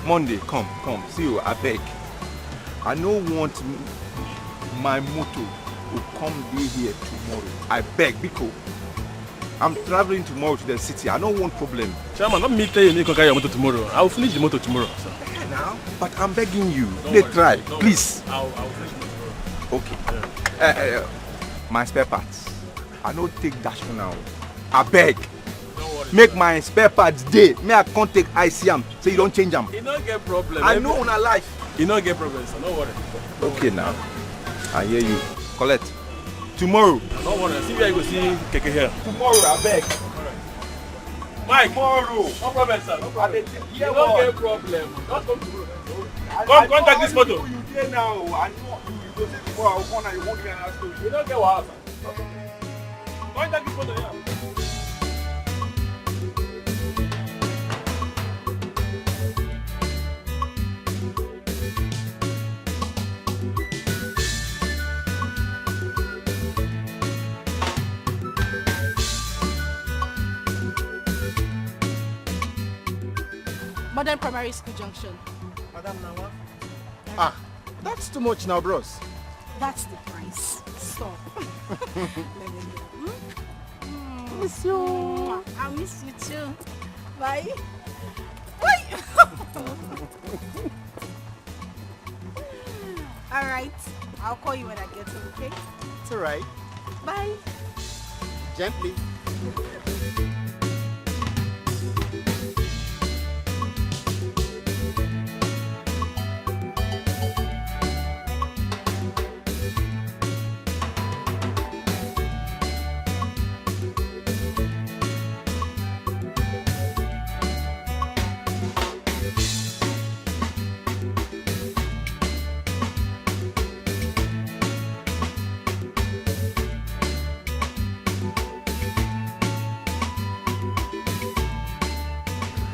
Monday, come. See you, I beg. I don't want my motor to come be here tomorrow. I beg, because I'm traveling tomorrow to the city. I don't want problem. Chairman, not me telling you can carry your motor tomorrow. I will finish the motor tomorrow, sir. Now, but I'm begging you. They try, please. I'll finish the motor tomorrow. Okay. Yeah. My spare parts. I don't take dash for now. I beg. Make my spare parts day. May I can't take ICM so you don't change them. You don't get problem. I know on a life. You don't get problem, so don't worry. Okay now. I hear you. Collect. Tomorrow. Don't worry. See where you go see Keke here. Tomorrow, I beg. Mike. Tomorrow. No problem, sir. No problem. You don't get problem. Just come tomorrow. Come contact this photo. You there now. I know you go say tomorrow. I'll come and you won't give me an answer. You don't get what, sir. Contact this photo, yeah. Modern Primary School Junction. Madam Nawa? Ah, that's too much now, bros. That's the price. Stop. Miss you. I miss you too. Bye. Bye. Alright. I'll call you when I get home, okay? It's alright. Bye. Gently.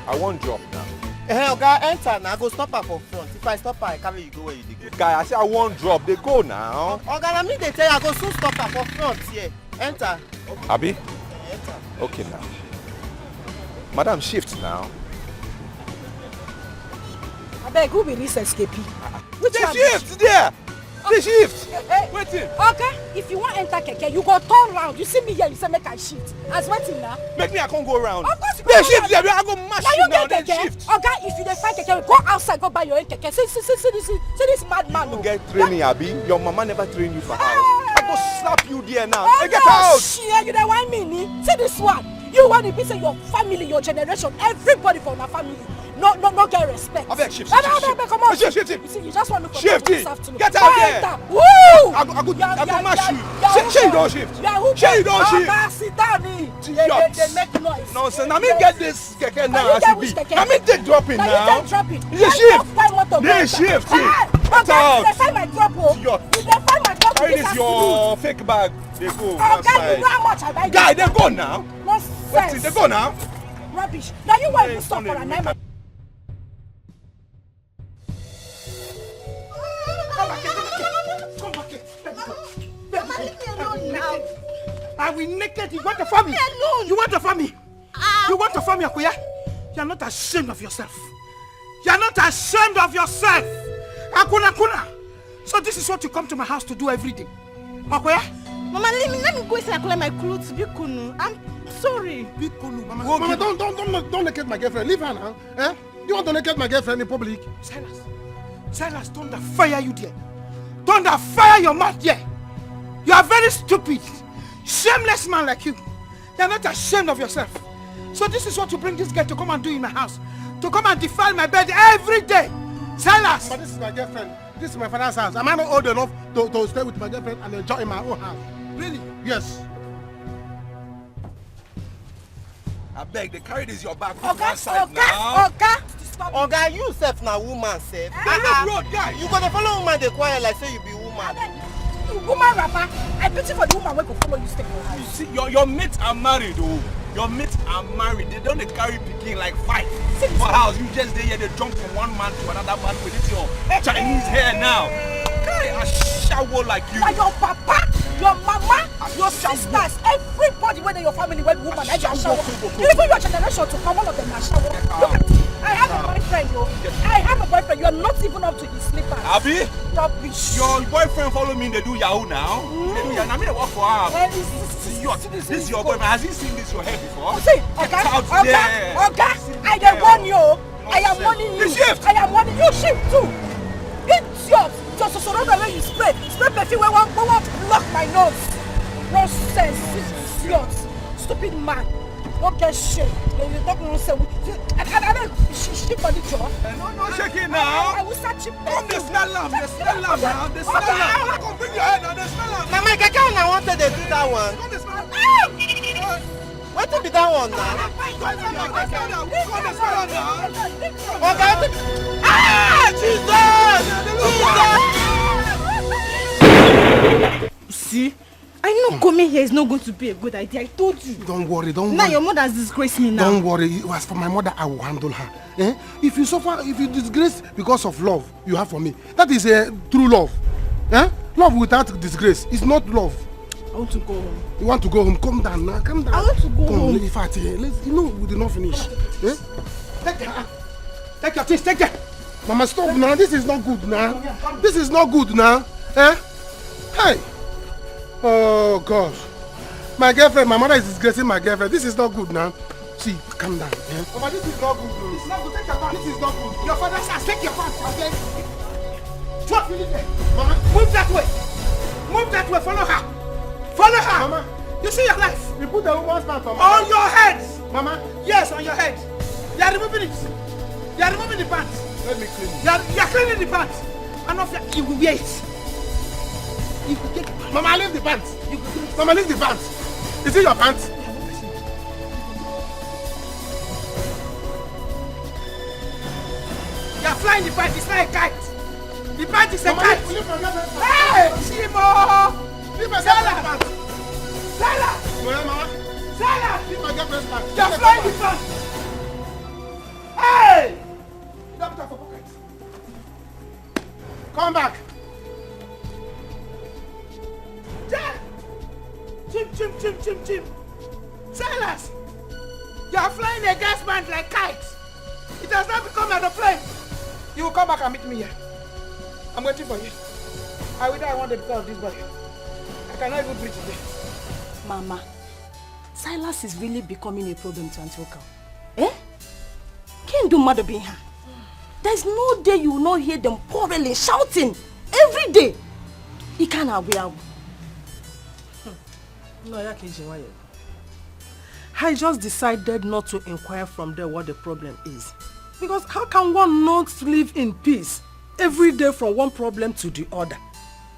I won't drop now. Hey, Oga, enter now. Go stop her for front. If I stop her, I carry you go where you dey go. Guy, I say I won't drop. They go now. Oga, na me they tell you I go soon stop her for front here. Enter. Abi? Enter. Okay now. Madam, shift now. I beg, who be this escapee? Which They one? shift there. They shift. Hey, Waiting. okay, if you want enter keke, you go turn round. You see me here, you say make I shift. As waiting now. Make me I can't go around. Of course you They go shift round. there. I go mash Now you you now. get Then keke. shift. Okay, if you dey find keke, go outside, go buy your own keke. See this madman. You get training, Abi. Your mama never trained you for house. I go slap you there now. Oh, Hey, get no, out. shit, you dey whine me, ni? See this one. You want to be say your family, your generation, everybody from our family. No get respect. I beg, shift. No, come on. Shift. You see, you just want to look for Shift this it. afternoon. Get out Go there. enter. Woo! I go mash you. Say you don't shift. You are who? Say you don't shift. Oh, sit down. They make noise. Nonsense. Now me get this keke now you as get it which be. keke? Now me take dropping Now now. you can drop it. It's a shift. They shift. Hey, Get okay, out. you dey find my drop, oh. Idiot. You dey find my drop Carry this this your fake bag. They go Okay, you outside. know how much I buy. Guy, they go now. Nonsense. Wait, they go now. Rubbish. Now you want Hey, to stop for Sunday, a night. I will naked. You want to farm me? You want to farm me? You want to farm me, Akuya? You are not ashamed of yourself. You are not ashamed of yourself. Akuna. So this is what you come to my house to do every day. Akuya? Mama, let me go inside and collect my clothes. Bikunu. I'm sorry. Bikunu, Mama. Mama, don't naked my girlfriend. Leave her now. Eh? You want to naked my girlfriend in public? Silas, thunder fire you there. Thunder fire your mouth there. You are very stupid. Shameless man like you. You are not ashamed of yourself. So this is what you bring this girl to come and do in my house. To come and defile my bed every day. Silas! But this is my girlfriend. This is my father's house. Am I not old enough to stay with my girlfriend and enjoy in my own house? Really? Yes. I beg, they carry this your bag. Okay, Stop. Oga, you self na woman self. Road, guy. You gonna follow woman dey quiet like say you be woman. Woman rapper, I pity for the woman wey go follow you stay for your You house. see, your mates are married, oh. Your mates are married. They don't carry picking like 5 for house. You just there, they jump from one man to another man with it your Chinese hair now. Guy, I shower like you. Like your papa, your mama, your sisters, everybody whether your family, when woman, I just shower. Even your generation to come, all of them are shower. Look at, I have a boyfriend, yo. I have a boyfriend. You are not even up to his slippers. Abi? Rubbish. Your boyfriend follow me, they do Yahoo now. They do Yahoo. I mean, they work for her. This is your boyfriend. Has he seen this your hair before? See, Get out there. Okay. I am warning you. I am warning you. Shift. I am warning you. Shift too. Idiot. Just surround the way you spray. Spray perfume when one block my nose. Nonsense. Idiot. Stupid man. Don't get shit. You talk nonsense. I shit for the jaw. No shaking now. I will start chip. Come, they smell lamb. They smell lamb now. They smell lamb. Come, bring your head now. They smell lamb. Mama, I can't want to do that one. Come, they smell lamb. What to be that one now? Okay. Jesus! See? I know coming here is not going to be a good idea. I told you. Don't worry, don't Now worry. your mother has disgraced me now. Don't worry. As for my mother, I will handle her. Eh? If you suffer, if you disgrace because of love you have for me, that is a true love. Eh? Love without disgrace is not love. I want to go home. You want to go home? Calm down now. Calm down. I want to go home. In fact, let's, you know we did not finish. Eh? Take your things. Take it. Mama, stop now. This is not good now. This is not good now. Eh? Hey. Oh God. My girlfriend, my mother is disgracing my girlfriend. This is not good now. See, calm down. Eh? Mama, this is not good. This is not good. Take your pants. This is not good. Your father says, take your pants. Okay? What will you say? Mama, move that way. Move that way. Follow her. Follow her. Mama, you see your life. You put the woman's pants on. On your head. Mama. Yes, on your head. You are removing it. You are removing the pants. Let me clean it. You are cleaning the pants. And of you will wear it. You will get the pants. Mama, leave the pants. Mama, leave the pants. Is it your pants? You are flying the pants. It's not a kite. The pants is a kite. Hey, Shimo! Sala! Sala! Mama! Sala! Leave my girlfriend's pants. You are flying the pants. Hey! You don't have a pocket. Come back. Chim. Silas! You are flying a gas band like kites. It has not become an aeroplane. You will come back and meet me here. I'm waiting for you. I will die one day because of this body. I cannot even breathe today. Mama, Silas is really becoming a problem to Antioch. Eh? Can't do mother being her. There's no day you will not hear them quarreling, shouting every day. He can't have. No, I just decided not to inquire from there what the problem is. Because how can one not live in peace every day from one problem to the other?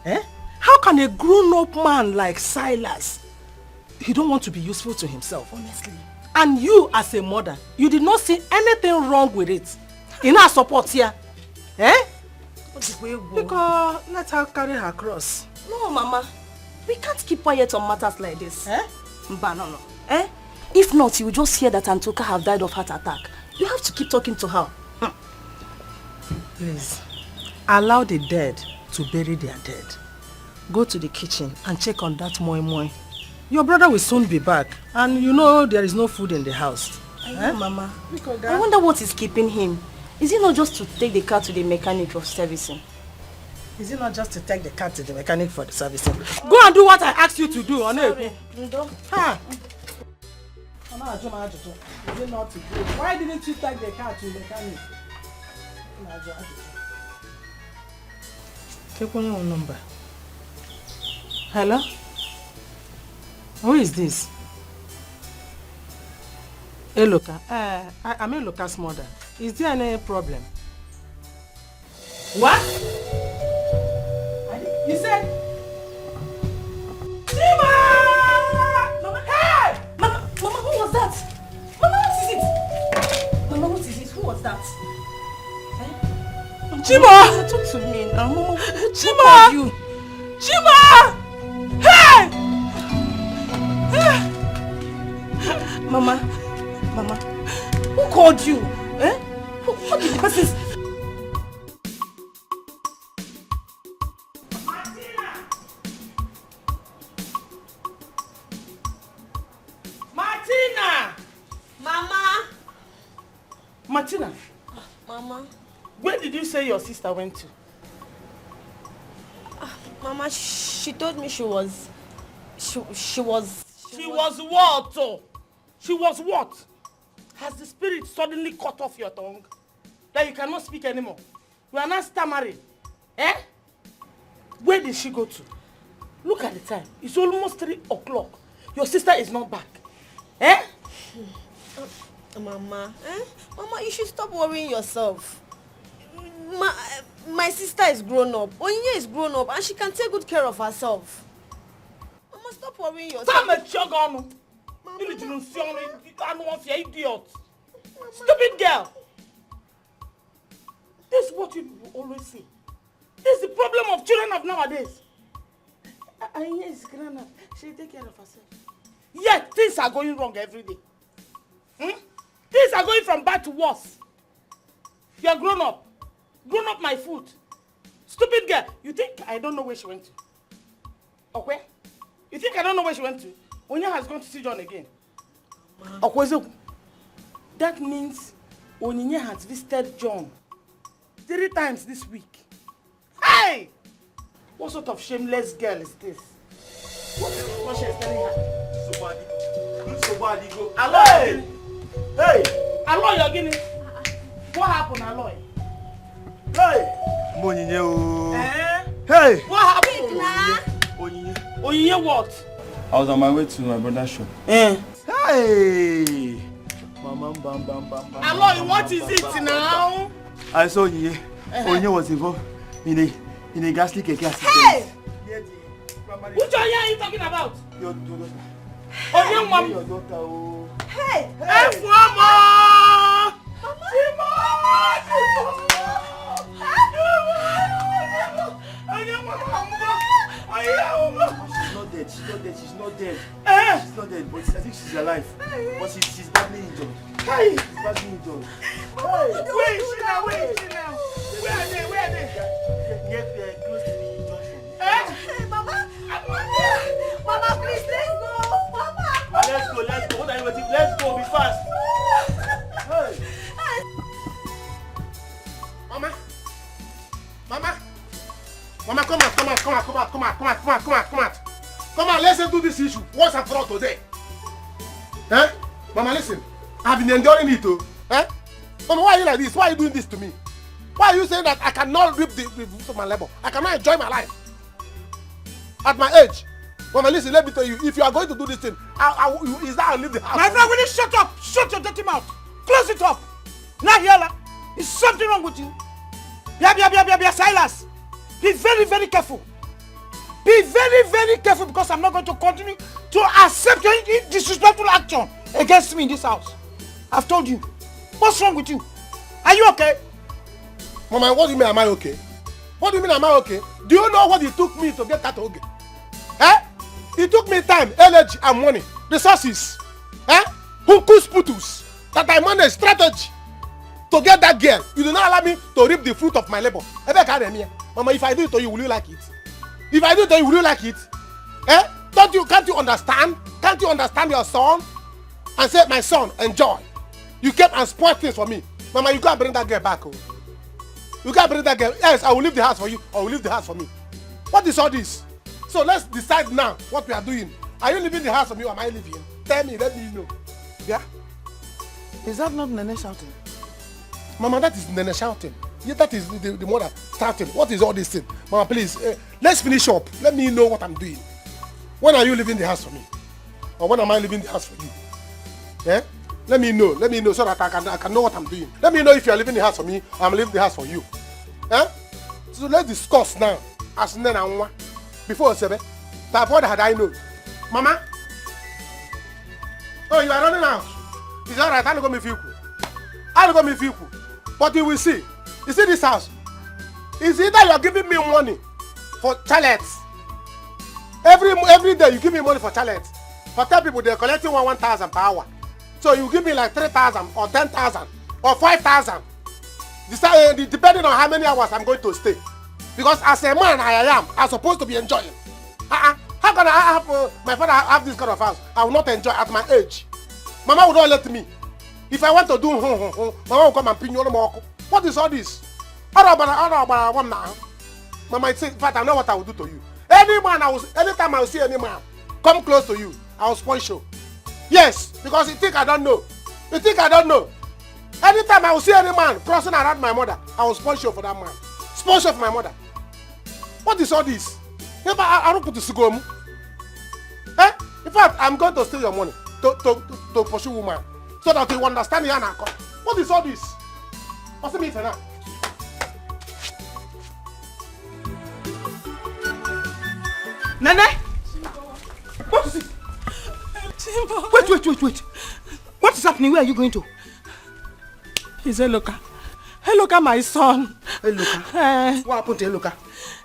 Eh? How can a grown-up man like Silas, he don't want to be useful to himself, honestly. And you as a mother, you did not see anything wrong with it. In our support here. Eh? Because let her carry her cross. No, Mama. We can't keep quiet on matters like this. Eh? But no. Eh? If not, you will just hear that Antoka have died of heart attack. You have to keep talking to her. Please, allow the dead to bury their dead. Go to the kitchen and check on that moi. Your brother will soon be back. And you know there is no food in the house. I know, Mama. I wonder what is keeping him. Is it not just to take the car to the mechanic for servicing? Is it not just to take the car to the mechanic for the servicing? Go and do what I asked you to do, Oneku. Ha! Is it not to do? Why didn't you take the car to the mechanic? Take one your number. Hello? Who is this? Eloka. I'm Eloka's mother. Is there any problem? What? You said? Chima! Mama! Hey! Mama, who was that? Mama, what is it? Mama, what is it? Who was that? Eh? Chima! Talk to me now. Mama, Chima! you? Chima! Hey! Mama, who called you? Eh? What did the person say? Martina! Mama. Where did you say your sister went to? Mama, she told me she was... She was what? Oh? She was what? Has the spirit suddenly cut off your tongue? That you cannot speak anymore? You are not stammering. Eh? Where did she go to? Look at the time. It's almost 3 o'clock. Your sister is not back. Eh? Mama, Mama, you should stop worrying yourself. My sister is grown up. Onyinye is grown up and she can take good care of herself. Mama, stop worrying yourself. Idiot. Stupid girl. This is what you always say. This is the problem of children of nowadays. Onyinye is grown up. She take care of herself. Yet things are going wrong every day. Things are going from bad to worse. You are grown up. Grown up my foot. Stupid girl. You think I don't know where she went to? Okay? You think I don't know where she went to? Onya has gone to see John again. Okay, that means Onyinye has visited John 3 times this week. Hey! What sort of shameless girl is this? What she is telling her? Aloy! Hey! Aloy, you're getting... What happened, Aloy? Hey! Onyinye. Hey! What happened? Onyinye what? I was on my way to my brother's shop. Hey! Bam. Aloy, what is it now? I saw Onyinye. Onyinye was involved in a ghastly cake accident. Hey! Which Onyinye are you talking about? Your daughter. Onyinye mom. Your daughter. Hey! Hey! Mama! She's not dead, but I think she's alive. But she's badly injured. Hey! She's badly injured. Where is she now? Where are they? They're close to the junction. Hey, Mama! Mama, please, let's go! Mama! Let's go. What are you waiting? Let's go, be fast. Hey! Mama, come out. Come on, let's do this issue once and for all today. Eh? Mama, listen. I've been enduring it too. Eh? Mama, why are you like this? Why are you doing this to me? Why are you saying that I cannot reap the fruit of my labor? I cannot enjoy my life at my age? Mama, listen, let me tell you, if you are going to do this thing, is that I'll leave the house? My friend, will you shut up? Shut your dirty mouth. Close it up. Naija, is something wrong with you? Silas. Be very, very careful. Be very, very careful because I'm not going to continue to accept your disrespectful action against me in this house. I've told you. What's wrong with you? Are you okay? Mama, what do you mean am I okay? What do you mean am I okay? Do you know what it took me to get that okay? Eh? It took me time, energy and money, resources. Eh? Hukus putus. That I managed strategy to get that girl. You do not allow me to reap the fruit of my labor. Mama, if I do it to you, will you like it? If I do it to you, will you like it? Eh? Can't you understand? Can't you understand your son? And say, my son, enjoy. You came and spoiled things for me. Mama, you can't bring that girl back. Oh. You can't bring that girl. Yes, I will leave the house for you, or will leave the house for me. What is all this? So let's decide now what we are doing. Are you leaving the house for me, or am I leaving? Tell me, let me know. Yeah? Is that not Nene shouting? Mama, that is Nene shouting. Yeah, that is the mother shouting. What is all this thing? Mama, please, let's finish up. Let me know what I'm doing. When are you leaving the house for me? Or when am I leaving the house for you? Yeah? Let me know so that I can know what I'm doing. Let me know if you are leaving the house for me or I'm leaving the house for you. Eh? So let's discuss now. As Nene and Nwa. Before Sebe. That what had I known? Mama? Oh, you are running out. It's alright, I'll go me feel. But you will see. You see this house? It's either you are giving me money for chalets. Every day you give me money for chalets. For 10 people, they're collecting 1,000 per hour. So you give me like 3,000 or 10,000 or 5,000. Depending on how many hours I'm going to stay. Because as a man I'm supposed to be enjoying. How can I have my father have this kind of house? I will not enjoy at my age. Mama will not let me. If I want to do Mama will come and pin you. What is all this? Mama, in fact, I know what I will do to you. Anytime I will see any man come close to you, I will spoil show. Yes, because you think I don't know. You think I don't know. Anytime I will see any man crossing around my mother, I will spoil show for that man. Spoil show for my mother. What is all this? I don't put the cigar. Eh? In fact, I'm going to steal your money to pursue woman so that you understand the anchor. What is all this? What's the mean for now? Nene? What is it? Wait. What is happening? Where are you going to? He's Eloka. Eloka, my son. Eloka? What happened to Eloka?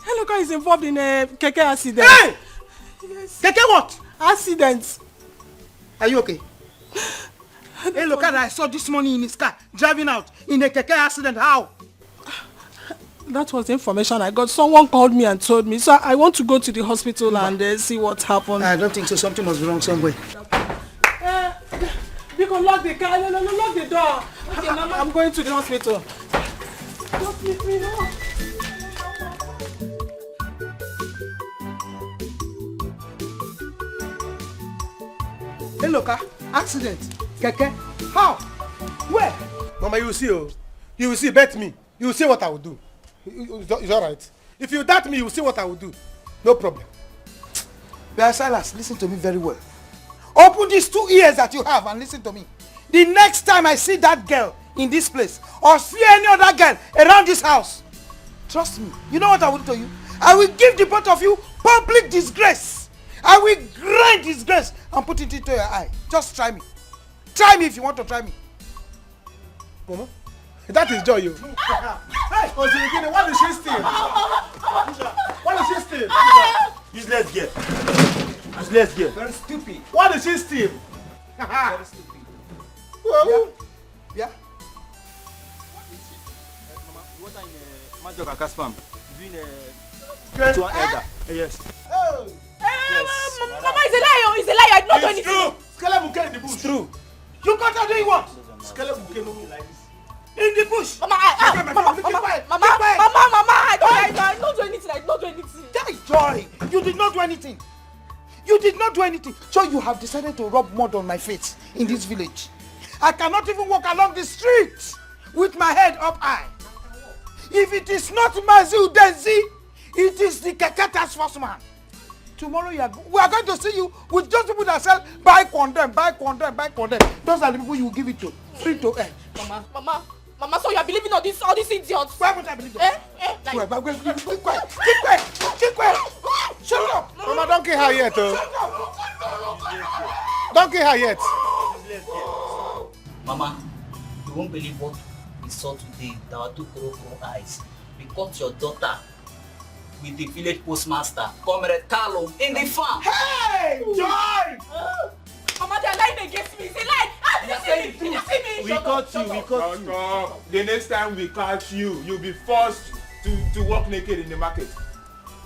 Eloka is involved in a keke accident. Hey! Yes. Keke what? Accident. Are you okay? Eloka that I saw this morning in his car, driving out in a keke accident. How? That was the information I got. Someone called me and told me. So I want to go to the hospital and see what happened. I don't think so. Something must be wrong somewhere. You can lock the car. No, lock the door. Okay, Mama. I'm going to the hospital. Just leave me now. Eloka, accident. Keke. How? Where? Mama, you will see. Oh. You will see. Bet me. You will see what I will do. It's all right. If you doubt me, you will see what I will do. No problem. Brother Silas, listen to me very well. Open these 2 ears that you have and listen to me. The next time I see that girl in this place or see any other girl around this house, trust me, you know what I will do to you? I will give the both of you public disgrace. I will grind disgrace and put it into your eye. Just try me. Try me if you want to try me. Mama, that is joy, you. Hey, Ozirikini, what is she steal? What is she steal? Useless girl. Useless girl. Very stupid. What is she steal? Very stupid. Well, Yeah. What in Major Kakaspam? Doing to an elder. Yes. Mama is a liar. He's a liar. I did not do it's anything. true. Skelebuke in the bush. It's true. You got her doing what? Skelebuke looking like this. In the bush. Mama, Mama, I don't do anything. I did not do anything. That is joy. You did not do anything. You did not do anything. So you have decided to rub mud on my face in this village. I cannot even walk along the street with my head up high. If it is not Mazu Denzi, it is the Kakata's first man. Tomorrow we are going to see you with those people that sell buy condemn. Those are the people you will give it to. Free to earn. Mama, so you are believing all these idiots? Why would I believe them? Keep quiet. Shut up. Mama, don't kill her yet, oh. Don't kill her yet. Mama, you won't believe what we saw today with our 2 eyes. We caught your daughter with the village postmaster, Comrade Carlo, in the farm. Hey, Joy! Mama, they are lying against me. They lie. Did you see me? We caught you. The next time we catch you, you'll be forced to walk naked in the market.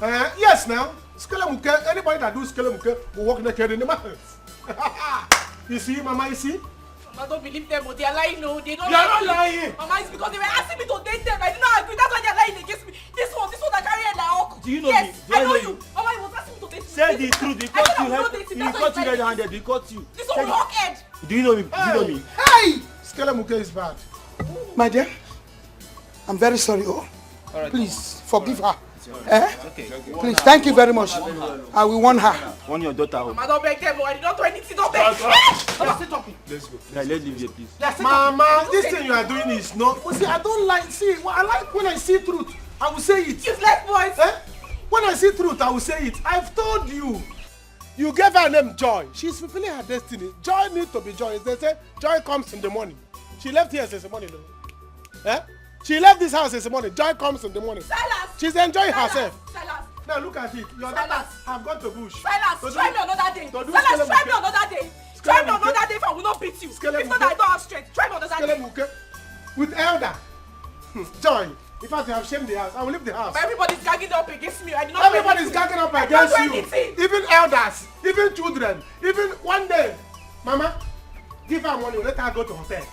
Yes, now. Skelebuke, anybody that do Skelebuke will walk naked in the market. You see, Mama, you see? Mama, don't believe them. They are lying. No, they don't. You are not lying. Mama, it's because they were asking me to date them. I did not agree. That's why they are lying against me. This one that carry head like uncle. Do you know yes, me? Do I know you? Mama, he was asking me to date. Say the truth. We caught you red-handed. We caught you. This one rock head. Do you know me? Do you know me? Hey! Skelebuke is bad. My dear, I'm very sorry. Oh, right. Please forgive her. Okay. Please, thank you very much. I will warn her. Warn your daughter. Mama, don't beg them. I did not do anything. Don't beg. Mama, stay talking. Let's go. Yeah, let's leave here, please. Mama, this thing you are doing is not. See, I don't like. See, I like when I see truth, I will say it. Useless boys. When I see truth, I will say it. I've told you. You gave her name Joy. She's fulfilling her destiny. Joy needs to be joy. They say joy comes in the morning. She left here since the morning, though. She left this house since the morning. Joy comes in the morning. Silas. She's enjoying herself. Silas. Now look at it. Your daughters have gone to bush. Silas, try me another day. Silas, try me another day. Try me another day if I will not beat you. If not, I don't have strength. Try me another day. With elder. Joy. In fact, you have shamed the house. I will leave the house. But everybody's gagging up against me. I did not. Everybody's gagging up against you. Even elders, even children, even one day. Mama, give her money. Let her go to hotel.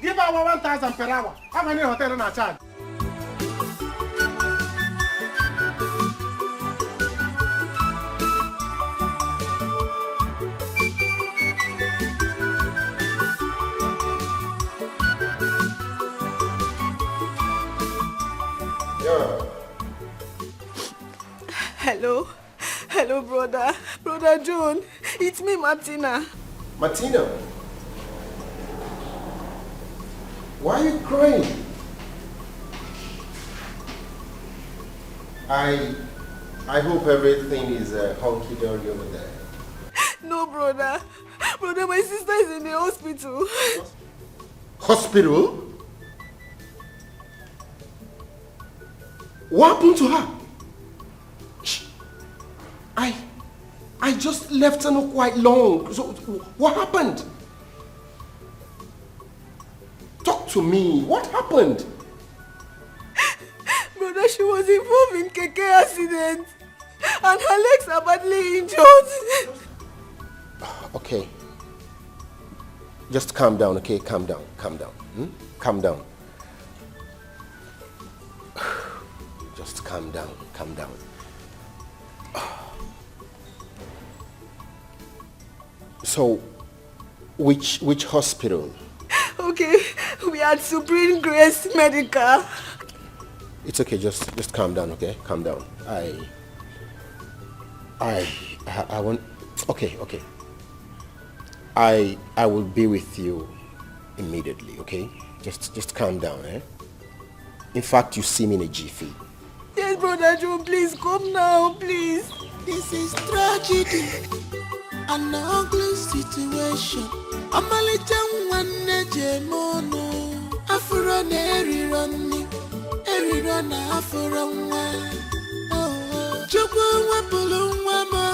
Give her 1,000 per hour. How many hotel in a charge? Hello. Hello, brother. Brother John. It's me, Martina. Martina? Why are you crying? I hope everything is hunky-dory over there. No, brother. Brother, my sister is in the hospital. Hospital? What happened to her? I just left her not quite long. So what happened? Talk to me. What happened? Brother, she was involved in keke accident. And her legs are badly injured. Okay. Just calm down, okay? Calm down. Calm down. Calm down. Just calm down. Calm down. So, which hospital? Okay, we are at Supreme Grace Medical. It's okay, just calm down, okay? Calm down. I want... Okay. I will be with you immediately, okay? Just calm down, eh? In fact, you see me in a jiffy. Yes, Brother Joe, please come now, please. This is tragedy, an ugly situation. I'm a little one, Afro Neri running, every run Afro one. Oh, Chukwu Wapulu Wama,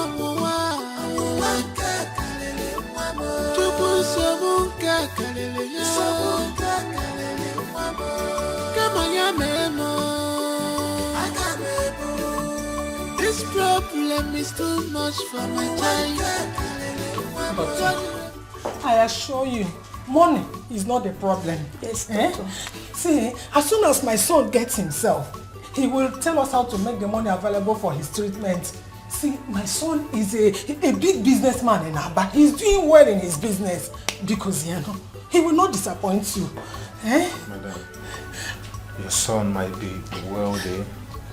Chukwu Sabunka Kalele, Kamaya Memo. This problem is too much for my time. I assure you, money is not the problem. Yes, doctor. See, as soon as my son gets himself, he will tell us how to make the money available for his treatment. See, my son is a big businessman in Aba. He's doing well in his business because, he will not disappoint you. Madam, your son might be wealthy,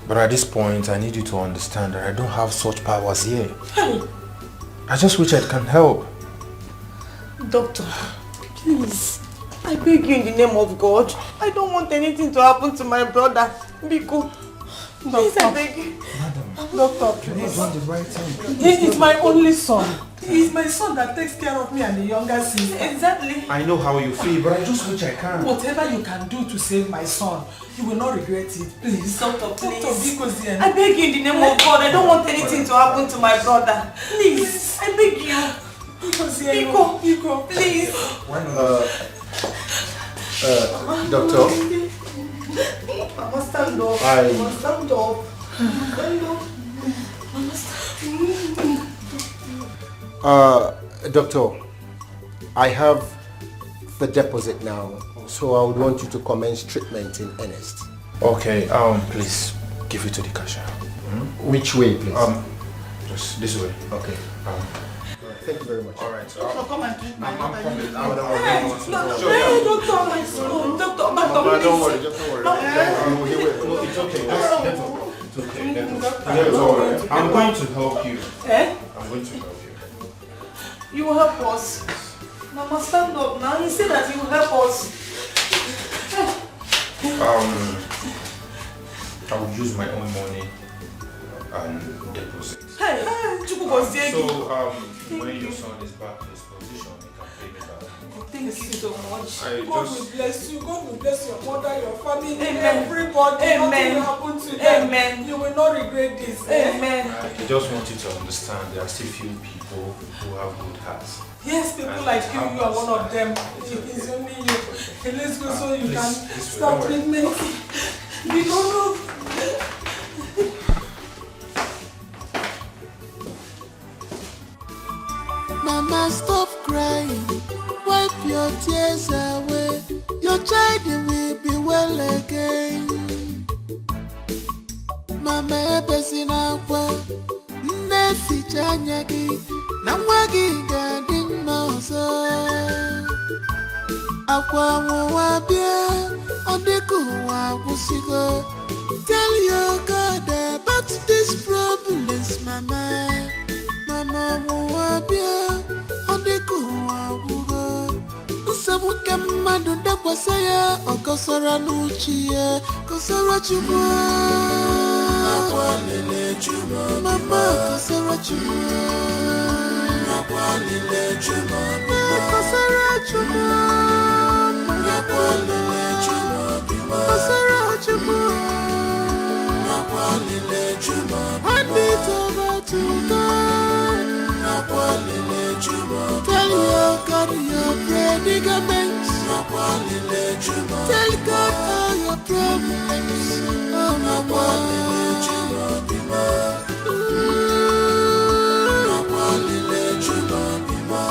but at this point, I need you to understand that I don't have such powers here. Hey. I just wish I can help. Doctor, please, I beg you in the name of God. I don't want anything to happen to my brother. Biko, please, I beg you. Madam, Doctor, please. You've done the right thing. He is my only son. He is my son that takes care of me and the younger sister. Exactly. I know how you feel, but I just wish I can. Whatever you can do to save my son, you will not regret it. Please. Doctor, please. Doctor, I beg you in the name of God. I don't want anything to happen to my brother. Please, I beg you. Biko, please. Why not? Doctor? Mama, stand up. Mama, stand up. Stand up. Mama, stand up. Doctor, I have the deposit now, so I would want you to commence treatment in earnest. Okay, please give it to the cashier. Which way, please? Just this way. Okay. Thank you very much. All right. Doctor, come and drink my water. I'm coming. Doctor, my son. Doctor, please. Don't worry, just don't worry. No, it's okay. It's okay. Don't worry. I'm going to help you. I'm going to help you. You will help us. Mama, stand up now. He said that you will help us. I will use my own money and deposit. So, when your son is back to his position, he can pay me back. thank you so much. God will bless you. God will bless your mother, your family, Amen. everybody. Amen. Nothing will happen to them. Amen. You will not regret this. Amen. I just want you to understand there are still few people who have good hearts. Yes, people And like you are one of them. It's only you. Hey, let's go so you can start treatment. We don't know. Mama, stop crying. Wipe your tears away. Your your child will be well again. Mama ebesi na kwa nnefi chanyagi na mwagi gadi mauso. Akwa mwabia odiku wabusigo. Tell your God about these problems, Mama. Mama mwabia odiku wabugo. Usabuke madu dakwa saya okosora nuchie kosora chumo. Nakwalile chumo mama kosora chumo. Nakwalile chumo mama kosora chumo. Nakwalile chumo mama kosora chumo. Nakwalile chumo hand it over to God. Nakwalile chumo. Tell your God your predicaments. Nakwalile chumo. Tell God all your problems. Oh, Nakwalile chumo bima. Nakwalile chumo bima.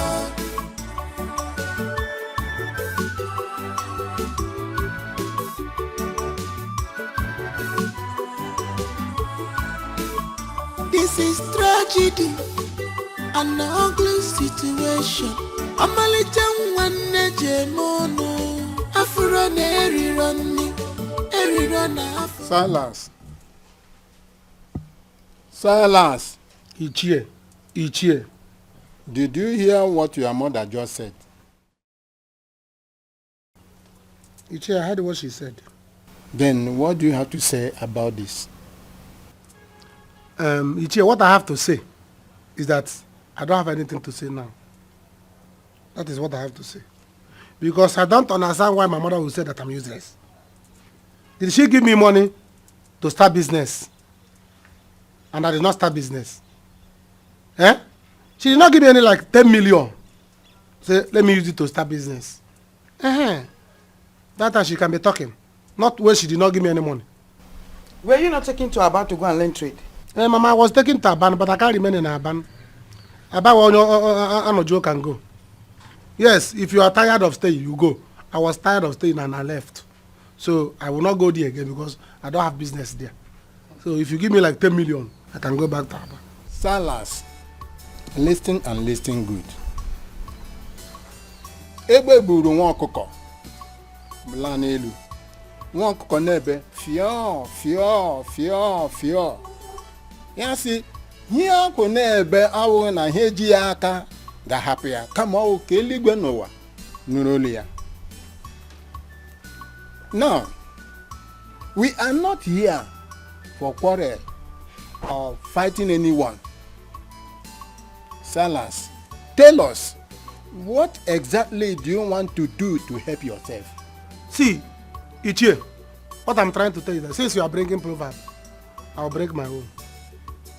This is tragedy, an ugly situation. Amalita wanne jemono, afurane erirona. Silence. Silence. Ichie. Did you hear what your mother just said? Ichie, I heard what she said. Then what do you have to say about this? Ichie, what I have to say is that I don't have anything to say now. That is what I have to say. Because I don't understand why my mother will say that I'm useless. Did she give me money to start business? And I did not start business. Eh? She did not give me any like 10 million. Say, let me use it to start business. That time she can be talking. Not when she did not give me any money. Were you not taking to Aban to go and learn trade? Mama, I was taking to Aban, but I can't remain in Aban. Aban can go. Yes, if you are tired of staying, you go. I was tired of staying and I left. So I will not go there again because I don't have business there. So if you give me like 10 million, I can go back to Aban. Silas, listen and listen good. Ebe buru nwa ọkụkọ bla n'elu. Nwa ọkụkọ n'ebe fio. Ya si ihe akụ n'ebe awụ na ihe ji ya aka ga-hapụ ya kama ọ ka eluigwe n'ụwa nụrụ olu ya. Now, we are not here for quarrel or fighting anyone. Silas, tell us, what exactly do you want to do to help yourself? See, Ichie, what I'm trying to tell you is that since you are bringing proverb, I'll break my own.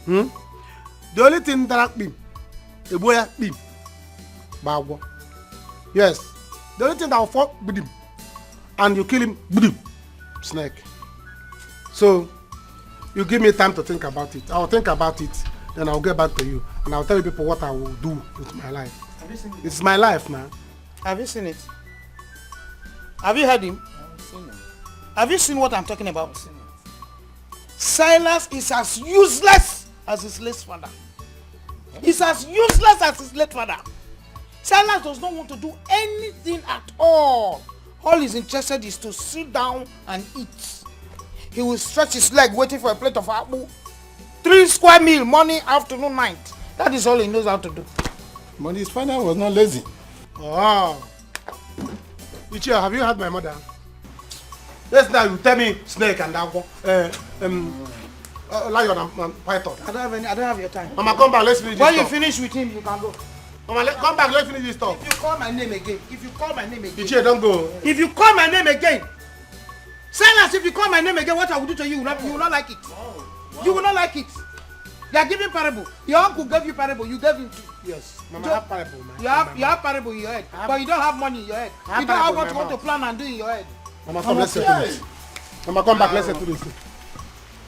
The only thing that I bim, a boy bim, bagwo. Yes, the only thing that will fall with him, and you kill him, bim, snake. So, you give me time to think about it. I'll think about it, then I'll get back to you, and I'll tell you people what I will do with my life. Have you seen it? It's my life, man. Have you seen it? Have you heard him? I've seen him. Have you seen what I'm talking about? Silas is as useless as his late father. He's as useless as his late father. Silas does not want to do anything at all. All he's interested is to sit down and eat. He will stretch his leg waiting for a plate of apple. 3 square meal, morning, afternoon, night. That is all he knows how to do. But his father was not lazy. Oh. Ichie, have you heard my mother? Yes, now you tell me snake and agwo. Lion and python. I don't have your time. Mama, come back, let's finish this When talk. you finish with him, you can go. Mama, come back, let's finish this talk. If you call my name again, Ichie, don't go. If you call my name again, Silas, if you call my name again, what I will do to you, you will not like it. You will not like it. They are giving parable. Your uncle gave you parable, you gave him too. Yes, Mama, I have parable, man. You have parable in your head, but you don't have money in your head. You don't have what you want to plan and do in your head. Mama, come, let's settle this. Mama, come back, let's settle this.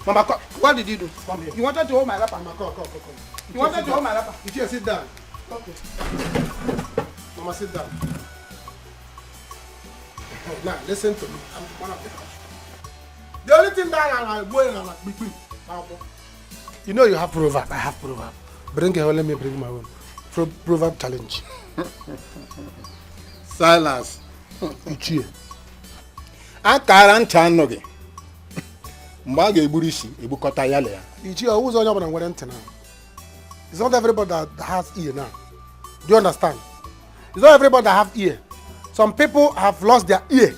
Mama, come. What did you do? Come here. You wanted to hold my rapper. Mama, come. You wanted to hold my rapper. Ichie, sit down. Okay. Mama, sit down. Now, listen to me. I'm one of the house. The only thing that I'm going on between. You know you have proverb. I have proverb. Bring your own, let me bring my own. Proverb challenge. Silas. Ichie. Akara nchanoge. Mbaga eburishi, ebukota yale ya. Ichie, who's on your one and now? It's not everybody that has ear now. Do you understand? It's not everybody that have ear. Some people have lost their ear.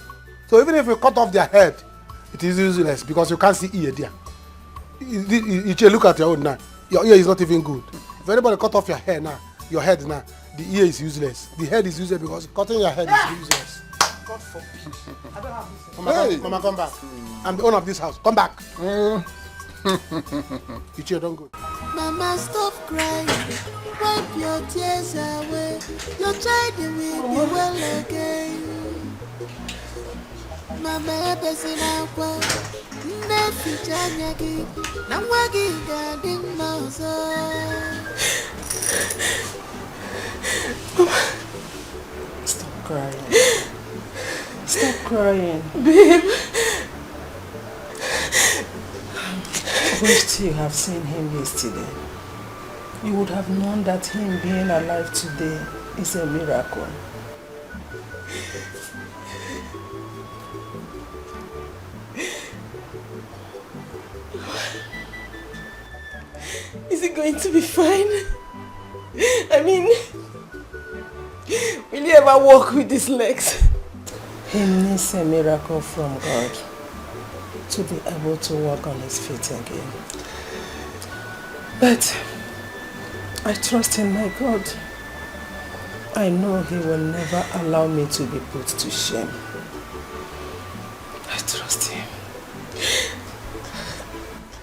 So even if you cut off their head, it is useless because you can't see ear there. Ichie, look at your own now. Your ear is not even good. If anybody cut off your hair now, your head now, the ear is useless. The head is useless because cutting your head is useless. God forbid. I don't have this. Mama, come back. I'm the owner of this house. Come back. Ichie, don't go. Mama, stop crying. Wipe your tears away. Your child will be well again. Mama, person aqua. Nefi janyagi. Namwagi gading mouse. Stop crying. Stop crying. Babe. I wished you have seen him yesterday. You would have known that him being alive today is a miracle. Is he going to be fine? I mean, will he ever walk with his legs? He needs a miracle from God to be able to walk on his feet again. But I trust in my God. I know he will never allow me to be put to shame. I trust him.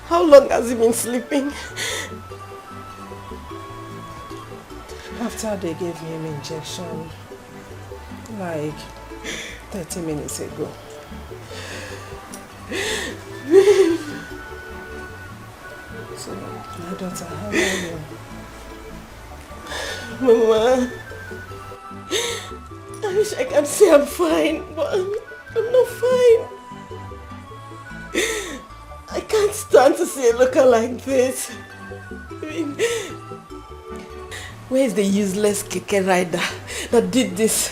How long has he been sleeping? After they gave him injection, like 30 minutes ago. So, my daughter, how are you? Mama, I wish I could say I'm fine, but I'm not fine. I can't stand to see a looker like this. I mean, where is the useless keke rider that did this?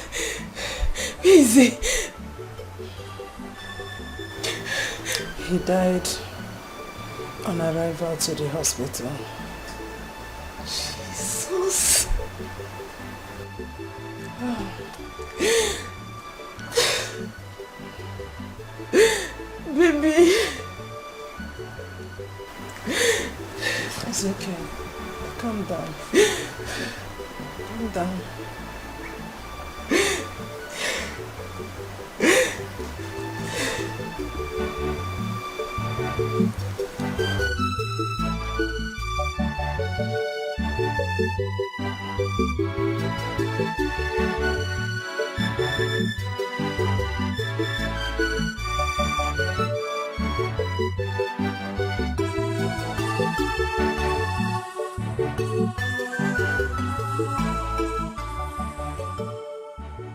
Where is he? He died on arrival to the hospital. Jesus. Baby. It's okay. Calm down. Calm down.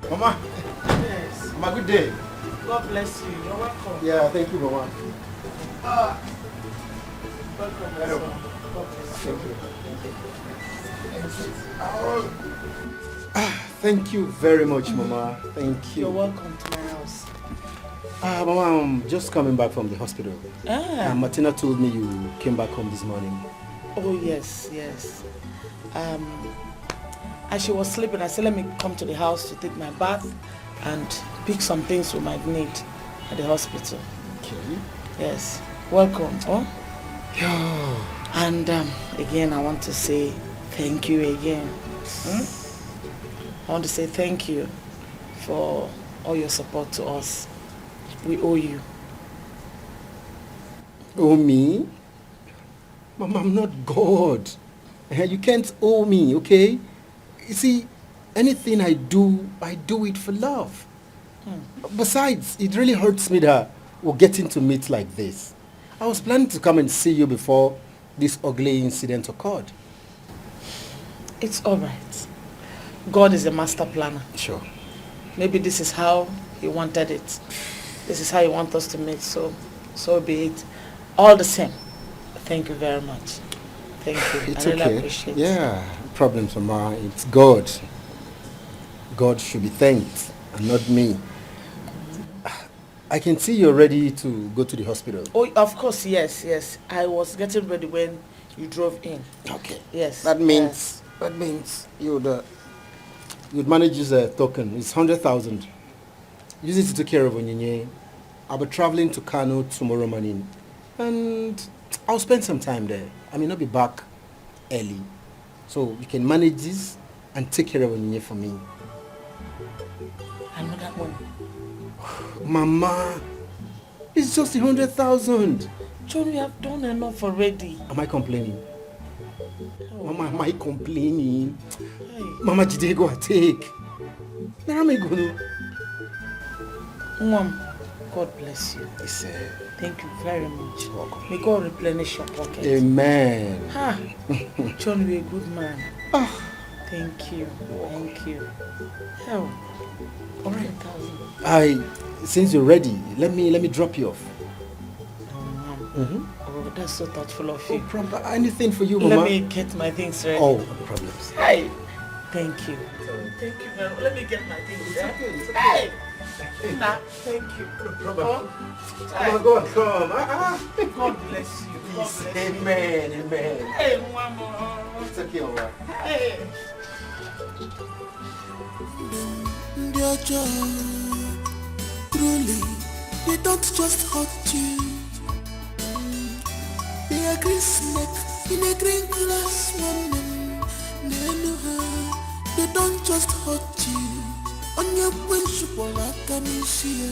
Mama. Yes. Mama, good day. God bless you. You're welcome. Yeah, thank you, Mama. Welcome. Hello. God bless you. Thank you very much, Mama. Thank you. You're welcome to my house. Mama, I'm just coming back from the hospital. Martina told me you came back home this morning. Oh, yes, yes. As she was sleeping, I said, let me come to the house to take my bath and pick some things we might need at the hospital. Okay. Yes. Welcome. Oh? Yeah. And again, I want to say thank you again. I want to say thank you for all your support to us. We owe you. Owe me? Mama, I'm not God. You can't owe me, okay? You see, anything I do it for love. Besides, it really hurts me that we're getting to meet like this. I was planning to come and see you before this ugly incident occurred. It's all right. God is a master planner. Sure. maybe this is how he wanted it. This is how he wants us to meet, so be it. All the same, thank you very much. Thank you. It's I really okay. appreciate it. Yeah, no problem, Mama. It's God. God should be thanked and not me. I can see you're ready to go to the hospital. Oh, of course, yes. I was getting ready when you drove in. Okay. Yes. That means you'd manage this token. It's 100,000. Use it to take care of Onyinye. I'll be traveling to Kano tomorrow morning, and I'll spend some time there. I may not be back early, so you can manage this and take care of Onyinye for me. Another one. Mama, it's just 100,000. John, we have done enough already. Am I complaining? Oh. Mama, am I complaining? Hey. Mama, Jide, go and take. Where am I going? Mom, God bless you. Yes, thank you very much. You're welcome. May God replenish your pocket. Amen. John, you're a good man. Oh. Thank you. Thank you. Oh. All right. Since you're ready, let me drop you off. Oh, that's so thoughtful of you. No problem. Anything for you, Mama? Let me get my things ready. Oh, no problems. Hi. Thank you. Thank you very much. Let me get my things ready. It's okay. Hey. Nah, thank you. No problem. Come. God bless you. Please. Amen. Hey, Mama. It's okay, Mama. Hey. Truly, they don't just hurt you. They are green snake in a green glass woman. They don't just hurt you. On your principle, I can see.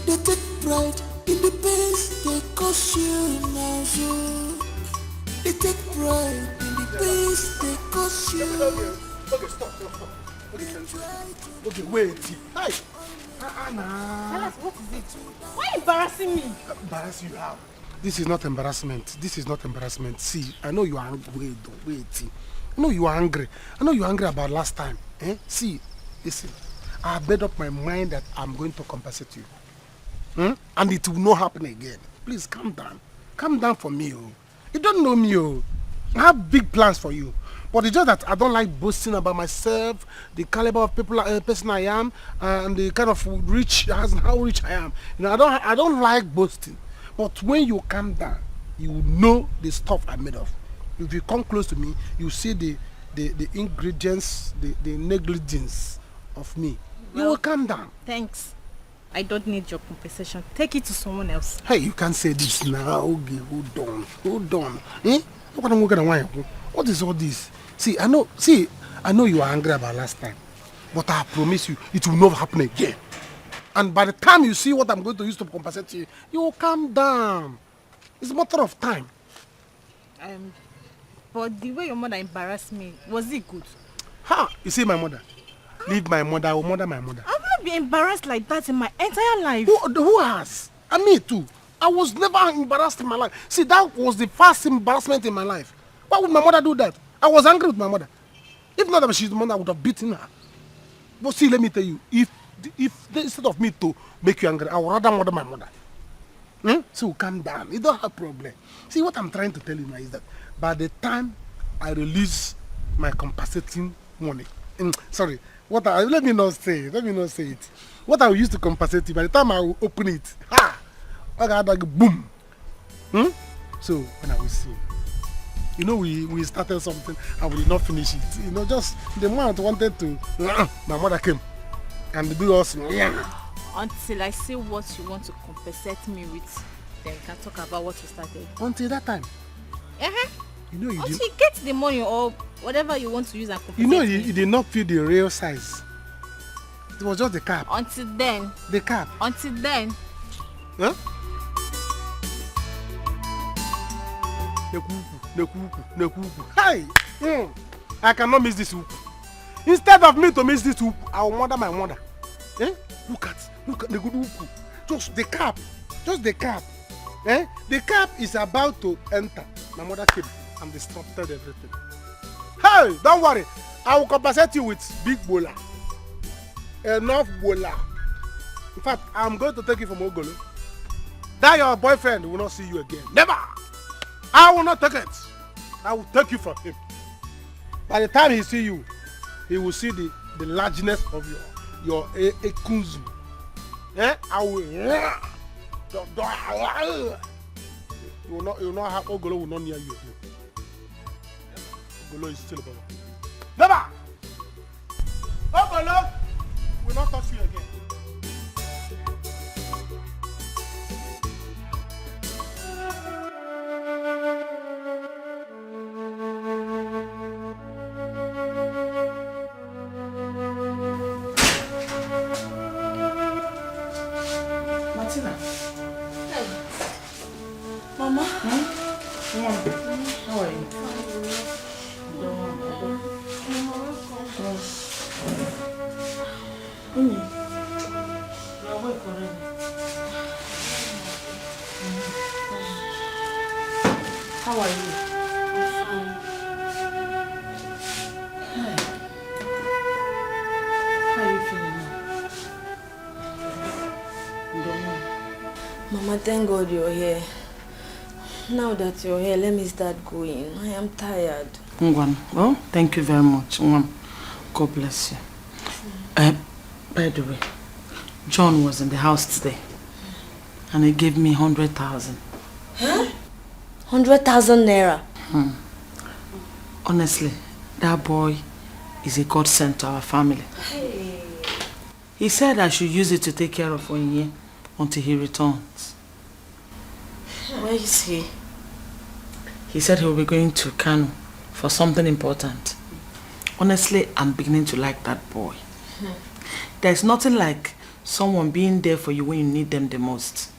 They take pride in the pains they cause you now. They take pride in the pains they cause you. Okay, stop. Okay, wait. Hi. Tell us, what is it? Why embarrassing me? Embarrass you how? This is not embarrassment. See, I know you are angry. Wait. I know you are angry. About last time. See, listen. I have made up my mind that I'm going to compensate you. And it will not happen again. Please calm down. Calm down for me. You don't know me. I have big plans for you. But it's just that I don't like boasting about myself, the caliber of person I am, and the kind of how rich I am. I don't like boasting. But when you calm down, you know the stuff I'm made of. If you come close to me, you see the ingredients, the negligence of me. You will calm down. Thanks. I don't need your compensation. Take it to someone else. Hey, you can't say this now. Okay, hold on. What is all this? See, I know you are angry about last time, but I promise you, it will not happen again. And by the time you see what I'm going to use to compensate you, you will calm down. It's a matter of time. But the way your mother embarrassed me, was it good? You see my mother? Leave my mother, I will murder my mother. I've not been embarrassed like that in my entire life. Who has? And me too. I was never embarrassed in my life. See, that was the first embarrassment in my life. Why would my mother do that? I was angry with my mother. If not that she's the mother, I would have beaten her. But see, let me tell you, if instead of me to make you angry, I would rather murder my mother. So calm down. You don't have problem. See, what I'm trying to tell you now is that by the time I release my compensating money, let me not say it. What I will use to compensate you, by the time I will open it, I got like boom. So when I will see, we started something and we did not finish it. Just the moment I wanted to, my mother came and do us. Until I see what you want to compensate me with, then we can talk about what we started. Until that time. Until you get the money or whatever you want to use and compensate me. You did not feel the real size. It was just the cap. Until then. The cap. Until then. Huh? Hey! I cannot miss this hoop. Instead of me to miss this hoop, I will murder my mother. Look at the good hoop. Just the cap. The cap is about to enter. My mother came and disrupted everything. Hey! Don't worry. I will compensate you with big bola. Enough bola. In fact, I'm going to take you from Ogolo. That your boyfriend will not see you again. Never! I will not take it. I will take you from him. By the time he see you, he will see the largeness of your ekunzu. Eh? I will. You will not have Ogolo will not near you again. Ogolo is still above. Never! Ogolo will not touch you again. Martina. Hey. Mama. Hmm? How are you? You are awake already. How are you? How are you feeling now? Mama, thank God you're here. Now that you're here, let me start going. I am tired. Ngwan, oh, thank you very much. Ngwan, God bless you. By the way, John was in the house today and he gave me 100,000. Huh? 100,000 naira? Honestly, that boy is a godsend to our family. Hey. He said I should use it to take care of Onye until he returns. Where is he? He said he will be going to Kano for something important. Honestly, I'm beginning to like that boy. There's nothing like someone being there for you when you need them the most.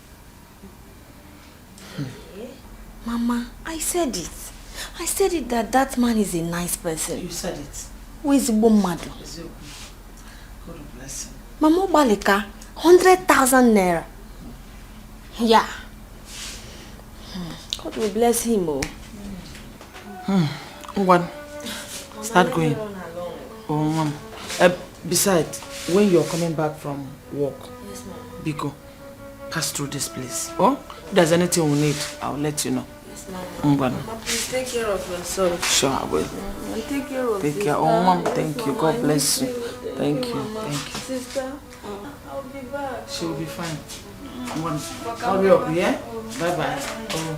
Mama, I said it. I said it that man is a nice person. You said it. Who is Bomado? God bless him. Mama Balika, 100,000 naira. Yeah. God will bless him, oh. One. Start going. Oh, Mom. Besides, when you're coming back from work, Yes, Mama. Biko, pass through this place. Oh, if there's anything we need, I'll let you know. Yes, Mama. Mama, please take care of yourself. sure, I will. Take care of Take sister. care. Oh, Mom, thank Yes, you. Mama. God bless you. Thank you. Mama. Thank you. Sister, I'll be back. She will be fine. One. Hurry up, yeah? Bye-bye. Oh.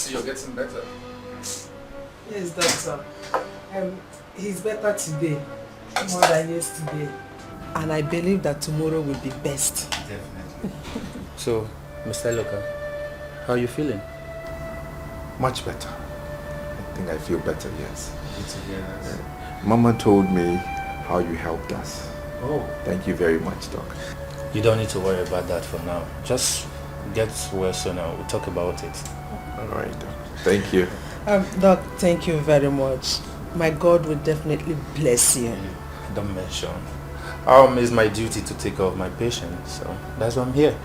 You're getting better. Yes, doctor. He's better today, more than yesterday. And I believe that tomorrow will be best. Definitely. So, Mr. Loka, how are you feeling? Much better. I think I feel better, yes. Good to hear that. Mama told me how you helped us. Oh. Thank you very much, Doc. You don't need to worry about that for now. Just get well soon and we'll talk about it. All right, Doc. Thank you. Doc, thank you very much. My God will definitely bless you. Don't mention. It's my duty to take care of my patients, so that's why I'm here.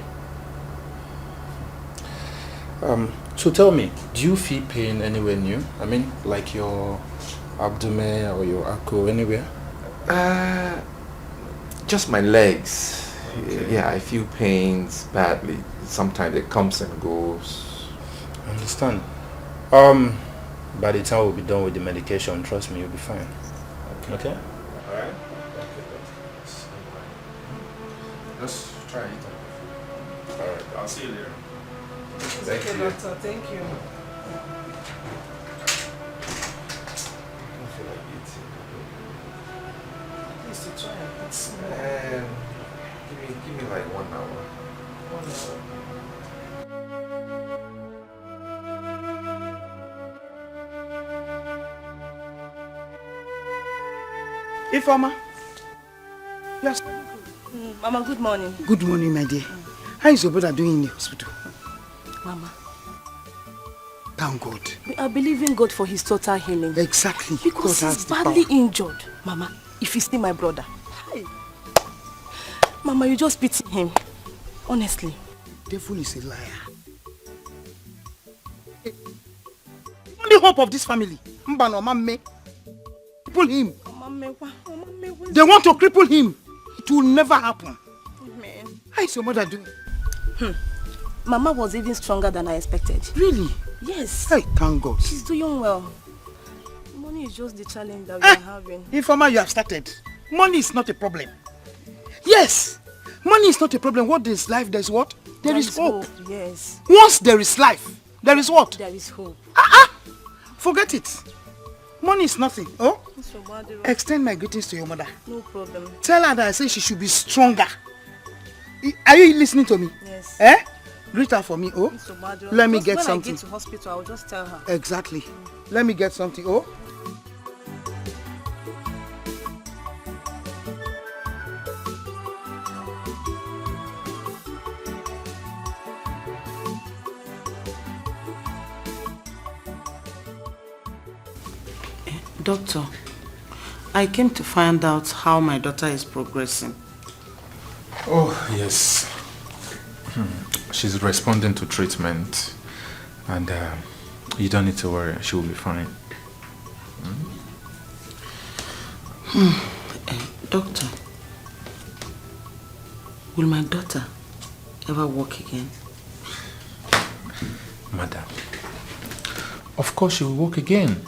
So tell me, do you feel pain anywhere new? I mean, like your abdomen or your ankle, anywhere? Just my legs. Okay. Yeah, I feel pains badly. Sometimes it comes and goes. I understand. By the time we'll be done with the medication, trust me, you'll be fine. Okay? Alright? Just try it. Alright, I'll see you later. Thank you. Doctor. Thank you. I feel like eating. Please to try and eat small. Give me like 1 hour. 1 hour. Ifeoma. Yes. Mama, good morning. Good morning, my dear. How is your brother doing in the hospital? Mama, Thank God. We are believing God for his total healing. Exactly. Because he's badly injured. Mama, if he's still my brother. Hey. Mama, you just pity him. Honestly. Devil is a liar. The only hope of this family. Mbano, Mame. Cripple him. They want to cripple him. It will never happen. Amen. How is your mother doing? Mama was even stronger than I expected. Really? Yes. Hey, thank God. She's doing well. Money is just the challenge that we are having. Informer, you have started. Money is not a problem. Yes. Money is not a problem. What is life? There's what? There is hope. Yes. Once there is life, there is what? There is hope. Forget it. Money is nothing. Oh? Extend my greetings to your mother. No problem. Tell her that I say she should be stronger. Are you listening to me? Yes. Greet her for me, oh? Let me get something. When I get to hospital, I'll just tell her. Exactly. Let me get something, oh? Doctor, I came to find out how my daughter is progressing. Oh, yes. She's responding to treatment, and you don't need to worry, she will be fine. Doctor, will my daughter ever walk again? Madam, of course she will walk again.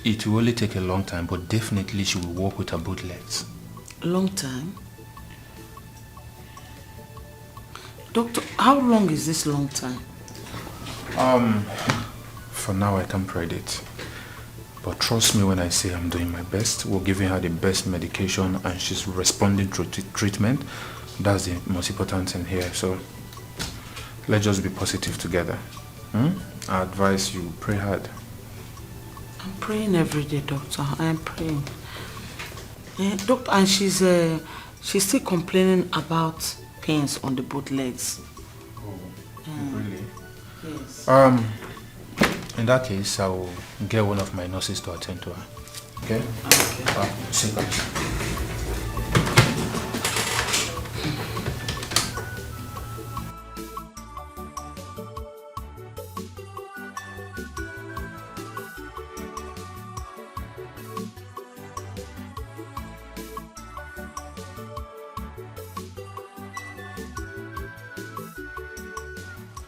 It will only take a long time, but definitely she will walk with her both legs. Long time? Doctor, how long is this long time? For now I can't predict. But trust me when I say I'm doing my best. We're giving her the best medication and she's responding to treatment. That's the most important thing here. So let's just be positive together. I advise you pray hard. I'm praying every day, doctor. I am praying. Doctor, and she's still complaining about pains on the both legs. Oh, really? Yes. In that case, I will get one of my nurses to attend to her. Okay? Okay. Sit down.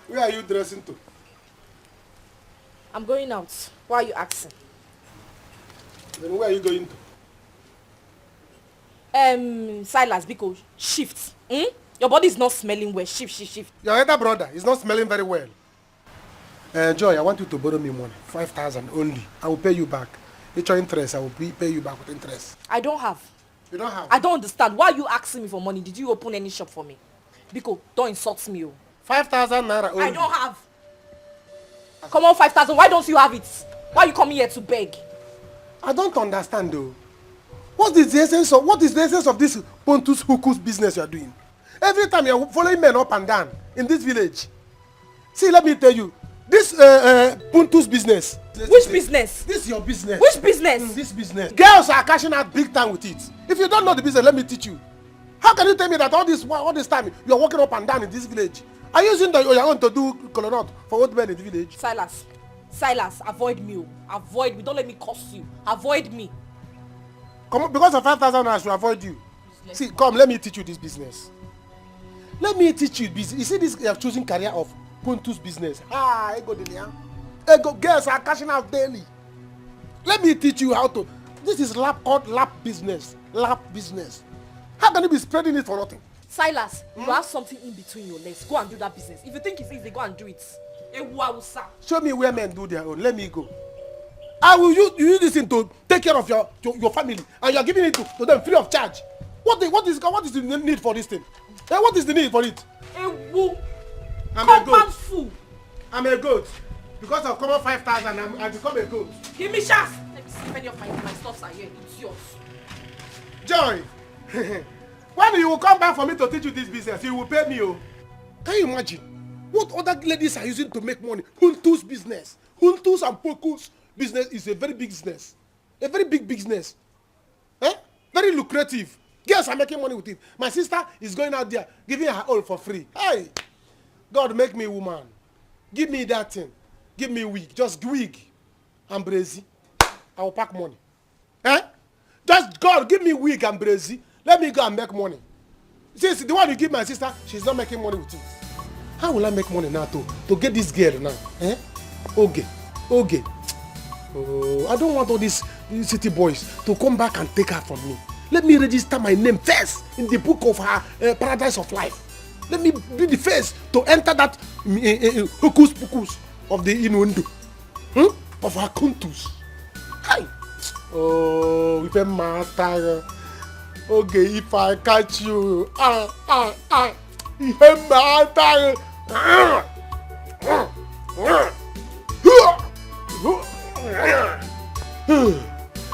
Where are you dressing to? I'm going out. Why are you asking? Then where are you going to? Silas, because shift. Your body is not smelling well. Shift. Your elder brother is not smelling very well. Joy, I want you to borrow me money. 5,000 only. I will pay you back. It's your interest. I will pay you back with interest. I don't have. You don't have? I don't understand. Why are you asking me for money? Did you open any shop for me? Biko, don't insult me. 5,000 naira only. I don't have. Come on, 5,000. Why don't you have it? Why are you coming here to beg? I don't understand though. What is the essence of this Pontus Hukus business you are doing? Every time you are following men up and down in this village. See, let me tell you. This Pontus business. Which business? This is your business. Which business? This business. Girls are cashing out big time with it. If you don't know the business, let me teach you. How can you tell me that all this time you are walking up and down in this village? Are you using your own to do colonel for old men in the village? Silas, avoid me. Avoid me. Don't let me curse you. Avoid me. Come on, because of 5,000 I should avoid you. See, come, let me teach you this business. Let me teach you business. You see this choosing career of Pontus business. Girls are cashing out daily. Let me teach you how to. This is called lap business. Lap business. How can you be spreading it for nothing? Silas, you have something in between your legs. Go and do that business. If you think it's easy, go and do it. Show me where men do their own. Let me go. I will use this thing to take care of your family, and you are giving it to them free of charge. What is the need for this thing? What is the need for it? I'm a goat. I'm a goat. Because of common 5,000, I become a goat. Give me chance. Let me see if any of my stuffs are here. It's yours. Joy. When you will come back for me to teach you this business, you will pay me. Can you imagine? What other ladies are using to make money? Huntu's business. Huntu's and Poku's business is a very big business. A very big business. Eh? Very lucrative. Girls are making money with it. My sister is going out there giving her all for free. Hey! God make me woman. Give me that thing. Give me wig. Just wig. And brazy. I will pack money. Eh? Just God give me wig and brazy. Let me go and make money. Since the one you give my sister, she's not making money with it. How will I make money now to get this girl now? Eh? Okay. Okay. Oh, I don't want all these city boys to come back and take her from me. Let me register my name first in the book of her paradise of life. Let me be the first to enter that hocus pocus of the innuendo. Of her kuntus. Hi. Oh, if a matter. Okay, if I catch you. If a matter.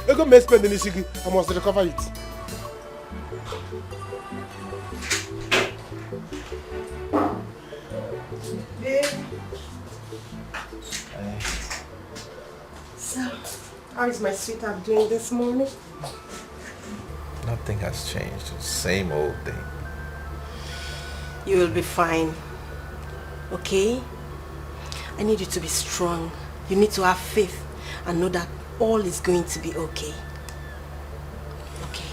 I go spend the nishiki. I must recover it. So, how is my sweetheart doing this morning? Nothing has changed. Same old thing. You will be fine. Okay? I need you to be strong. You need to have faith and know that all is going to be okay. Okay.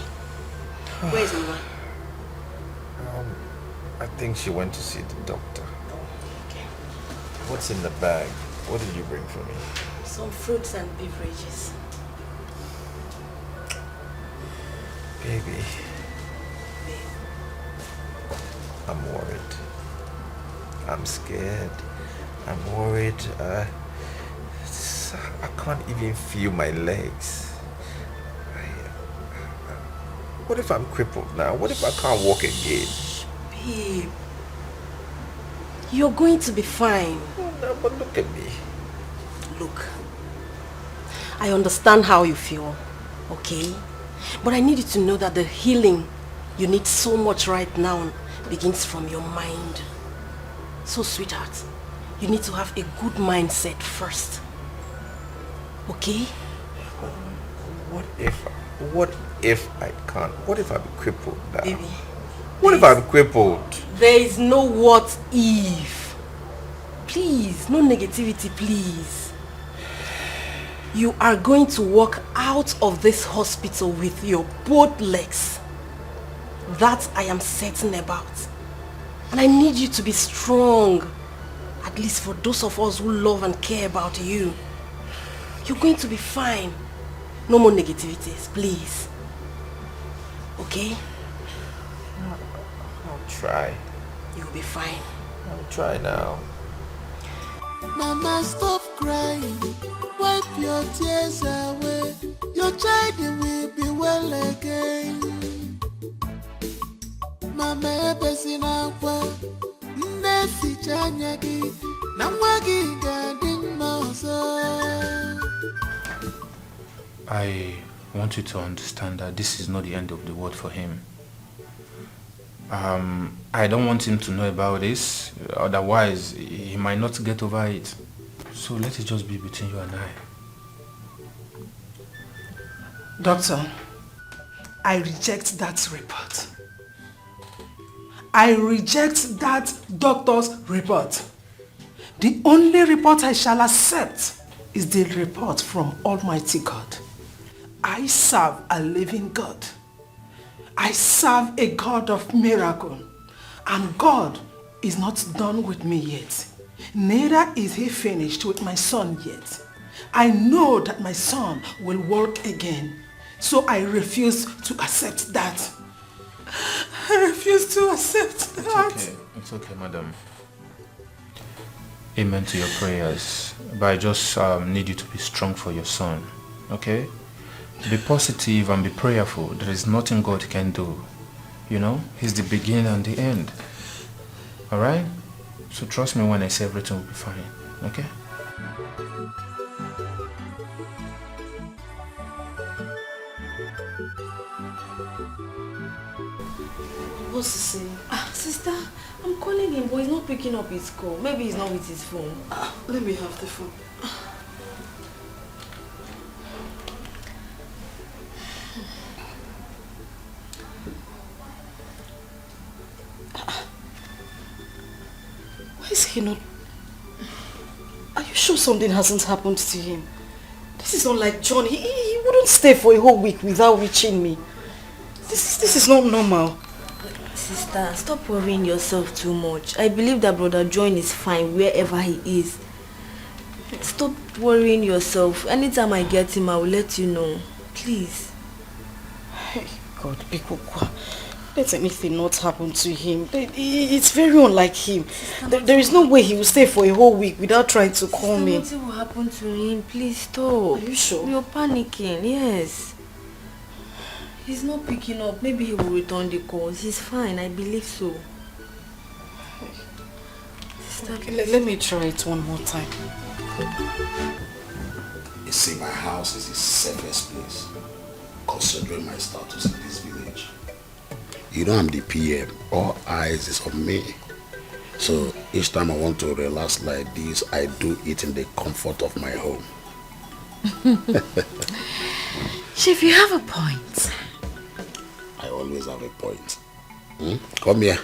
Where is Mama? I think she went to see the doctor. Okay. What's in the bag? What did you bring for me? Some fruits and beverages. Baby. I'm worried. I'm scared. I'm worried. I can't even feel my legs. What if I'm crippled now? What if I can't walk again? Babe, you're going to be fine. No, but look at me. Look, I understand how you feel, okay? But I need you to know that the healing you need so much right now begins from your mind. So, sweetheart, you need to have a good mindset first. Okay? What if I can't? What if I'm crippled now? Baby. What if I'm crippled? There is no what if. Please, no negativity, please. You are going to walk out of this hospital with your both legs. That I am certain about. And I need you to be strong. At least for those of us who love and care about you. You're going to be fine. No more negativities, please. Okay? I'll try. You'll be fine. I'll try now. Mama, stop crying. Wipe your tears away. Your child will be well again. Mama, ebesina kwa nesi chanyagi na mwagi gadin moso. I want you to understand that this is not the end of the world for him. I don't want him to know about this, otherwise he might not get over it. So let it just be between you and I. Doctor, I reject that report. I reject that doctor's report. The only report I shall accept is the report from Almighty God. I serve a living God. I serve a God of miracle. And God is not done with me yet. Neither is he finished with my son yet. I know that my son will walk again. So I refuse to accept that. I refuse to accept that. It's okay, madam. Amen to your prayers. But I just need you to be strong for your son. Okay? Be positive and be prayerful. There is nothing God can do. You know? He's the beginning and the end. Alright? So trust me when I say everything will be fine. Okay? What's he saying? Sister, I'm calling him, but he's not picking up his call. Maybe he's not with his phone. Let me have the phone. Why is he not? Are you sure something hasn't happened to him? This is not like John. He wouldn't stay for a whole week without reaching me. This is not normal. Sister, stop worrying yourself too much. I believe that Brother John is fine wherever he is. Stop worrying yourself. Anytime I get him, I will let you know. Please. Hey, God, Bikokwa. Let anything not happen to him. It's very unlike him. There is no way he will stay for a whole week without trying to call me. Nothing will happen to him. Please stop. Are you sure? You're panicking. Yes. He's not picking up. Maybe he will return the calls. He's fine. I believe so. Okay, let me try it one more time. You see, my house is the safest place, considering my status in this village. You know I'm the PM. All eyes is on me. So each time I want to relax like this, I do it in the comfort of my home. Chief, you have a point. I always have a point. Come here.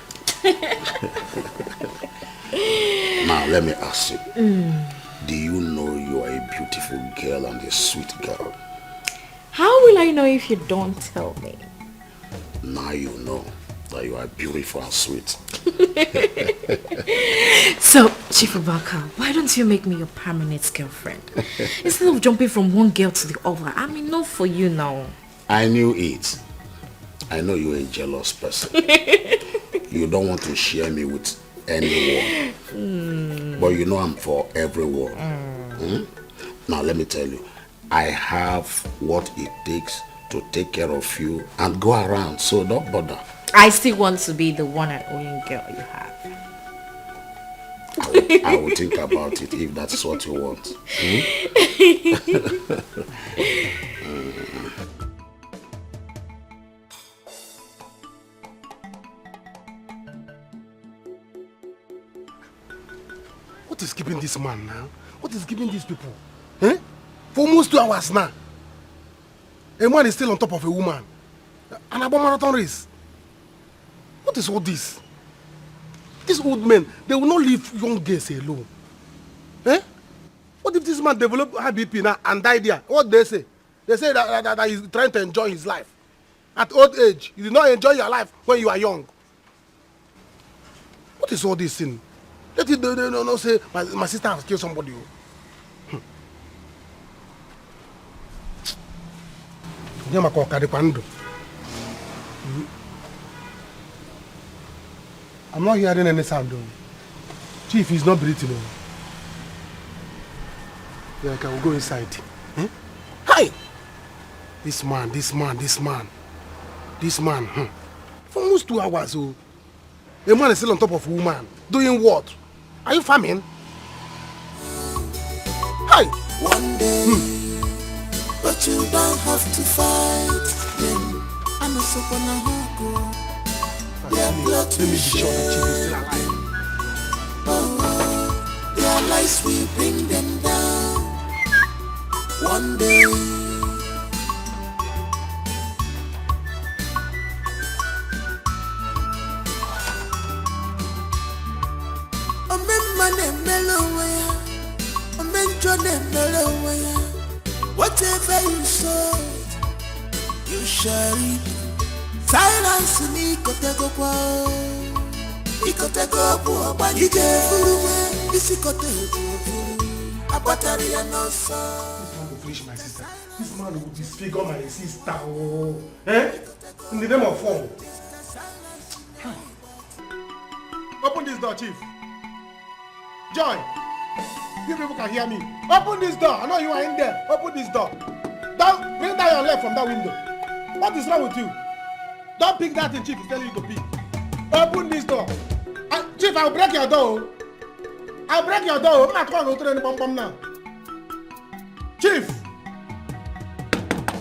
Now let me ask you. Do you know you are a beautiful girl and a sweet girl? How will I know if you don't tell me? Now you know that you are beautiful and sweet. So, Chief Obaka, why don't you make me your permanent girlfriend? Instead of jumping from one girl to the other, I'm enough for you now. I knew it. I know you're a jealous person. You don't want to share me with anyone. But you know I'm for everyone. Now let me tell you, I have what it takes to take care of you and go around, so don't bother. I still want to be the one and only girl you have. I will think about it if that's what you want. What is keeping this man now? What is keeping these people? Eh? For almost 2 hours now. A man is still on top of a woman. An about marathon race. What is all this? These old men, they will not leave young girls alone. Eh? What if this man develop high BP now and die there? What they say? They say that he's trying to enjoy his life. At old age, you did not enjoy your life when you are young. What is all this thing? Let it no say my sister has killed somebody. I'm not hearing any sound though. Chief is not breathing. Yeah, I can go inside. Hmm? Hi! This man. For almost 2 hours, a man is still on top of a woman. Doing what? Are you farming? Hi! One day, but you don't have to fight them. I'm a super hungry. Their blood to share. Oh, their lives will bring them down. One day. Whatever you sow, you shall reap. Silence me, kotego kwa. Ikotego kwa banike. Isi kotego. Abatari ya no so. This man will finish my sister. This man will disfigure my sister. Oh. Eh? In the name of fall. Open this door, Chief. Joy. You people can hear me. Open this door. I know you are in there. Open this door. Don't bring down your leg from that window. What is wrong with you? Don't pick that thing Chief is telling you to pick. Open this door. Chief, I'll break your door. I'll break your door. I'm not going to throw any bomb now. Chief,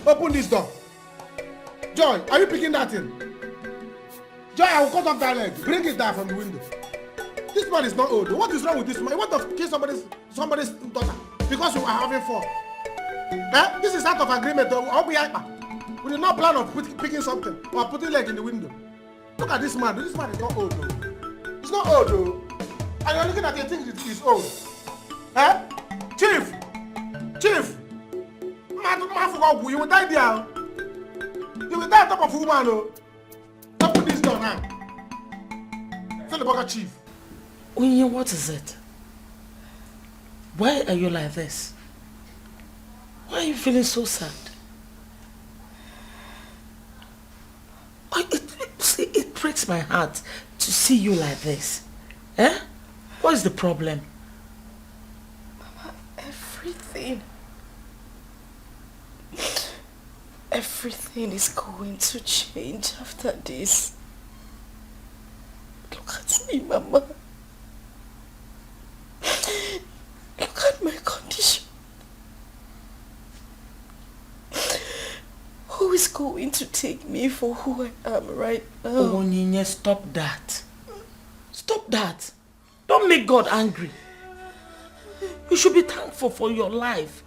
open this door. Joy, are you picking that thing? Joy, I will cut off that leg. Bring it down from the window. This man is not old. What is wrong with this man? You want to kill somebody's daughter because you are having fun? Eh? This is out of agreement. We did not plan on picking something or putting leg in the window. Look at this man. This man is not old though. He's not old though. And you're looking at it, you think he's old. Eh? Chief! Man, you will die there. You will die on top of a woman. Oh. Don't put this down now. Tell the burger chief. Onye, what is it? Why are you like this? Why are you feeling so sad? It breaks my heart to see you like this. Eh? What is the problem? Mama, everything is going to change after this. Look at me, Mama. Look at my condition. Who is going to take me for who I am right now? Oh, Nina, stop that. Stop that. Don't make God angry. You should be thankful for your life.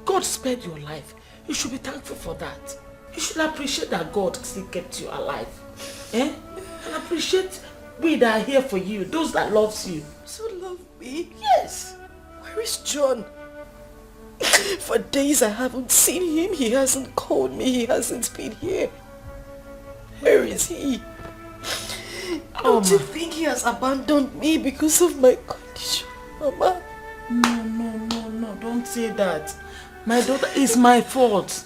God spared your life. You should be thankful for that. You should appreciate that God still kept you alive. Eh? And appreciate we that are here for you, those that loves you. So love me? Yes. Where is John? For days I haven't seen him. He hasn't called me. He hasn't been here. Where is he? Don't you think he has abandoned me because of my condition, Mama? No. Don't say that. My daughter is my fault.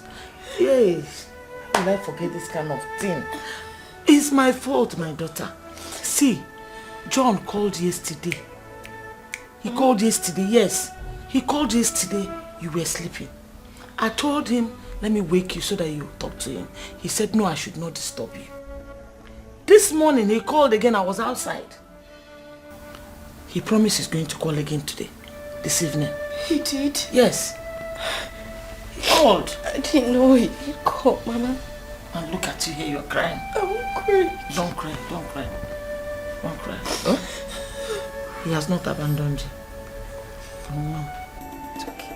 Yes. How will I forget this kind of thing? It's my fault, my daughter. See, John called yesterday. He called yesterday, yes. He called yesterday. You were sleeping. I told him, let me wake you so that you talk to him. He said, no, I should not disturb you. This morning, he called again. I was outside. He promised he's going to call again today, this evening. He did? Yes. He called. I didn't know he called, Mama. And look at you here, you're crying. I won't cry. Don't cry. Don't cry. Huh? He has not abandoned you. No. It's okay.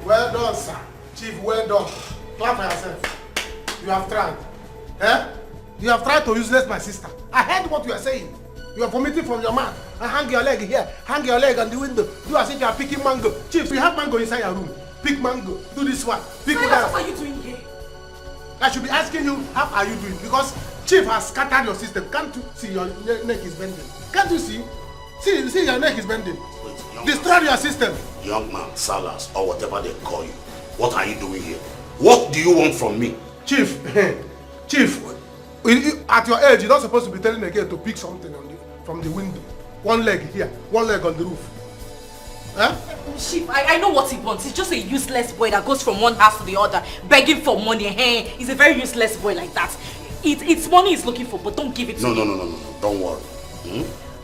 Well done, sir. Chief, well done. Clap for yourself. You have tried. Eh? You have tried to useless my sister. I heard what you are saying. You are vomiting from your mouth. And hang your leg here. Hang your leg on the window. Do as if you are picking mango. Chief, you have mango inside your room. Pick mango. Do this one. Pick that. What are you doing here? I should be asking you, how are you doing? Because Chief has scattered your system. Can't you see your neck is bending? Can't you see? See your neck is bending. Destroy your system. Young man, Salas, or whatever they call you. What are you doing here? What do you want from me? Chief, at your age, you're not supposed to be telling a girl to pick something from the window. One leg here, one leg on the roof. Huh? Chief, I know what he wants. He's just a useless boy that goes from one house to the other, begging for money. Hey, he's a very useless boy like that. It's money he's looking for, but don't give it to him. No. Don't worry.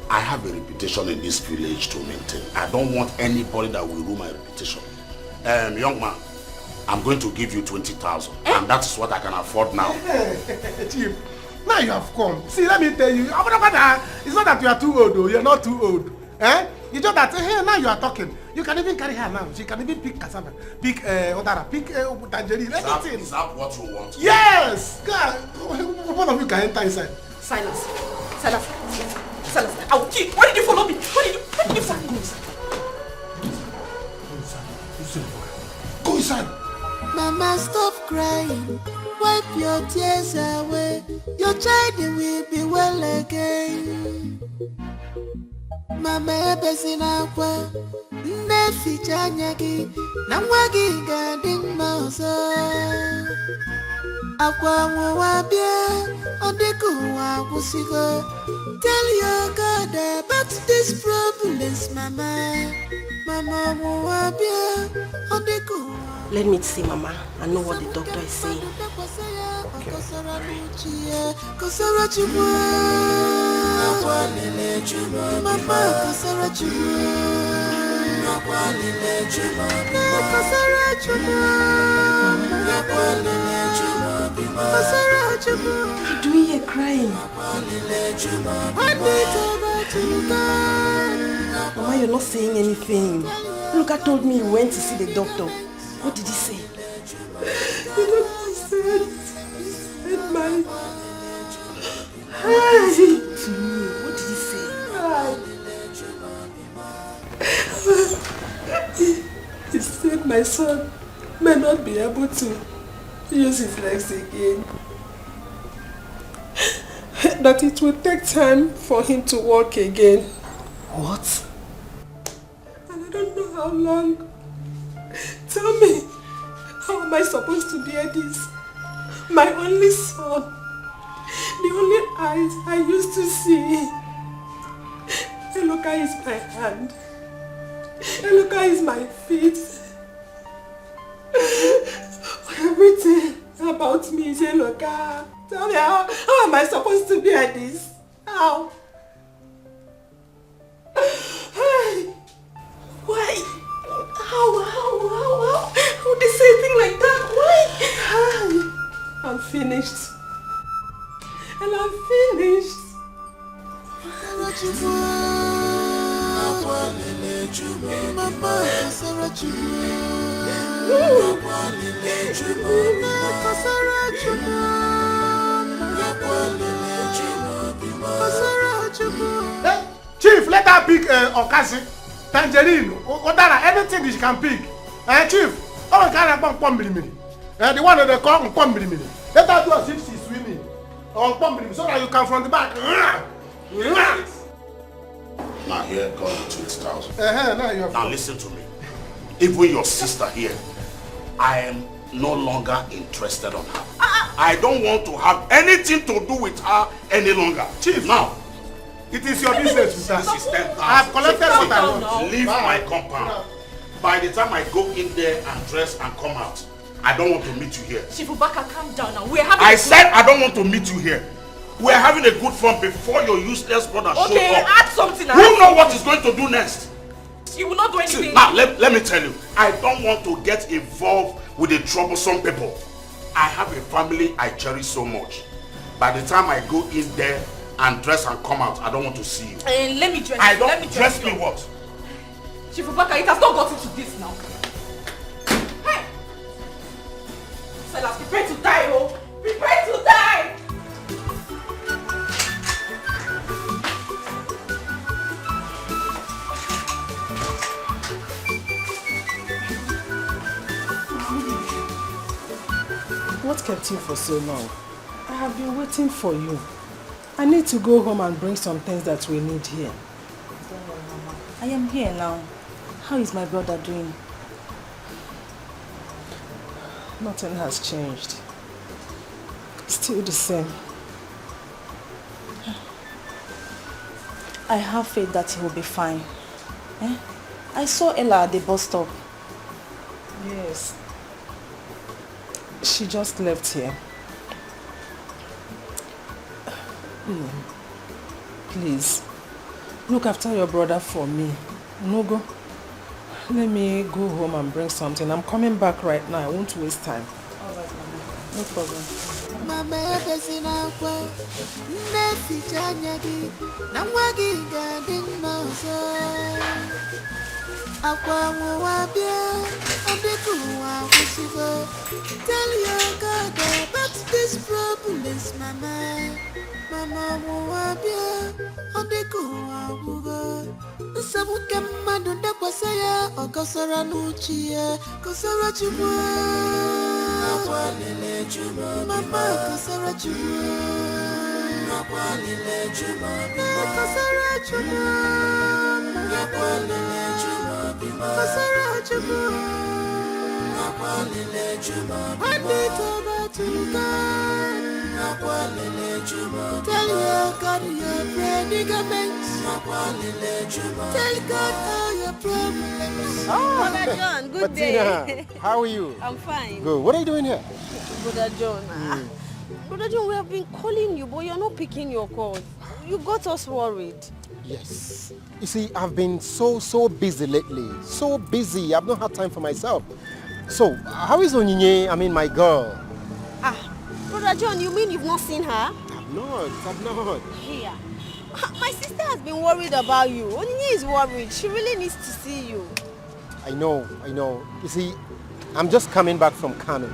I have a reputation in this village to maintain. I don't want anybody that will ruin my reputation. Young man, I'm going to give you 20,000, and that is what I can afford now. Chief, now you have come. See, let me tell you, it's not that you are too old, though. You're not too old. Eh? You just that, hey, now you are talking. You can even carry her now. She can even pick cassava, pick odara, pick tangerine, everything. Is that what you want? Yes! God, one of you can enter inside. Silas, I will kill. Why did you follow me? Why did you follow me? Go inside. Mama, stop crying. Wipe your tears away. Your child will be well again. Mama, ebezina kwa nefi chanyagi na mwagi gading mauso. Akwa mwabia odiku wakusigo. Tell your God about these problems, Mama. Mama mwabia odiku. Let me see, Mama. I know what the doctor is saying. Okay. Mama kasara chuma. Kasara chuma. What are you doing here crying? Mama, you're not saying anything. Luka told me he went to see the doctor. What did he say? The doctor said my... What did he say? He said my son may not be able to use his legs again. That it will take time for him to walk again. What? And I don't know how long. Tell me, how am I supposed to bear this? My only son, the only eyes I used to see. Eloka is my hand. Eloka is my feet. Everything about me is Eloka. Tell me, how am I supposed to bear this? How? Why? How would they say a thing like that? Why? I'm finished. And I'm finished. Chief, let her pick Okasi, tangerine, Odara, anything that she can pick. Chief, oh, can I pump mini? The one that they call pump mini. Let her do as if she's swimming on pump mini so that you come from the back. Now here comes 20,000. Now listen to me. Even your sister here, I am no longer interested on her. I don't want to have anything to do with her any longer. Chief, now, it is your business with her. This is 10,000. I have collected what I want. Leave my compound. By the time I go in there and dress and come out, I don't want to meet you here. Chief Ubaka, calm down now. We're having I said I don't want to meet you here. We're having a good fun before your useless brother shows up. Okay, add something. Who knows what he's going to do next? He will not do anything. See, now, let me tell you, I don't want to get involved with the troublesome people. I have a family I cherish so much. By the time I go in there and dress and come out, I don't want to see you. Let me dress I you. don't Let me dress me what? Chief Ubaka, it has not gotten to this now. Hey! Silas, prepare to die, oh! Prepare to die! What kept you for so long? I have been waiting for you. I need to go home and bring some things that we need here. I am here now. How is my brother doing? Nothing has changed. Still the same. I have faith that he will be fine. I saw Ella at the bus stop. Yes. She just left here. Please, look after your brother for me. Nogo, let me go home and bring something. I'm coming back right now. I won't waste time. Alright, Mama. No problem. Mama besina kwa nesi chanyagi na wagi gading moso akwa mwabia adeku wa kusigo. Tell your God about this problems, Mama. Mama mwabia adeku wa kugo. Sabu kama donda kwa saya okosora nuchie kosora chumwa. Mama kasara chuma. Kasara chuma. Kasara chuma. I need to go to God. Tell your God your predicaments. Tell God all your problems. Brother John, good day. How are you? I'm fine. Good. What are you doing here? Brother John, Brother John, we have been calling you, but you're not picking your calls. You got us worried. Yes. You see, I've been so busy lately. So busy. I've not had time for myself. So, how is Onyinye, my girl? Brother John, you mean you've not seen her? I've not. Here. My sister has been worried about you. Onyinye is worried. She really needs to see you. I know. You see, I'm just coming back from Kano.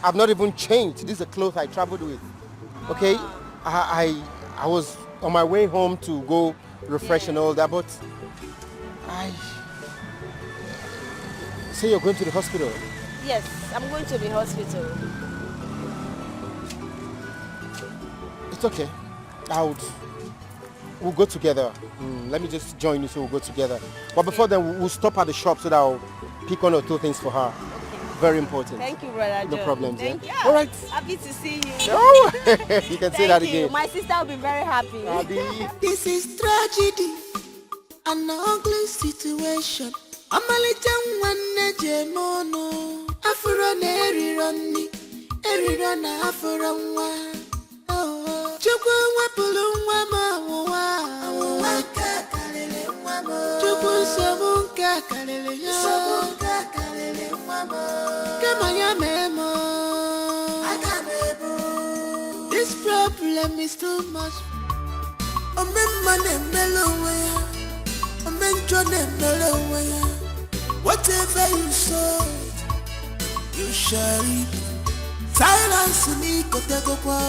I've not even changed. These are clothes I traveled with. Okay? I was on my way home to go refresh and all that, but say you're going to the hospital. Yes, I'm going to the hospital. It's okay. We'll go together. Let me just join you so we'll go together. But before then, we'll stop at the shop so that I'll pick 1 or 2 things for her. Okay. Very important. Thank you, Brother John. No problems. Thank you. All right. Happy to see you. Oh, you can say that again. My sister will be very happy. This is tragedy, an ugly situation. Amalitan jemono, Afro nerironi, erirona Afro. Chukwu wepụrụ nwa m awụwa nke karịrị nwa m. Chukwu nsogbu nke karịrị ya. Nsogbu nke karịrị nwa m. Kama ya mee m. Aga m ebu. This problem is too much. Ome mma na-emere onwe ya. Ome njọ na-emere onwe ya. Whatever you sow, you shall reap. Silence ni kotekokwa.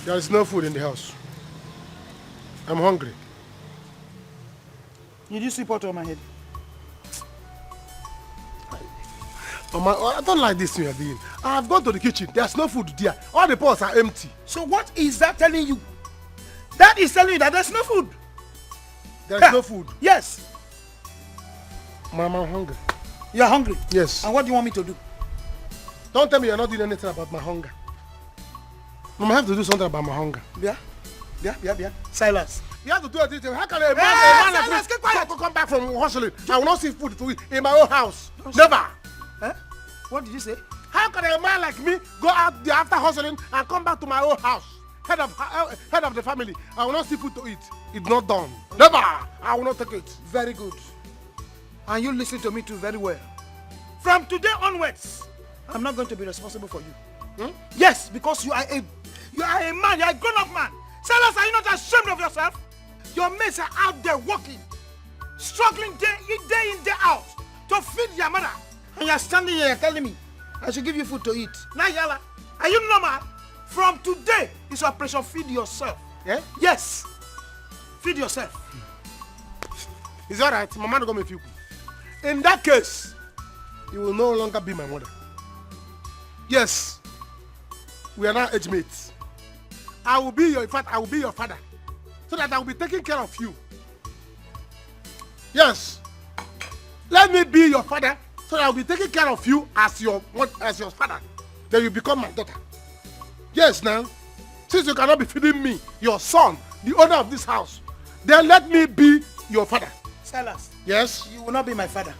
There is no food in the house. I'm hungry. Did you see pot on my head? I don't like this thing you're doing. I've gone to the kitchen. There's no food there. All the pots are empty. So what is that telling you? That is telling you that there's no food. There's no food? Yes. Mama, I'm hungry. You're hungry? Yes. And what do you want me to do? Don't tell me you're not doing anything about my hunger. Mama, I have to do something about my hunger. Yeah. Silas. You have to do anything. How can a man like me come back from hustling? I will not see food to eat in my own house. Never. Eh? What did you say? How can a man like me go out there after hustling and come back to my own house? Head of the family. I will not see food to eat. It's not done. Never. I will not take it. Very good. And you listen to me too very well. From today onwards, I'm not going to be responsible for you. Yes, because you are a man, you are a grown-up man. Silas, are you not ashamed of yourself? Your mates are out there working, struggling day in, day out to feed your mother. And you're standing here telling me I should give you food to eat. Naija, are you normal? From today, it's operation feed yourself. Yeah? Yes. Feed yourself. It's alright, my man will go with you. In that case, you will no longer be my mother. Yes, we are now age mates. I will be your father, so that I will be taking care of you. Yes, let me be your father, so that I will be taking care of you as your father. Then you become my daughter. Yes, now, since you cannot be feeding me, your son, the owner of this house, then let me be your father. Silas. Yes? You will not be my father,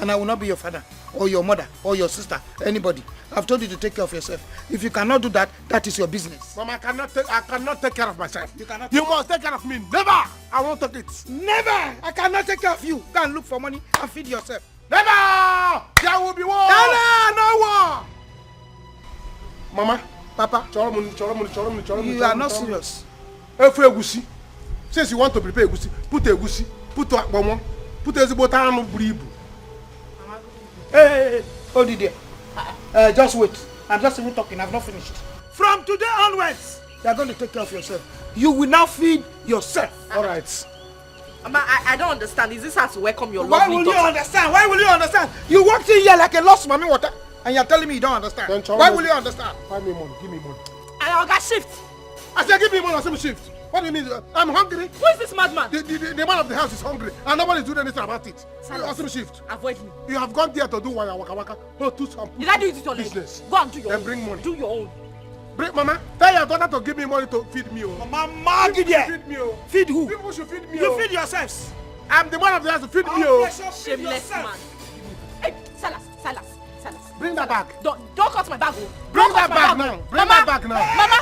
and I will not be your father, or your mother, or your sister, anybody. I've told you to take care of yourself. If you cannot do that, that is your business. Mama, I cannot take care of myself. You must take care of me. Never! I won't take it. Never! I cannot take care of you. Go and look for money and feed yourself. Never! There will be war! No war! Mama, Papa, you are not serious. Since you want to prepare egusi, put egusi, put akpomo, put ezigbo anu buru ibu. Hey, hold it there. Just wait. I'm just even talking. I've not finished. From today onwards, you are going to take care of yourself. You will now feed yourself. All right. Mama, I don't understand. Is this how to welcome your Why lovely will daughter? you understand? Why will you understand? You walked in here like a lost mommy water, and you're telling me you don't understand. Why will you understand? Find me money. Give me money. I got shift. I said give me money. I said shift. What do you mean? I'm hungry. Who is this madman? The man of the house is hungry, and nobody is doing anything about it. Awesome shift. Avoid me. You have gone there to do waka waka. No, do some Did I do it with your business. Go and do your Then own. bring money. Do your own. Bring, Mama, tell your daughter to give me money to feed me. Mama, feed me. Feed who? People should feed me. You feed yourselves. I'm the man of the house to feed me. Shameless man. Hey, Silas. Bring that bag. Don't cut my bag. Bring Bring that back now. Bring that back now. Mama!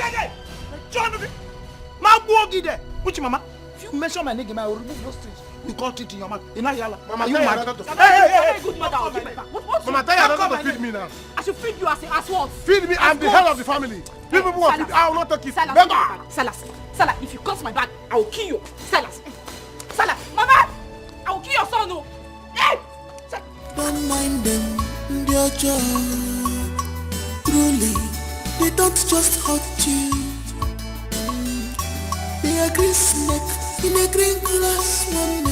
John, which mama? If you mention my name, I will remove those things. You got it in your mouth. Mama, you mad? Hey, good mother, I'll give it back. Mama, tell your daughter to feed me now. I should feed you as what? Feed me, I'm the head of the family. People who are feed, I will not take it. Salas, if you cut my bag, I will kill you. Salas, Mama, I will kill your son. No. Hey! Don't mind them, they're just truly, they don't just hurt you. They are green snake in a green glass woman.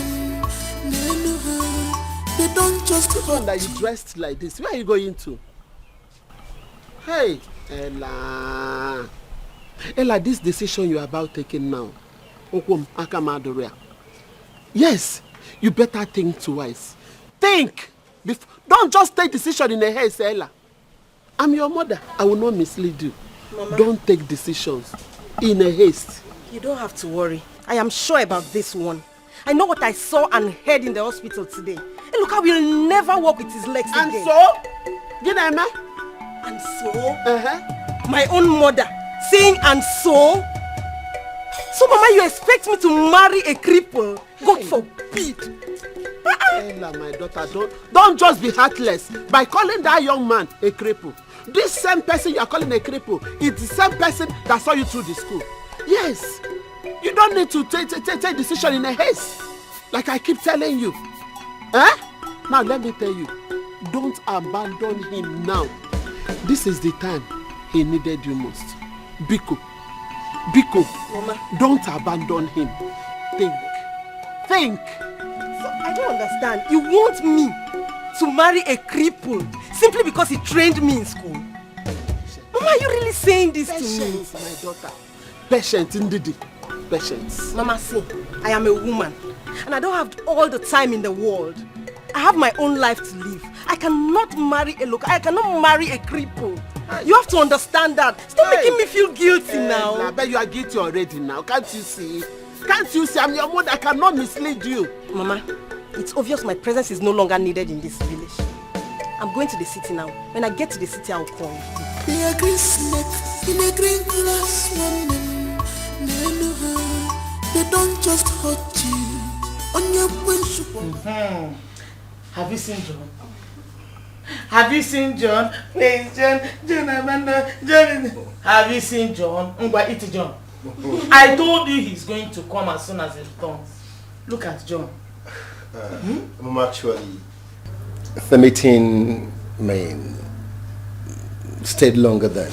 They don't just hurt that you dressed like this. Where are you going to? Hey, Ella. Ella, this decision you are about taking now. Yes, you better think twice. Think! Don't just take decision in a haste, Ella. I'm your mother. I will not mislead you. Mama. Don't take decisions in a haste. You don't have to worry. I am sure about this one. I know what I saw and heard in the hospital today. And look, I will never walk with his legs again. And so? Ginema? And so? My own mother saying and so? So, Mama, you expect me to marry a cripple? God forbid. Ella, my daughter, don't just be heartless by calling that young man a cripple. This same person you are calling a cripple is the same person that saw you through the school. Yes, you don't need to take decision in a haste, like I keep telling you. Now let me tell you, don't abandon him now. This is the time he needed you most. Biko, Mama, don't abandon him. Think. So I don't understand. You want me to marry a cripple simply because he trained me in school? Mama, are you really saying this to me? Patience, my daughter. Patience, indeed. Patience. Mama, see, I am a woman and I don't have all the time in the world. I have my own life to live. I cannot marry a local. I cannot marry a cripple. You have to understand that. Stop making me feel guilty now. I bet you are guilty already now. Can't you see? Can't you see? I'm your mother. I cannot mislead you. Mama, it's obvious my presence is no longer needed in this village. I'm going to the city now. When I get to the city, I'll call you. They are green snake in a green glass woman. They don't just hurt you on your principle. Have you seen John? Have you seen John? Please, John, Amanda, John. Have you seen John? Eat John. I told you he's going to come as soon as he returns. Look at John. I'm actually, the meeting stayed longer than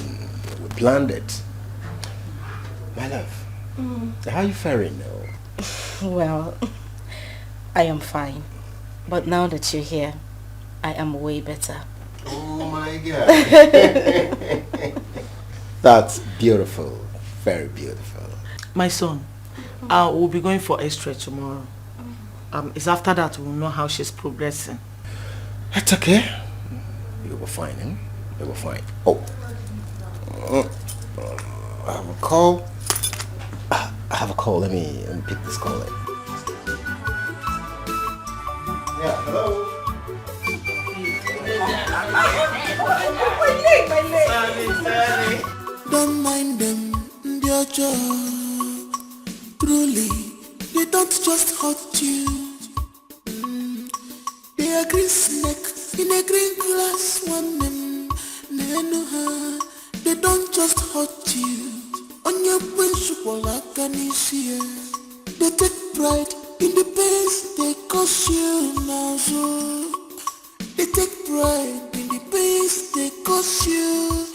we planned it. My love, how are you faring now? Well, I am fine. But now that you're here, I am way better. Oh my God. That's beautiful. Very beautiful. My son, we'll be going for X-ray tomorrow. It's after that we'll know how she's progressing. That's okay. You will find him. You will find. Oh. I have a call. I have a call. Let me pick this call in. Yeah, hello. Don't mind them, they're just truly, they don't just hurt you. They are green snake in a green glass woman. They don't just hurt you on your principle like an issue. They take pride in the pains they cause you now, so they take pride in the pains they cause you.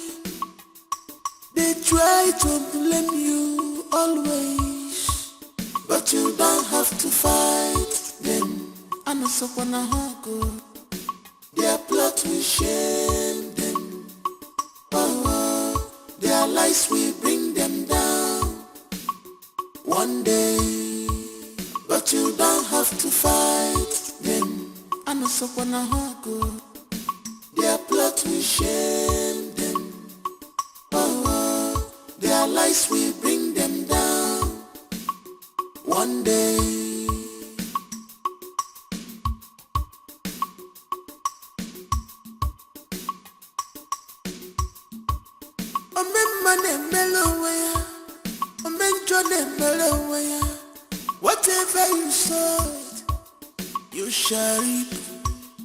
They try to blame you always, but you don't have to fight them. I know someone go. Their plot will shame them. Oh, their lies will bring them down one day. But you don't have to fight them. I know someone go. Their plot will shame them. Oh, their lies will bring them down one day. Whatever you sow, you shall reap.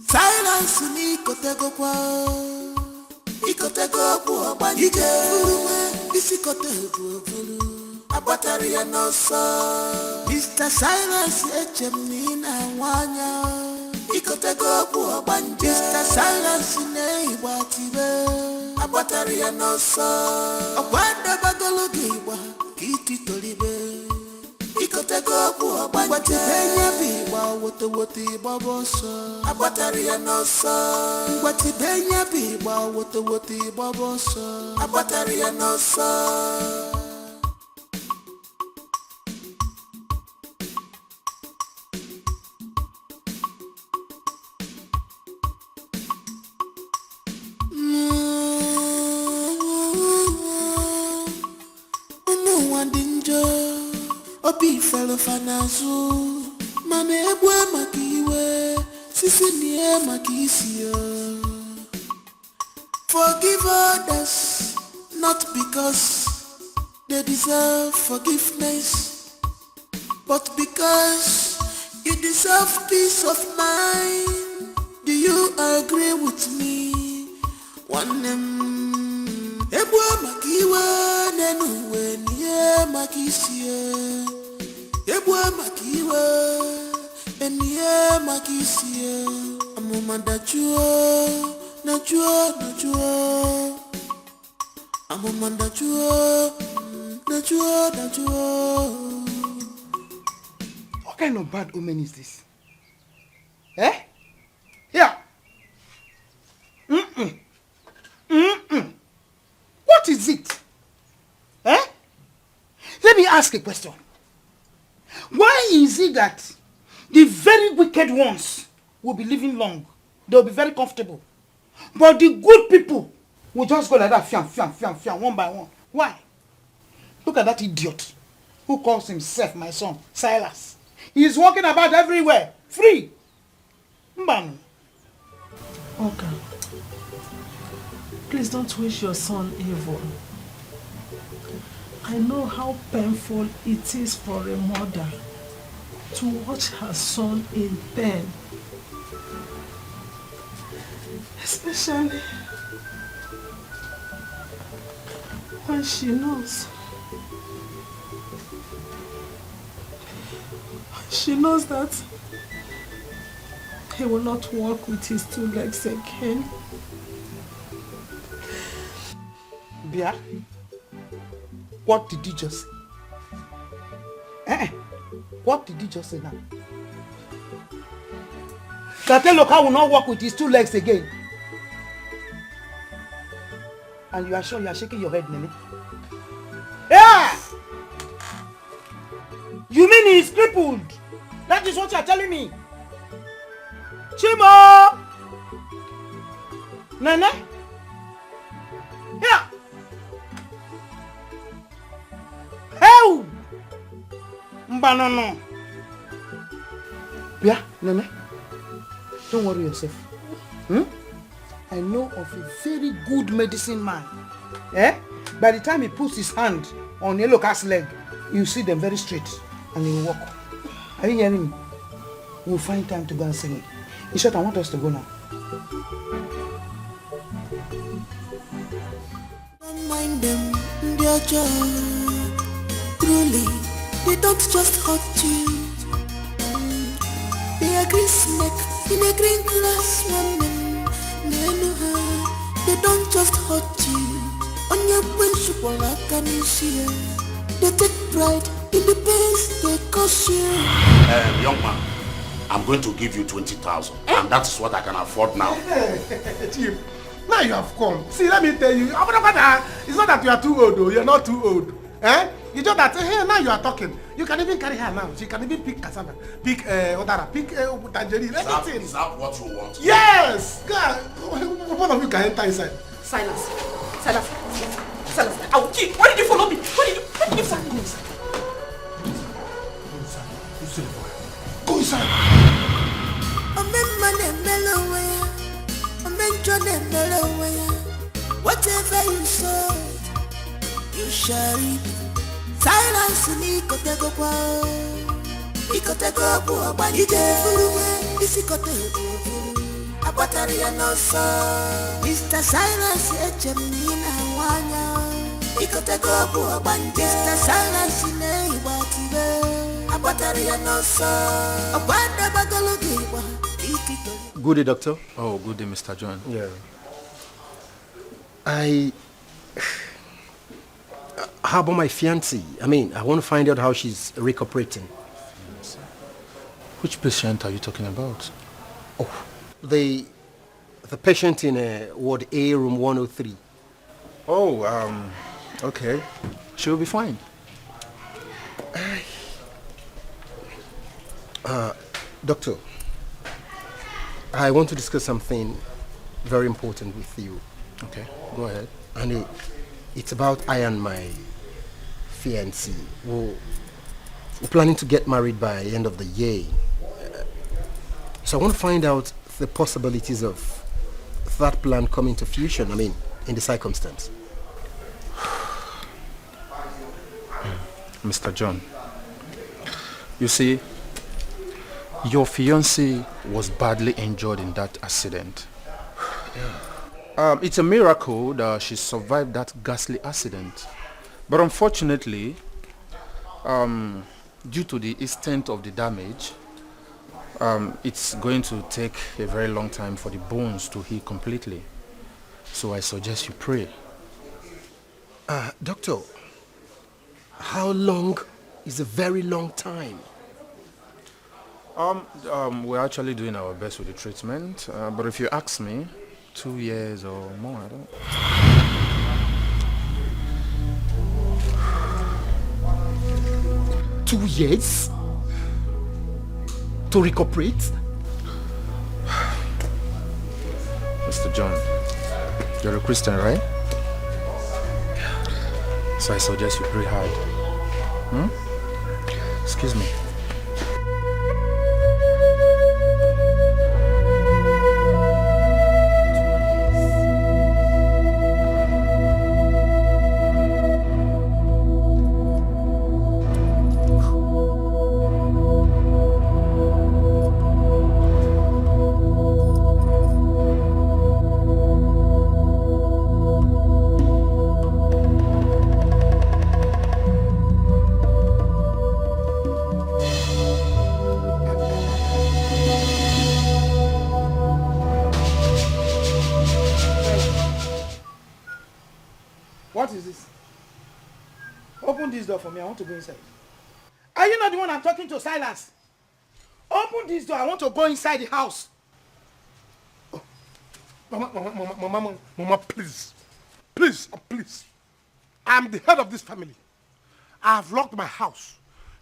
Silence ni kotego kwa. Ikotego kwa banjike. Isi kotego vulu. Abatari ya noso. Mr. Silence echemina wanya. Ikotego kwa banjike. Mr. Silence ne ibatibe. Abatari ya noso. Okwanda bagologi wa kiti tolibe. Ikotego kwa banjike. Benya biwa wote baboso. Abatari ya noso. Wati benya biwa wote baboso. Abatari ya noso. Obi fellow fanazu, mame ebwe makiwe, sisi niye makisio. Forgive others, not because they deserve forgiveness, but because you deserve peace of mind. Do you agree with me? One ebwe makiwe nenuwe niye makisio. Ebwa makiwe, eniye makisie. Amuma dachuo, nachuo. Amuma dachuo. What kind of bad omen is this? Eh? Here. What is it? Eh? Let me ask a question. Why is it that the very wicked ones will be living long? They'll be very comfortable. But the good people will just go like that, fiam, one by one. Why? Look at that idiot who calls himself my son, Silas. He is walking about everywhere, free. Mbanu. Okay. Please don't wish your son evil. I know how painful it is for a mother to watch her son in pain. Especially when she knows that he will not walk with his two legs again. Bia, what did you just say? What did you just say now? Kateloka will not walk with his two legs again. And you are sure you are shaking your head, Nene? Yeah! You mean he is crippled? That is what you are telling me? Chimo! Nene? Yeah! Hey! Mbanono! Yeah, Nene? Don't worry yourself. I know of a very good medicine man. By the time he puts his hand on Eloka's leg, you see them very straight and he will walk. Are you hearing me? We'll find time to go and sing it. In short, I want us to go now. Don't mind them, their job. Truly, they don't just hurt you. They are green snake in a green glass woman. They don't just hurt you. On your principle, I can see. They take pride in the pains they cause you. Young man, I'm going to give you 20,000, and that's what I can afford now. Chief, now you have come. See, let me tell you, it's not that you are too old, though. You're not too old. You just that, hey, now you are talking. You can even carry her now. She can even pick cassava, pick odara, pick tangerine, everything. Is that what you want? Yes! God, one of you can enter inside. Silas, I will kill. Why did you follow me? Why did you follow me? Go inside. Whatever you sow, you share it. Silence ni kotegokwa. Ikotegokwa wabanyije. Isikotegokwa. Abatari ya nosa. Mr. Silence echemina wanya. Ikotegokwa wabanyije. Mr. Silence ne ibatibe. Abatari ya nosa. Abanda bagalogiwa. Good day, doctor. Oh, good day, Mr. John. Yeah. How about my fiancée? I mean, I want to find out how she's recuperating. Which patient are you talking about? Oh, the patient in Ward A, room 103. Oh, okay. She'll be fine. Doctor, I want to discuss something very important with you. Okay, go ahead. And it's about I and my fiancée. We're planning to get married by the end of the year. So I want to find out the possibilities of that plan coming to fruition, I mean, in the circumstance. Mr. John, you see, your fiancé was badly injured in that accident. It's a miracle that she survived that ghastly accident. But unfortunately, due to the extent of the damage, it's going to take a very long time for the bones to heal completely. So I suggest you pray. Doctor, how long is a very long time? We're actually doing our best with the treatment, but if you ask me, 2 years or more, I don't. 2 years? To recuperate? Mr. John, you're a Christian, right? So I suggest you pray hard. Excuse me. What is this? Open this door for me. I want to go inside. Are you not the one I'm talking to, Silas? Open this door. I want to go inside the house. Oh. Mama, please. Please. I'm the head of this family. I have locked my house.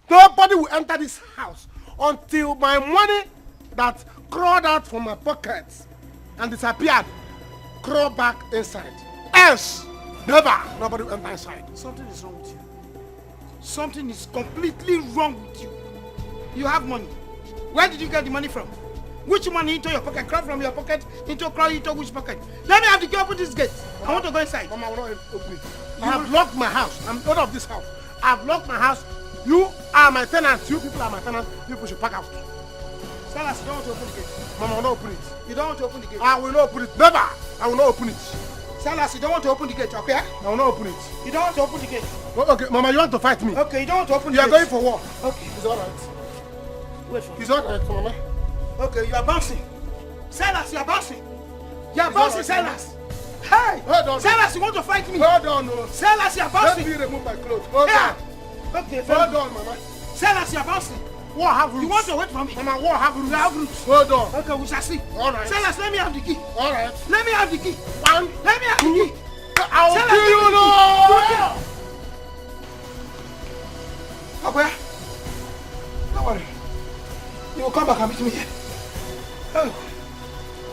Nobody will enter this house until my money that crawled out from my pockets and disappeared crawl back inside. Else, never. Nobody will enter inside. Something is wrong with you. Something is completely wrong with you. You have money. Where did you get the money from? Which money into your pocket? Crawl from your pocket crawl into which pocket? Let me have the key, open this gate. I want to go inside. Mama, I will not open it. I have locked my house. I'm out of this house. I have locked my house. You are my tenants. You people are my tenants. You people should pack out. Silas, you don't want to open the gate. Mama, I will not open it. You don't want to open the gate. I will not open it. Never. I will not open it. Silas, you don't want to open the gate, okay? I will not open it. You don't want to open the gate. Okay, Mama, you want to fight me? Okay, you don't want to open the gate. You are going for war. Okay. It's alright. Wait for me. It's alright, Mama. Okay, you are bouncing. Silas, you are bouncing. You are bouncing, Silas. Hey! Hold on. Silas, you want to fight me? Hold on, no. Silas, you are bouncing. Let me remove my clothes. Hold on. Okay, hold on, Mama. Silas, you are bouncing. War have roots. You want to wait for me? Mama, war have roots. You have roots. Hold on. Okay, we shall see. Alright. Silas, let me have the key. Alright. Let me have the key. One. Let me have the key. I will kill you now. Abuya, don't worry. You will come back and meet me here. Oh,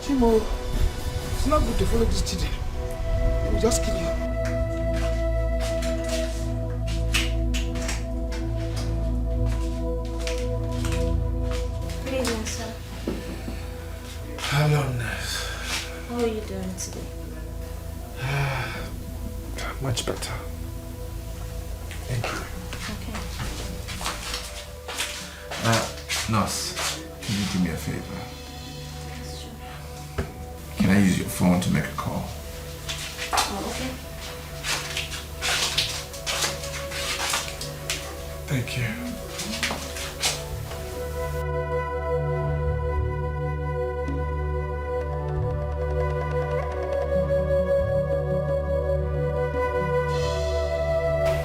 Chimo, it's not good to follow this children. They will just kill you. Good evening, sir. Hello, nurse. How are you doing today? Much better. Thank you. Okay. Nurse, can you do me a favor? Can I use your phone to make a call? Oh, okay. Thank you.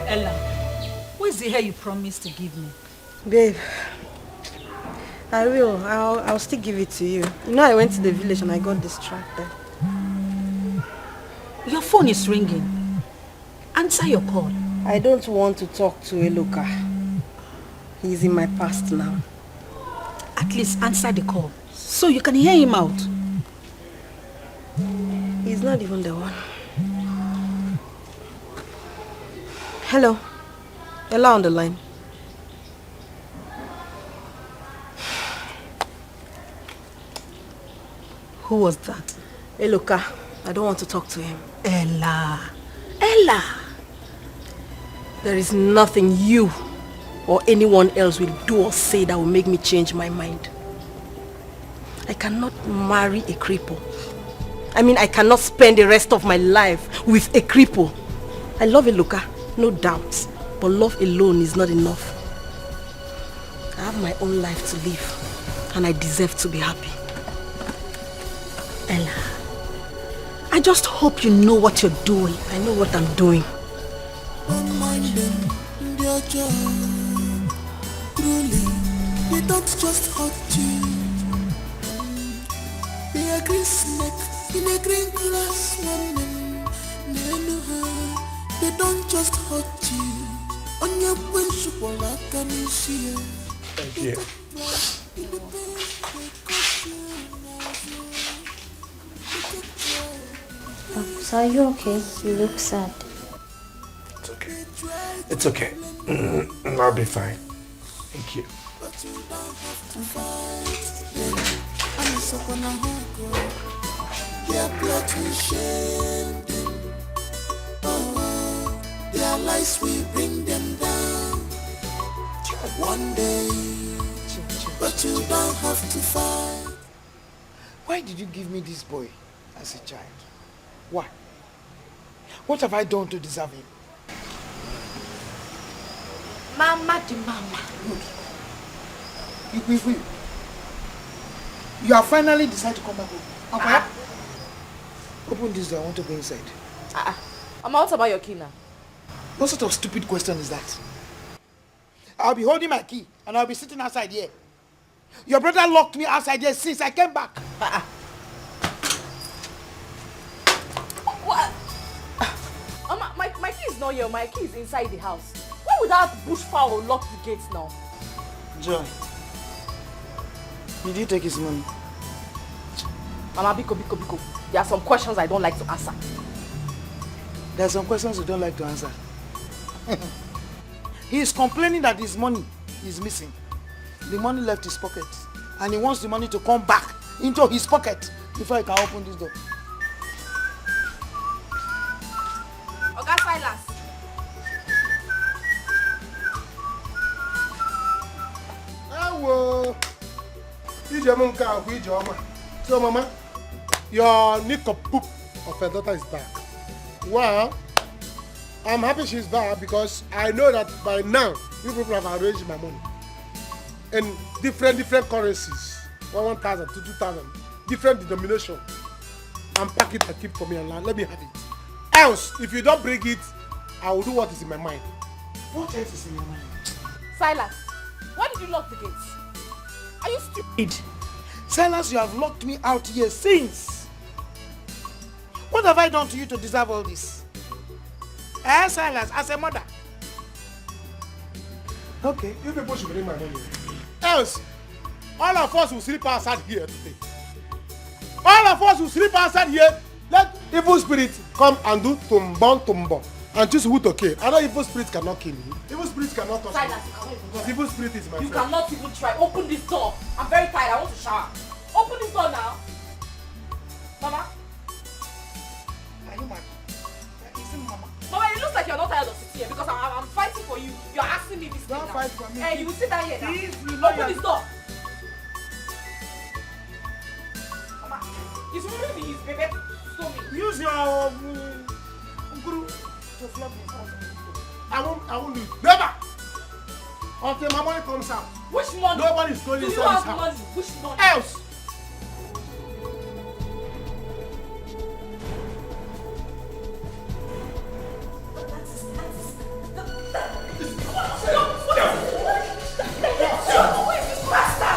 Ella, where's the hair you promised to give me? Babe, I will. I'll still give it to you. You know I went to the village and I got distracted. Your phone is ringing. Answer your call. I don't want to talk to Eloka. He's in my past now. At least answer the call, so you can hear him out. He's not even the one. Hello. Ella on the line. Who was that? Eloka. I don't want to talk to him. Ella. Ella. There is nothing you or anyone else will do or say that will make me change my mind. I cannot marry a cripple. I mean, I cannot spend the rest of my life with a cripple. I love Eloka, no doubt. But love alone is not enough. I have my own life to live, and I deserve to be happy. Ella, I just hope you know what you're doing. I know what I'm doing. Don't mind them, they're just truly, they don't just hurt you. They are green snake in a green grass woman. They don't just hurt you. On your principle, I can see it. Thank you. So are you okay? You look sad. It's okay. It's okay. I'll be fine. Thank you. Their lies we bring them down one day, but you don't have to fight. Why did you give me this boy as a child? Why? What have I done to deserve him? Mama the mama. You have finally decided to come back home. Okay? Open this door, I want to go inside. Mama, what about your key now? What sort of stupid question is that? I'll be holding my key and I'll be sitting outside here. Your brother locked me outside here since I came back. What? Mama, my key is not here. My key is inside the house. Why would that bushfowl lock the gates now? Joy, did you take his money? Mama, Biko. There are some questions I don't like to answer. There are some questions you don't like to answer. He is complaining that his money is missing. The money left his pocket. And he wants the money to come back into his pocket before he can open this door. Oga Silas. Hello. So, Mama, your nick-up poop of her daughter is back. Well, I'm happy she's back because I know that by now you people have arranged my money in different currencies. 1,000 to 2,000, different denomination. And pack it and keep for me and let me have it. Else, if you don't bring it, I will do what is in my mind. What else is in your mind? Silas, why did you lock the gates? Are you stupid? Silas, you have locked me out here since. What have I done to you to deserve all this? Silas, as a mother. Okay, you people should bring my money. Else, all of us will sleep outside here today. All of us will sleep outside here. Let evil spirits come and do tumbo and choose who to kill. I know evil spirits cannot kill you. Evil spirits cannot touch Silas, me. Because evil spirit is my You friend. cannot even try. Open this door. I'm very tired. I want to shower. Open this door now. Mama. Are you mad? Is it Mama? Mama, it looks like you're not tired of sitting here because I'm fighting for you. asking me this Don't thing fight now. for me. Hey, you will sit down here now. If you know Open this door. Mama, it's really his baby. Stop me. Use your guru to flog me. I won't leave. Never! Until my money comes out. Which money? Nobody is going Do inside you this have house. money? Which money? Else!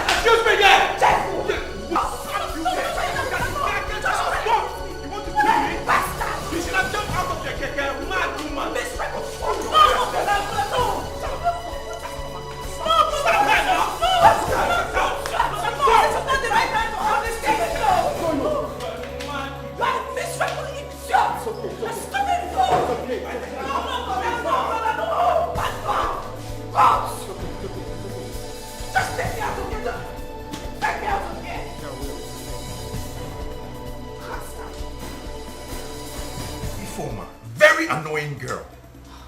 Excuse me there! You should have jumped out of the keke, mad woman. Informer, very annoying girl.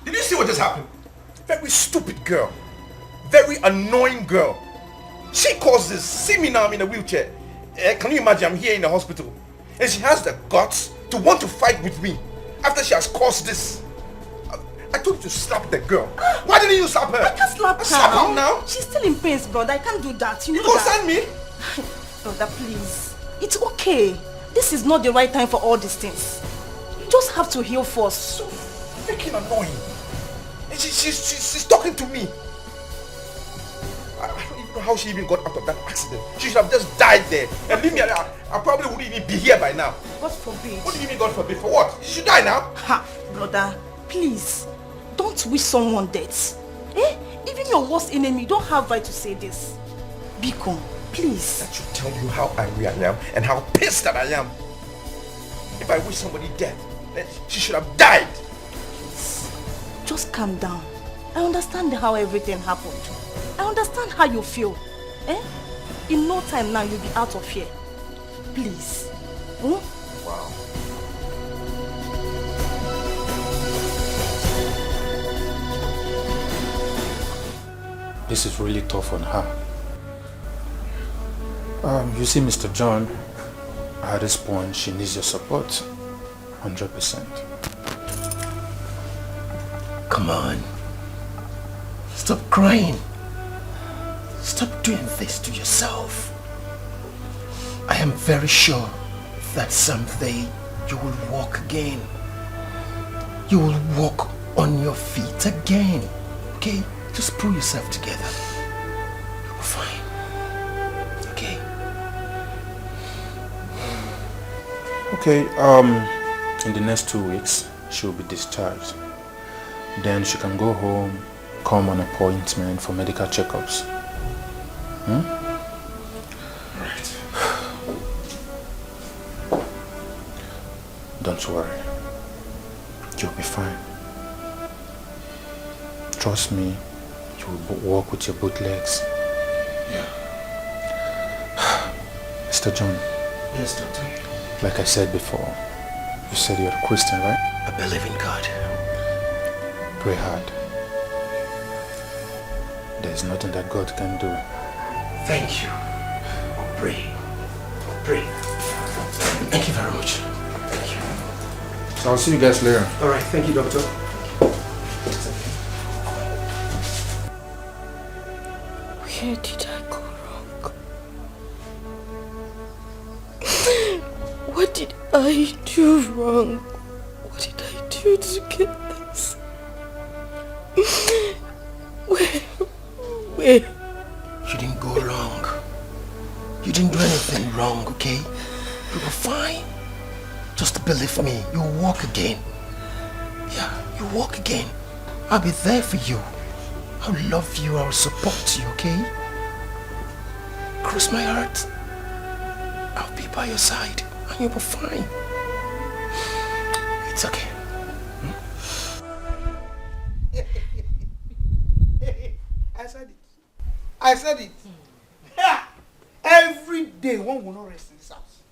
Did you see what just happened? Very stupid girl. Very annoying girl. She caused this. See me now, I'm in a wheelchair. Can you imagine? I'm here in the hospital. And she has the guts to want to fight with me after she has caused this. I told you to slap the girl. Why didn't you slap her? I can't slap her. Slap her now? She's still in pain, brother. I can't do that. You know concern me? Brother, please. It's okay. This is not the right time for all these things. You just have to heal first. So freaking annoying. And she's talking to me. I don't even know how she even got out of that accident. She should have just died there. And leave me alone. I probably wouldn't even be here by now. God forbid. What do you mean God forbid? For what? She should die now. Ha, brother, please. Don't wish someone death. Eh? Even your worst enemy don't have right to say this. Biko, please. That should tell you how angry I am and how pissed that I am. If I wish somebody dead, then she should have died. Please, just calm down. I understand how everything happened. I understand how you feel. Eh? In no time now, you'll be out of here. Please. Hmm? Wow. This is really tough on her. You see, Mr. John, at this point, she needs your support. 100%. Come on. Stop crying. Stop doing this to yourself. I am very sure that someday you will walk again. You will walk on your feet again. Okay? Just pull yourself together. You'll be fine. Okay? Okay, in the next 2 weeks, she'll be discharged. Then she can go home, come on appointment for medical checkups. Right. Don't worry. You'll be fine. Trust me, you will walk with your both legs. Yeah. Mr. John. Yes, doctor. Like I said before, you said you're a Christian, right? I believe in God. Pray hard. There's nothing that God can do. Thank you. Pray. Pray. Thank you very much. Thank you. So I'll see you guys later. All right. Thank you, doctor. Where did I go wrong? What did I do wrong? What did I do to get this? Where? You didn't go wrong. You didn't do anything wrong, okay? You were fine. Just believe me, you'll walk again. Yeah, you'll walk again. I'll be there for you. I'll love you, I'll support you, okay? Cross my heart. I'll be by your side and you'll be fine. It's okay. I said it. I said it. Every day one will not rest in his house.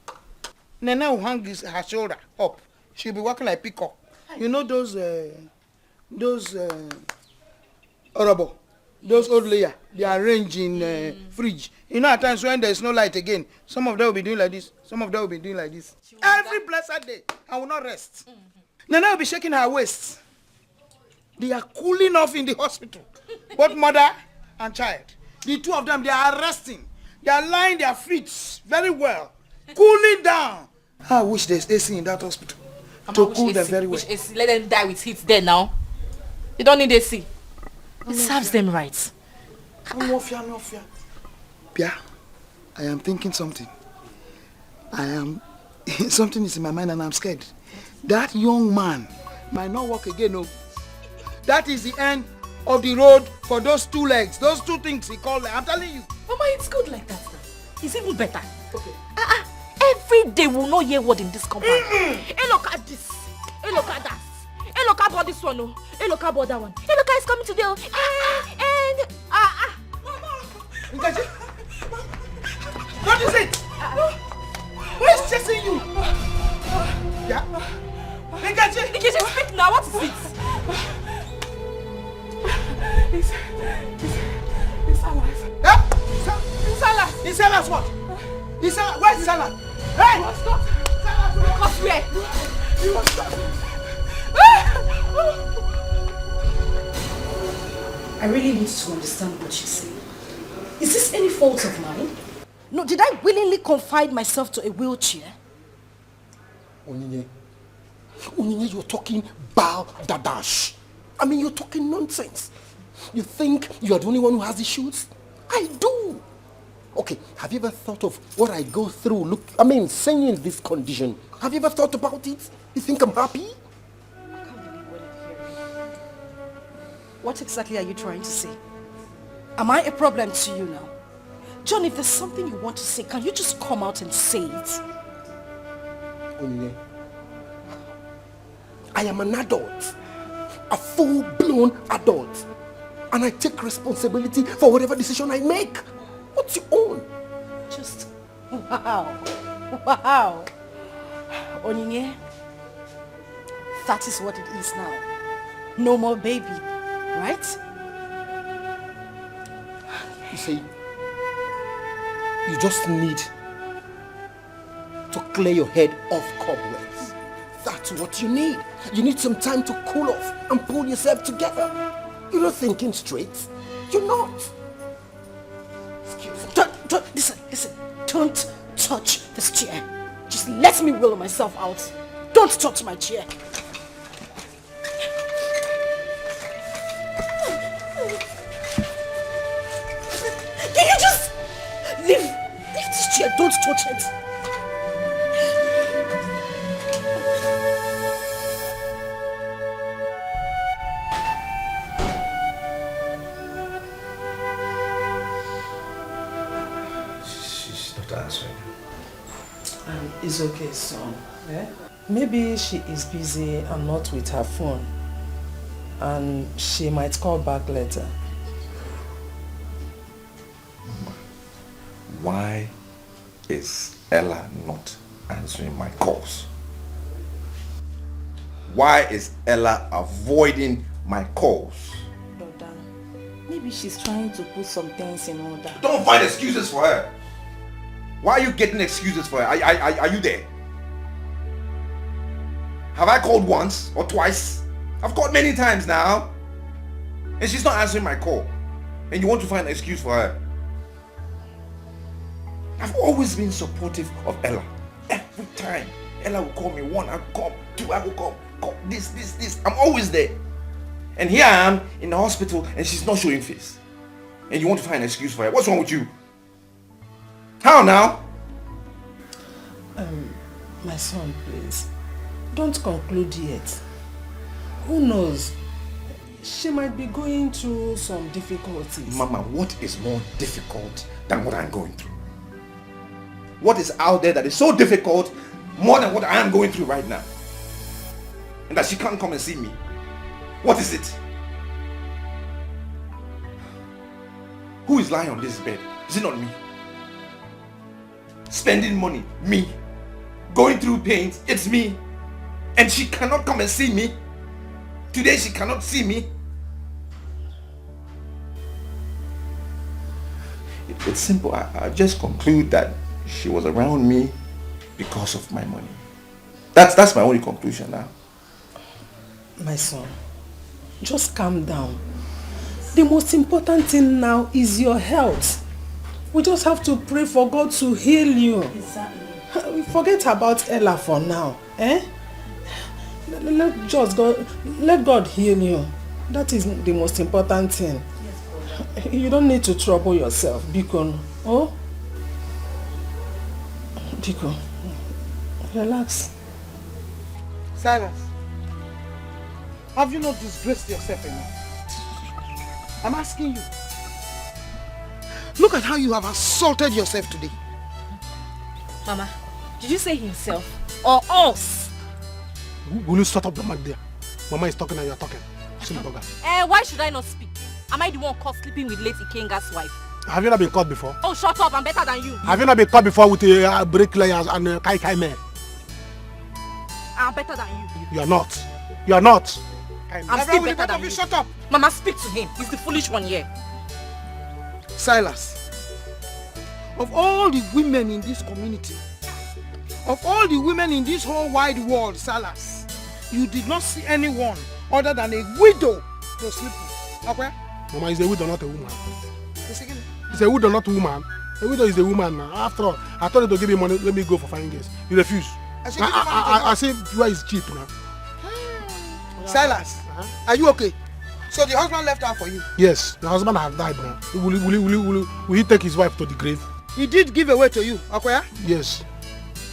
Nene will hang her shoulder up. She'll be walking like peacock. You know those Orobo? Those old layer, they arrange in fridge. You know, at times when there's no light again, some of them will be doing like this, some of them will be doing like this. Every blessed day, I will not rest. Nana will be shaking her waist. They are cooling off in the hospital. Both mother and child. The two of them, they are resting. They are lying their feet very well. Cooling down. I wish there's AC in that hospital. To cool them very well. AC? Let them die with heat there now. You don't need AC. It serves them right. No fear. Pia, I am thinking something. Something is in my mind and I'm scared. That young man might not walk again, no. That is the end of the road for those two legs, those two things he called them. I'm telling you. Mama, it's good like that now. It's even better. Okay. Every day we'll not hear word in this compound. Hey, look at this. Hey, look at that. Hey, look about this one. Oh. Hey, look about that one. Hey, look, it's coming today. Nkachi, what is it? Who is chasing you? Yeah. Nkachi, speak now. What is it? It's alive. Yeah? It's alive. It's alive what? It's alive. Where's his alive? Hey! He was not. Because where? He was not. I really need to understand what she's saying. Is this any fault of mine? No, did I willingly confide myself to a wheelchair? Onyinye, you're talking balderdash. I mean, you're talking nonsense. You think you're the only one who has issues? I do. Okay, have you ever thought of what I go through? Saying in this condition. Have you ever thought about it? You think I'm happy? What exactly are you trying to say? Am I a problem to you now? John, if there's something you want to say, can you just come out and say it? Onyinye, I am an adult. A full-blown adult. And I take responsibility for whatever decision I make. What's your own? Just, wow. Onyinye, that is what it is now. No more baby, right? You see, you just need to clear your head off cobwebs. That's what you need. You need some time to cool off and pull yourself together. You're not thinking straight. You're not. Listen. Don't touch this chair. Just let me will myself out. Don't touch my chair. Can you just leave this chair? Don't touch it. Answering. It's okay, son. Yeah? Maybe she is busy and not with her phone. And she might call back later. Why is Ella not answering my calls? Why is Ella avoiding my calls? Brother, maybe she's trying to put some things in order. Don't find excuses for her. Why are you getting excuses for her? Are you there? Have I called once or twice? I've called many times now. And she's not answering my call. And you want to find an excuse for her. I've always been supportive of Ella. Every time Ella will call me, one, I will come, two, I will come, this. I'm always there. And here I am in the hospital and she's not showing face. And you want to find an excuse for her. What's wrong with you? How now? My son, please. Don't conclude yet. Who knows? She might be going through some difficulties. Mama, what is more difficult than what I'm going through? What is out there that is so difficult more than what I am going through right now? And that she can't come and see me? What is it? Who is lying on this bed? Is it not me? Spending money, me. Going through pains, it's me. And she cannot come and see me. Today she cannot see me. It's simple. I just conclude that she was around me because of my money. That's my only conclusion now. My son, just calm down. The most important thing now is your health. We just have to pray for God to heal you. Exactly. Forget about Ella for now. Let God heal you. That is the most important thing. Yes, you don't need to trouble yourself, Biko. Oh? Biko, relax. Silas, have you not disgraced yourself enough? I'm asking you. Look at how you have assaulted yourself today. Mama, did you say himself or us? Will you shut up your mouth there? Mama is talking and you're talking. Why should I not speak? Am I the one caught sleeping with late Ikenga's wife? Have you not been caught before? Oh, shut up. I'm better than you. Have you not been caught before with a bricklayers and a kai man? I'm better than you. You are not. You are not. I'm still better than you. Shut up. Mama, speak to him. He's the foolish one here. Silas, of all the women in this community, of all the women in this whole wide world, Silas, you did not see anyone other than a widow to sleep with. Okay? Mama, is a widow not a woman? It's a widow not a woman. A widow is a woman now. After all, I told you to give me money, let me go for 5 years. You refuse. I say why is cheap now. Silas, are you okay? So the husband left her for you? Yes, the husband has died now. Will he take his wife to the grave? He did give away to you, okay? Yes.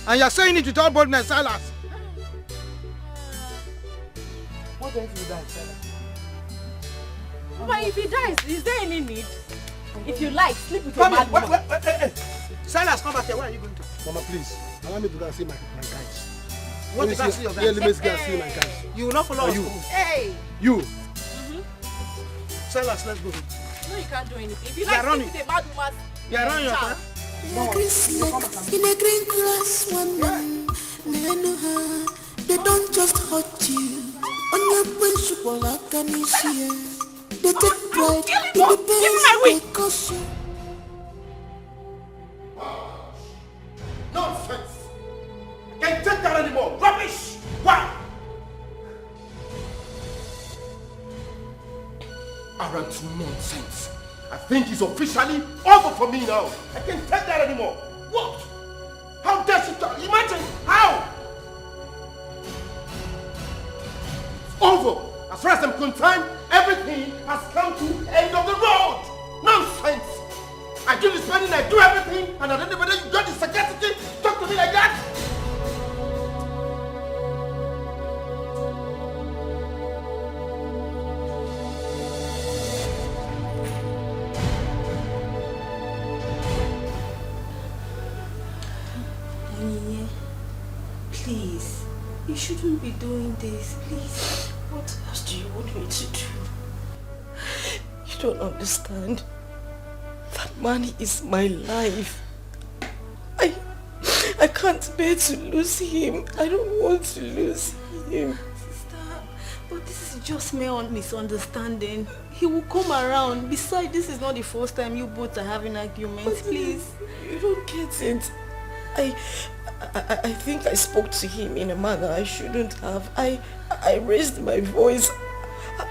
And you're saying it with all boldness, Silas. What if he dies, Silas? But if he dies, is there any need? If you like, sleep with your mad woman. Wait. Silas, come back here. Where are you going to? Mama, please. Allow me to go and see my guys. What if I see your guys? Let me go and see my guys. You will not follow us. You. Hey. You. Silas, let's go. No, you can't do anything. If you like, sleep with a mad woman. You're running your car. In a green grass, one man, they don't just hurt you. On your principle, like can you see it? They take pride in the pains they cause you. Nonsense! I can't take that anymore! Rubbish! Why? Aren't nonsense. I think it's officially over for me now. I can't take that anymore. What? How dare she talk? Imagine how? It's over. As far as I'm concerned, everything has come to the end of the road. Nonsense. I do the spending, I do everything, and at the end of the day, you got the sagacity to talk to me like that? Please, you shouldn't be doing this, please. What else do you want me to do? You don't understand. That man is my life. I can't bear to lose him. I don't want to lose him. Sister, but this is just mere misunderstanding. He will come around. Besides, this is not the first time you both are having arguments. Please, you don't get it. I think I spoke to him in a manner I shouldn't have. I raised my voice.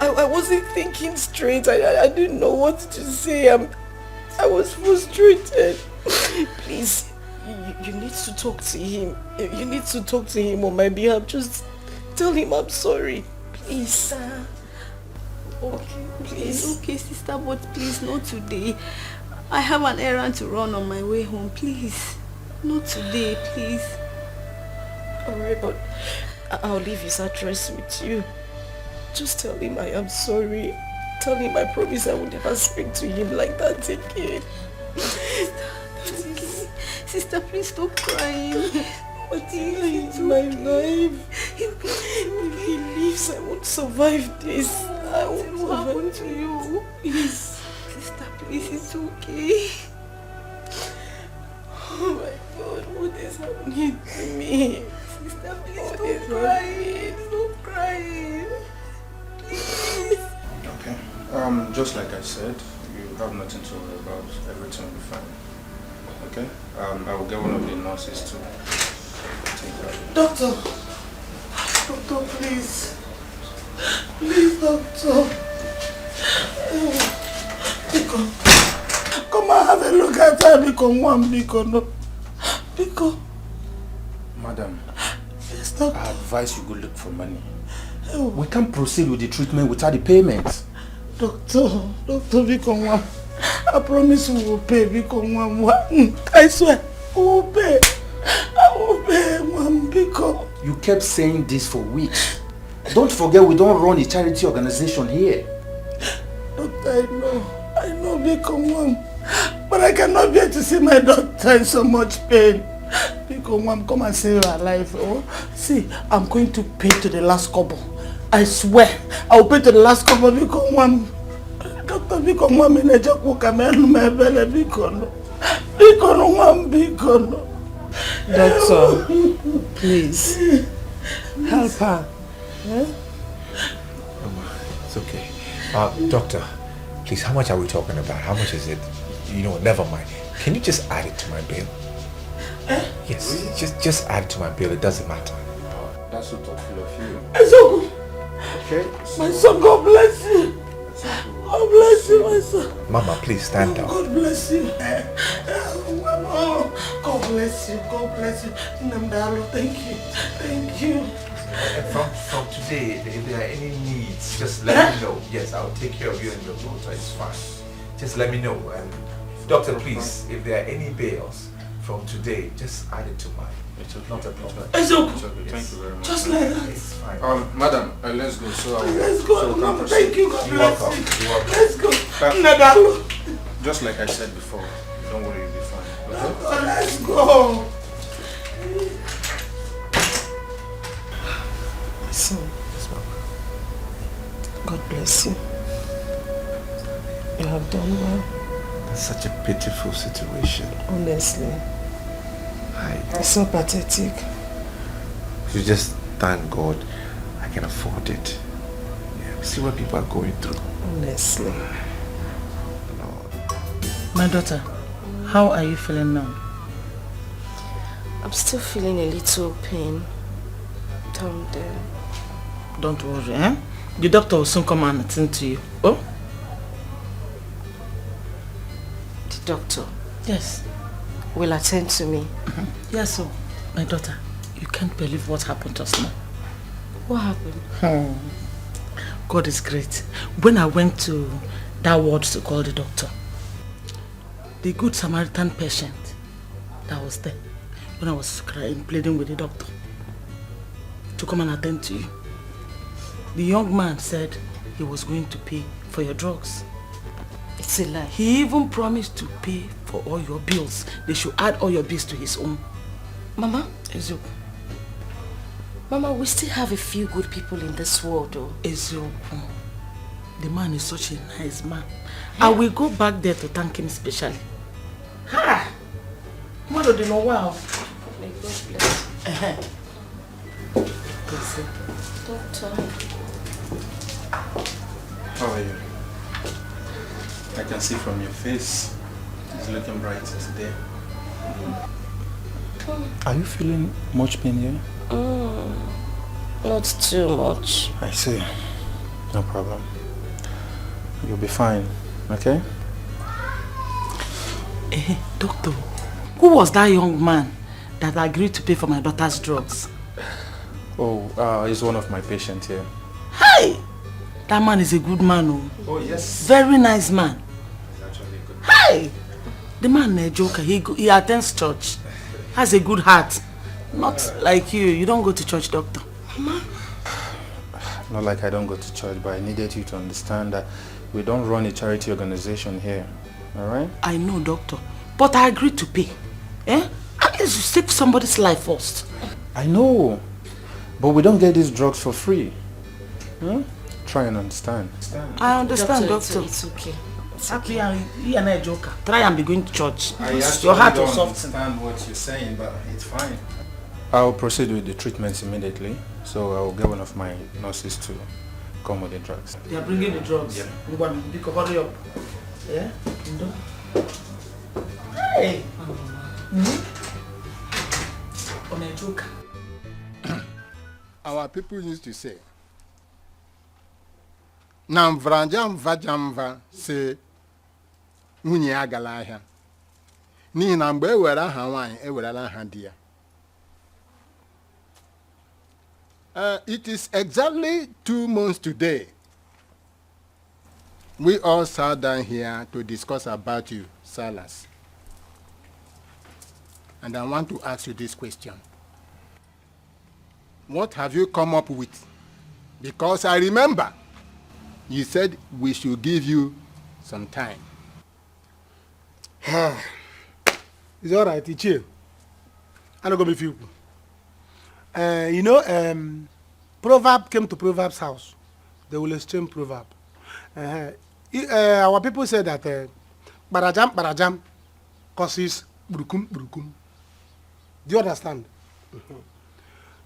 I wasn't thinking straight. I didn't know what to say. I was frustrated. Please, you need to talk to him. You need to talk to him on my behalf. Just tell him I'm sorry. Please. Okay, please. Okay, sister, but please, not today. I have an errand to run on my way home. Please. Not today, please. Alright, but I'll leave his address with you. Just tell him I am sorry. Tell him I promise I will never speak to him like that again. Sister, please stop crying. What is my life? If he leaves, I won't survive this. I won't survive to you. Please. Sister, please, it's okay. Oh my God, what is happening to me? Sister, please stop crying. Stop crying. Please. Okay. Just like I said, have nothing to worry about. Everything will be fine. Okay? I will get one of the nurses to take care of it. Doctor, please. Please, doctor. Biko, come and have a look at her. Biko, no. Biko. Madam, yes, doctor. I advise you go look for money. We can't proceed with the treatment without the payment. Doctor, Biko, I promise we will pay, Biko. I swear, we will pay. I will pay, Biko. You kept saying this for weeks. Don't forget we don't run a charity organization here. Doctor, I know, Biko, but I cannot bear to see my daughter in so much pain. Biko, come and save her life. Oh, see, I'm going to pay to the last kobo. I swear, I will pay to the last kobo. Biko, Doctor, Biko, in a joke, Biko, Doctor, please, help her. It's okay. Doctor, please, how much are we talking about? How much is it? Never mind. Can you just add it to my bill? Yes, just add it to my bill. It doesn't matter. That's so thoughtful of you. Okay. My son, God bless you. God bless you, my son. Mama, please stand up. God bless you. God bless you. God bless you. Namdalo, thank you. Thank you. From today, if there are any needs, just let me know. Yes, I'll take care of you and your daughter. It's fine. Just let me know. And doctor, please, if there are any bills from today, just add it to mine. It's not a problem. It's okay. Thank you very much. Just like that. It's fine. Madam, let's go. Let's go. Mama, thank you. God bless you. You're welcome. Let's go. Nadalo. Just like I said before, don't worry, you'll be fine. Okay? Let's go. My son, God bless you. You have done well. That's such a pitiful situation. Honestly. It's so pathetic. You just thank God I can afford it. Yeah, see what people are going through. Honestly. My daughter, how are you feeling now? I'm still feeling a little pain down there. Don't worry, eh? The doctor will soon come and attend to you. Oh? The doctor? Yes. Will attend to me? Yes, so, my daughter, you can't believe what happened just now. What happened? God is great. When I went to that ward to call the doctor, the good Samaritan patient that was there, when I was crying, pleading with the doctor to come and attend to you, the young man said he was going to pay for your drugs. It's a lie. He even promised to pay for all your bills. They should add all your bills to his own. Mama? Ezio. Mama, we still have a few good people in this world, though. Ezio, the man is such a nice man. Yeah. I will go back there to thank him specially. Ha! Mother, do you know wow? May God bless you. Bless you. Doctor. How are you? I can see from your face, it's looking bright today. Are you feeling much pain here? Not too much. I see. No problem. You'll be fine, okay? Doctor, who was that young man that agreed to pay for my daughter's drugs? Oh, he's one of my patients here. Hi! That man is a good man. Oh, yes. Very nice man. He's actually a good man. Hi! The man is a joker. He attends church. Has a good heart. Not like you. You don't go to church, doctor. Mama? Not like I don't go to church, but I needed you to understand that we don't run a charity organization here. Alright? I know, doctor. But I agreed to pay. Eh? At least you save somebody's life first. I know. But we don't get these drugs for free. Try and understand. I understand, doctor. It's okay. Happy you are not a joker. Try and be going to church. Your heart will soften. I understand what you're saying, but it's fine. I'll proceed with the treatments immediately. So I'll get one of my nurses to come with the drugs. They are bringing the drugs. Yeah. Hurry up. Yeah? Hey! On a joke. Our people used to say, Namvrajam vajamva se nwunye agala ahịa. N'ihi na mgbe ewere aha nwaanyị ewerela aha di ya. It is exactly 2 months today. We all sat down here to discuss about you, Silas. And I want to ask you this question. What have you come up with? Because I remember you said we should give you some time. It's all right, it's chill. I'm not going to be few. Proverb came to Proverb's house. They will exchange proverb. Our people say that barajam causes brukum brukum. Do you understand?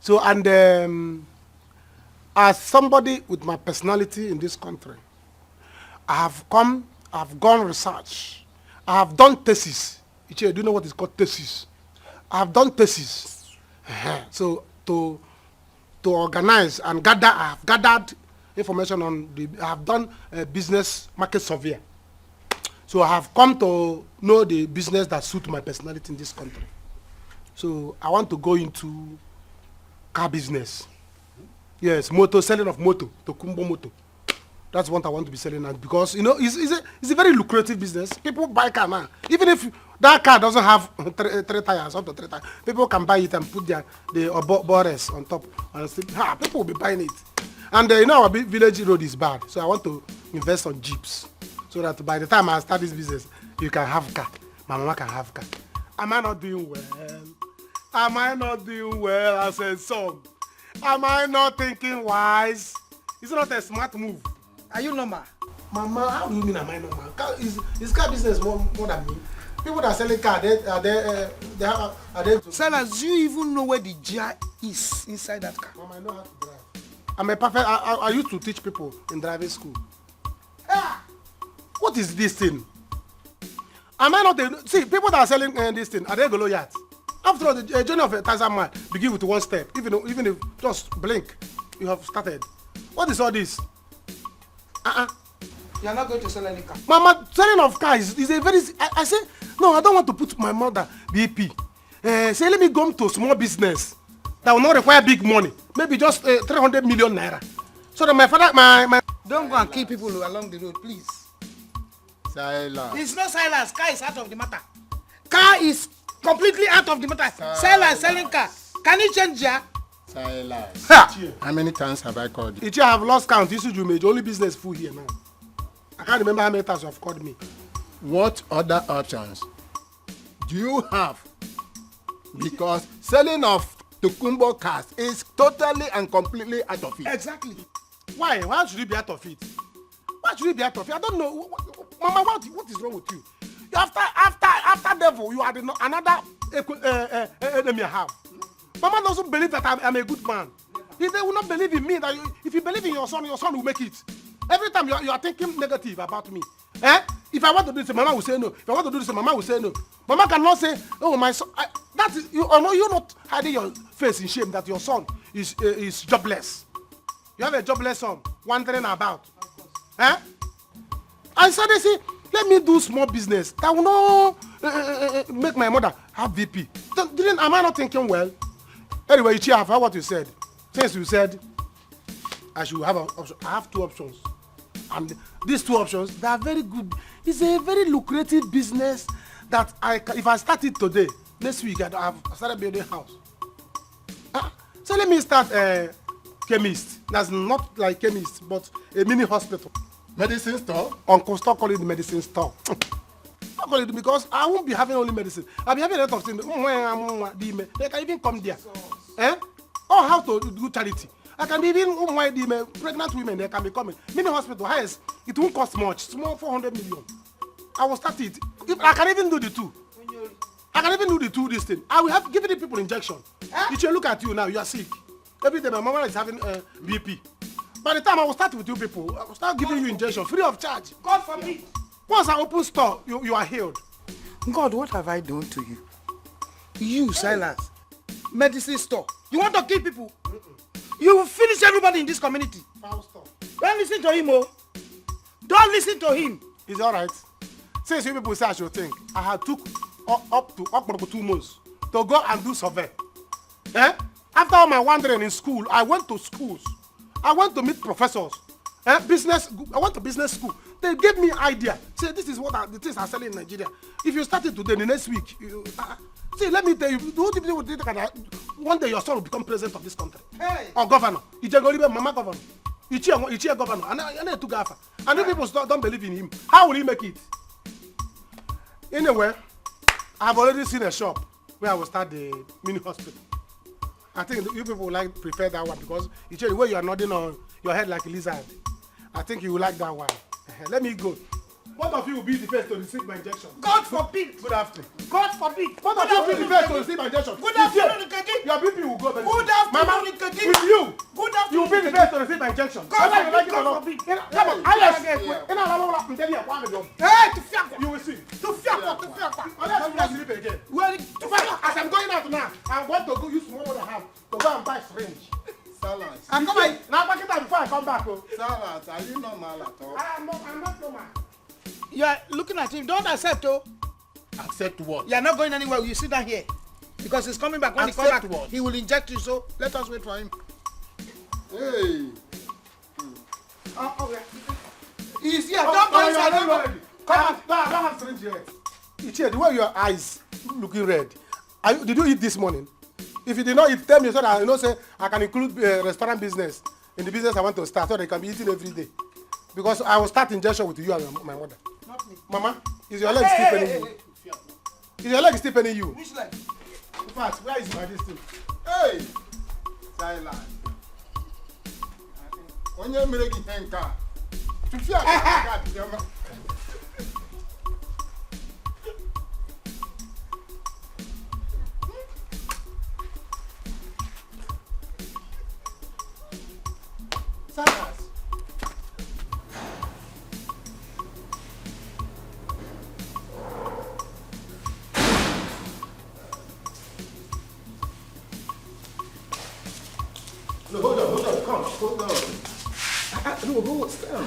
So, and as somebody with my personality in this country, I've gone research. I have done thesis. Do you know what is called thesis? I have done thesis. So to organize and gather, I have gathered information on I have done a business market survey. So I have come to know the business that suits my personality in this country. So I want to go into car business. Yes, selling of motor, Tokumbo motor. That's what I want to be selling at because it's a very lucrative business. People buy car now. Even if that car doesn't have three tires, up to 3 tires, people can buy it and put the borders on top. And still, people will be buying it. And our village road is bad, so I want to invest on jeeps so that by the time I start this business, you can have car. My mama can have car. Am I not doing well? Am I not doing well as a son? Am I not thinking wise? It's not a smart move. Are you normal? Mama, how do you mean am I normal? Is car business more than me? People that are selling car, are they sellers, do you even know where the gear is inside that car? Mama, I know how to drive. I'm a perfect, I used to teach people in driving school. What is this thing? Am I not see, people that are selling this thing, are they golo yacht? After all, the journey of a 1,000 miles begin with one step. Even if just blink, you have started. What is all this? You are not going to sell any car. Mama, selling of cars is a very... I say, no, I don't want to put my mother BP. Say, let me go to small business that will not require big money. Maybe just 300 million naira. So that my father, my... Don't go and kill people along the road, please. Silence. It's not silence. Car is out of the matter. Car is completely out of the matter. Silence, selling car. Can you change ya? Silence. How many times have I called you? I have lost count. This is your only business full here now. I can't remember how many times you have called me. What other options do you have? Because selling of Tokumbo cars is totally and completely out of it. Exactly. Why? Why should you be out of it? Why should you be out of it? I don't know. Mama, what is wrong with you? After devil, you are another enemy I have. Mama doesn't believe that I'm a good man. If they will not believe in me, that if you believe in your son will make it. Every time you are thinking negative about me. If I want to do this, Mama will say no. If I want to do this, Mama will say no. Mama cannot say, oh, my son. You're not hiding your face in shame that your son is jobless. You have a jobless son wandering about. I said, they say, let me do small business that will not make my mother have VP. Am I not thinking well? Anyway, Ichi, I've heard what you said. Since you said I should have an option, I have 2 options. And these 2 options, they are very good. It's a very lucrative business that if I start it today, next week I've started building a house. So let me start a chemist. That's not like chemist, but a mini hospital. Medicine store? Uncle, stop calling it the medicine store. Stop calling it because I won't be having only medicine. I'll be having a lot of things. They can even come there. Or how to do charity. I can be even pregnant women, they can be coming. Mini hospital, highest, it won't cost much. Small 400 million. I will start it. If I can even do the 2. I can even do the 2 this thing. I will have given the people injection. If you look at you now, you are sick. Every day my mama is having BP. By the time I will start with you people, I will start giving you injection free of charge. God forbid. Once I open store, you are healed. God, what have I done to you? You, Silas, medicine store. You want to kill people? You will finish everybody in this community. Don't listen to him, oh. Don't listen to him. It's alright. Since you people say I should think, I had took up to 2 months to go and do survey. Eh? After all my wandering in school, I went to schools. I went to meet professors. I went to business school. They gave me idea. Say, this is what the things are selling in Nigeria. If you start it today, the next week, see, let me tell you, the only people will think that one day your son will become president of this country. Hey. Or governor. Mama governor. Ichie governor. And to Gafa. And if people don't believe in him, how will he make it? Anyway, I've already seen a shop where I will start the mini hospital. I think you people would prefer that one because the way you are nodding on your head like a lizard. I think you will like that one. Let me go. Both of you will be the first to receive my injection. God forbid. Good afternoon. God forbid. Both of you will be the first to receive my injection. Good afternoon, Nkeji. Your BP will go very Good soon. Mama, afternoon, Nkeji. with you. Good You will be the first to receive my injection. God forbid. God forbid. Come on. Hey, to fiakwa. You will see. To fiakwa. Unless you not sleep again. Well, as I'm going out now, I want to go use small what I have to go and buy syringe. Salas. And come on. Now pack it out before I come back. Oh. Salas, are you normal at all? I'm not normal. You are looking at him. Don't accept, oh. Accept what? You are not going anywhere. You sit down here. Because he's coming back. When Accept he comes back, what? he will inject you. So let us wait for him. Hey. Okay. He's here. Don't go inside. Don't go. Come on. I don't have syringe yet. Ichie, the way your eyes looking red. Did you eat this morning? If you did not eat, tell me so that I know say I can include restaurant business in the business I want to start so they can be eating every day. Because I will start injection with you and my mother. Not me. Mama, is your leg still paining you? Is your leg still paining you? Which leg? In fact, where is my distance? Hey. Silence. Onye mere gị ihe nke a? Tụfịa ka dị ọma. Silence. No, hold on, come, hold on. No, hold on.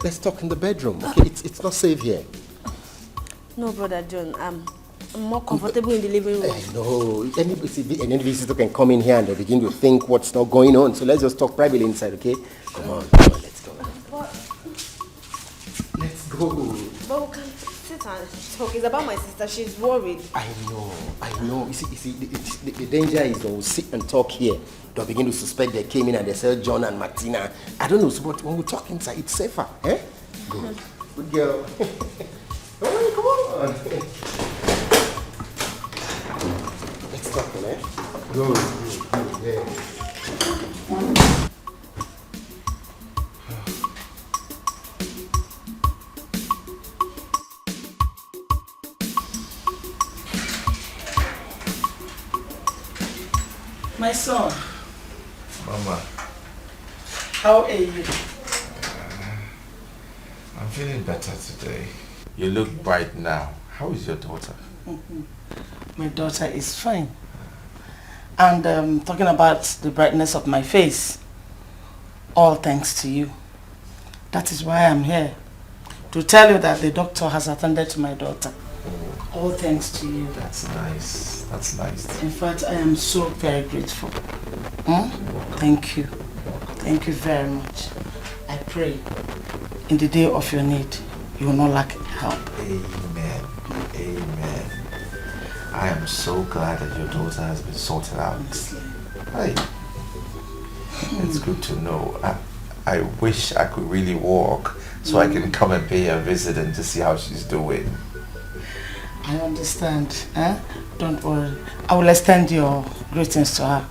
Let's talk in the bedroom, okay? It's not safe here. No, Brother John, I'm more comfortable in the living room. No, any visitor can come in here and they begin to think what's not going on. So let's just talk privately inside, okay? Come on, let's go. Let's go. But we can sit and talk. It's about my sister. She's worried. I know. You see, the danger is they'll sit and talk here. They'll begin to suspect they came in and they said John and Martina. I don't know, but when we talk inside, it's safer, eh? Good. Good girl. Come on. Let's talk, man. Good. Yeah. My son. Mama. How are you? I'm feeling better today. You look bright now. How is your daughter? My daughter is fine. And talking about the brightness of my face, all thanks to you. That is why I'm here. To tell you that the doctor has attended to my daughter. All thanks to you. That's nice. That's nice. In fact, I am so very grateful. Thank you. Thank you very much. I pray in the day of your need, you will not lack help. Amen. Amen. I am so glad that your daughter has been sorted out. Hey, it's good to know. I wish I could really walk so I can come and pay her a visit and to see how she's doing. I understand. Don't worry. I will extend your greetings to her.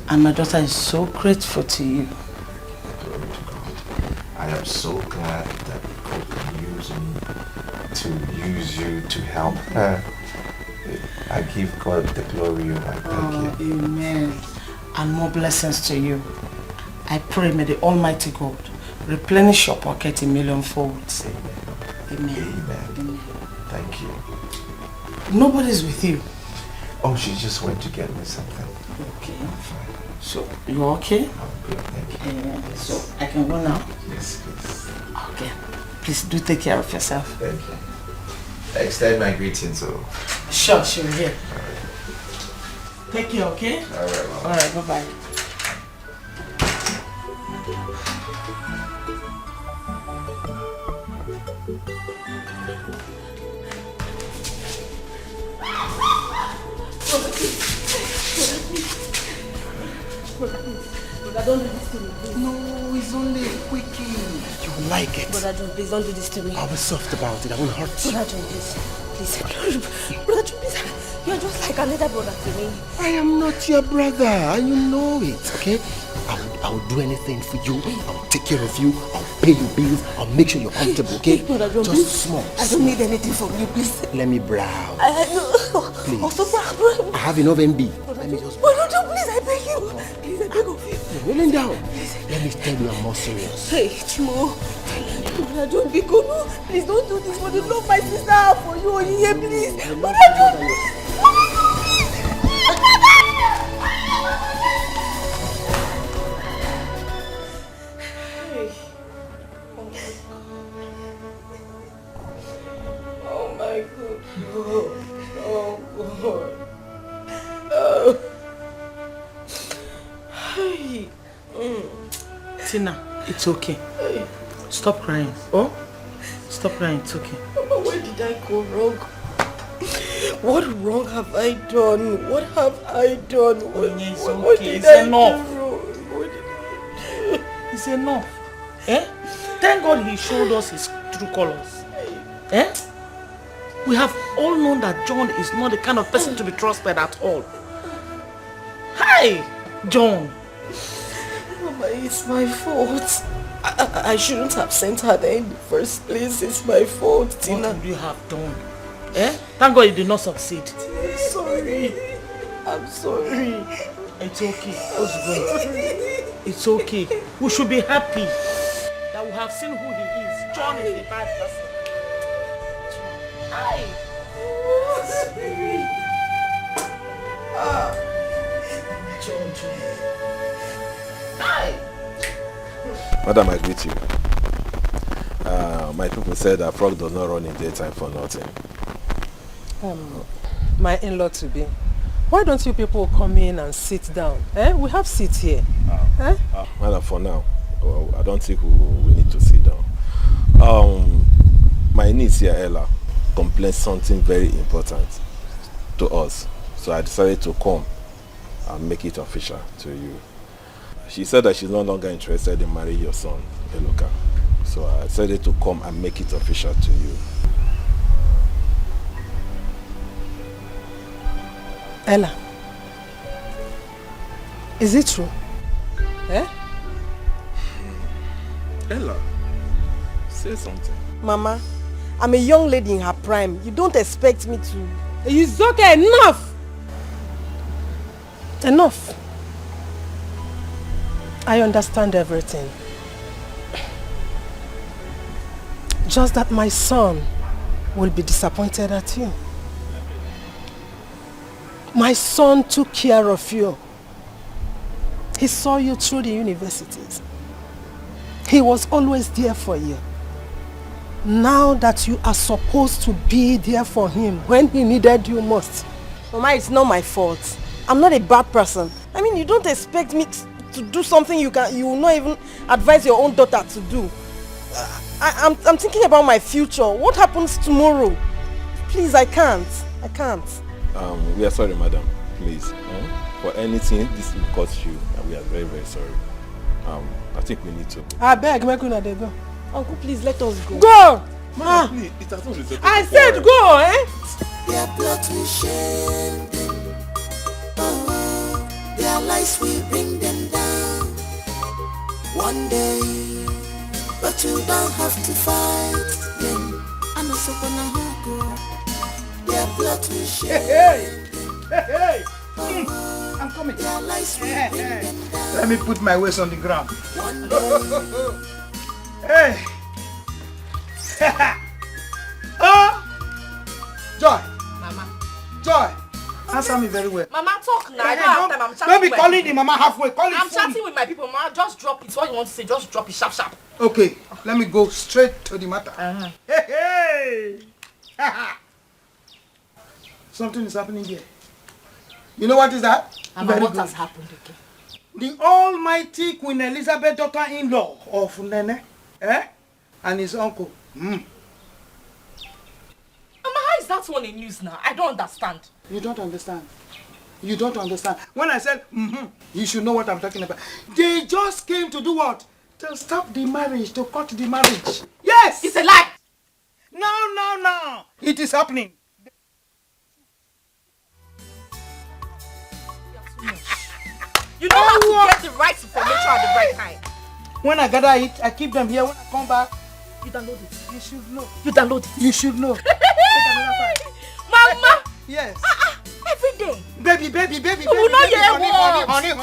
And my daughter is so grateful to you. I am so glad that God can use me to use you to help her. I give God the glory. I thank you. Amen. And more blessings to you. I pray may the Almighty God replenish your pocket in million folds. Amen. Thank you. Nobody's with you. Oh, she just went to get me something. Okay. So, you okay? I'm good, thank you. Yeah. So, I can go now? Yes, please. Okay. Please do take care of yourself. Thank you. I extend my greetings, so. Sure, yeah. Take care, okay? Alright, Mama. Alright, bye-bye. Brother, don't do this to me, please. No, it's only a quickie. You like it. Brother John, please don't do this to me. I'll be soft about it. I won't hurt you. Brother John, please. Please. Brother John, please. You're just like another brother to me. I am not your brother, and you know it, okay? I will do anything for you. I will take care of you. I'll pay your bills. I'll make sure you're comfortable, okay? Brother John, just please. small. I don't need anything from you, please. Let me browse. Please. Also, brother. I have enough MB. Let me just... Brother John, please, I beg you. Please, I beg of you. You're kneeling down. Let me tell you I'm more serious. Hey, Chimo. Brother John, be good. No, please don't do this for the love my sister have for you. Here, please. Brother John, please. Oh my God. Oh God. Oh. Hey. Tina, it's okay. Stop crying. Oh? Stop crying, it's okay. Where did I go wrong? What wrong have I done? What have I done? What did It's I enough. do wrong? It's enough. Eh? Thank God he showed us his true colors. Eh? We have all known that John is not the kind of person to be trusted at all. Hi, John. Mama, it's my fault. I shouldn't have sent her there in the first place. It's my fault, Tina. What would you have done? Eh? Thank God you did not succeed. I'm sorry. I'm sorry. It's okay. What's going? It's okay. We should be happy that we have seen who he is. John is a bad person. Hi. John. Hi. Madam, I greet you. My people said that frog does not run in daytime for nothing. My in-law to be. Why don't you people come in and sit down? Eh? We have seats here. Eh? Madam, for now, I don't think we need to sit down. My niece here, Ella, complained something very important to us. So I decided to come and make it official to you. She said that she's no longer interested in marrying your son, Eloka. So I decided to come and make it official to you. Ella, is it true? Eh? Ella, say something. Mama, I'm a young lady in her prime. You don't expect me to... It's okay, enough! Enough. I understand everything. Just that my son will be disappointed at you. My son took care of you. He saw you through the universities. He was always there for you. Now that you are supposed to be there for him when he needed you most. Mama, it's not my fault. I'm not a bad person. I mean, you don't expect me to do something you will not even advise your own daughter to do. I'm thinking about my future. What happens tomorrow? Please, I can't. We are sorry, madam. Please. For anything, this will cost you, and we are very, very sorry. I think we need to go. I beg, make una dey go. Uncle, please let us go. Go! Madam, please, it has not resulted. I said go, eh? Their plot we shame them. Oh, their lies we bring them down. One day, but you don't have to fight them. I'm also gonna go. Their plot we shame. Hey! I'm coming. Their lies we bring them down. Let me put my waist on the ground. One day. Hey! Joy. Mama. Joy. Answer me very well. Mama, talk now. I Hey, don't have time. I'm chatting don't be with calling my the mama halfway. Call it I'm fully. chatting with my people. Mama, just drop it. What you want to say, just drop it sharp, sharp. Okay, let me go straight to the matter. Hey, hey! Something is happening here. You know what is that? Mama, Very what good. has happened again? The almighty Queen Elizabeth, daughter-in-law of Nene, and his uncle. Mama, how is that one in news now? I don't understand. You don't understand. You don't understand. When I said, you should know what I'm talking about. They just came to do what? To stop the marriage, to cut the marriage. Yes! It's a lie! No. It is happening. You know how to get the right information at the right time. When I gather it, I keep them here. When I come back, you download it. You should know. You download it. You should know. Mama! Yes. Every day. Baby. We will not hear words. Honey.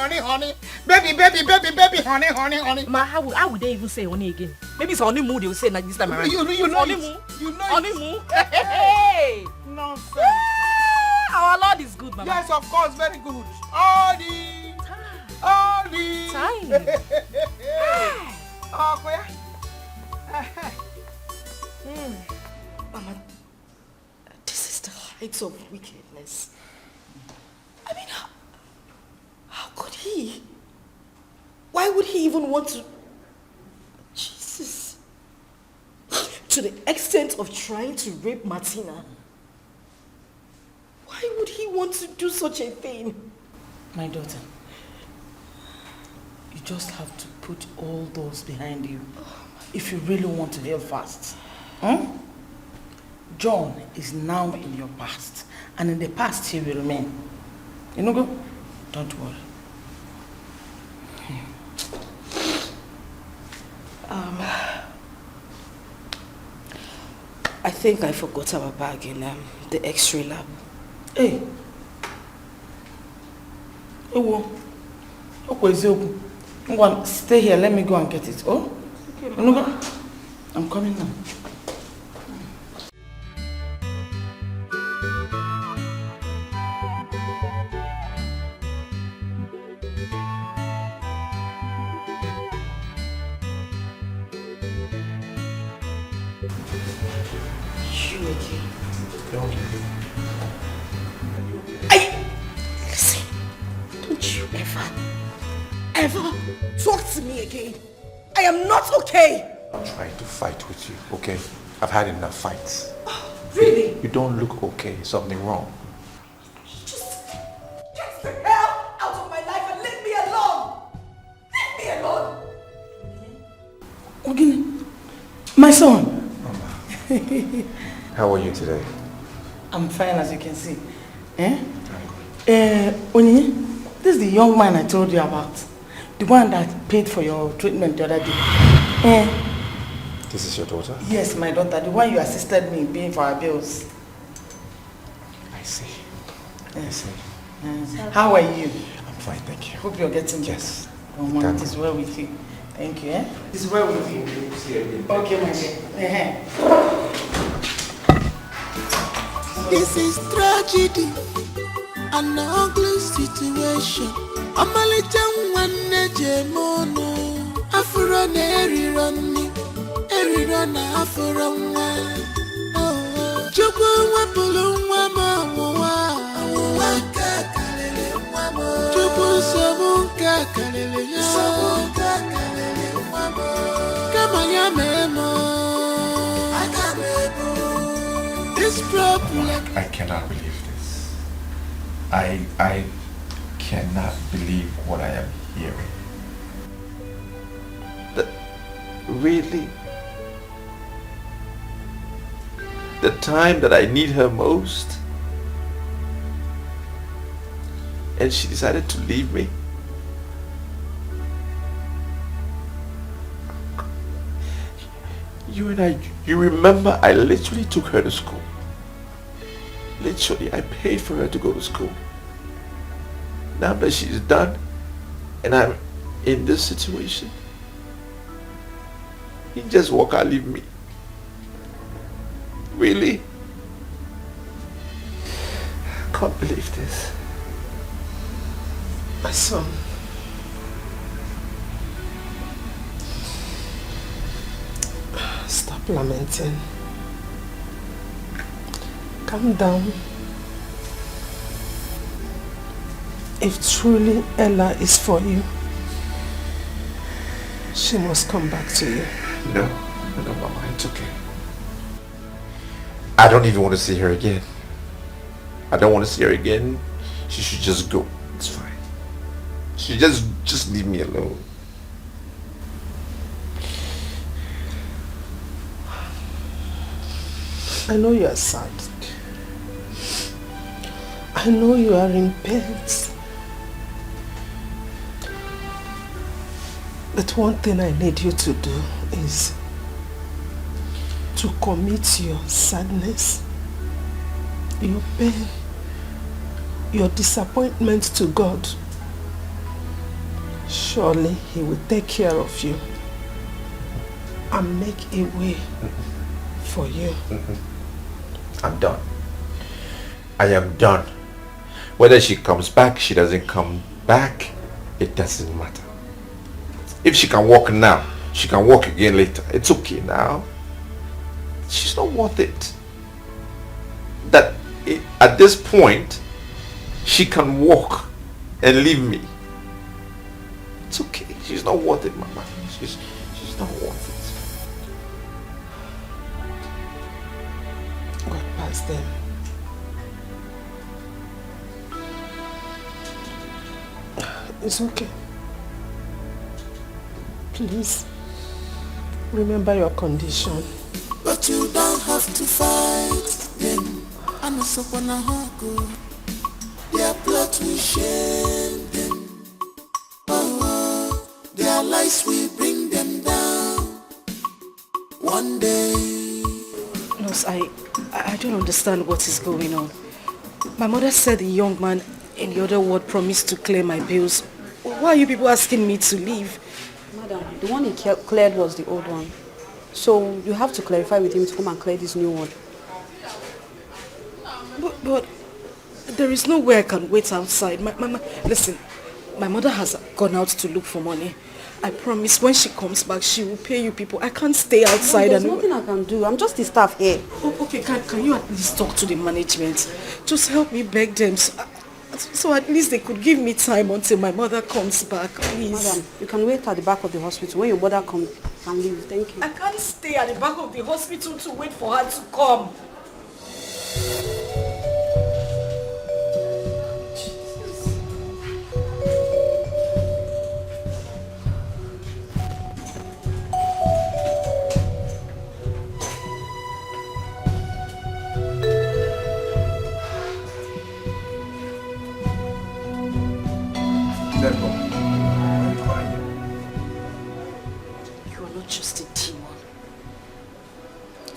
Baby, honey. Ma, how would they even say honey again? Maybe it's honeymoon they will say like this time around. You know honeymoon. it. You know honeymoon. Hey! Nonsense. Yeah, our Lord is good, Mama. Yes, of course, very good. All the time. Oh, where? Mama, this is the height of wickedness. I mean, how could he? Why would he even want to? Jesus. To the extent of trying to rape Martina. Why would he want to do such a thing? My daughter, you just have to put all those behind you if you really want to heal fast. John is now in your past, and in the past he will remain. You know, go? Don't worry. I think I forgot our bag in the X-ray lab. Hey. Stay here, let me go and get it. Oh? Okay. I'm coming now. Listen, don't you ever talk to me again. I am not okay. I'm trying to fight with you, okay? I've had enough fights. Really? You don't look okay. Something wrong. Just get the hell out of my life and leave me alone. Leave me alone. Ogini, my son. How are you today? I'm fine, as you can see. Onyi, this is the young man I told you about. The one that paid for your treatment the other day. This is your daughter? Yes, my daughter. The one you assisted me in paying for our bills. I see. How are you? I'm fine, thank you. Hope you're getting better. Yes. It is well with you. Thank you. It is well with you. Okay, my dear. This is tragedy, an ugly situation. Amalite nwanne jemono, afro na eriro na afro nwa. Chukwu wepụrụ nwa m ọnwụnwa nke karịrị nwa m. Chukwu nsogbu nke karịrị ya. Kama ya mee m. This problem. I cannot believe this. I cannot believe what I am hearing. Really? The time that I need her most, and she decided to leave me? You remember I literally took her to school. Literally, I paid for her to go to school. Now that she's done and I'm in this situation, you just walk out and leave me. Really? can't believe this. My son. Stop lamenting. Calm down. If truly Ella is for you, she must come back to you. No, Mama, it's okay. I don't even want to see her again. I don't want to see her again. She should just go. It's fine. She just leave me alone. I know you are sad. I know you are in pain. But one thing I need you to do is to commit your sadness, your pain, your disappointment to God. Surely He will take care of you and make a way for you. I'm done. I am done. Whether she comes back, she doesn't come back, it doesn't matter. If she can walk now, she can walk again later. It's okay now. She's not worth it. At this point, she can walk and leave me. It's okay. She's not worth it, Mama. She's not worth it. God past them. It's okay. Please, remember your condition. But you don't have to fight them. I know someone a hug. Their plot we shame them. Oh, their lies we bring them down. One day. Nurse, I don't understand what is going on. My mother said the young man in the other ward promised to clear my bills. Why are you people asking me to leave? Madam, the one he cleared was the old one. So you have to clarify with him to come and clear this new one. But there is no way I can wait outside. Listen, my mother has gone out to look for money. I promise when she comes back, she will pay you people. I can't stay outside. There's nothing I can do. I'm just the staff here. Oh, okay, can you at least talk to the management? Just help me beg them. So at least they could give me time until my mother comes back, please. Madam, you can wait at the back of the hospital. When your mother comes, you can leave. Thank you. I can't stay at the back of the hospital to wait for her to come.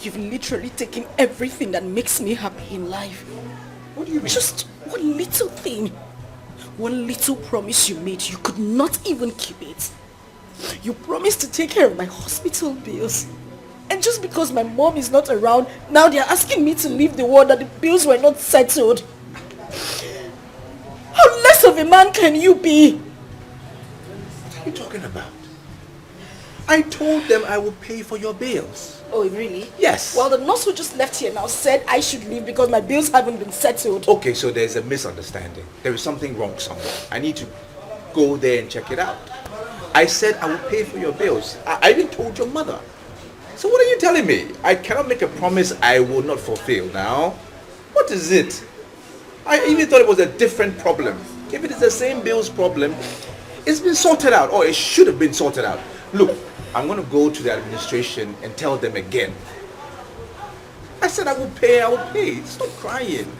You've literally taken everything that makes me happy in life. What do you mean? Just one little thing. One little promise you made. You could not even keep it. You promised to take care of my hospital bills. And just because my mom is not around, now they're asking me to leave the ward that the bills were not settled. How less of a man can you be? What are you talking about? I told them I will pay for your bills. Oh, really? Yes. Well, the nurse who just left here now said I should leave because my bills haven't been settled. Okay, so there's a misunderstanding. There is something wrong somewhere. I need to go there and check it out. I said I will pay for your bills. I even told your mother. So what are you telling me? I cannot make a promise I will not fulfill now. What is it? I even thought it was a different problem. If it is the same bills problem, it's been sorted out, or it should have been sorted out. Look, I'm going to go to the administration and tell them again. I said I will pay. Stop crying.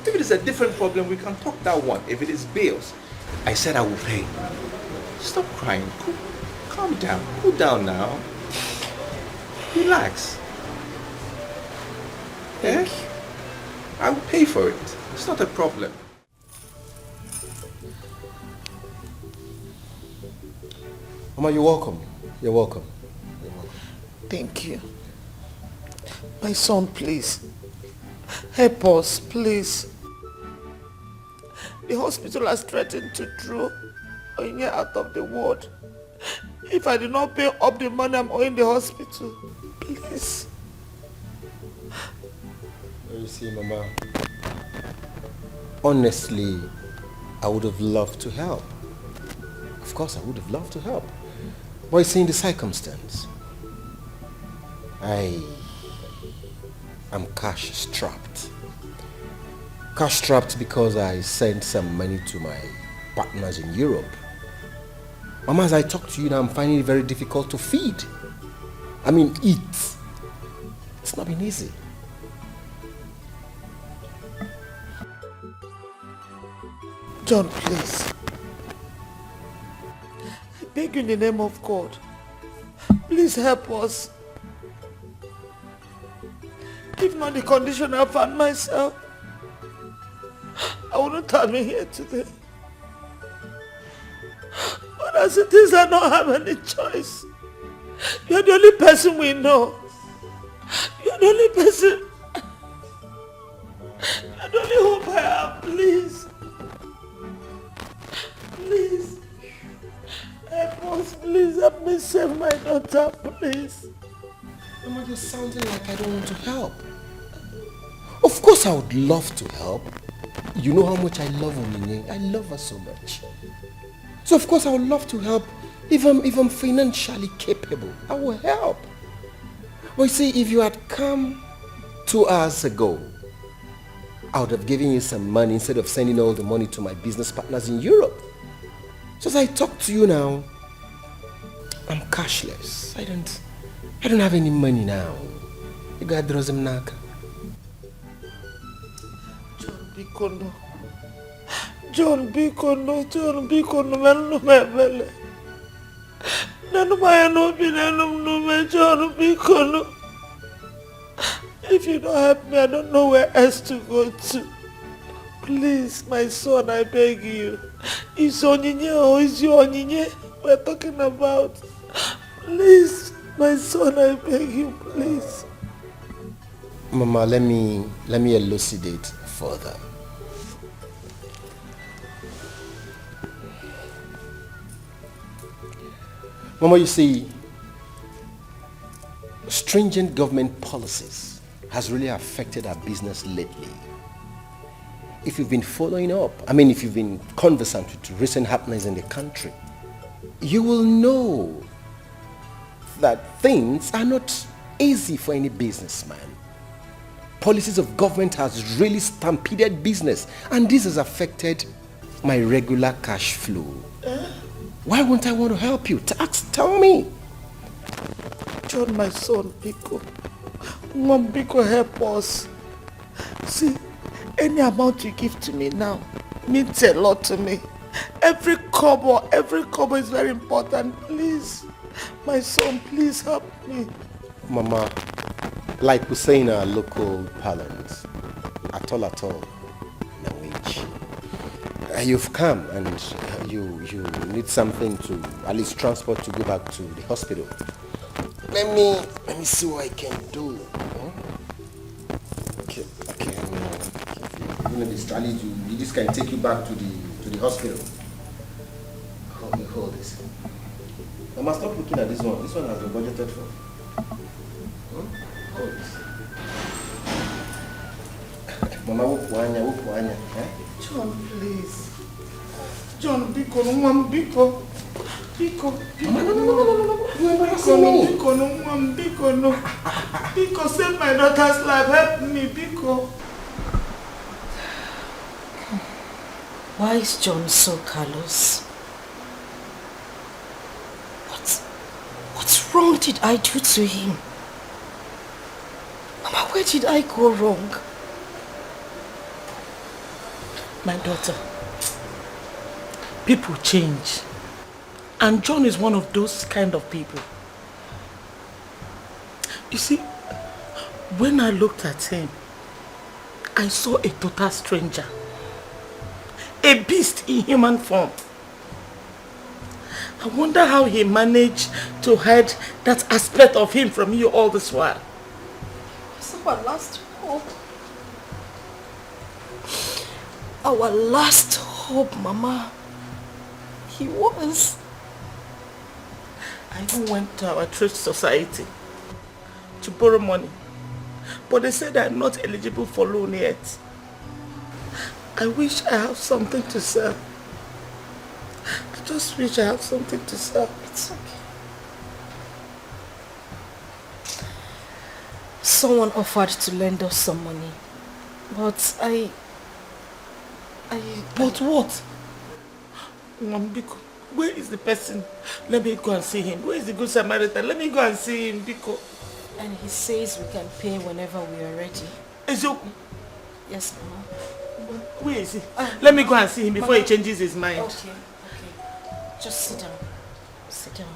If it is a different problem, we can talk that one. If it is bills, I said I will pay. Stop crying. Calm down. Cool down now. Relax. Yeah? I will pay for it. It's not a problem. Mama, you're welcome. You're welcome. Thank you. My son, please. Help us, please. The hospital has threatened to throw Onyinye out of the ward if I do not pay up the money I'm owing the hospital. Please. You see, Mama, honestly, I would have loved to help. Of course, I would have loved to help. But you see, in the circumstance, I am cash strapped. Cash strapped because I sent some money to my partners in Europe. Mama, as I talk to you now, I'm finding it very difficult to feed. I mean, eat. It's not been easy. John, please. I beg you in the name of God. Please help us. If not the condition I found myself, I wouldn't have been here today. But as it is, I don't have any choice. You're the only person we know. You're the only person. You're the only hope I have. Please. Please. Help us. Please help me save my daughter. Please. Mama, you're sounding like I don't want to help. Of course I would love to help. You know how much I love Onyinye. I love her so much. So of course I would love to help if I'm financially capable. I will help. But you see, if you had come 2 hours ago, I would have given you some money instead of sending all the money to my business partners in Europe. So as I talk to you now, I'm cashless. I don't have any money now. You got Drozimnaka. John Bikono, Manu Mebele. Nanu Mayano Binanum Nume, John Bikono. If you don't help me, I don't know where else to go to. Please, my son, I beg you. Is Onyinye or is your Onyinye we're talking about? Please, my son, I beg you, please. Mama, let me elucidate further. Mama, you see, stringent government policies has really affected our business lately. If you've been following up, if you've been conversant with recent happenings in the country, you will know that things are not easy for any businessman. Policies of government has really stampeded business, and this has affected my regular cash flow. Why won't I want to help you? Tell me. John, my son, Biko. Mom, Biko, help us. See, any amount you give to me now means a lot to me. Every kobo is very important. Please, my son, please help me. Mama, like we say in our local parlance, at all, language. You've come and you need something to at least transport to go back to the hospital. Let me see what I can do. Okay. This trolley, this can take you back to the hospital. Hold this. Mama, stop looking at this one. This one has been budgeted for. Hold this. Mama, wupuanya. John, please. John, Biko, Mom, Biko. Biko. No. Biko, save my daughter's life. Help me, Biko. Why is John so callous? What wrong did I do to him? Mama, where did I go wrong? My daughter, people change. And John is one of those kind of people. You see, when I looked at him, I saw a total stranger. A beast in human form. I wonder how he managed to hide that aspect of him from you all this while. It's our last hope. Our last hope. hope, Mama. He was. I even went to our thrift society to borrow money, but they said I'm not eligible for loan yet. I wish I have something to sell. I just wish I have something to sell. It's okay. Someone offered to lend us some money, but But what? Biko, where is the person? Let me go and see him. Where is the good Samaritan? Let me go and see him, Biko. And he says we can pay whenever we are ready. Ezoku? Yes, Mama. Where is he? Let me go and see him before he changes his mind. Okay. Just sit down. Sit down.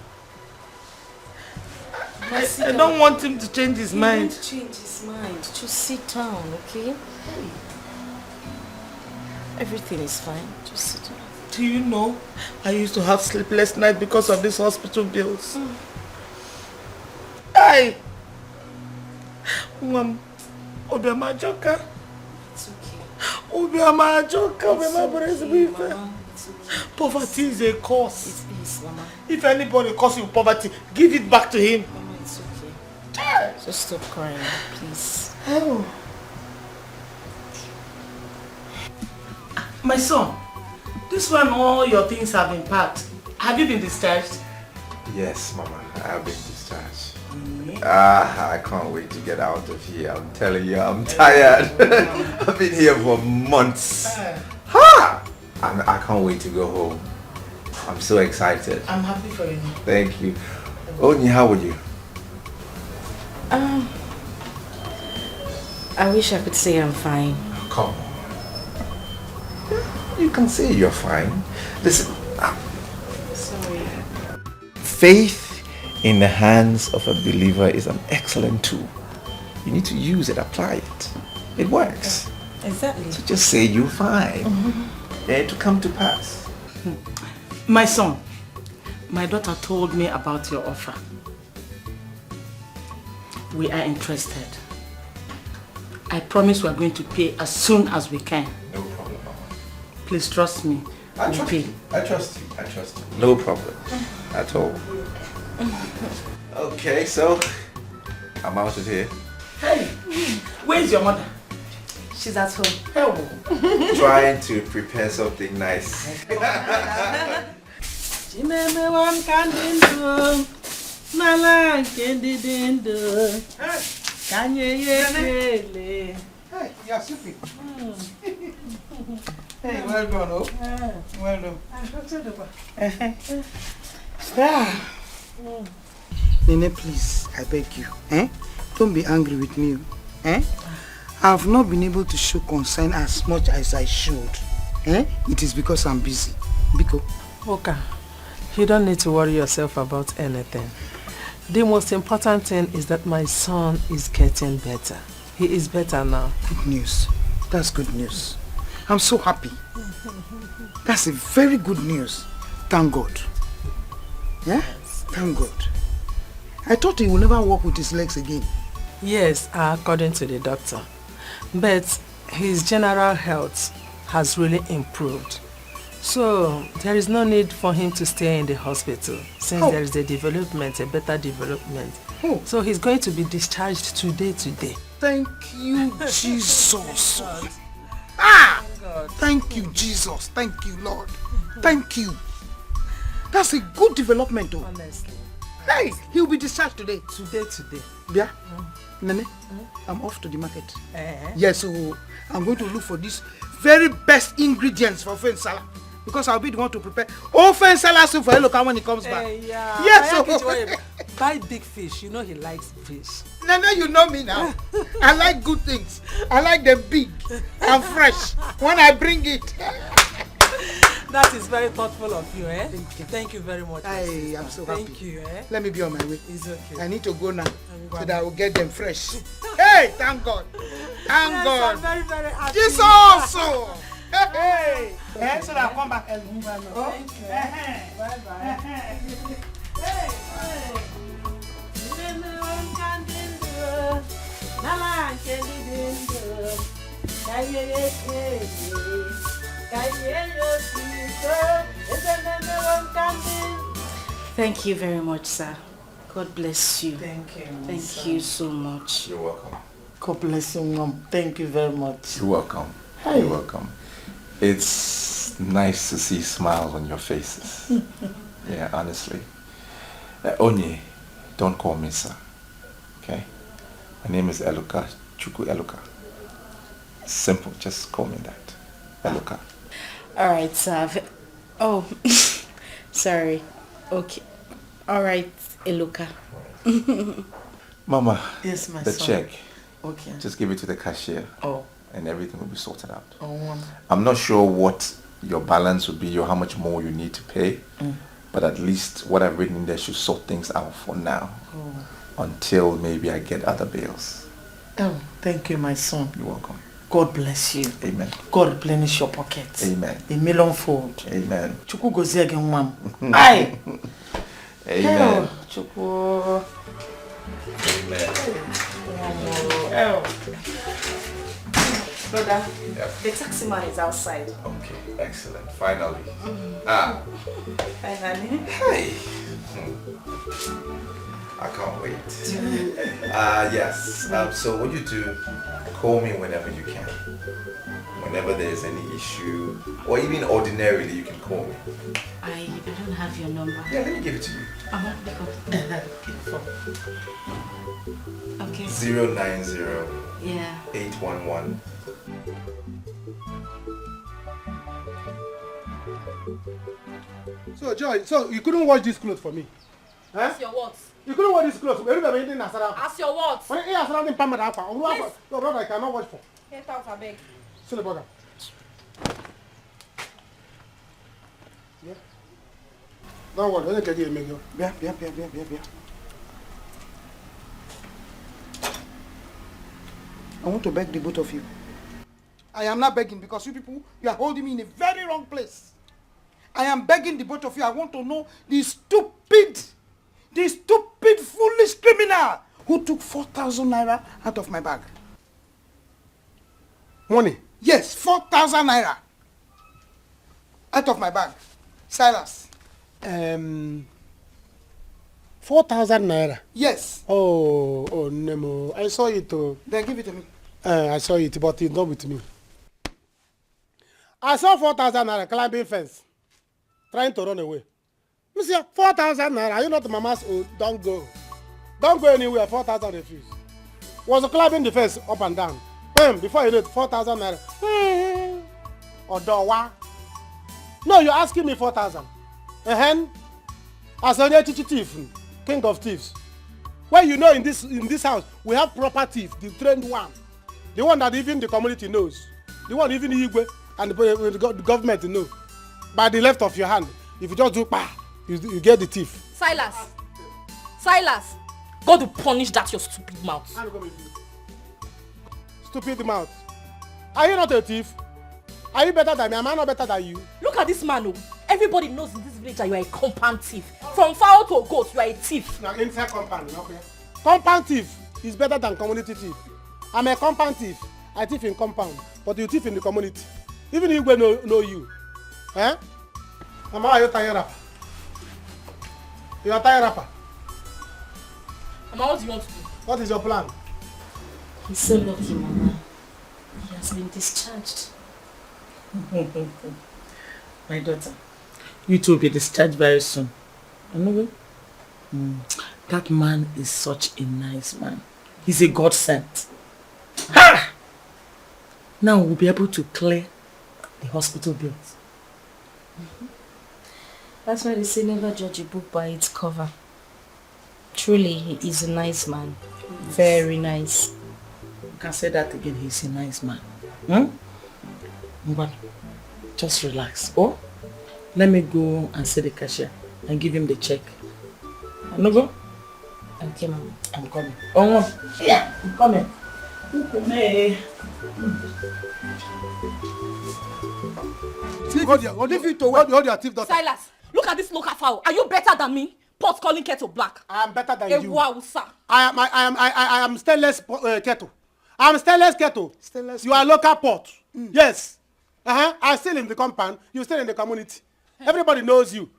I don't want him to change his mind. He won't change his mind. Just sit down, okay? Everything is fine. Just sit down. Do you know, I used to have sleepless nights because of these hospital bills. Hey! Obiama Joka. It's okay. Obiama Joka. It's okay, Mama. It's okay. Poverty is a curse. It is, Mama. If anybody calls you poverty, give it back to him. Mama, it's okay. Just stop crying, please. Oh. My son, this one, all your things have been packed. Have you been discharged? Yes, Mama, I have been discharged. I can't wait to get out of here. I'm telling you, I'm tired. I've been here for months. I can't wait to go home. I'm so excited. I'm happy for you. Thank you. Oni, how are you? I wish I could say I'm fine. Come on. You can say you're fine. Listen. Sorry. Faith in the hands of a believer is an excellent tool. You need to use it, apply it. It works. Exactly. So just say you're fine. And to come to pass. My son, my daughter told me about your offer. We are interested. I promise we are going to pay as soon as we can. No problem, Mama. Please trust me. I trust you. I trust you. I trust you. No problem at all. Okay, so I'm out of here. Hey, where's your mother? She's at home. Help. Trying to prepare something nice. Hey, you're sleeping. Hey, well done, oh. Well done. Nene, please, I beg you. Don't be angry with me. I have not been able to show concern as much as I should. It is because I'm busy. Biko. Okay. You don't need to worry yourself about anything. The most important thing is that my son is getting better. He is better now. Good news. That's good news. I'm so happy. That's a very good news. Thank God. Yeah? Thank God. I thought he will never walk with his legs again. Yes, according to the doctor. But his general health has really improved. So there is no need for him to stay in the hospital since there is a development, a better development. So he's going to be discharged today. Thank you, Jesus. Thank you, Jesus. Thank you, Lord. Thank you. That's a good development, though. Honestly. Hey, he'll be discharged today. Today. Yeah? Nene, I'm off to the market. Yes, so I'm going to look for these very best ingredients for Ofe Nsala. Because I'll be the one to prepare Ofe Nsala soup for Eloka when he comes back. Yeah. Yes, so buy big fish. You know he likes fish. Nene, you know me now. I like good things. I like them big and fresh when I bring it. That is very thoughtful of you, eh? Thank you very much. I'm so happy. Thank you, eh? Let me be on my way. It's okay. I need to go now so that I will get them fresh. Hey, thank God. Thank God. I'm very, very happy. Jesus also. Hey. So that I'll come back and move on. Thank you. Bye-bye. Thank you very much, sir. God bless you. Thank you. Thank you so much. You're welcome. God bless you, Mom. Thank you very much. You're welcome. Hi. You're welcome. It's nice to see smiles on your faces. Yeah, honestly. Onye, don't call me sir. Okay? My name is Eluka, Chuku Eluka. Simple, just call me that. Eluka. Alright, sir. Oh, sorry. Okay. Alright, Eluka. Mama, Yes, my the son. check. Okay. Just give it to the cashier. Oh. And everything will be sorted out. Oh. I'm not sure what your balance would be or how much more you need to pay. Mm. But at least what I've written in there should sort things out for now. Oh. Until maybe I get other bills. Oh, thank you, my son. You're welcome. God bless you. Amen. God replenish your pockets. Amen. A millionfold. Amen. Chuku gozi again, Mom. Aye. Amen. Chuku. Amen. Brother, Yep. the taxi man is outside. Okay, excellent. Finally. Finally. Hey. I can't wait. Yes. So what you do, call me whenever you can. Whenever there's any issue, or even ordinarily, you can call me. I don't have your number. Yeah, let me give it to you. Okay. 090 Yeah. 811. So, Joy, so you couldn't wash this clothes for me? Ask your words. You couldn't wash this clothes. Ask your words. When you ask around Pamela, your brother I cannot wash for. Get out, I beg. Silly burger. Yeah. Don't worry, let me get you a menu. Yeah. I want to beg the both of you. I am not begging because you people, you are holding me in a very wrong place. I am begging the both of you. I want to know the stupid, foolish criminal who took 4,000 naira out of my bag. Money? Yes, 4,000 naira out of my bag. Silas. 4,000 naira? Yes. Oh, Nemo. I saw it. Then give it to me. I saw it, but it's not with me. I saw 4,000 naira climbing fence, trying to run away. Monsieur, 4,000 naira, are you not mama's own? Don't go. Don't go anywhere, 4,000 refuse. Was climbing the fence up and down. Before you know it, 4,000 naira. Odowa. No, you're asking me 4,000. As a thief, king of thieves. Well, you know in this house, we have proper thief, the trained one. The one that even the community knows. The one even Igwe and the government know. By the left of your hand, if you just do you get the thief. Silas, God will punish that your stupid mouth. Stupid mouth. Are you not a thief? Are you better than me? Am I not better than you? Look at this man. Everybody knows in this village that you are a compound thief. From fowl to goat, you are a thief. Now inside compound, okay? Compound thief is better than community thief. I'm a compound thief. I thief in compound, but you thief in the community. Even if we know you. Eh? Mama, are you tired rapper? You are tired rapper? Mama, what do you want to do? What is your plan? He's so lucky, Mama. He has been discharged. My daughter, you two will be discharged very soon. Anyway, that man is such a nice man. He's a godsend. Ha! Now we'll be able to clear the hospital bills. That's why they say never judge a book by its cover. Truly, he is a nice man. Very nice. You can say that again, he's a nice man. But just relax. Oh, let me go and see the cashier and give him the check. No go? Okay, Mama. I'm coming. Oh, yeah, I'm coming. Hold your thief daughter. Silas, look at this local fowl. Are you better than me? Pot calling kettle black. I am better than you. Wow, sir. I am stainless kettle. I am stainless kettle. Stainless you are local pot. Yes. I still in the compound. You still in the community. Everybody knows you.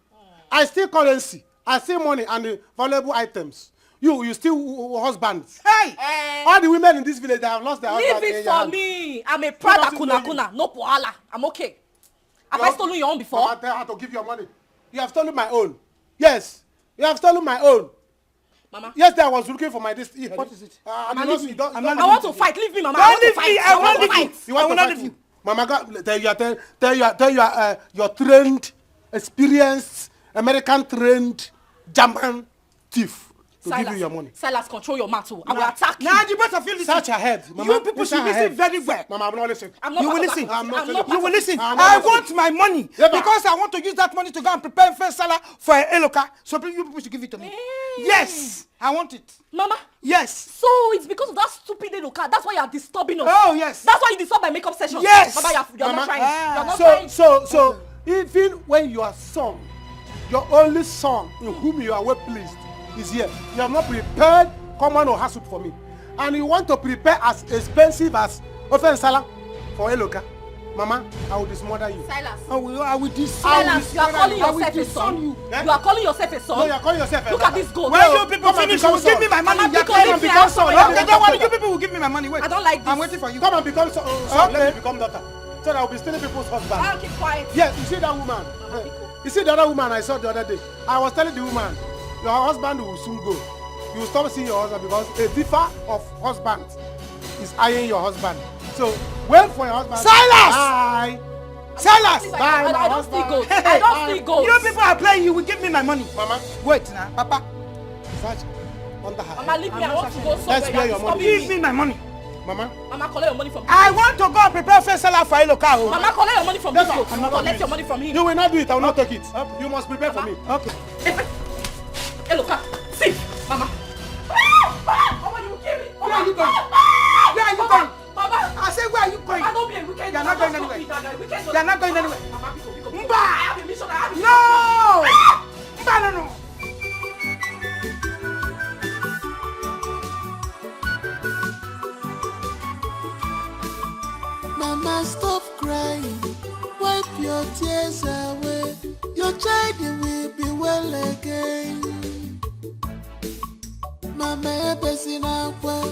I steal currency. I steal money and the valuable items. You steal husbands. Hey! All the women in this village that have lost their husbands. Leave it for me. I'm a proud Akuna. No poala. I'm okay. Have I stolen your own before? Mama, tell her to give your money. You have stolen my own. Yes. You have stolen my own. Mama. Yesterday I was looking for my this. What is it? I want to fight. Leave me, Mama. Don't leave me. I want to fight. You want to fight you? Mama, tell your trained, experienced, American trained German thief to give you your money. Silas, control your mouth. I will attack you. Now the both of you listen. Search your head. Mama, You people should listen very well. Mama, I'm not listening. You will listen. You will listen. I want my money because I want to use that money to go and prepare first salad for a Eloka. So you people should give it to me. Yes, I want it. Mama. Yes. So it's because of that stupid Eloka. That's why you are disturbing us. Oh yes. That's why you disturb my makeup session. Yes. Mama, you're not trying. You're not trying. So even when your son, your only son, in whom you are well pleased, is here, you have not prepared common or soup for me, and you want to prepare as expensive as ofen sala for Eloka. Mama, I will dismother you. Silas. I will Silas, you are calling yourself a son. You are calling yourself a son. No, you are calling yourself a son. Look at this goat. When you people finish, you will give me my money. Mama, You because come and become son. Okay, don't worry. You people will give me my money. Wait. I don't like this. I'm waiting for you. Come and become son. Okay. Let me become daughter. So that I will be stealing people's husband. I'll keep quiet. Yes, you see that woman. You see the other woman I saw the other day. I was telling the woman, your husband will soon go. You will stop seeing your husband because a differ of husband is eyeing your husband. So wait for your husband. Silas! Bye. Silas! Bye, my I don't husband. see goats. I don't see goats. You people are playing. You will give me my money. Mama, wait now, Papa. Search under her. Mama, leave me. I want to go Let's somewhere. clear your money. Give me my money. Mama. Mama, collect your money from I want to go and prepare first salad for Eloka. Mama, collect your money from this goat. I'm not Collect your money from him. You will not do it. I will not take it. You must prepare for me. Okay. Eloka, see, Mama. Mama, you will kill me. Where are you going? Where are you going? Mama. I say, where are you going? Mama, don't be a wicked. You are not going anywhere. You are not going anywhere. Mba! I have a mission. No! Mba, no. Mama, stop crying. Wipe your tears away. Your child will be well again. Mama, ebesina kwa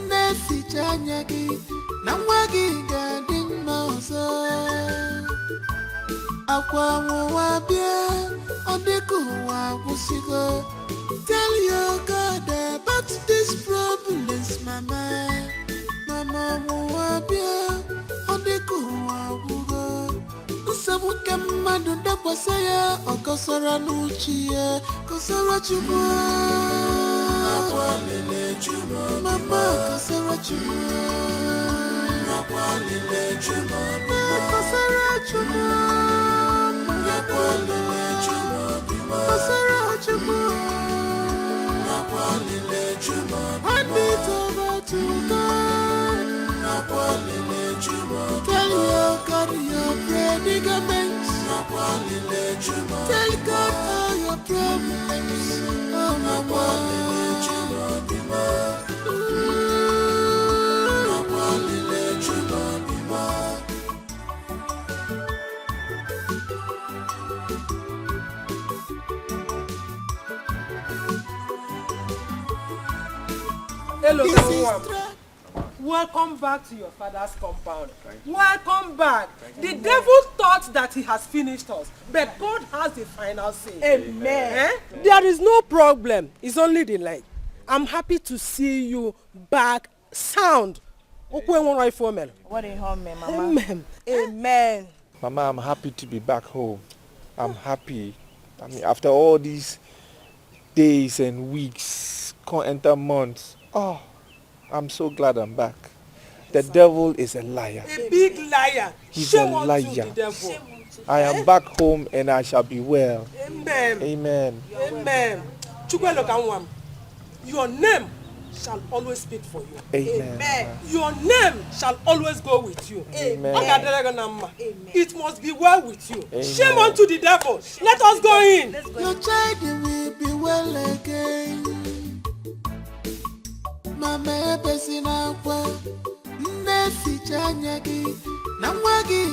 nesi chanyagi na mwagi gadi mauso. Akwa mwabia odiku wabusigo. Tell your God about these problems, Mama. Mama mwabia odiku wabugo. Usabuke madu dakwasaya okosora nuchie kosora chumwa. Mama, kosara chuma. Kosara chuma. Kosara chuma. Hand it over to God. Tell your God your predicaments. Tell God all your problems. Oh, Mama. Hello, everyone. Welcome back to your father's compound. Welcome back. The devil thought that he has finished us, but God has the final say. Amen. There is no problem. It's only the leg. I'm happy to see you back sound. What a home, Mama. Amen. Amen. Mama, I'm happy to be back home. I'm happy. I mean, after all these days and weeks, can't enter months. Oh, I'm so glad I'm back. The devil is a liar. A big liar. He's Shame a on liar. you, the devil. I am back home and I shall be well. Amen. Amen. Amen. Chukwueloka, your name shall always speak for you. Amen. Your name shall always go with you. Amen. Amen. It must be well with you. Amen. Shame unto the devil. Let us go in. Your child will be well again. Mama, ebesina kwa nesi chanyagi na mwagi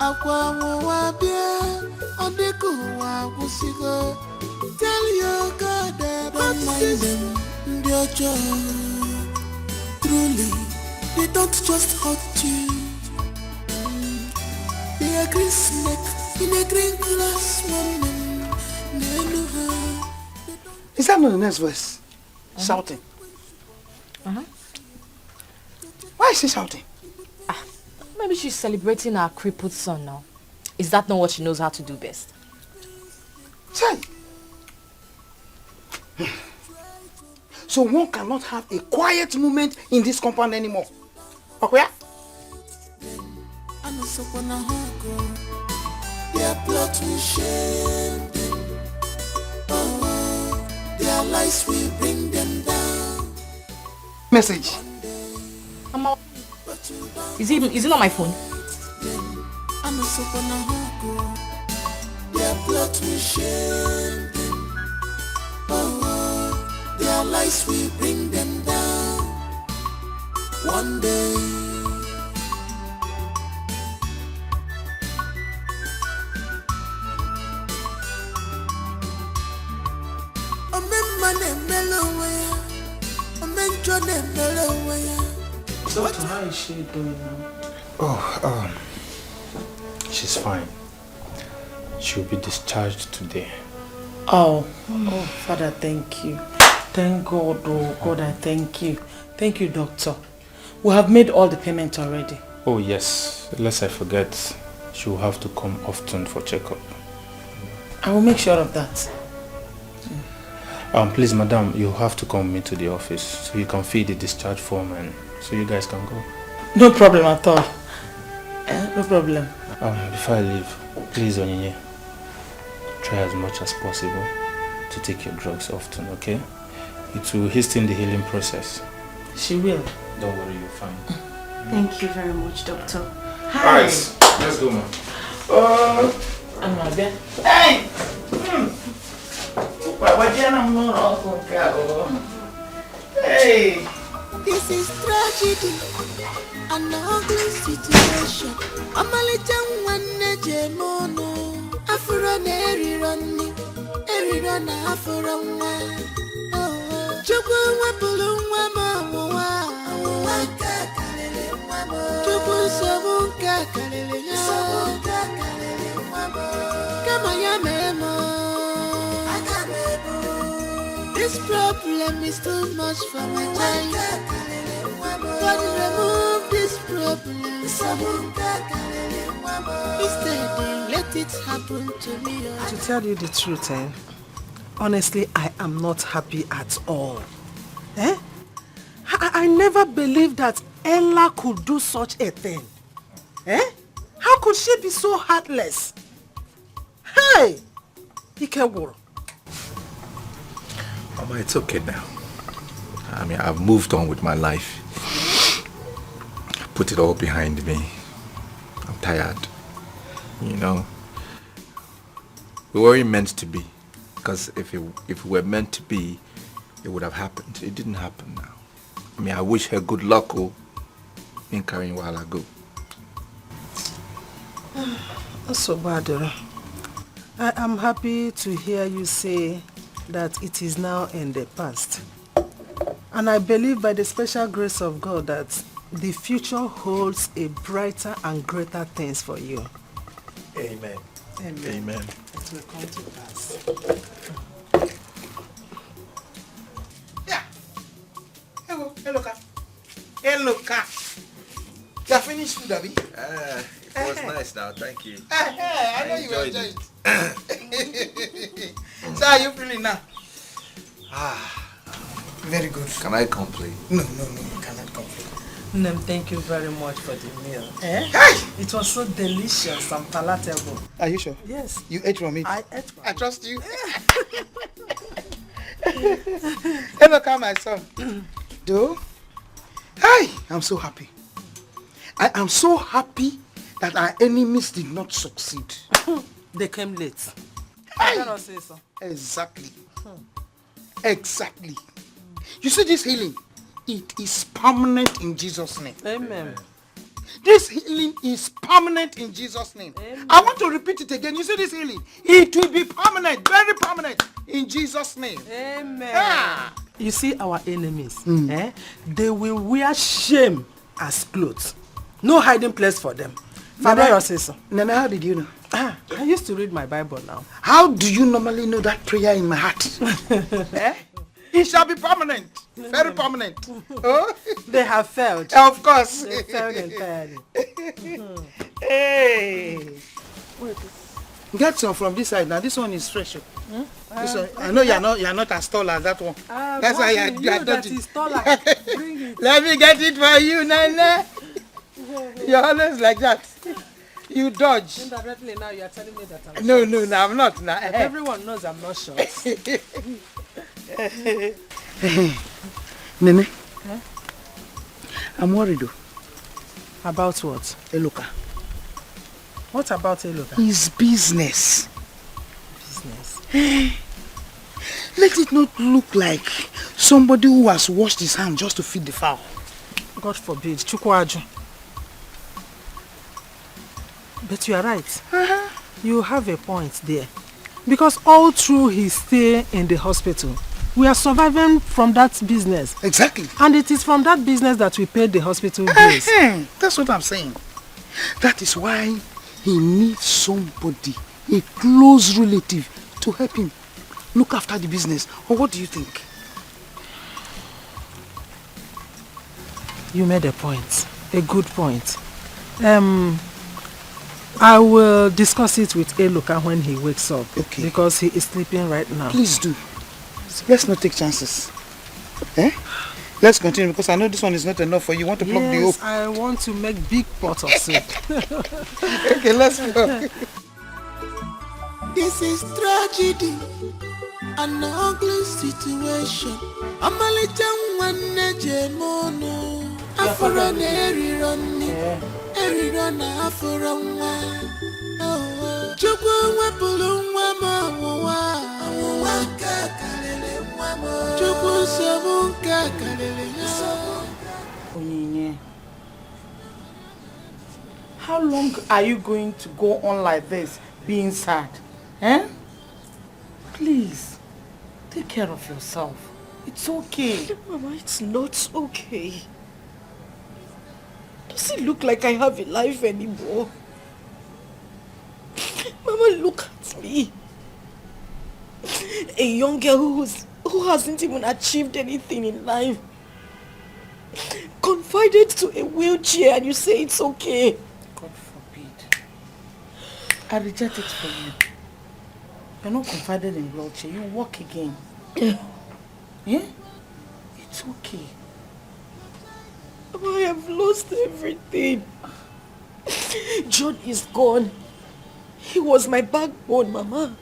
Aqua wabia, Odeku wabusigo. Tell your God that don't mind them, dear child. Truly, they don't just hurt you. They are green snake in a green glass woman. They know her. Is that not the next verse? Shouting. Why is she shouting? Maybe she's celebrating her crippled son now. Is that not what she knows how to do best? Say. So one cannot have a quiet moment in this compound anymore. Okay? I'm so gonna hug. Their plot will shame them. Oh, their lies will bring them down. Message. Is it not my phone? I'm so gonna hug. Their plot will shame them. Oh, their lies will bring them down. One day. Doctor, how is she doing now? Oh, she's fine. She'll be discharged today. Oh, Father, thank you. Thank God, oh God, I thank you. Thank you, doctor. We have made all the payment already. Oh yes, lest I forget, she will have to come often for checkup. I will make sure of that. Please, madam, you have to come with me to the office so you can fill the discharge form and so you guys can go. No problem at all. No problem. Before I leave, please, Onyinye, try as much as possible to take your drugs often, okay? It will hasten the healing process. She will. Don't worry, you're fine. Thank you very much, doctor. Hi. Alright, let's go, man. I'm not there. Hey! Hey! This is tragedy, an ugly situation. I'm a little one, Jemono. Afro Neri Runny, Eri Run Afro One. Chubu Wapulu Wama, Chubu Sabunka Kalele, Kamaya Memo. This problem is too much for my child. God remove this problem. Instead, let it happen to me. To tell you the truth, honestly, I am not happy at all. I never believed that Ella could do such a thing. How could she be so heartless? Hey! Ikeworo. Mama, it's okay now. I mean, I've moved on with my life. Put it all behind me. I'm tired. You know, we weren't meant to be. Because if we were meant to be, it would have happened. It didn't happen now. I mean, I wish her good luck in carrying while I go. That's so bad. I am happy to hear you say that it is now in the past. And I believe by the special grace of God that the future holds a brighter and greater things for you. Amen. Amen. Amen. It will come to pass. Yeah. Hello, Ka. You finished food, Abby? It was nice now, thank you. I know you enjoyed it. So how are you feeling now? Very good. Can I complain? No, you cannot complain. Nem, thank you very much for the meal. Hey! It was so delicious and palatable. Are you sure? Yes. You ate from it? I ate from I trust you. Hello, Ka, my son. Do? Hi, I'm so happy. I am so happy that our enemies did not succeed. They came late. I cannot say so. Exactly. Exactly. You see this healing? It is permanent in Jesus' name. Amen. This healing is permanent in Jesus' name. Amen. I want to repeat it again. You see this healing? It will be permanent, very permanent in Jesus' name. Amen. Ah. You see our enemies, they will wear shame as clothes. No hiding place for them. Father, Nana, how did you know? I used to read my Bible now. How do you normally know that prayer in my heart? It shall be permanent. Very permanent. Oh? They have failed. Of course. They failed entirely. Hey. Wait. Get some from this side now. This one is fresh. This one, I know you're not as tall as that one. That's why you are that is taller. Bring it. Let me get it for you, Nana. You're always like that. You dodge. Indirectly now you are telling me that I'm No, short. no, I'm not. Nah. Everyone knows I'm not short. Nene, I'm worried though. About what? Eloka. What about Eloka? His business. Business? Let it not look like somebody who has washed his hand just to feed the fowl. God forbid. Chukwaju. But you are right. You have a point there. Because all through his stay in the hospital, we are surviving from that business. Exactly. And it is from that business that we paid the hospital bills. That's what I'm saying. That is why he needs somebody, a close relative, to help him look after the business. Or what do you think? You made a point. A good point. I will discuss it with Eloka when he wakes up. Okay. Because he is sleeping right now. Please do. Let's not take chances. Let's continue because I know this one is not enough for you. You want to plug the hope. I want to make big pots of soup. Okay, let's go. This is tragedy, an ugly situation. I'm a little one, Nejemono. Afro Neri Ronnie, Eri Rona Afro One. Chukwu wepulu mwa Chukwu sebu kakalele. Onyinye, how long are you going to go on like this, being sad? Please, take care of yourself. It's okay. Mama, it's not okay. Does it look like I have a life anymore? Mama, look at me. A young girl who hasn't even achieved anything in life. Confided to a wheelchair and you say it's okay. God forbid. I reject it for you. You're not confided in wheelchair. You walk again. Yeah? It's okay. I have lost everything. John is gone. He was my backbone, Mama.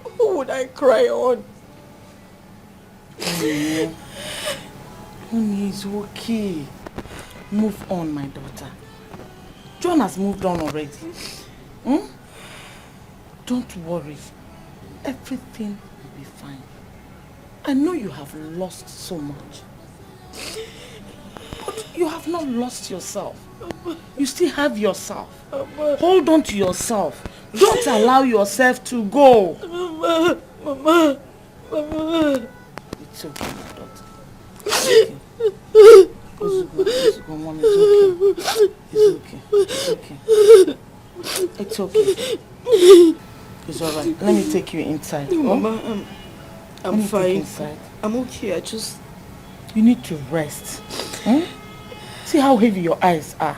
Who would I cry on? Honey, it's okay. Move on, my daughter. John has moved on already. Don't worry. Everything will be fine. I know you have lost so much. But you have not lost yourself. You still have yourself. Hold on to yourself. Don't allow yourself to go. Mama. It's okay, my daughter. It's okay. It's okay. It's okay. It's alright. Let me take you inside. Mama, I'm fine. Inside. I'm okay. You need to rest. See how heavy your eyes are.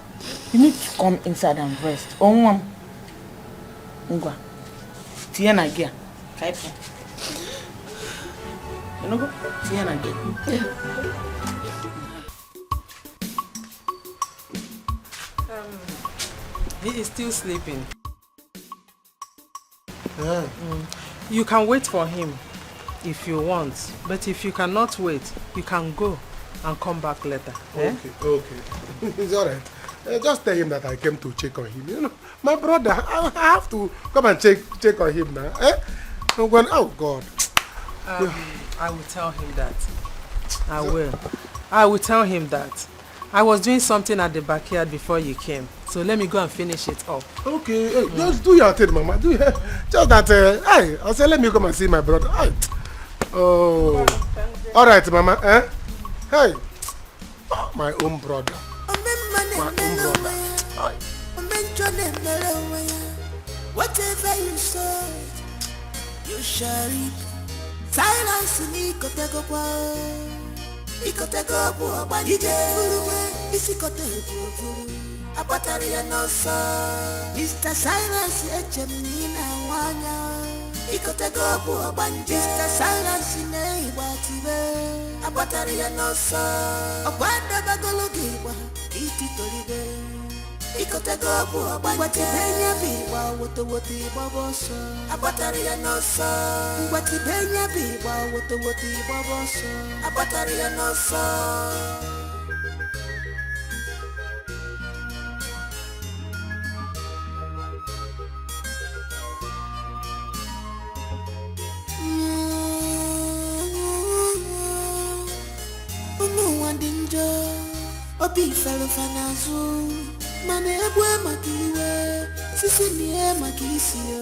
You need to come inside and rest. Ngwa. Tiena gia. Kaipo. You know go? Tiena gia. He is still sleeping. You can wait for him if you want, but if you cannot wait, you can go and come back later. Okay. It's alright. Just tell him that I came to check on him. You know, my brother, I have to come and check on him now. I'm going, oh God. I will tell him that. I will tell him that. I was doing something at the backyard before you came. So let me go and finish it up. Okay, hey, just do your thing, Mama. Do your, just that, hey, I said let me come and see my brother. Hey. Oh. All right, Mama. Eh? Hey. Oh, my own brother. My own brother. Whatever you say, you shall reap. Silence me, Ikotego, Abanije, Isikotego, Apataria no so. Mr. Silence, Echemina, Wanya, Ikotego, Abanije, Mr. Silence, Neighbor, Apataria no so. Abanda Bagologiwa, Ititoribe. Ikotego abanije watibenya biwa woto boboso abataria no so watibenya biwa woto boboso abataria no so Wandinjo obi felo fanazu Mane ebwe makiwe, sisi niye makisio.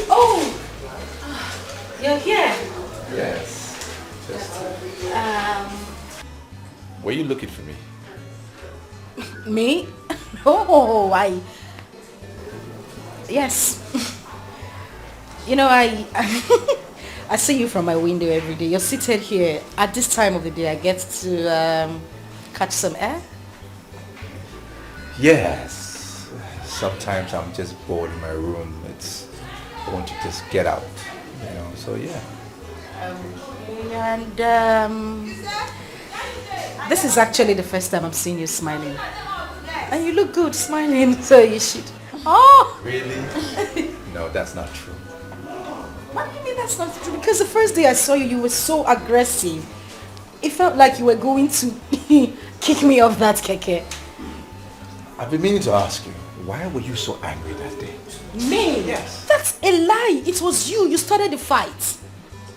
Oh! You're here? Yes. Were you looking for me? Me? Oh, yes. You know, I see you from my window every day. You're seated here. At this time of the day, I get to catch some air. Yes. Sometimes I'm just bored in my room. I want to just get out, you know, so yeah. This is actually the first time I'm seeing you smiling. And you look good smiling, so you should. Oh! Really? No, that's not true. What do you mean that's not true? Because the first day I saw you, you were so aggressive. It felt like you were going to kick me off that keke. I've been meaning to ask you, why were you so angry that day? Me? Yes. That's a lie. It was you. You started the fight.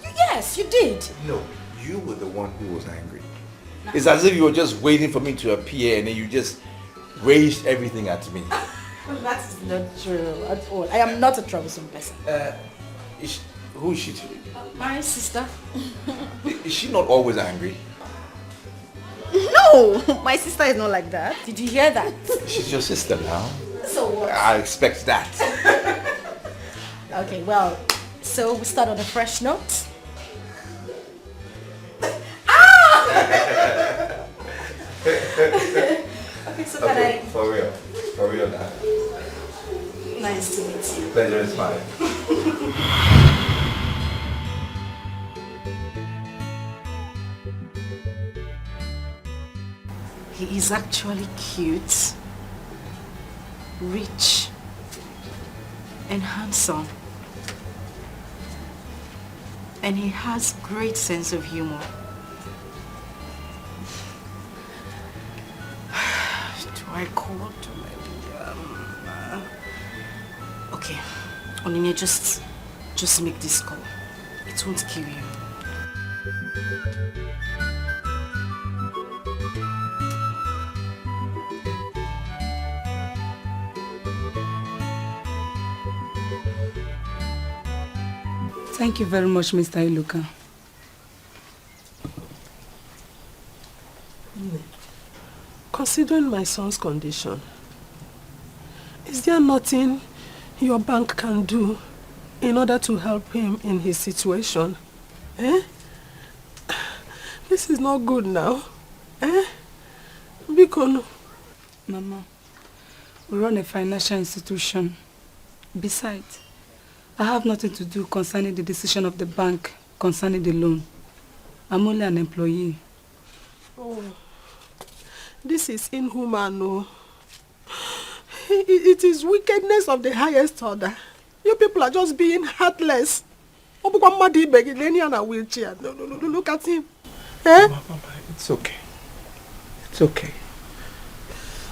Yes, you did. No, you were the one who was angry. It's as if you were just waiting for me to appear and then you just raised everything at me. That is not true at all. I am not a troublesome person. Who is she to you? My sister. Is she not always angry? No, my sister is not like that. Did you hear that? She's your sister now. So what? I expect that. Okay, well, so we start on a fresh note. Okay, so can I... For real now. Nice to meet you. Pleasure is mine. He is actually cute, rich, and handsome. And he has great sense of humor. Do I call to maybe okay, Onyinye, just make this call. It won't kill you. Thank you very much, Mr. Iluka. Considering my son's condition, is there nothing your bank can do in order to help him in his situation? Eh? This is not good now. Eh? Bikono. Mama, we run a financial institution. Besides, I have nothing to do concerning the decision of the bank concerning the loan. I'm only an employee. Oh, this is inhuman, no. It is wickedness of the highest order. You people are just being heartless. Wheelchair. No, look at him. Eh? Mama, it's okay. It's okay.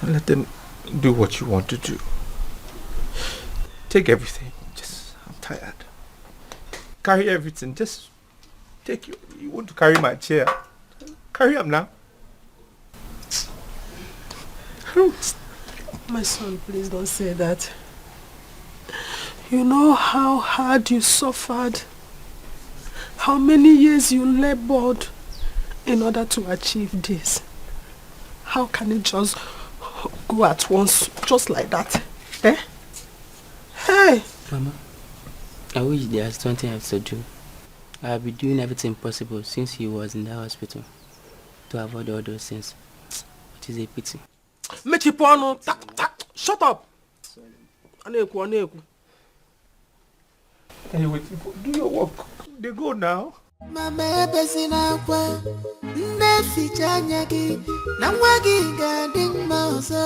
Let them do what you want to do. Take everything. I'm tired. Carry everything. Just take you want to carry my chair. Carry him now. My son, please don't say that. You know how hard you suffered, how many years you labored in order to achieve this. How can it just go at once, just like that? Eh? Hey! Mama, I wish there's something else to do. I'll be doing everything possible since he was in the hospital to avoid all those things. It is a pity. Shut up! Aneku. Anyway, do your work. They go now. Mama besina kwa neficha anya gi na nwa gi ga-adị mma ọzọ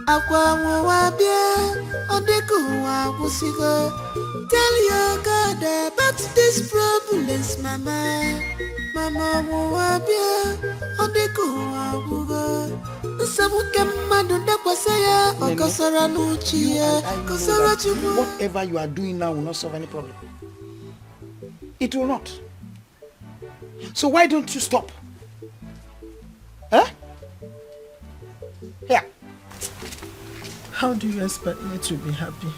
akwa nwa bịa ọ dịka ụwa gwụsịgo. Tell your God about these problems, mama nwa bịa ọ dịka ụwa gwụgo. Whatever you are doing now will not solve any problem. It will not. So why don't you stop? Huh? Here. How do you expect me to be happy?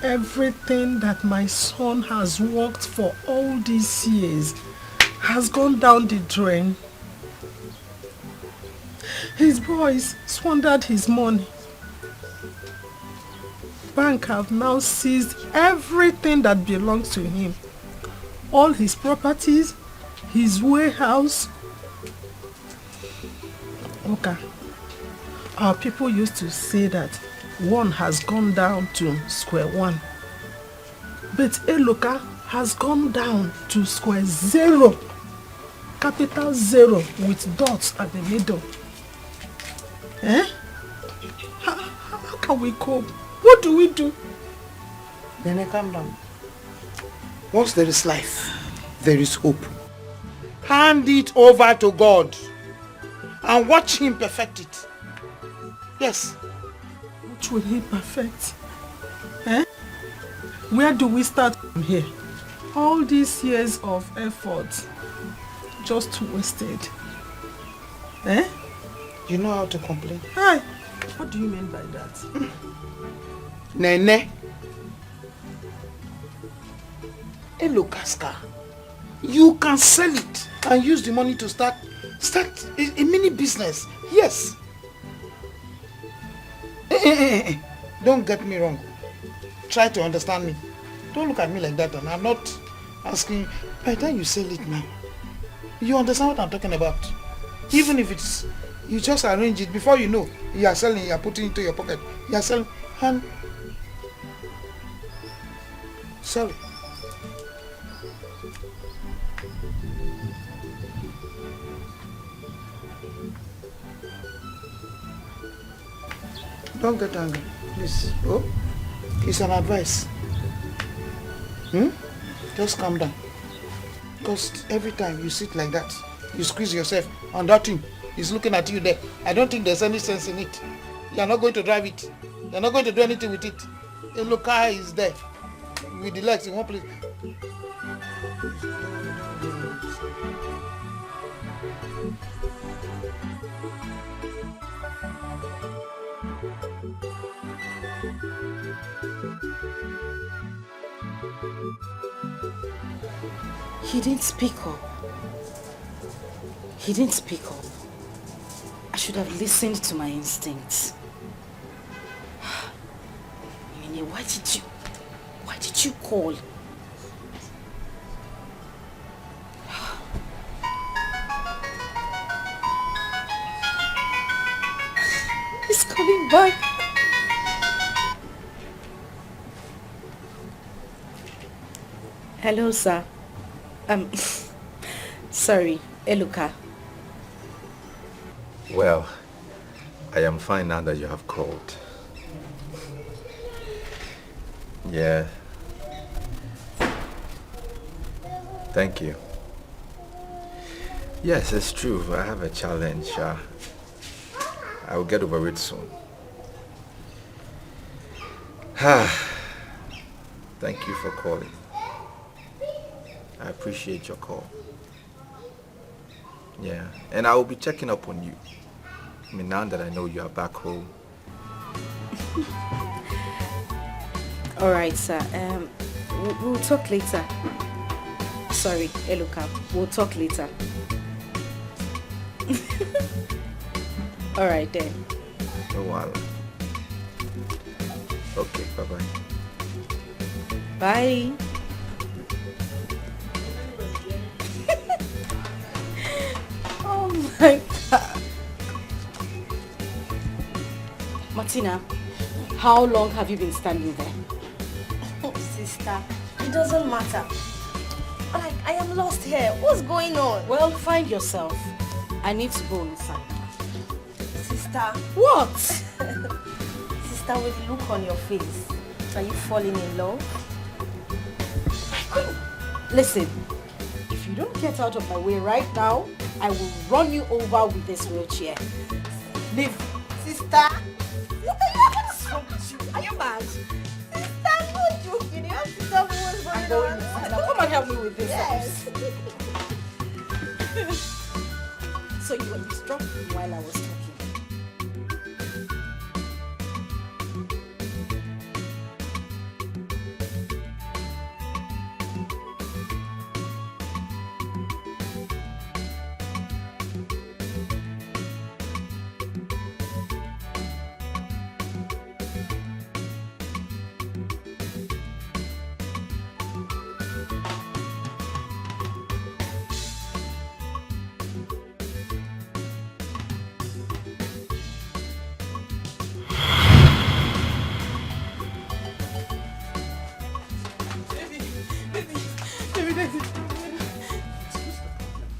Everything that my son has worked for all these years has gone down the drain. His boys squandered his money. Bank have now seized everything that belongs to him. All his properties, his warehouse. Okay. Our people used to say that one has gone down to square one. But Eloka has gone down to square zero. Capital zero with dots at the middle. Eh? How can we cope? What do we do? Then calm down. Once there is life, there is hope. Hand it over to God and watch him perfect it. Yes. Which will he perfect? Eh? Where do we start from here? All these years of effort just wasted. Eh? You know how to complain. Hi. What do you mean by that? Nene. Hello, Casca. You can sell it and use the money to start a mini business. Yes. Don't get me wrong. Try to understand me. Don't look at me like that. And I'm not asking. By the time you sell it now, you understand what I'm talking about. Even if it's, you just arrange it before you know, you are selling, you are putting it into your pocket. You are selling, and sorry. Don't get angry, please. Oh, it's an advice. Just calm down. Because every time you sit like that, you squeeze yourself, and that thing is looking at you there. I don't think there's any sense in it. You are not going to drive it. You are not going to do anything with it. A look, car is there with the legs in one place. He didn't speak up. He didn't speak up. I should have listened to my instincts. Mine, why did you call? He's coming back. Hello, sir. Sorry, Eluka. Well, I am fine now that you have called. Yeah. Thank you. Yes, it's true. I have a challenge. I will get over it soon. Thank you for calling. I appreciate your call. Yeah, and I will be checking up on you. I mean, now that I know you are back home. All right, sir. We'll talk later. Sorry, Eloka. We'll talk later. All right then. No while. Okay, bye-bye. Bye. Oh my God. Martina, how long have you been standing there? Oh, sister, it doesn't matter. Like, I am lost here. What's going on? Well, find yourself. I need to go inside. Sister. What? Sister, with the look on your face, are you falling in love? Listen, if you don't get out of my way right now, I will run you over with this wheelchair. Leave. Sister? What's wrong with you? Are you mad? Sister, I'm not joking. You have to tell me what's going on. Now come and help me with this. Yes. So you were distracted while I was talking.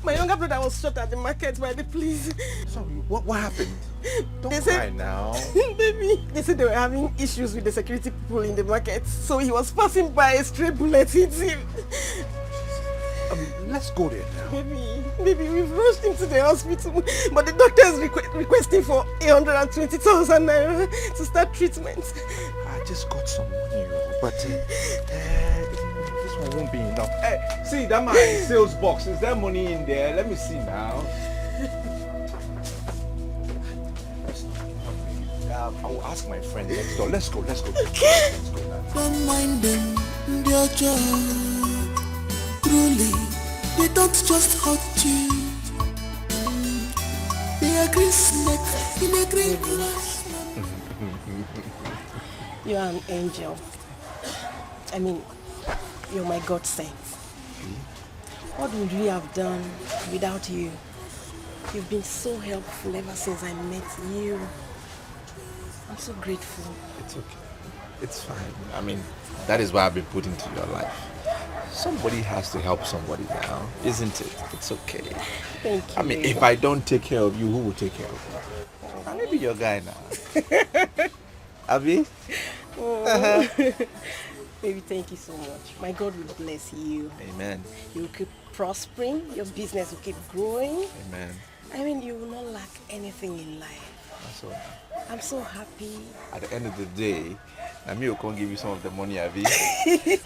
My younger brother was shot at the market by the police. Sorry, what happened? Don't They cry said, now. Baby, they said they were having issues with the security people in the market. So he was passing by, a stray bullet hit him. Let's go there now. Baby, we've rushed him to the hospital. But the doctor is requesting for 120,000 naira to start treatment. I just got some money, but this one won't be enough. Hey, see that man's sales box. Is there money in there? Let me see now. I will ask my friend next door. Let's go. Don't mind them, they're just truly. They don't just hurt you. They are green snakes in a green grass. You are an angel. I mean, you're my God sent. What would we have done without you? You've been so helpful ever since I met you. I'm so grateful. It's okay. It's fine. I mean, that is why I've been put into your life. Somebody has to help somebody now, isn't it? It's okay. Thank you. I mean, if I don't take care of you, who will take care of you? I'll be your guy now. Abi? Oh. Baby, thank you so much. My God will bless you. Amen. You will keep prospering. Your business will keep growing. Amen. I mean, you will not lack anything in life. That's all. I'm so happy. At the end of the day, Nami will come give you some of the money, Abi.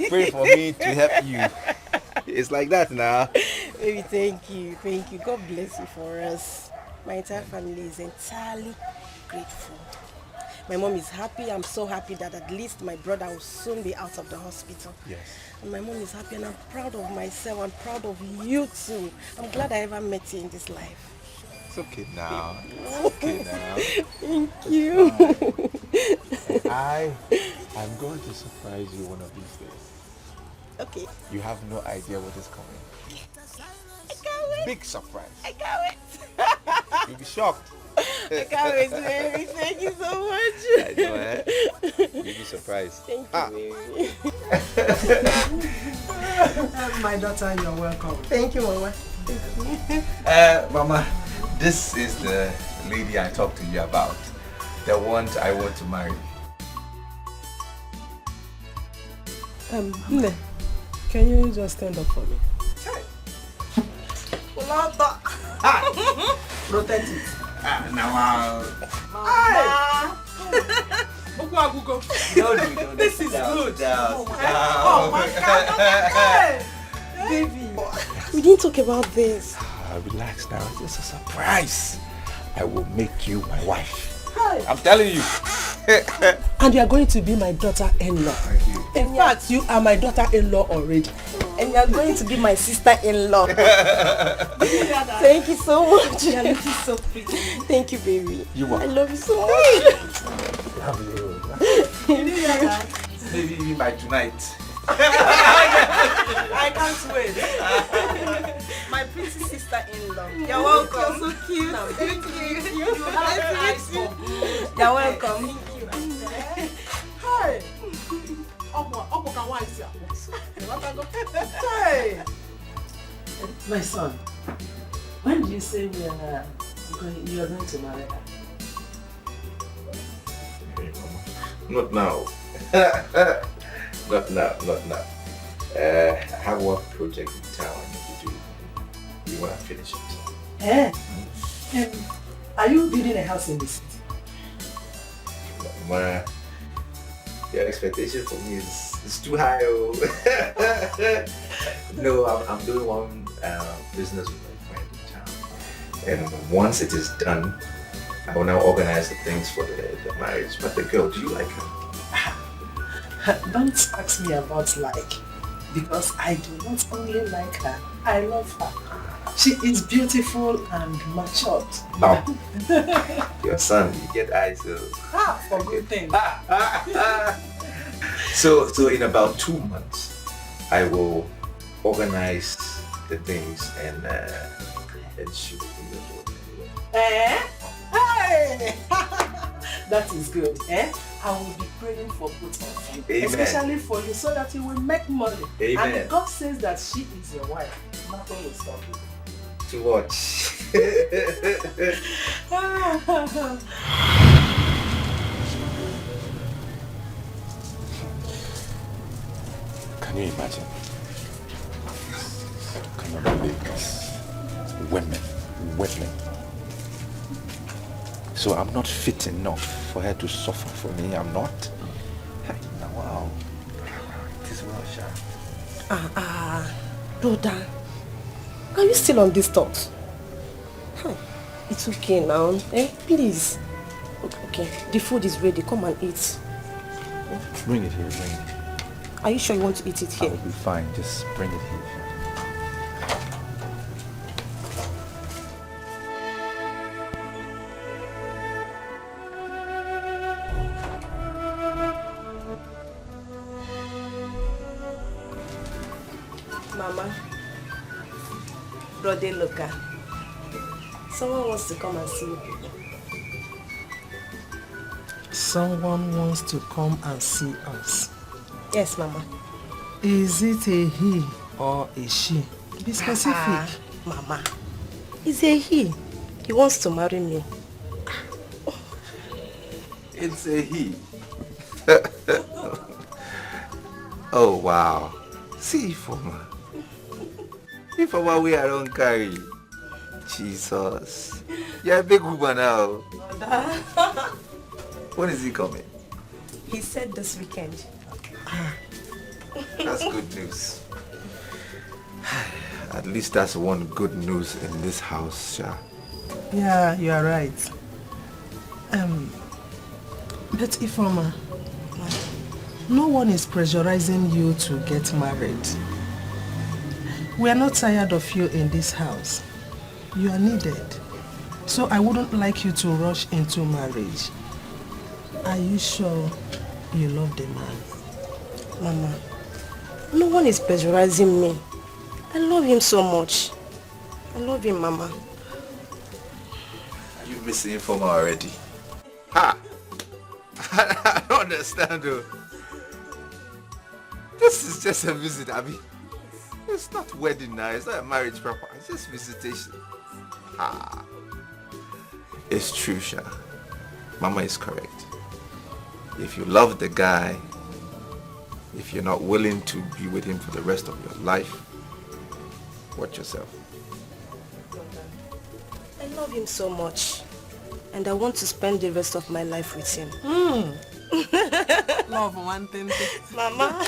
Pray for me to help you. It's like that now. Baby, thank you. Thank you. God bless you for us. My entire family is entirely grateful. My mom is happy. I'm so happy that at least my brother will soon be out of the hospital. Yes. And my mom is happy, and I'm proud of myself. I'm proud of you too. I'm glad I ever met you in this life. It's okay now. It's okay now. Thank you. I'm going to surprise you one of these days. Okay. You have no idea what is coming. I can't wait. Big surprise. I can't wait. You'll be shocked. I can't wait, baby. Thank you so much. I know, eh? You'll be surprised. Thank you, baby. My daughter, you're welcome. Thank you, Mama. Mama, this is the lady I talked to you about. The one I want to marry. Nne, can you just stand up for me? Protect it. Now, This is good. Oh my God. Baby. We didn't talk about this. Relax now. It's just a surprise. I will make you my wife. Hi. I'm telling you. And you are going to be my daughter-in-law. In fact, you are my daughter-in-law already. And you are going to be my sister-in-law. Thank you so much. You are looking so pretty. Thank you, baby. You are. I love you so much. Love you. Thank you. Maybe even by tonight. I can't wait. My pretty sister-in-law. You're welcome. You're so cute. Thank you. You're welcome. Hi. Hey. My son, when did you say you are going to marry her? Not now. Not now. I have one project in town I need to do. You want to finish it? Are you building a house in the city? Your expectation for me is too high. Oh. No, I'm doing one business with my friend in town. And once it is done, I will now organize the things for the marriage. But the girl, do you like her? Don't ask me about like, because I do not only like her, I love her. She is beautiful and matured. Now, your son, you get eyes. For good things. So in about 2 months, I will organize the things and she will be your daughter. Hey! That is good. I will be praying for both of you. Amen. Especially for you, so that you will make money. Amen. And God says that she is your wife. Nothing will stop you. To watch. Can you imagine? Can you believe this? Women. So I'm not fit enough for her to suffer for me. I'm not. Now, wow. It is well, Sha. Brother, are you still on this thought? It's okay now. Please. Okay, the food is ready. Come and eat. Bring it here, bring it. Are you sure you want to eat it here? I will be fine. Just bring it here. Mama, Brother Luca, someone wants to come and see you. Someone wants to come and see us. Yes, Mama. Is it a he or a she? Be specific. Mama, it's a he. He wants to marry me. It's a he. Oh, wow. See, Ifoma. Ifoma, we are don't carry. Jesus. You're a big woman now. When is he coming? He said this weekend. That's good news. At least that's one good news in this house, Sha. Yeah, you are right. But Ifoma, no one is pressurizing you to get married. We are not tired of you in this house. You are needed. So I wouldn't like you to rush into marriage. Are you sure you love the man? Mama, no one is pressurizing me. I love him so much. I love him, Mama. Are you missing Ifoma already? Ha! I don't understand though. This is just a visit, Abby. It's not wedding now, it's not a marriage proper, it's just visitation. Ah. It's true, Sha. Mama is correct. If you love the guy, if you're not willing to be with him for the rest of your life, watch yourself. I love him so much. And I want to spend the rest of my life with him. Love one thing. Mama.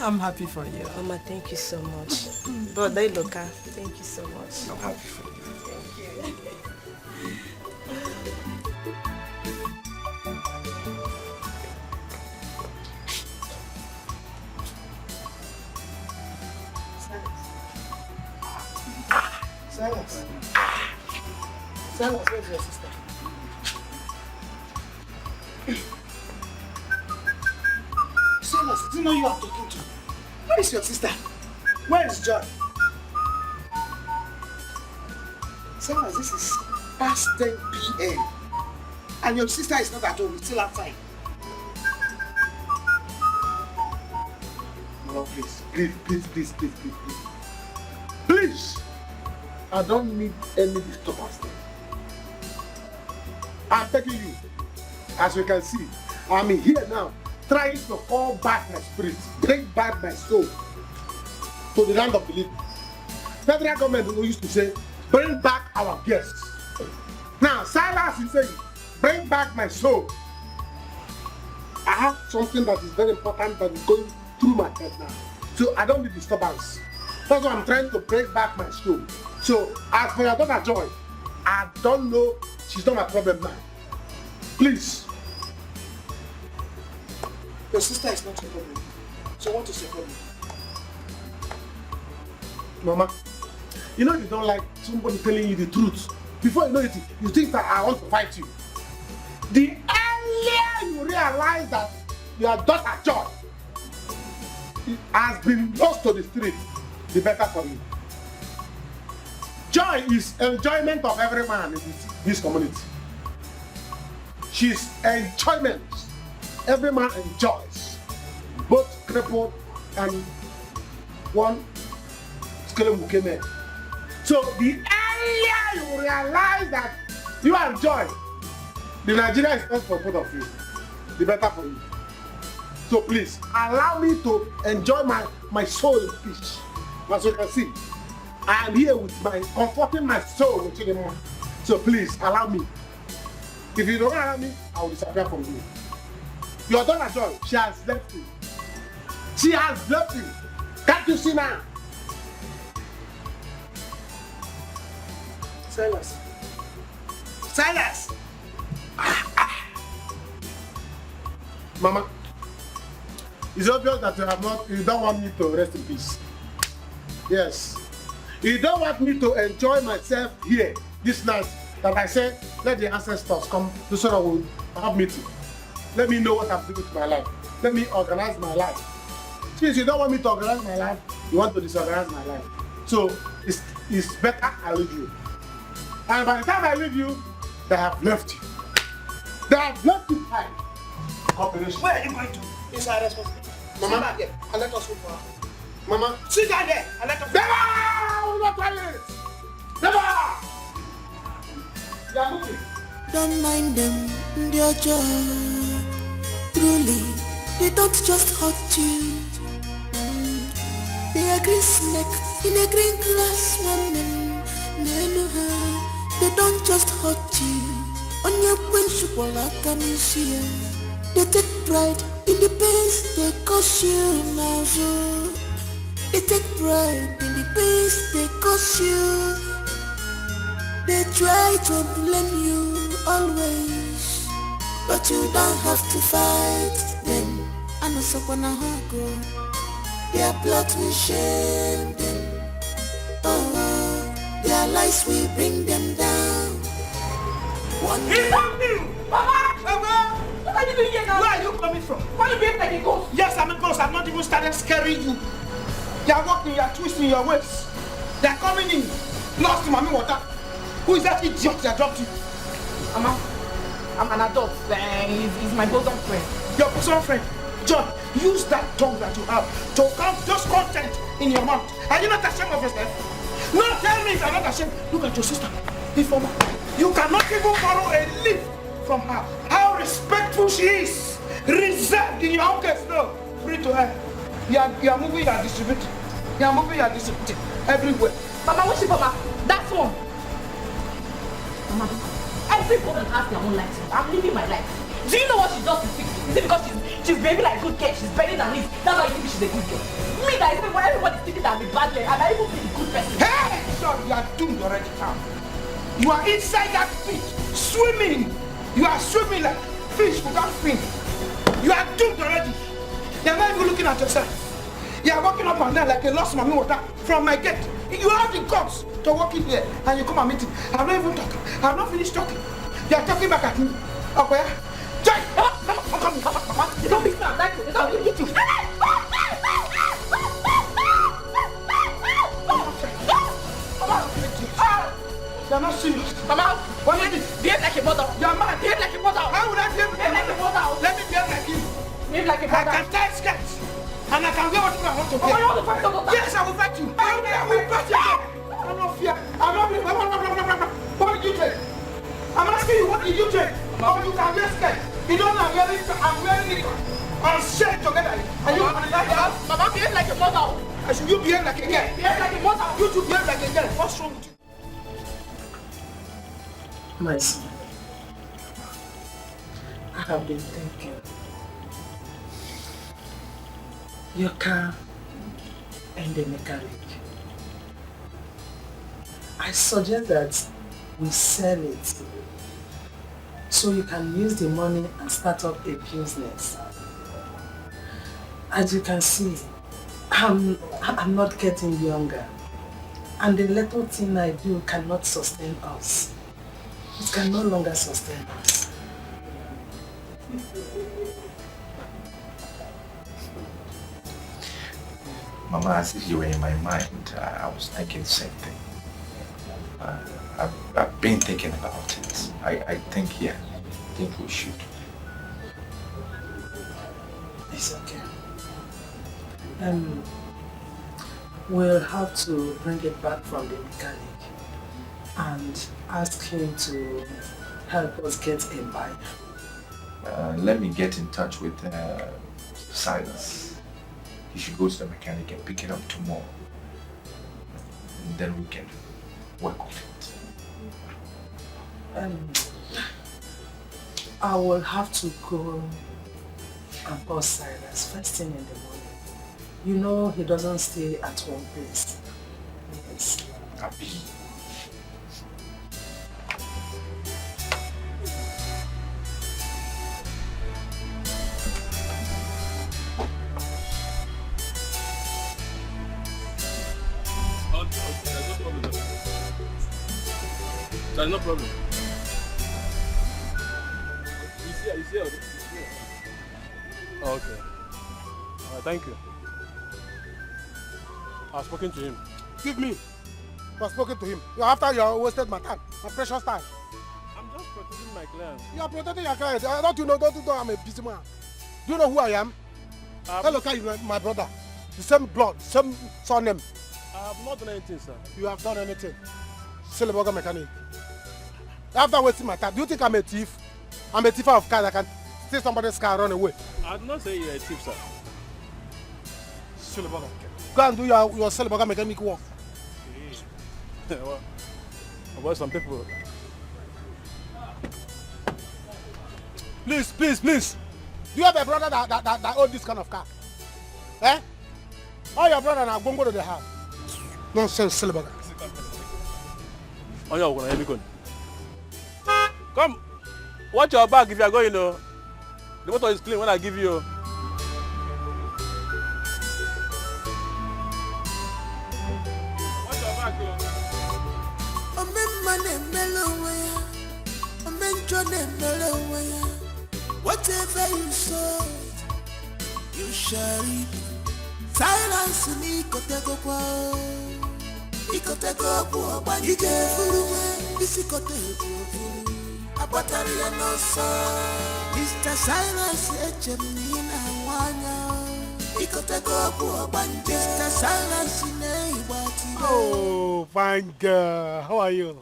I'm happy for you. Mama, thank you so much. Brother Iloka, thank you so much. I'm happy for you. Thank you. Silas. Silas, where's your sister? Silas, do you know you are talking to? Where is your sister? Where is John? Silas, this is past 10 p.m. And your sister is not at home, it's still outside. No, please. Please! I don't need any disturbance there. I'm begging you. As you can see, I'm here now, trying to call back my spirit, bring back my soul to the land of the living. Federal government used to say, bring back our guests. Now, Silas is saying, bring back my soul. I have something that is very important that is going through my head now. So I don't need disturbance. That's why I'm trying to bring back my soul. So, as for your daughter Joy, I don't know, she's not my problem now. Please. Your sister is not your problem. So what is your problem? Mama, you know you don't like somebody telling you the truth. Before you know it, you think that I want to fight you. The earlier you realize that your daughter Joy has been lost to the street, the better for you. Joy is enjoyment of every man in this community. She's enjoyment. Every man enjoys. Both crippled and one skeleton came in. So the earlier you realize that you enjoy, the Nigeria is not for both of you. The better for you. So please, allow me to enjoy my soul in peace. As you can see, I am here with comforting my soul with you. So please, allow me. If you don't allow me, I will disappear from you. Your daughter Joy, she has left you. She has left you. Can't you see now? Silas. Silas! Mama, it's obvious that you don't want me to rest in peace. Yes. You don't want me to enjoy myself here this night that I said, let the ancestors come to so that we'll have meeting. Let me know what I'm doing with my life. Let me organize my life. Since you don't want me to organize my life, you want to disorganize my life. So it's better I leave you. And by the time I leave you, they have left you. They have left you behind. Cooperation. Where are you going to? Inside responsibility. Mama, sit down there and let us go for her. Mama, sit down there and let us go. Never! I will not try it! Never! They are moving. Don't mind them, they're just truly, they don't just hurt you. They are green snake in a green glass woman. They don't just hurt you. On your principle, I can see. They take pride in the pains they cause you now. They take pride in the pains they cause you. They try to blame you always, but you don't have to fight them. I know someone go. Their blood will shame them. Oh, their lies will bring them down. One day. Mama! What are you doing here now? Where are you coming from? Why are you being like a ghost? Yes, I'm a ghost. I've not even started scaring you. You are walking, you are twisting your waist. They are coming in. Lost in mommy water. Who is that idiot that dropped you? Mama, I'm an adult. He's my bosom friend. Your bosom friend? John, use that tongue that you have to count those content in your mouth. Are you not ashamed of yourself? No, tell me if you're not ashamed. Look at your sister. Informer. You cannot even borrow a leaf from her. How respectful she is. Reserved in your own case, no. Free to her. You are moving and distributing. You are moving and distributing everywhere. Mama, what's it, Mama? That's one. Mama, everybody has their own life. I'm living my life. Do you know what she does to fix it? Is it because she's behaving like a good girl? She's bending her knees. That's why you think she's a good girl. Me, that is when everybody's thinking that I'm a bad girl, and I even be a good person. Hey! Son, you are doomed already now. You are inside that pit, swimming. You are swimming like fish without fin. You are doomed already. You are not even looking at yourself. You are walking up and down like a lost mommy water from my gate. You have the guts to walk in here and you come and meet me. I'm not even talking. I'm not finished talking. You are talking back at me. Okay? Jai! Come. You don't be sad. You don't be you. You're not serious. Mama, what is it? Behave like a mother. You're mad. Behave like a mother. How would I behave like a mother? Let me behave like you. Behave like a mother. I can tie skirts. And I can wear whatever I want to wear. Oh, you want to fight your daughter? Yes, I will fight you. I will fight you. I'm not fear. I'm not. What did you take? I'm asking you, what did you take? Oh, you can wear skirt. You don't know I'm wearing it. I'm shared together. And you can like that? Mama, behave like a mother. Should you behave like a girl? Behave like a mother. You two behave like a girl. What's wrong with you? My son, I have been thinking. Your car and the mechanic. I suggest that we sell it so you can use the money and start up a business. As you can see, I'm not getting younger, and the little thing I do cannot sustain us. It can no longer sustain us. Mama, as if you were in my mind, I was thinking the same thing. I've been thinking about it. I think we should. It's okay. We'll have to bring it back from the mechanic and ask him to help us get a buyer. Let me get in touch with Silas. He should go to the mechanic and pick it up tomorrow. And then we can work on it. I will have to go and call Silas first thing in the morning. You know he doesn't stay at one place. Yes. Happy. There's no problem. He's here. Oh, okay. Thank you. I've spoken to him. Give me. I've spoken to him. After you wasted my time, my precious time. I'm just protecting my clients. You are protecting your client. Don't you know I'm a busy man? Do you know who I am? Hello, my brother. The same blood, same surname. I have not done anything, sir. You have done anything. Silverburger mechanic. After wasting my time, do you think I'm a thief? I'm a thief of cars. I can steal somebody's car and run away. I did not say you're a thief, sir. Silverburger. Go and do your Silverburger mechanic work. Well, some people. Please. Do you have a brother that owns this kind of car? Eh? All your brother now go to the house. Nonsense, Silverburger. Oh, yeah, we're going. Come, watch your back if you are going. The motor is clean when I give you. Watch your back. Whatever you sow, you shall reap. Silence me, ikoteko kwa banike fuluwe isikoteko abatari ya nosa Mr. Silence echemina wanya ikoteko kwa banike Mr. Silence nei wati. Oh, fine girl. How are you?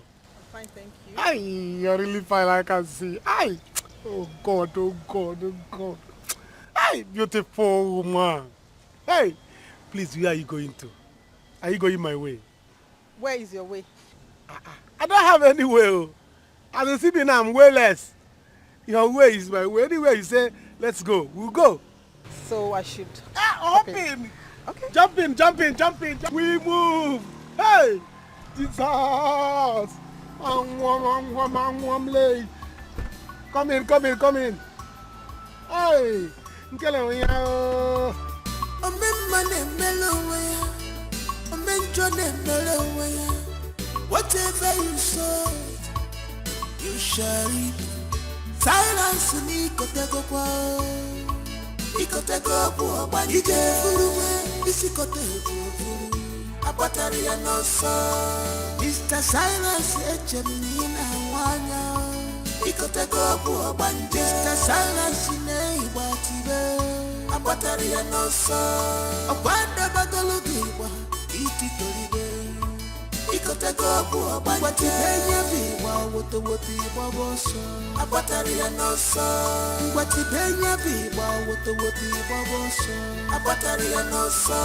Fine, thank you. Aye, you're really fine, I can see. Aye. Oh God, oh God, oh God. Aye, beautiful woman. Hey, please, where are you going to? Are you going my way? Where is your way? I don't have any way. Oh. As you see me now, I'm wayless. Your way is my way. Anywhere you say, let's go, we'll go. So I should... Hop in. Okay. Jump in, jump in, jump in. We move. Hey, Jesus. Come in, come in, come in. Hey, whatever you sow, you shall reap. Silence ni kotego kwa, ikotego kwa banije furuwe, isikotego furu. Abatari ya nosa, Mr. Silence echemina wanya, ikotego kwa banije. Mr. Silence ne ibatibe, abatari ya nosa, abanda bagalogiwa, ititoribe. Ikotego kwa banije biwa wote wote baboso abatari ya nosa ngwati benya biwa wote wote baboso abatari ya nosa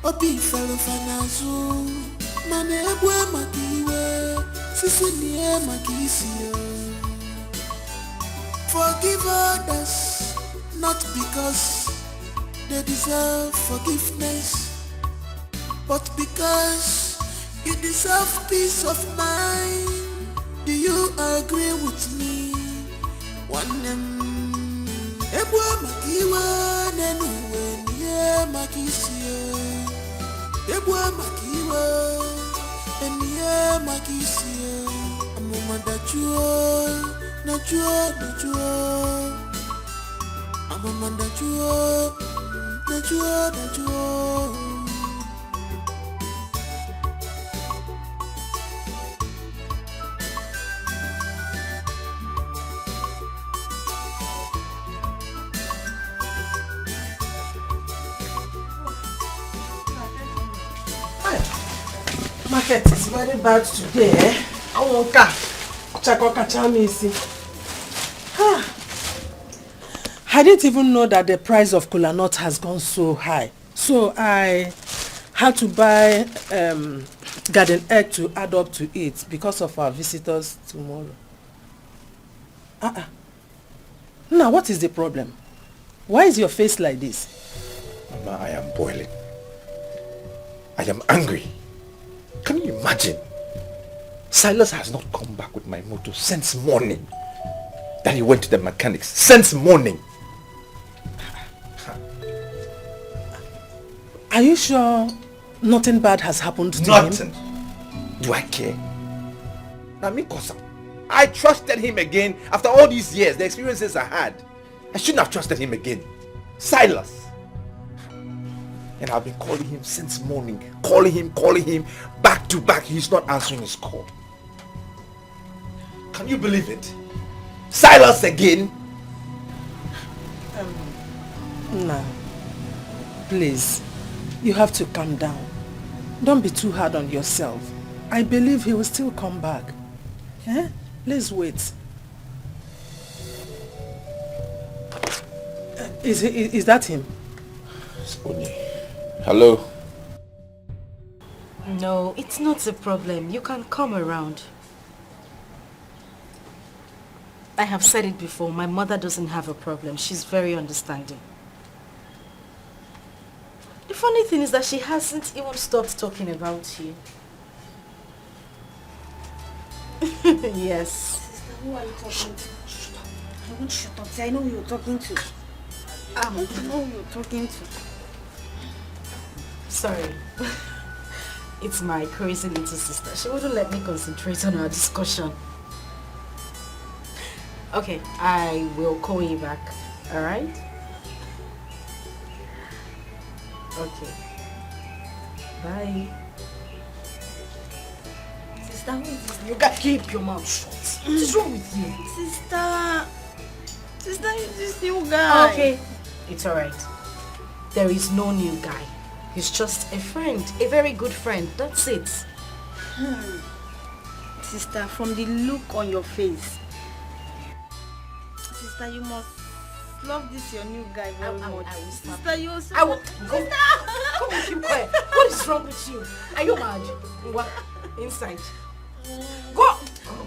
Obi fero fanazu mane egwe makiwe sisi nie makisio. Forgive others not because they deserve forgiveness, but because you deserve peace of mind. Do you agree with me? One egwe makiwe nenuwe nie makisio. Ebwa makiwa, emiye makisiye. Amuma dachua, najua. Amuma dachua. Market is very bad today, eh? I won't I didn't even know that the price of kola nut has gone so high. So I had to buy garden egg to add up to it because of our visitors tomorrow. Now, what is the problem? Why is your face like this? Mama, I am boiling. I am angry. Can you imagine? Silas has not come back with my motor since morning. That he went to the mechanics since morning. Are you sure nothing bad has happened to him? Nothing. Do I care? Now, Mikosa, I trusted him again after all these years, the experiences I had. I shouldn't have trusted him again. Silas. And I've been calling him since morning. Calling him, back to back. He's not answering his call. Can you believe it? Silas again? No. Please. You have to calm down. Don't be too hard on yourself. I believe he will still come back. Eh? Let's wait. Is that him? Spoonie. Hello? No, it's not a problem. You can come around. I have said it before. My mother doesn't have a problem. She's very understanding. The funny thing is that she hasn't even stopped talking about you. Yes. Sister, who are you talking to? I won't shut up. See, I know who you're talking to. I know who you're talking to. Sorry. It's my crazy little sister. She wouldn't let me concentrate on our discussion. Okay, I will call you back. Alright? Okay. Bye. Sister, who is this new guy? Keep your mouth shut. What is wrong with you? Sister, who's this new guy? Okay, it's alright. There is no new guy. He's just a friend, a very good friend. That's it. Sister, from the look on your face, sister, you must love this your new guy very much. I will stop. Sister, you also... I will... Sister! Come on, keep quiet. What is wrong with you? Are you mad? What? Inside. Go!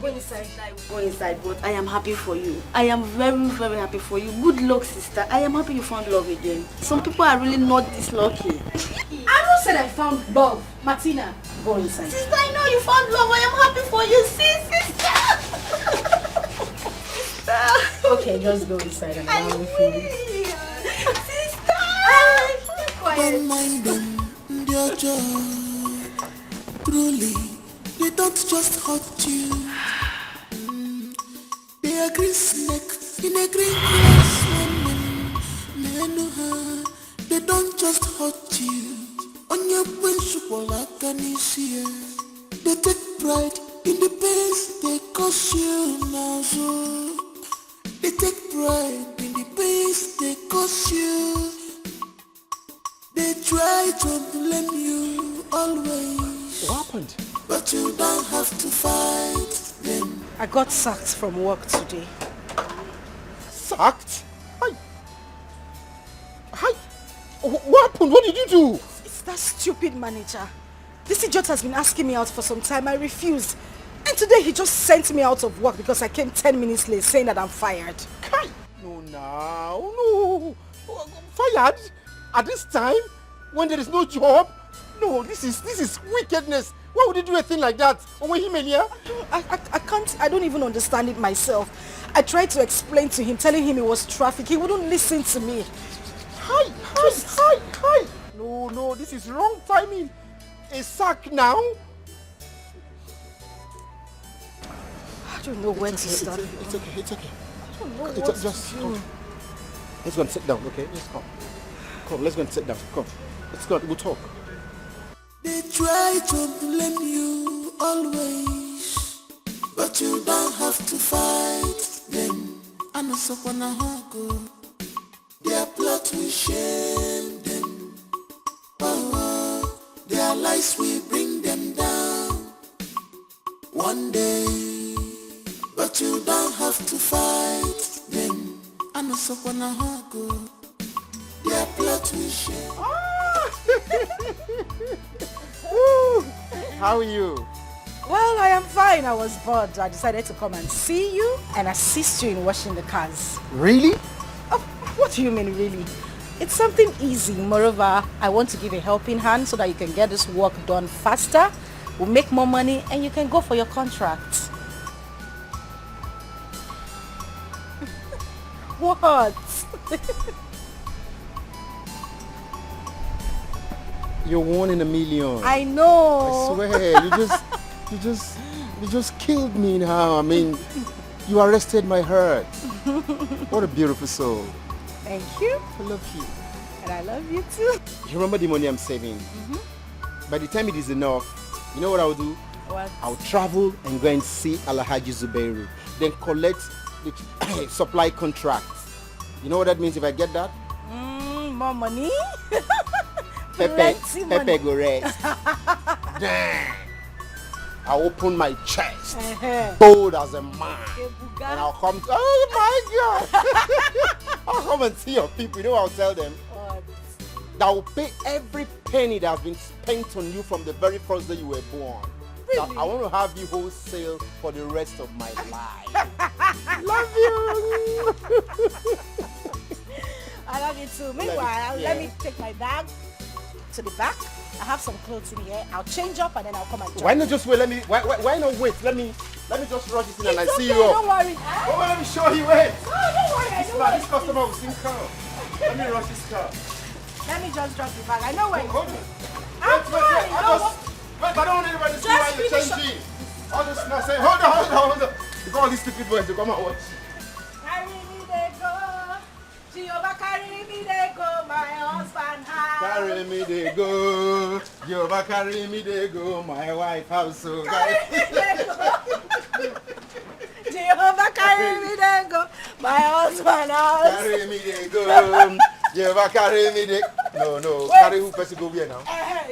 Go inside. Go inside, but I am happy for you. I am very, very happy for you. Good luck, sister. I am happy you found love again. Some people are really not this lucky. I not said I found love. Martina, go inside. Sister, I know you found love. I am happy for you. Sister. Okay, just go inside and allow me for you. Sister. Don't mind them, dear Joe. Truly, they don't just hurt you. They are green snake in a green grass. They don't just hurt you. On your principle, like an easier. They take pride in the pains they cause you now. So they take pride in the pains they cause you. They try to blame you always. What happened? But you don't have to fight them. I got sacked from work today. Sacked? Hi. What happened? What did you do? It's that stupid manager. This idiot has been asking me out for some time. I refused. And today he just sent me out of work because I came 10 minutes late saying that I'm fired. Kai! No. Fired? At this time? When there is no job? No, this is wickedness. Why would you do a thing like that? I don't even understand it myself. I tried to explain to him, telling him it was traffic. He wouldn't listen to me. Hi. No, this is wrong timing. A sack now? I don't know when to start. It's okay. I don't know what just to do. Let's go and sit down, okay? Let's come. Come, let's go and sit down. Come. Let's go, we'll talk. They try to blame you always, but you don't have to fight them. I know so wanna go. Their plot will shame them. Oh, their lies will bring them down one day, but you don't have to fight them. I know so wanna go. Their plot will shame. How are you? Well, I am fine. I was bored. I decided to come and see you and assist you in washing the cars. Really? Oh, what do you mean, really? It's something easy. Moreover, I want to give a helping hand so that you can get this work done faster. We'll make more money and you can go for your contract. What? You're 1 in a million. I know. I swear, you just killed me now. I mean, you arrested my heart. What a beautiful soul. Thank you. I love you. And I love you too. You remember the money I'm saving? By the time it is enough, you know what I'll do? What? I'll travel and go and see Alhaji Zubairu. Then collect the supply contract. You know what that means if I get that? More money? Pepe go rest. Damn. I open my chest, bold as a man, and I'll come to, oh my God! I'll come and see your people. You know what I'll tell them? That will pay every penny that has been spent on you from the very first day you were born. Really? I want to have you wholesale for the rest of my life. Love you! I love you too. Meanwhile, let me take my bag to the back. I have some clothes in here. I'll change up and then I'll come and join. Why not just wait? Why not wait? Let me just rush this in and I see you Don't worry. Oh, let me show you wait. No, don't worry. I know where This customer will soon come. Let me rush this car. Let me just drop the bag. I know where Hold on. Wait, I don't want anybody to see why you're changing. All this nonsense. Hold on. Because all these stupid boys to come and watch. Carry me, they go. Jehovah, carry me, they go. My husband house. Carry me, they go. Jehovah, carry me, they go. My wife house. So Carry me, they Jehovah carry me then go. My husband house. Carry me then go. Jehovah carry me then. No. Wait. Carry who person go here now?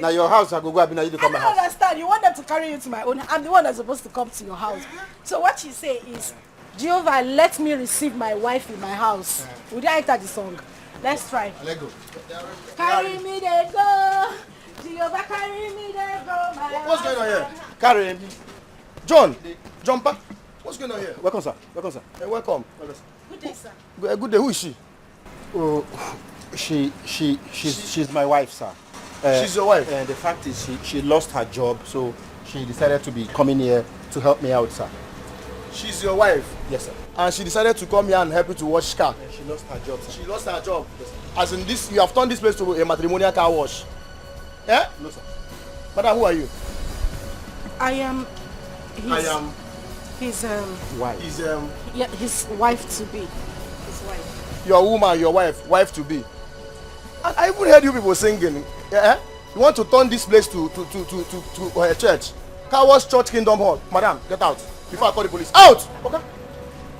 Now your house, I go up now you to come my I don't house. understand. You want them to carry you to my own. I'm the one that's supposed to come to your house. So what you say is, Jehovah, let me receive my wife in my house. Would you enter the song? Let's try. Let go. Carry me then go. Jehovah carry me then go. What's going on here? Carry me. John, jumper. What's going on here? Welcome, sir. Hey, welcome. Good day, sir. Good day. Who is she? Oh, she's my wife, sir. She's your wife? And the fact is, she lost her job, so she decided to be coming here to help me out, sir. She's your wife? Yes, sir. And she decided to come here and help you to wash car? And she lost her job, sir. She lost her job? Yes, sir. As in this, you have turned this place to a matrimonial car wash? Eh? No, sir. Madam, who are you? I am his wife. His wife to be. His wife. Your woman, your wife to be. And I even heard you people singing. Yeah? You want to turn this place to a church? Car wash church kingdom hall. Madam, get out. Before I call the police. Out!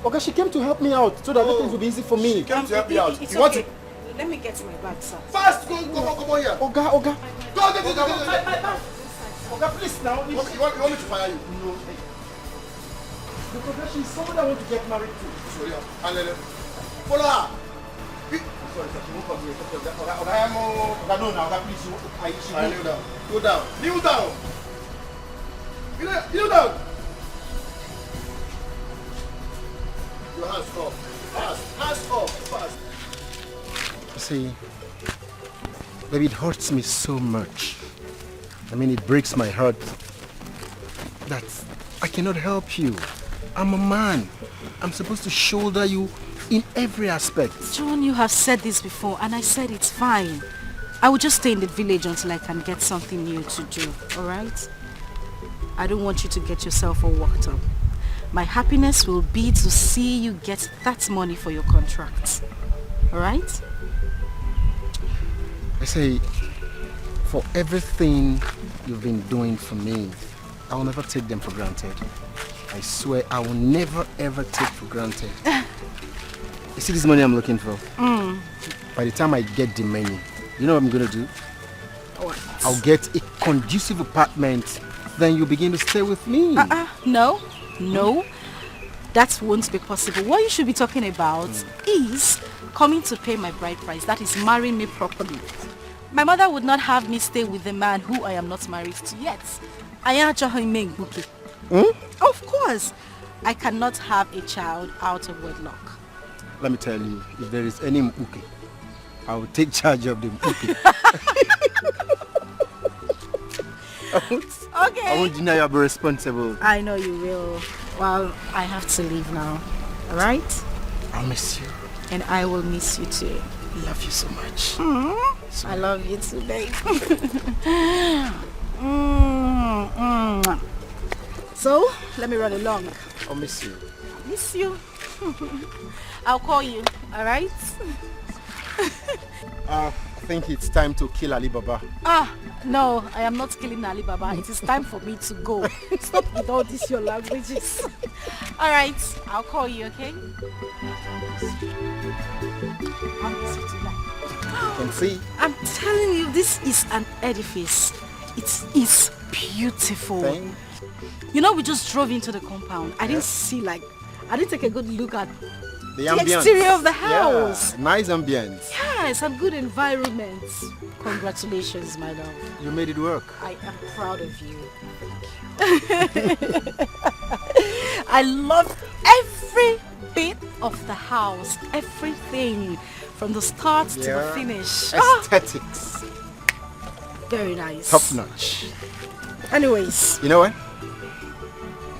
Okay, she came to help me out so that things will be easy for me. She came to help me out. It's You want okay. to... Let me get my bag, sir. Fast! Go on here. Oga. Go. Oga, please now. You want me to fire you? No. Because she's somebody I want to get married to. Sorry. Follow her. Sorry, sir. She won't come here. Oga, no, now. Oga, please. Kneel down. Go down. Kneel down. Kneel down. Your hands up. Fast. Hands up. Fast. See, baby, it hurts me so much. I mean, it breaks my heart that I cannot help you. I'm a man. I'm supposed to shoulder you in every aspect. John, you have said this before, and I said it's fine. I will just stay in the village until I can get something new to do, alright? I don't want you to get yourself all worked up. My happiness will be to see you get that money for your contract. Alright? I say, for everything you've been doing for me, I will never take them for granted. I swear I will never ever take for granted. You see this money I'm looking for? By the time I get the money, you know what I'm going to do? What? I'll get a conducive apartment, then you begin to stay with me. No. That won't be possible. What you should be talking about is coming to pay my bride price. That is marrying me properly. My mother would not have me stay with a man who I am not married to yet. Of course. I cannot have a child out of wedlock. Let me tell you, if there is any mpuke, I will take charge of the mpuke. Okay. I won't deny I'll be responsible. I know you will. Well, I have to leave now. Alright? I'll miss you. And I will miss you too. Love you so much. I love you too, babe. So, let me run along. I'll miss you. Miss you. I'll call you, alright? I think it's time to kill Ali Baba. No, I am not killing Ali Baba. It is time for me to go. Stop with all these your languages. Alright, I'll call you, okay? I'll miss you tonight. You can see. I'm telling you, this is an edifice. It is beautiful. Thank You know, we just drove into the compound. I didn't take a good look at the ambience. exterior of the house. Yeah, nice ambience. Yes, and good environment. Congratulations, my love. You made it work. I am proud of you. I love every bit of the house. Everything. From the start to the finish. Aesthetics. Very nice. Top notch. Anyways. You know what?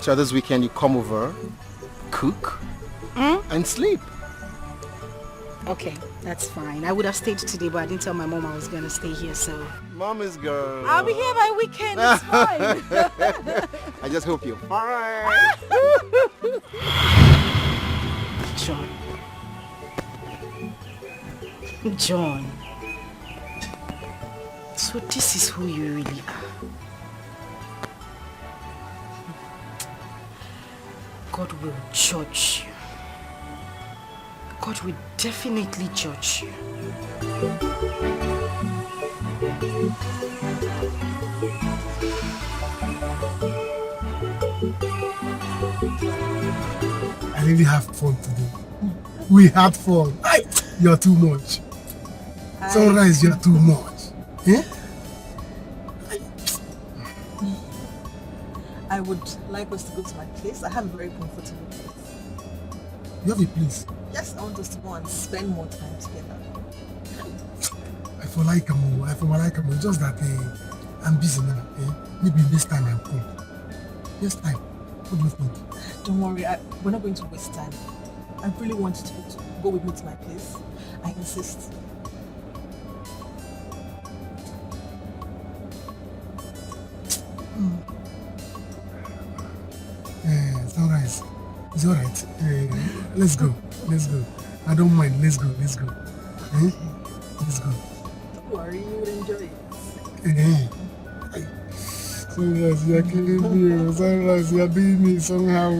So this weekend you come over, cook, and sleep. Okay, that's fine. I would have stayed today, but I didn't tell my mom I was going to stay here, so... Mama's girl. I'll be here by weekend, it's fine. I just hope you're fine. John. So this is who you really are. God will judge you. God will definitely judge you. I really have fun today. We had fun. You're too much. Sunrise, you're too much. Eh? I would like us to go to my place. I have a very comfortable place. You have a place? Yes, I want us to go and spend more time together. I feel like I'm just that I'm busy now. Maybe next time I'll come. Next time. What do you think? Don't worry, we're not going to waste time. I really want you to go with me to my place. I insist. Sunrise. It's alright. Let's go. Let's go. I don't mind. Let's go. Let's go. Let's go. Don't worry, you will enjoy it. Sunrise, you're killing me. Sunrise, you're doing me somehow.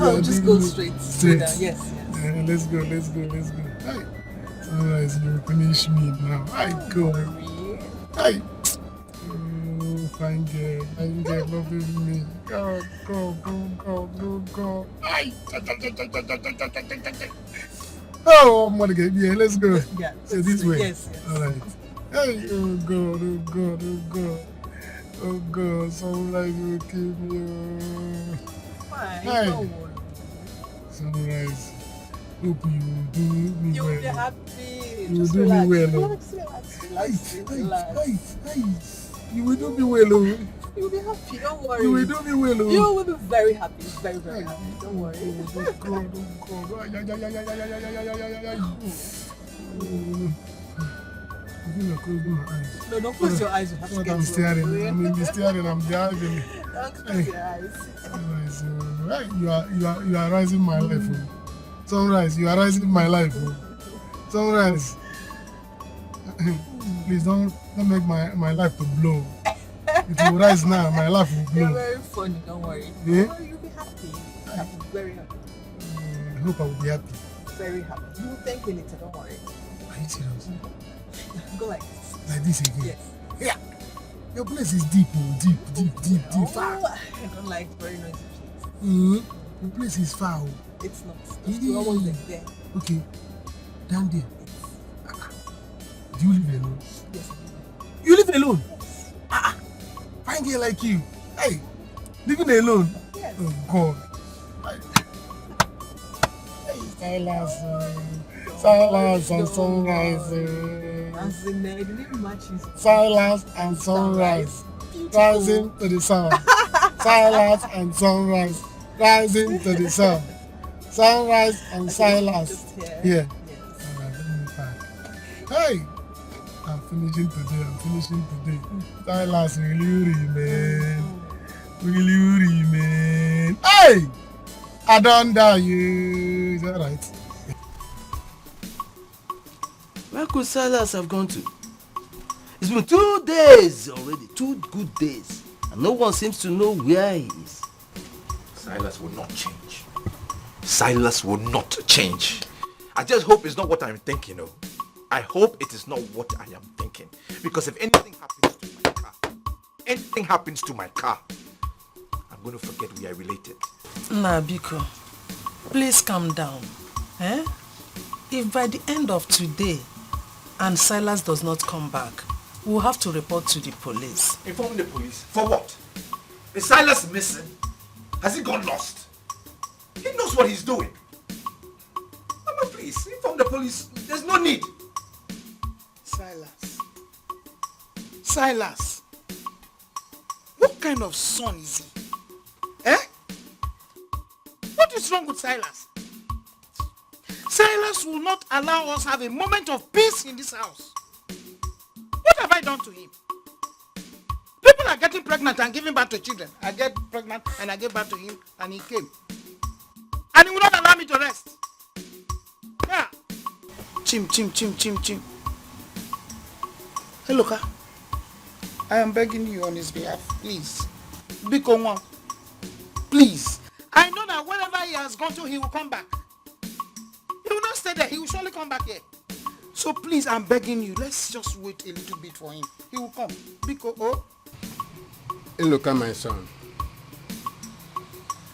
I'll just go straight. Down. Yes. Let's go. Sunrise, you finish me now. Go. Fine girl, loving me. Go. Oh, I'm gonna get let's go. Yeah, this way. Yes. All right. Hey, oh God, Sunrise will kill me. Fine, Hey. don't worry. Sunrise, hope you do me You'll well. be happy. You Just do me relax. well. Relax. You will do me well. You'll be happy, don't worry. You will do me well. You will be very happy, very happy. Don't worry. I think I closed my eyes. No, don't close your eyes. You have to get I'm staring. I'm in the staring. I'm driving. Don't close your eyes. You are rising my life. Sunrise, you are rising my life. Sunrise. Please don't make my life to blow. It will rise now. My life will blow. You're very funny. Don't worry. Yeah? Don't worry, you'll be happy. I'll be very happy. I hope I will be happy. Very happy. You will thank me later. Don't worry. Are you serious? Go like this. Like this again? Yes. Yeah. Your place is deep, deep. Far. I don't like very noisy places. Your place is far. It's not. We're almost there. Okay. Down there. Do you live alone? Yes. You live alone? Fine girl like you. Hey, living alone? Yes. Oh God. Silence and sunrise. Silence and sunrise. Rising to the sun. Silence and sunrise. Rising to the sun. Sunrise and silence. Yeah. Alright, let me back. Hey! I'm finishing today. Silence will you remain? Hey! I don't die you. Is that right? Where could Silas have gone to? It's been 2 days already, 2 good days, and no one seems to know where he is. Silas will not change. Silas will not change. I just hope it's not what I'm thinking of. I hope it is not what I am thinking. Because if anything happens to my car, I'm going to forget we are related. Biko, please calm down. If by the end of today and Silas does not come back, we'll have to report to the police. Inform the police? For what? Is Silas missing? Has he gone lost? He knows what he's doing. Mama, please, inform the police. There's no need. Silas. What kind of son is he? What is wrong with Silas? Silas will not allow us have a moment of peace in this house. What have I done to him? People are getting pregnant and giving birth to children. I get pregnant and I gave birth to him and he came. And he will not allow me to rest. Yeah. Chim. Hey, Loka. I am begging you on his behalf, please. Biko one. Please. I know that wherever he has gone to, he will come back. He will not stay there. He will surely come back here. So please, I'm begging you, let's just wait a little bit for him. He will come. Because, Hey, look at my son.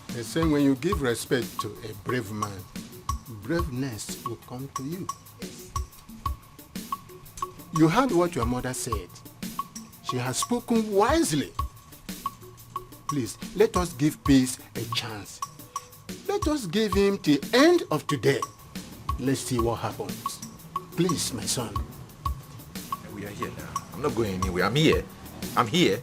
They say when you give respect to a brave man, braveness will come to you. You heard what your mother said. She has spoken wisely. Please, let us give peace a chance. Let us give him the end of today. Let's see what happens. Please, my son. We are here now. I'm not going anywhere. I'm here. I'm here.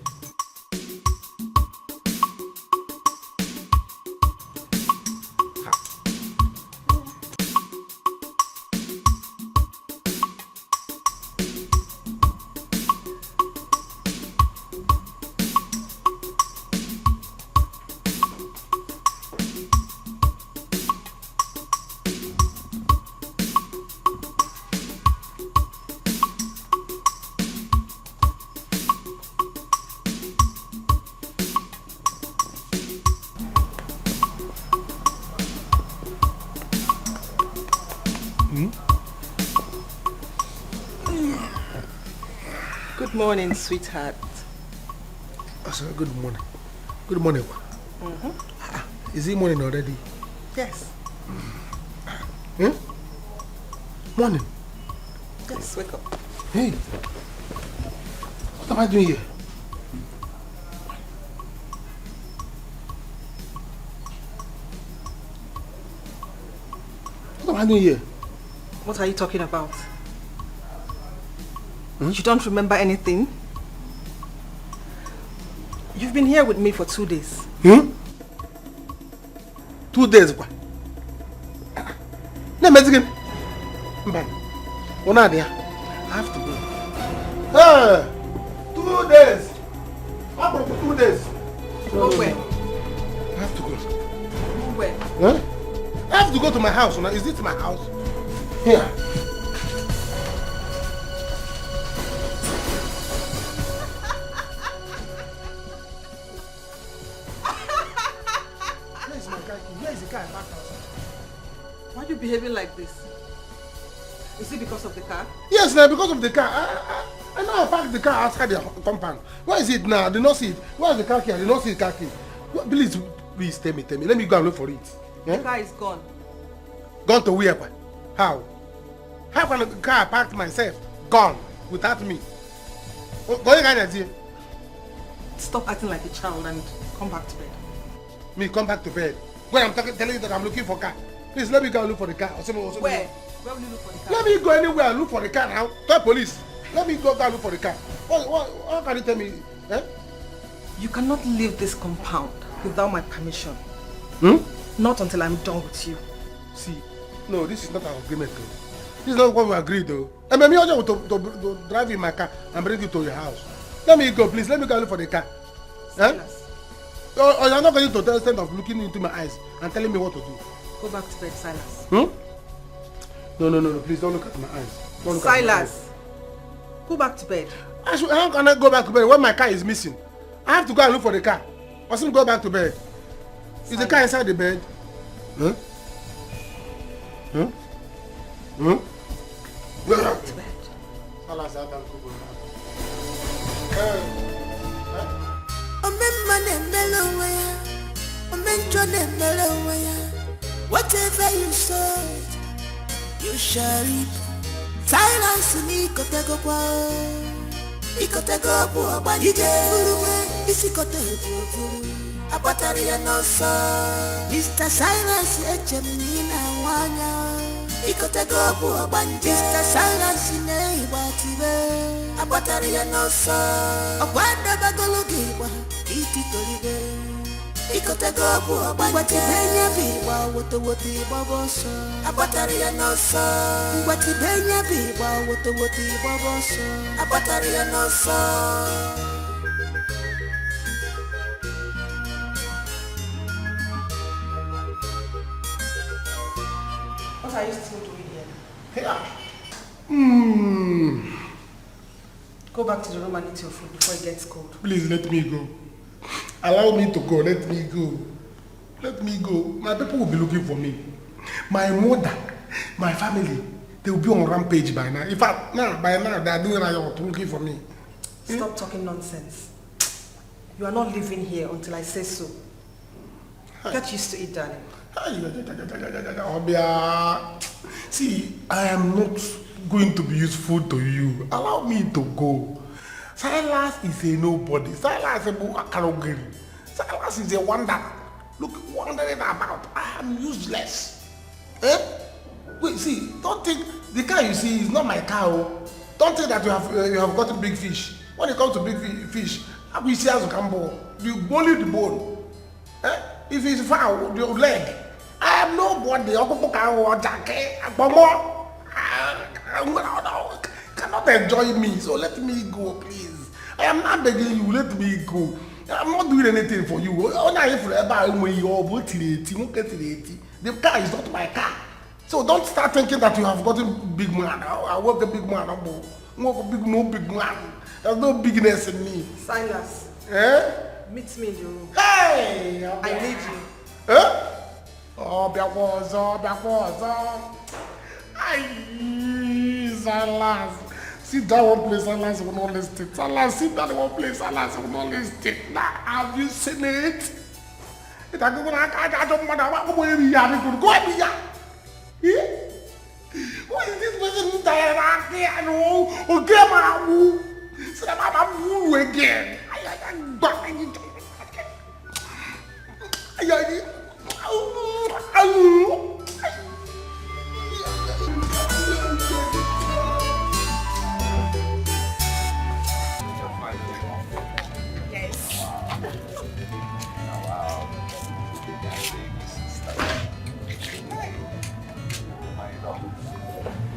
Good morning, sweetheart. Oh, sorry, good morning. Good morning. Is it morning already? Yes. Morning. Yes, wake up. Hey, what am I doing here? What am I doing here? What are you talking about? You don't remember anything? You've been here with me for 2 days. 2 days. No, Mexican. I have to go. Hey, 2 days. How about 2 days? Go where? I have to go. Go where? Huh? I have to go to my house. Is this my house? Here. Why are you behaving like this? Is it because of the car? Yes, now because of the car. I know I parked the car outside the compound. Where is it now? I did not see it. Where is the car key? I did not see the car key. Please tell me. Let me go and look for it. The car is gone. Gone to where? How? How can the car I parked myself gone without me? Go ahead. Stop acting like a child and come back to bed. Me come back to bed? When I'm telling you that I'm looking for car. Please let me go and look for the car. Where? Where will you look for the car? Let me go anywhere and look for the car now. Tell police. Let me go and look for the car. How can you tell me? You cannot leave this compound without my permission. Not until I'm done with you. See, no, this is not our agreement though. This is not what we agreed though. I mean, I want to drive in my car and bring you to your house. Let me go, please. Let me go and look for the car. Or you're not going to the extent of looking into my eyes and telling me what to do. Go back to bed, Silas. No, please don't look at my eyes. Don't look Silas, go back to bed. How can I go back to bed when my car is missing? I have to go and look for the car. I shouldn't go back to bed. Silas. Is the car inside the bed? Go back to bed. Silas, I can't go back. Whatever you sow, you shall reap. Silence me, Kotegopwa. Ikotegopo, Banije, Isikotegopo. Apataria no so. Mr. Silence, Echemina, Wanya. Ikotegopo, Banije. Mr. Silence, Neighbor, Apataria no so. Wanda Bagologiwa, Ititolibe. Ikotegopo, Batibenya Biwa, Wotowoti Boboso, Abataria no so. Batibenya Biwa, Wotowoti Boboso, Abataria no so. What are you still doing here? Go back to the room and eat your food before it gets cold. Please let me go. Allow me to go. Let me go. Let me go. My people will be looking for me. My mother, my family, they will be on rampage by now. In fact, by now, they are doing riot looking for me. Stop talking nonsense. You are not living here until I say so. Get used to it, darling. See, I am not going to be useful to you. Allow me to go. Silas is a nobody. Silas is a Akarogiri. Silas is a wonder. Look, wondering about. I am useless. Eh? Wait, see, don't think the car you see is not my car. Oh. Don't think that you have got a big fish. When it comes to big fish, we see as a cambo. You only the bone. Eh? If it's foul, your leg. I am nobody. Cannot enjoy me, so let me go, please. I am not begging you, let me go. I'm not doing anything for you. The car is not my car. So don't start thinking that you have gotten big man. I work a big man. I work a big man. There's no bigness in me. Silas. Eh? Meet me in the room. Hey! I need you. Eh? Oh, Silas. Sit down one place, Silas will not listen. Silas, sit down one place, Silas will not listen. Now, have you seen it? I don't want to go here. Who is this person directly? I know. Okay, man. So I'm again.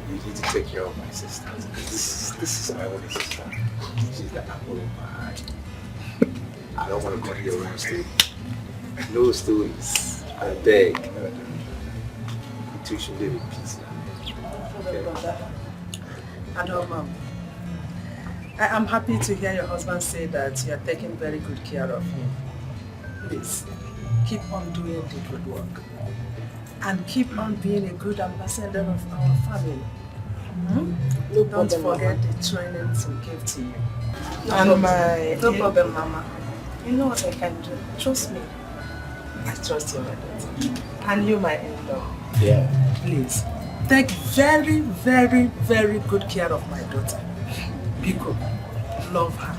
You need to take care of my sister. This is my only sister. She's the apple of my eye. I don't want to go to your room story. No stories. I beg. You two should live in peace now. I am happy to hear your husband say that you are taking very good care of him. Please, keep on doing the good work. And keep on being a good ambassador of our family. Don't forget the trainings we gave to you. No problem, Mama. You know what I can do. Trust me. I trust you, my daughter. And you, my in-law. Yeah. Please, take very, very, very good care of my daughter. Pico, love her.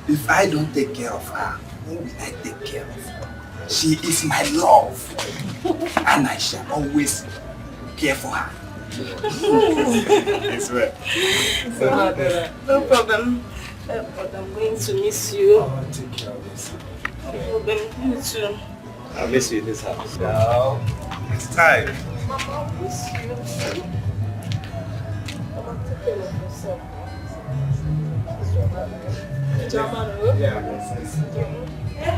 If I don't take care of her, who will I take care of her? She is my love. And I shall always care for her. It's right. No problem. But I'm going to miss you. Oh, take care of yourself. No problem. You too. I'll miss you in this house. Now, it's time. Mama, I'll miss you. Mama, take care of yourself. Yeah.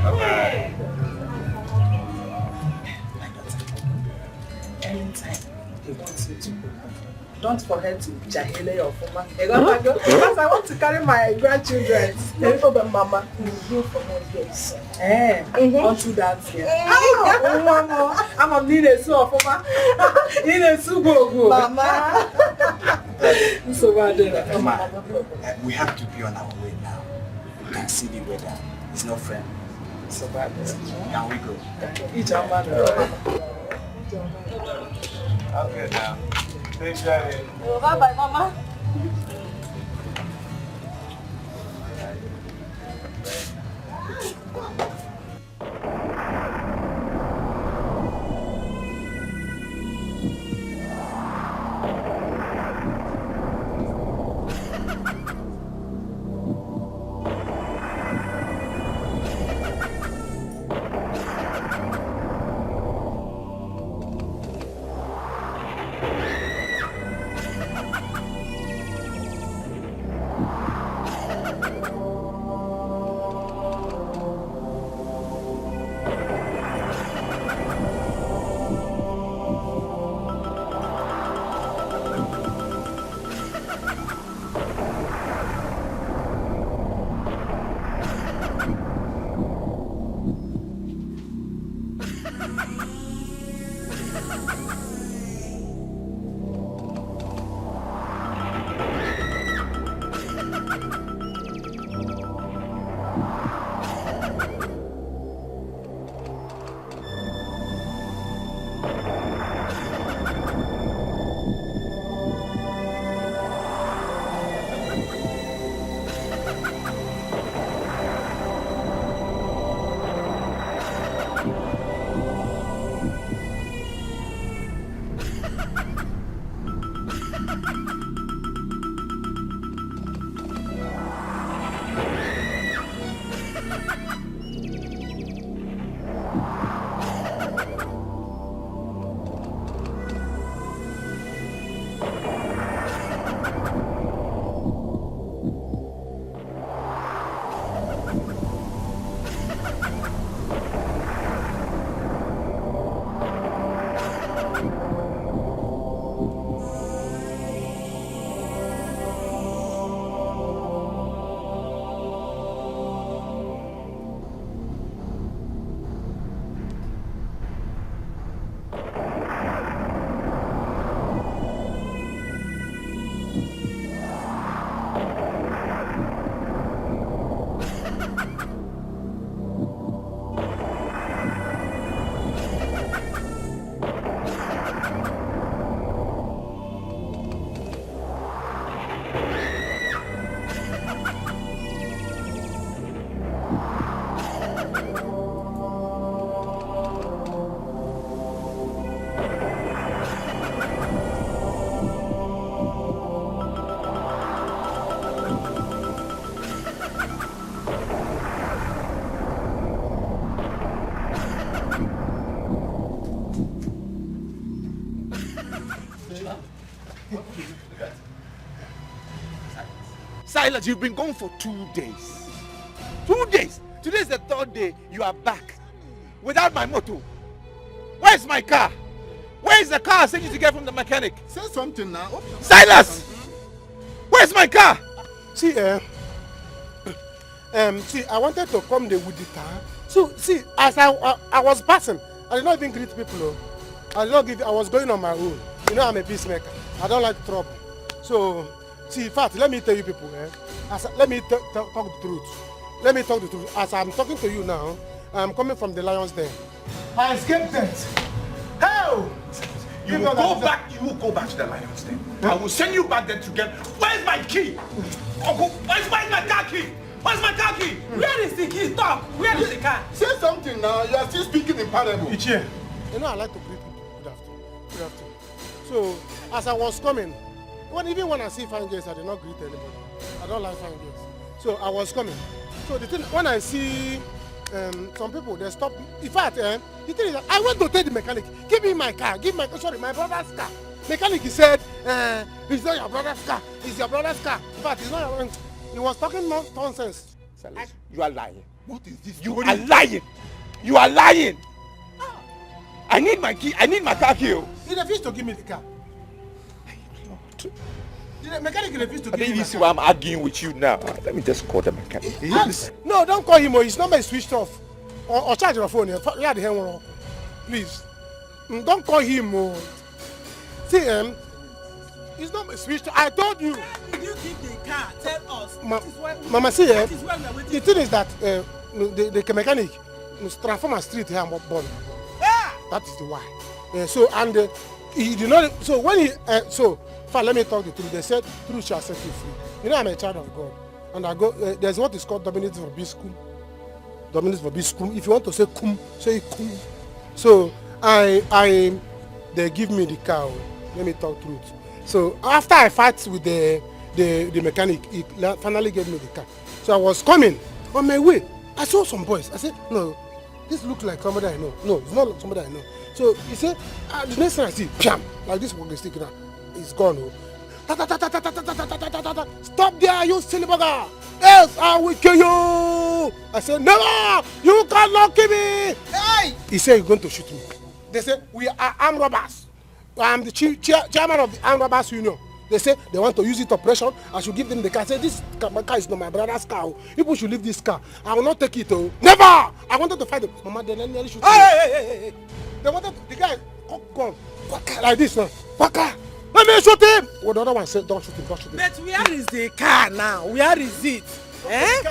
Bye-bye. Anytime he wants you to go, don't forget to jahile your former. Because I want to carry my grandchildren. No problem, Mama. You will go for more years. Until that year. I'm a need so former. In a sugo, Mama. So bad. Mama, we have to be on our way now. You can see the weather. It's not friendly. So bad. Can we go? I'm good now. Thanks, Daddy. Bye-bye, Mama. Silas, you've been gone for 2 days. 2 days. Today is the 3rd day you are back. Without my motor. Where's my car? Where is the car I sent you to get from the mechanic? Say something now. Silas! Where's my car? See, see, I wanted to come there with the car. So, see, as I was passing, I did not even greet people. I was going on my own. You know, I'm a peacemaker. I don't like trouble. So, see, in fact, let me tell you people, let me talk the truth. Let me talk the truth. As I'm talking to you now, I'm coming from the lion's den. I escaped death. Hell! You will go back to the lion's den. I will send you back there to get... Where's my key? Uncle, where's my car key? Where's my car key? Where is the key? Talk. Where is the car? Say something now. You are still speaking in parable. Ichie, you know I like to greet people. Good afternoon. So, as I was coming, even when I see fine girls, I do not greet anybody. I don't like fine girls. So I was coming. So the thing, when I see some people, they stop. In fact, the thing is that I went to tell the mechanic, give me my car, my brother's car. Mechanic, he said, it's not your brother's car, it's your brother's car. In fact, it's not your own. He was talking nonsense. Silas, you are lying. What is this? You are lying. You are lying. I need my key. I need my car key. He refused to give me the car. The mechanic refused to give me the car. You see why I'm arguing with you now. Let me just call the mechanic. No, don't call him. His number is switched off. Or charge your phone. Yeah, the hell, please. Don't call him. See, it's not switched off. I told you. Did you give the car? Tell us. Mama, see, the thing is that the mechanic transform a street here and born. That is the why. So, and he did not. So, when he. Let me talk the truth. They said, truth shall set you free. You know, I'm a child of God. And I go, there's what is called dominating for biscum. Dominating for biscum. If you want to say cum, say cum. So, they give me the car. Let me talk truth. So, after I fight with the mechanic, he finally gave me the car. So, I was coming on my way. I saw some boys. I said, no, this looks like somebody I know. No, it's not like somebody I know. So, he said, the next time I see, pam, like this walking stick now. It's gone. Stop there, you silly bugger! Else I will kill you! I said, never! You cannot kill me! Hey! He said, you're going to shoot me. They said, we are armed robbers. I'm the chairman of the armed robbers union. They say they want to use it operation. I should give them the car. I said, this car is not my brother's car. People should leave this car. I will not take it. Never! I wanted to fight them. Mama, they nearly shoot me. Hey! They wanted the guy gone like this now. Waka! Let me shoot him! Well, the other one said, don't shoot him. But where is the car now? Where is it? Yes.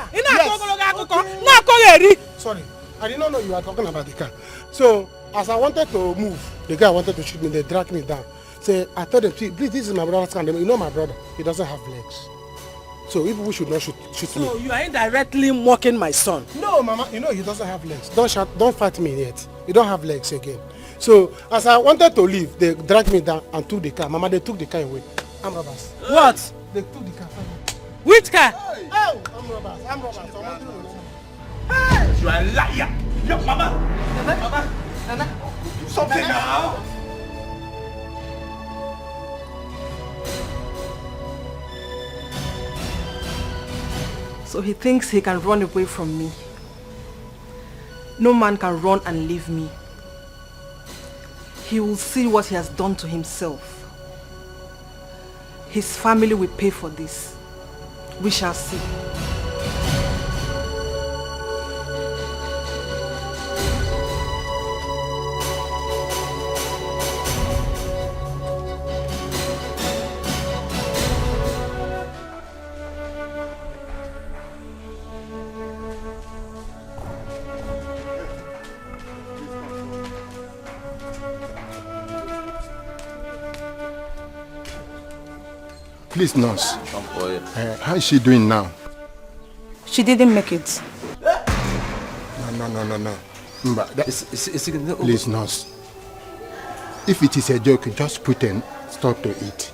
Sorry, I did not know you were talking about the car. So, as I wanted to move, the guy wanted to shoot me. They dragged me down. Say, I told them, please, this is my brother's car. You know my brother, he doesn't have legs. So, people should not shoot me. So, you are indirectly mocking my son? No, Mama, you know he doesn't have legs. Don't fight me yet. He don't have legs again. So, as I wanted to leave, they dragged me down and took the car. Mama, they took the car away. I'm robbers. What? They took the car. Which car? Hey. Oh, I'm robbers. Hey! You are a liar. Yo, Mama. Nana. Do something now. So he thinks he can run away from me. No man can run and leave me. He will see what he has done to himself. His family will pay for this. We shall see. Please, nurse. How is she doing now? She didn't make it. No. Please, nurse. If it is a joke, just put a stop to it.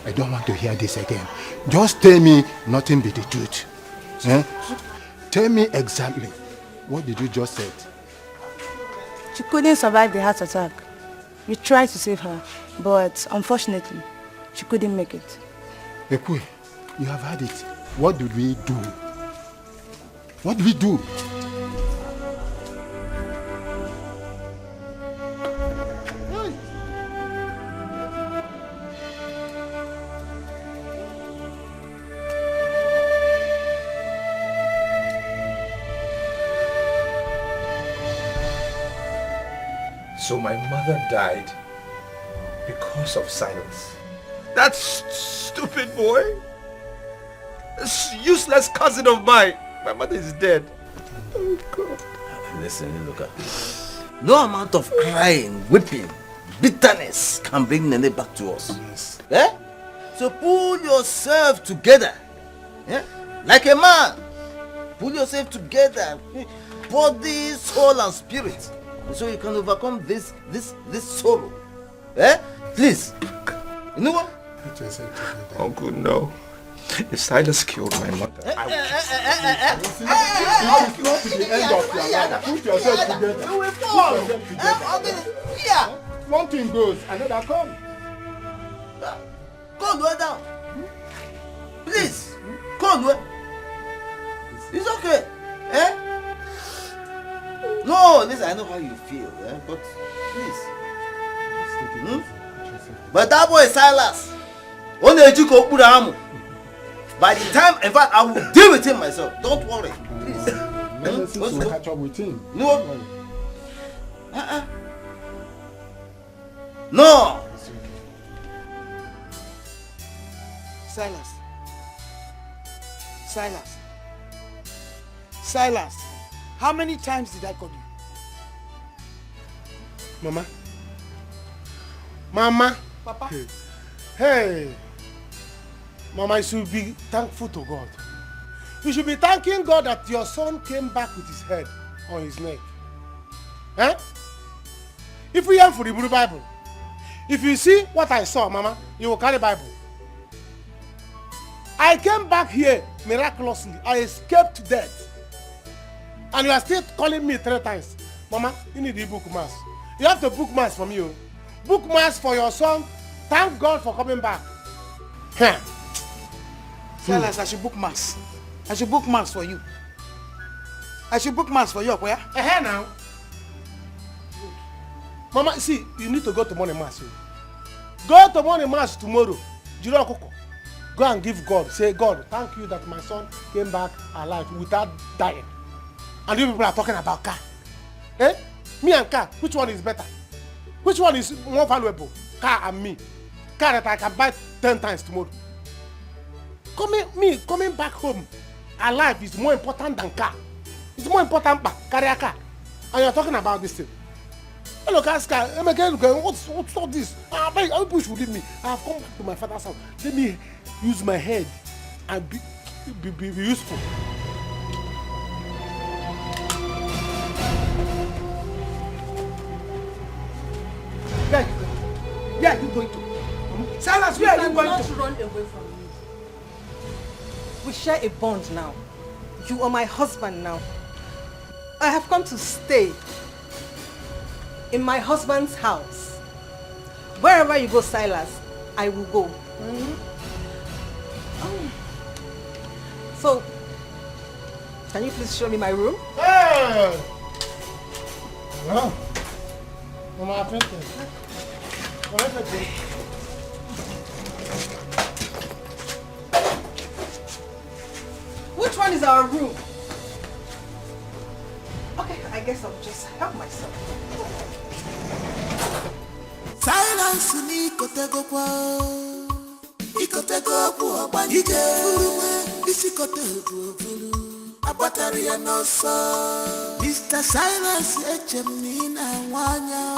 I don't want to hear this again. Just tell me nothing but the truth. Tell me exactly. What did you just say? She couldn't survive the heart attack. We tried to save her, but unfortunately, she couldn't make it. Ekwe, You have had it. What did we do? What did we do? So my mother died because of silence. That stupid boy. This useless cousin of mine. My mother is dead. Oh God. Listen, look at this. No amount of crying, weeping, bitterness can bring Nene back to us. Yes. Eh? So pull yourself together. Eh? Like a man. Pull yourself together. Body, soul and spirit. So you can overcome this sorrow. Eh? Please. You know what? Uncle, no. If Silas killed my mother, It's not the end of your life. Put yourself together. You will fall. Yeah. One thing goes, another comes. Go lower down. Please. Go lower. It's okay. Eh? No, listen, I know how you feel, eh? But please. But that boy Silas. By the time, in fact, I will deal with him myself. Don't worry. Please. We'll catch up with him. No. No. Silas. Silas. Silas. How many times did I call you? Mama. Mama. Papa. Hey. Mama, you should be thankful to God. You should be thanking God that your son came back with his head on his neck. Eh? If we am for the Bible, if you see what I saw, Mama, you will carry Bible. I came back here miraculously. I escaped death. And you are still calling me 3 times. Mama, you need the book mass. You have to book mass from you. Book mass for your son. Thank God for coming back. Huh. Silas, I should book mass. I should book mass for you. I should book mass for you, where? Now. Mama, see, you need to go to morning mass. Go to morning mass tomorrow. Go and give God. Say, God, thank you that my son came back alive without dying. And you people are talking about car. Eh? Me and car, which one is better? Which one is more valuable? Car and me. Car that I can buy 10 times tomorrow. Coming back home alive is more important than car. It's more important than carry a car. And you're talking about this thing. Hello, car. What's all this? I wish you leave me. I have come back to my father's house. Let me use my head and be useful. Where are you going to? Silas, where are you going to? Not run away from me. We share a bond now. You are my husband now. I have come to stay in my husband's house. Wherever you go, Silas, I will go. So, can you please show me my room? Hey! Well, Mama, thank you. Which one is our room? Okay, I guess I'll just help myself. Silence ni kotego kwa ikotego kwa banjike furume isikotego furu abatari ya nosa Mr. Silence echemina wanya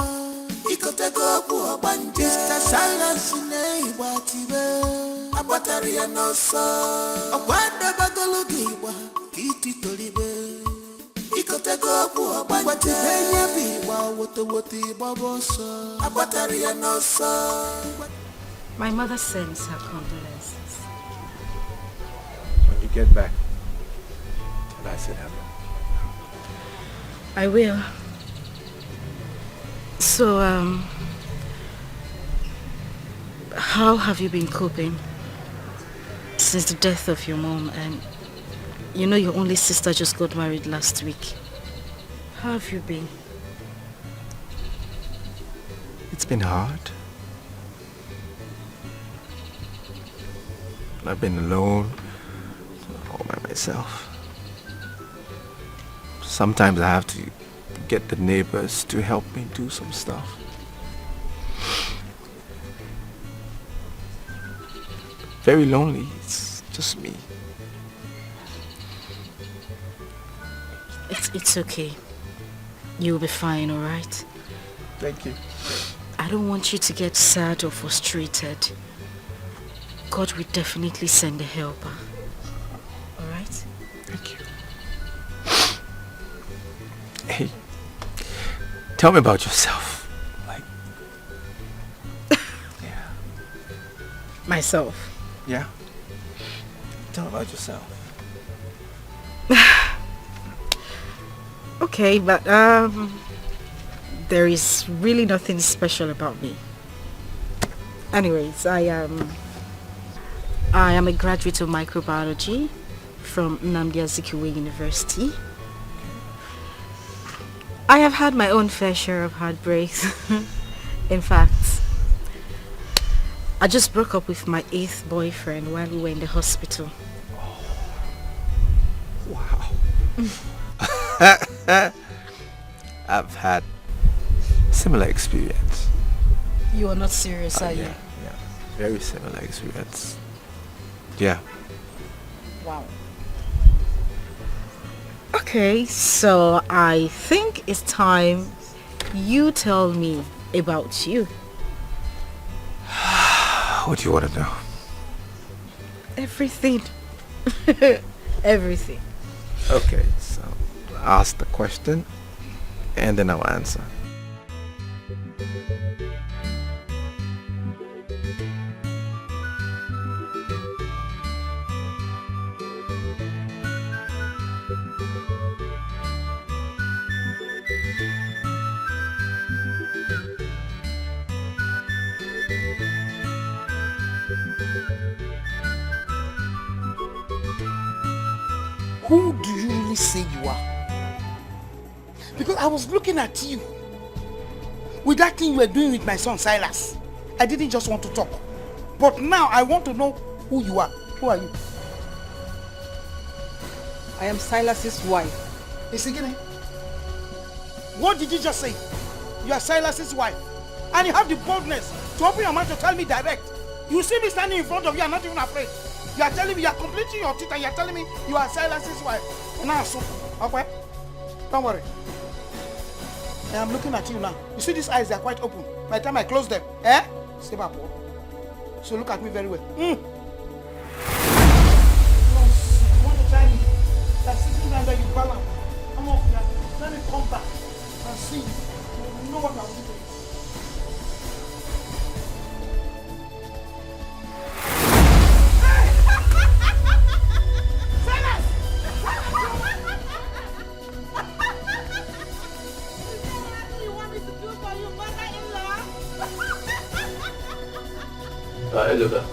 ikotego kwa banjike Mr. Silence ne ibatibe abatari ya nosa akwanda bagologi wa kiti tolibe ikotego kwa banjike My mother sends her condolences. When you get back, tell her I said hello. I will. So, how have you been coping? since the death of your mom, and you know your only sister just got married last week. How have you been? It's been hard. I've been alone, all by myself. Sometimes I have to get the neighbors to help me do some stuff. Very lonely, it's just me. It's okay. You'll be fine, alright? Thank you. I don't want you to get sad or frustrated. God will definitely send a helper. Alright? Thank you. Hey, tell me about yourself. Myself? Yeah? Tell me about yourself. Okay, but there is really nothing special about me. Anyways, I am a graduate of microbiology from Nnamdi Azikiwe University. I have had my own fair share of heartbreaks. In fact, I just broke up with my 8th boyfriend while we were in the hospital. Wow. I've had similar experience. You are not serious, are you? Yeah, very similar experience. Yeah. Wow. Okay, so I think it's time you tell me about you. What do you want to know? Everything. Everything. Okay, so ask the question and then I'll answer. Who do you really say you are? Because I was looking at you with that thing you were doing with my son Silas. I didn't just want to talk. But now I want to know who you are. Who are you? I am Silas's wife. Isigine, what did you just say? You are Silas's wife. And you have the boldness to open your mouth to tell me direct. You see me standing in front of you and not even afraid. You are telling me, you are completing your teeth and you are telling me you are Silas's wife. Now, so, okay? Don't worry. I am looking at you now. You see these eyes, they are quite open. By the time I close them, stay back. So look at me very well. You want to try me? Like sitting down there, you balance. Come up here. Let me come back and see you. You know what I will do to you. Hey, look,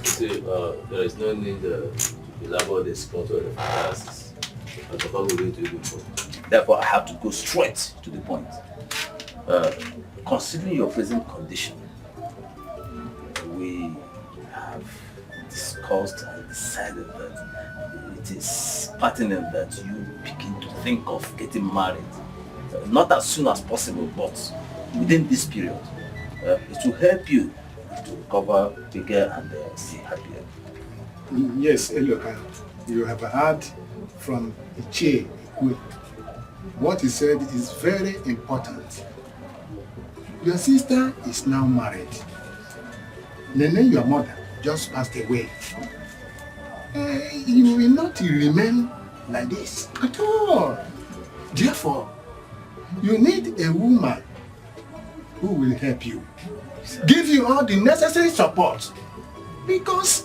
see, there is no need to elaborate the spot or the analysis. Therefore, I have to go straight to the point. Considering your present condition, we have discussed and decided that it is pertinent that you begin to think of getting married. Not as soon as possible, but within this period. It will help you to recover bigger and stay happier. Yes, Eloka, you have heard from Iche. What he said is very important. Your sister is now married. Nene, your mother, just passed away. You will not remain like this at all. Therefore, you need a woman who will help you. Give you all the necessary support. Because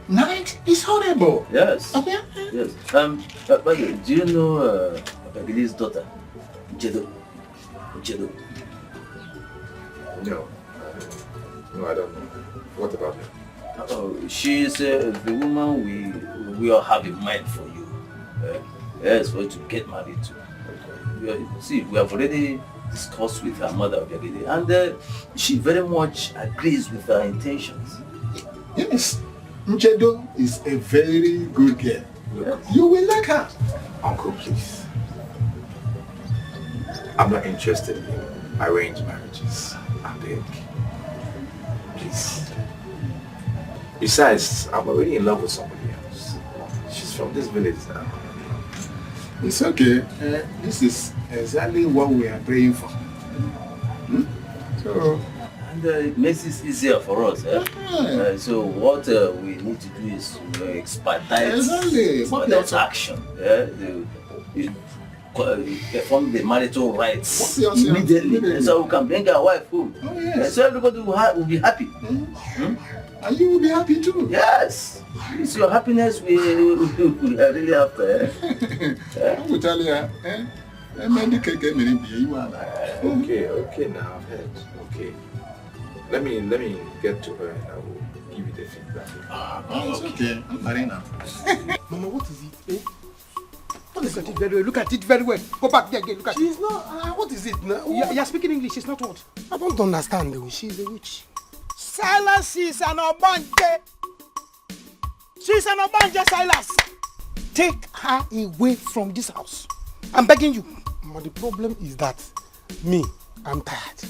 night is horrible. Yes. Okay? Yes. By the way, do you know Bagili's daughter? Jedo. No. No, I don't know. What about her? She's the woman we all have in mind for you. Yes, for you to get married to. See, we have already discussed with her mother, and she very much agrees with her intentions. Yes, Nchedo is a very good girl. Yeah. You will like her. Uncle, please. I'm not interested in arranged marriages. I beg. Please. Besides, I'm already in love with somebody else. She's from this village now. It's okay. This is exactly what we are praying for. So, and it makes it easier for us. So what we need to do is expedite action. Perform the marital rites immediately, so we can bring our wife home. So everybody will be happy. And you will be happy too. Yes. It's your happiness we are really after. I will tell you. Okay, now I've heard. Okay. Let me get to her and I will give you the feedback. It's okay. I'm married now. Mama, what is it? Look at it very well. Look at it very well. Go back there again. Look at it. She's not. What is it now? You're speaking English. She's not what? I don't understand though. She's a witch. Silas is an obanje. She's an obanje, Silas. Take her away from this house. I'm begging you. But the problem is that I'm tired.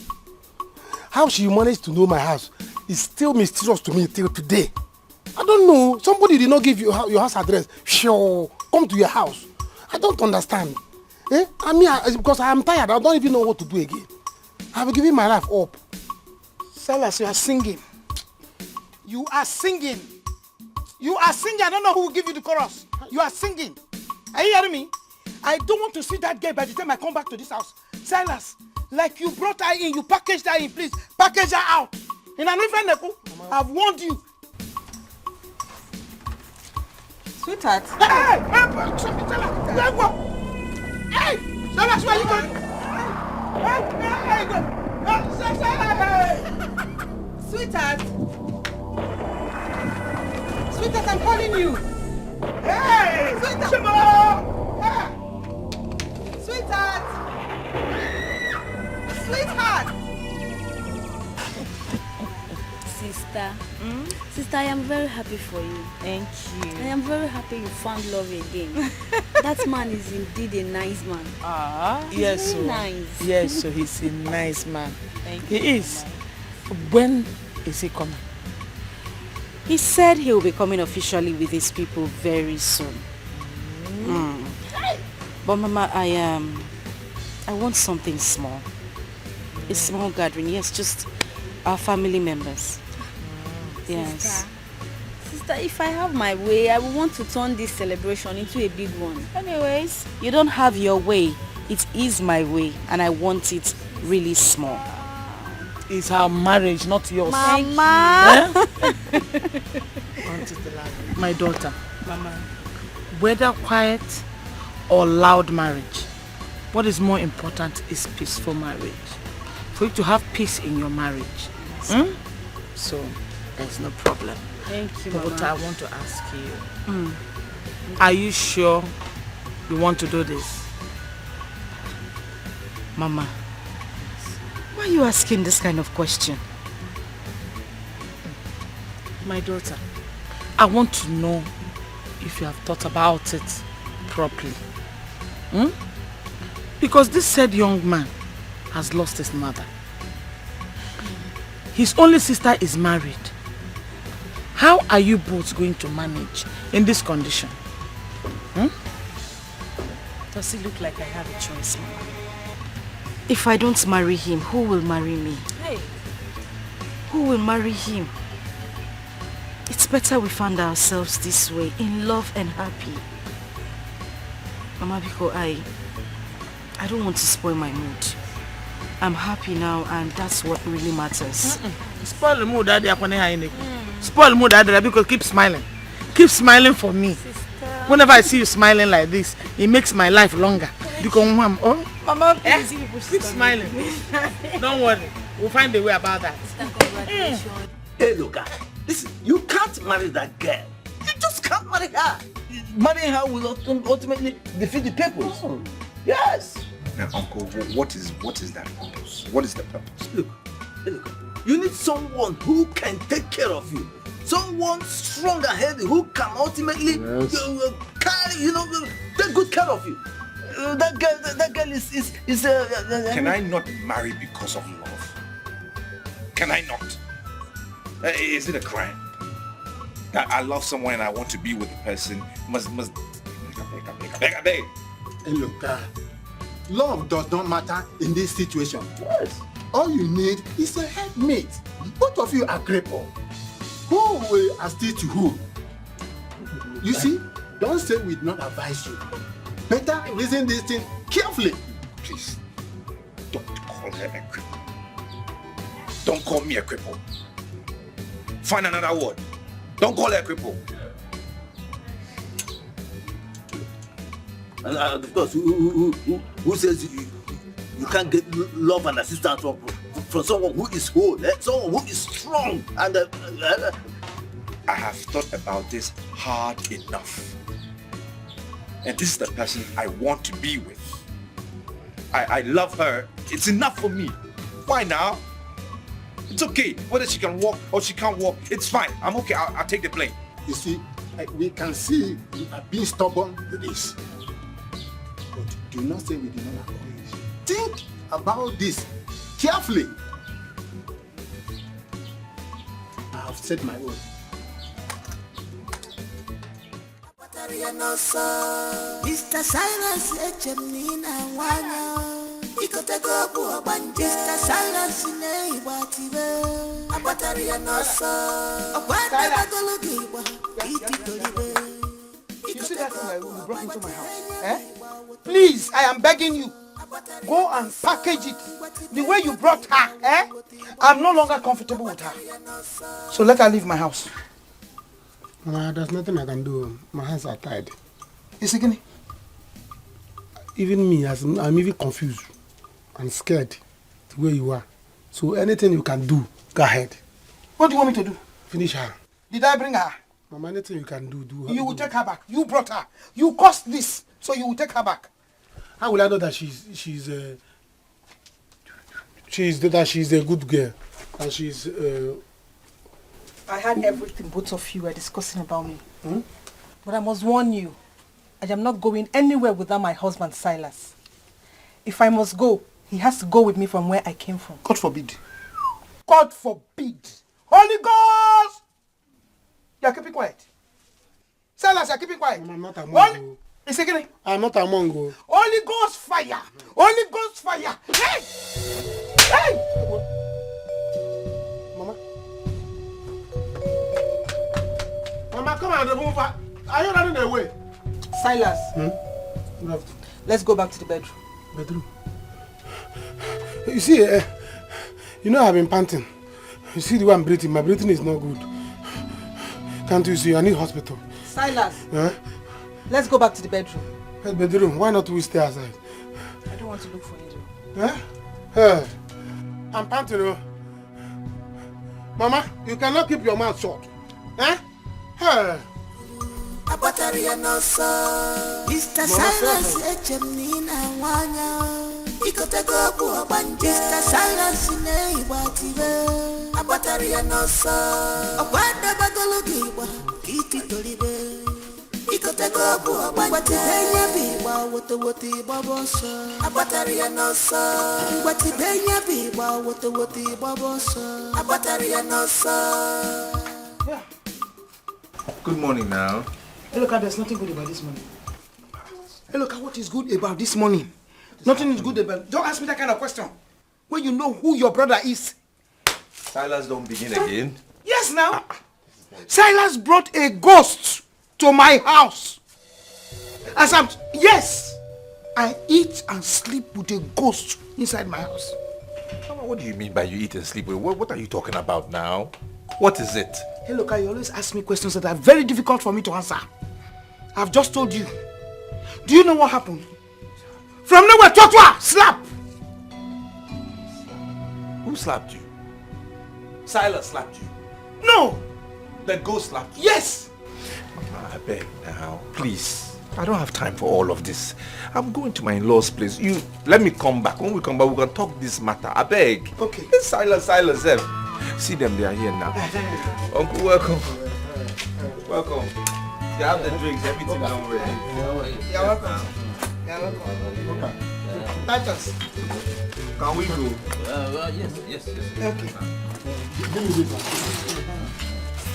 How she managed to know my house is still mysterious to me till today. I don't know. Somebody did not give you your house address. Sure, come to your house. I don't understand. Because I am tired. I don't even know what to do again. I have given my life up. Silas, you are singing. You are singing. You are singing. I don't know who will give you the chorus. You are singing. Are you hearing me? I don't want to see that girl by the time I come back to this house. Silas, like you brought her in, you packaged her in, please. Package her out. In an infant, I've warned you. Sweetheart. Hey! Silas, where are you going? Sweetheart. Sweetheart, I'm calling you. Hey! Sweetheart. Sweetheart. Sweetheart. Sister. Sister, I am very happy for you. Thank you. I am very happy you found love again. That man is indeed a nice man. Yes, very nice. Yes, so he's a nice man. Thank you. He is. When is he coming? He said he will be coming officially with his people very soon. But Mama, I want something small. A small gathering, yes, just our family members. Yes. Sister, if I have my way, I will want to turn this celebration into a big one. Anyways, you don't have your way. It is my way, and I want it really small. It's our marriage, not yours. Mama! My daughter, Mama, whether quiet or loud marriage, what is more important is peaceful marriage. For you to have peace in your marriage. So, there's no problem. Thank you, But Mama. I want to ask you, are you sure you want to do this? Mama, why are you asking this kind of question? My daughter, I want to know if you have thought about it properly. Because this said young man has lost his mother. His only sister is married. How are you both going to manage in this condition? Does it look like I have a choice, Mama? If I don't marry him, who will marry me? Hey. Who will marry him? It's better we find ourselves this way, in love and happy. Mama, because I don't want to spoil my mood. I'm happy now, and that's what really matters. Spoil the mood, Daddy. Spoil the mood, Daddy, because keep smiling. Keep smiling for me. Whenever I see you smiling like this, it makes my life longer. Because Mama, please, keep smiling. Don't worry. We'll find a way about that. Hey, look, Listen, you can't marry that girl. You just can't marry her. Marrying her will ultimately defeat the purpose. Oh. Yes. Now, Uncle, what is that purpose? What is the purpose? Look, you need someone who can take care of you. Someone strong and healthy who can ultimately carry, take good care of you. That girl is Can I not marry because of love? Can I not? Is it a crime? That I love someone and I want to be with the person must I beg. Hey, look, love does not matter in this situation. Yes. All you need is a helpmate. Both of you are crippled. Who will assist to who? You see, don't say we did not advise you. Better reason this thing carefully. Please, don't call her a cripple. Don't call me a cripple. Find another word. Don't call her a cripple. And of course, who says you can't get love and assistance from someone who is whole, someone who is strong and I have thought about this hard enough. And this is the person I want to be with. I love her. It's enough for me. Why now? It's okay. Whether she can walk or she can't walk, it's fine. I'm okay. I'll take the blame. You see, we can see you are being stubborn with this. But do not say we did not encourage. Think about this carefully. I have said my own. Mr. Silence, Echemnina Wana. Ikotego Buabanja. Mr. Silence, Neighbor, Abataria Nosa. Abanda Bagologiwa. You see that thing you brought into my house? Eh? Please, I am begging you. Go and package it the way you brought her. Eh? I'm no longer comfortable with her. So let her leave my house. There's nothing I can do. My hands are tied. Is it gonna? Even me, I'm even confused and scared the way you are. So anything you can do, go ahead. What do you want me to do? Finish her. Did I bring her? Mama, anything you can do, do her. You will take her back. You brought her. You caused this, so you will take her back. How will I know that she's a good girl and she's I heard everything both of you were discussing about me. But I must warn you, I am not going anywhere without my husband Silas. If I must go, he has to go with me from where I came from. God forbid. God forbid. Holy Ghost! You are keeping quiet. Silas, you are keeping quiet. I'm not among Is it getting? I'm not among you. Holy Ghost fire! Holy Ghost fire! Hey! Hey! Mama, come and remove her. Are you running away? Silas, let's go back to the bedroom. Bedroom? You see, you know I've been panting. You see the way I'm breathing. My breathing is not good. Can't you see? I need hospital. Silas, let's go back to the bedroom. Bedroom? Why not we stay outside? I don't want to look for you. I'm panting. Mama, you cannot keep your mouth shut. Abataria Nosa. Mr. Silence, Echemnina Wana. Ikotego Buabanja. Mr. Silence, Neighbor, Abataria Nosa. Abanda Bagologiwa. Kiti Tolibe. Ikotego Buabanja. Watibenya Biwa, Wotawoti Babosa. Abataria Nosa. Watibenya Biwa, Wotawoti Babosa. Abataria Nosa. Yeah. Good morning now. Hey, look, there's nothing good about this morning. Hey, look, what is good about this morning? Nothing is good about. Don't ask me that kind of question. When you know who your brother is. Silas, don't begin again. Yes, now. Silas brought a ghost to my house. Yes, I eat and sleep with a ghost inside my house. What do you mean by you eat and sleep with? What are you talking about now? What is it? Hey, look, you always ask me questions that are very difficult for me to answer. I've just told you. Do you know what happened? From nowhere, Twatwa, slap! Who slapped you? Silas slapped you? No! The ghost slapped you? Yes! Mama, I beg now, please. I don't have time for all of this. I'm going to my in-laws' place. You let me come back. When we come back, we can talk this matter. I beg. Okay. Silence. See them, they are here now. Uncle, welcome. Welcome. You have the drinks, everything done ready. You're welcome. You're welcome. Okay. Titus. Can we go? Yes. Okay. Give me this one.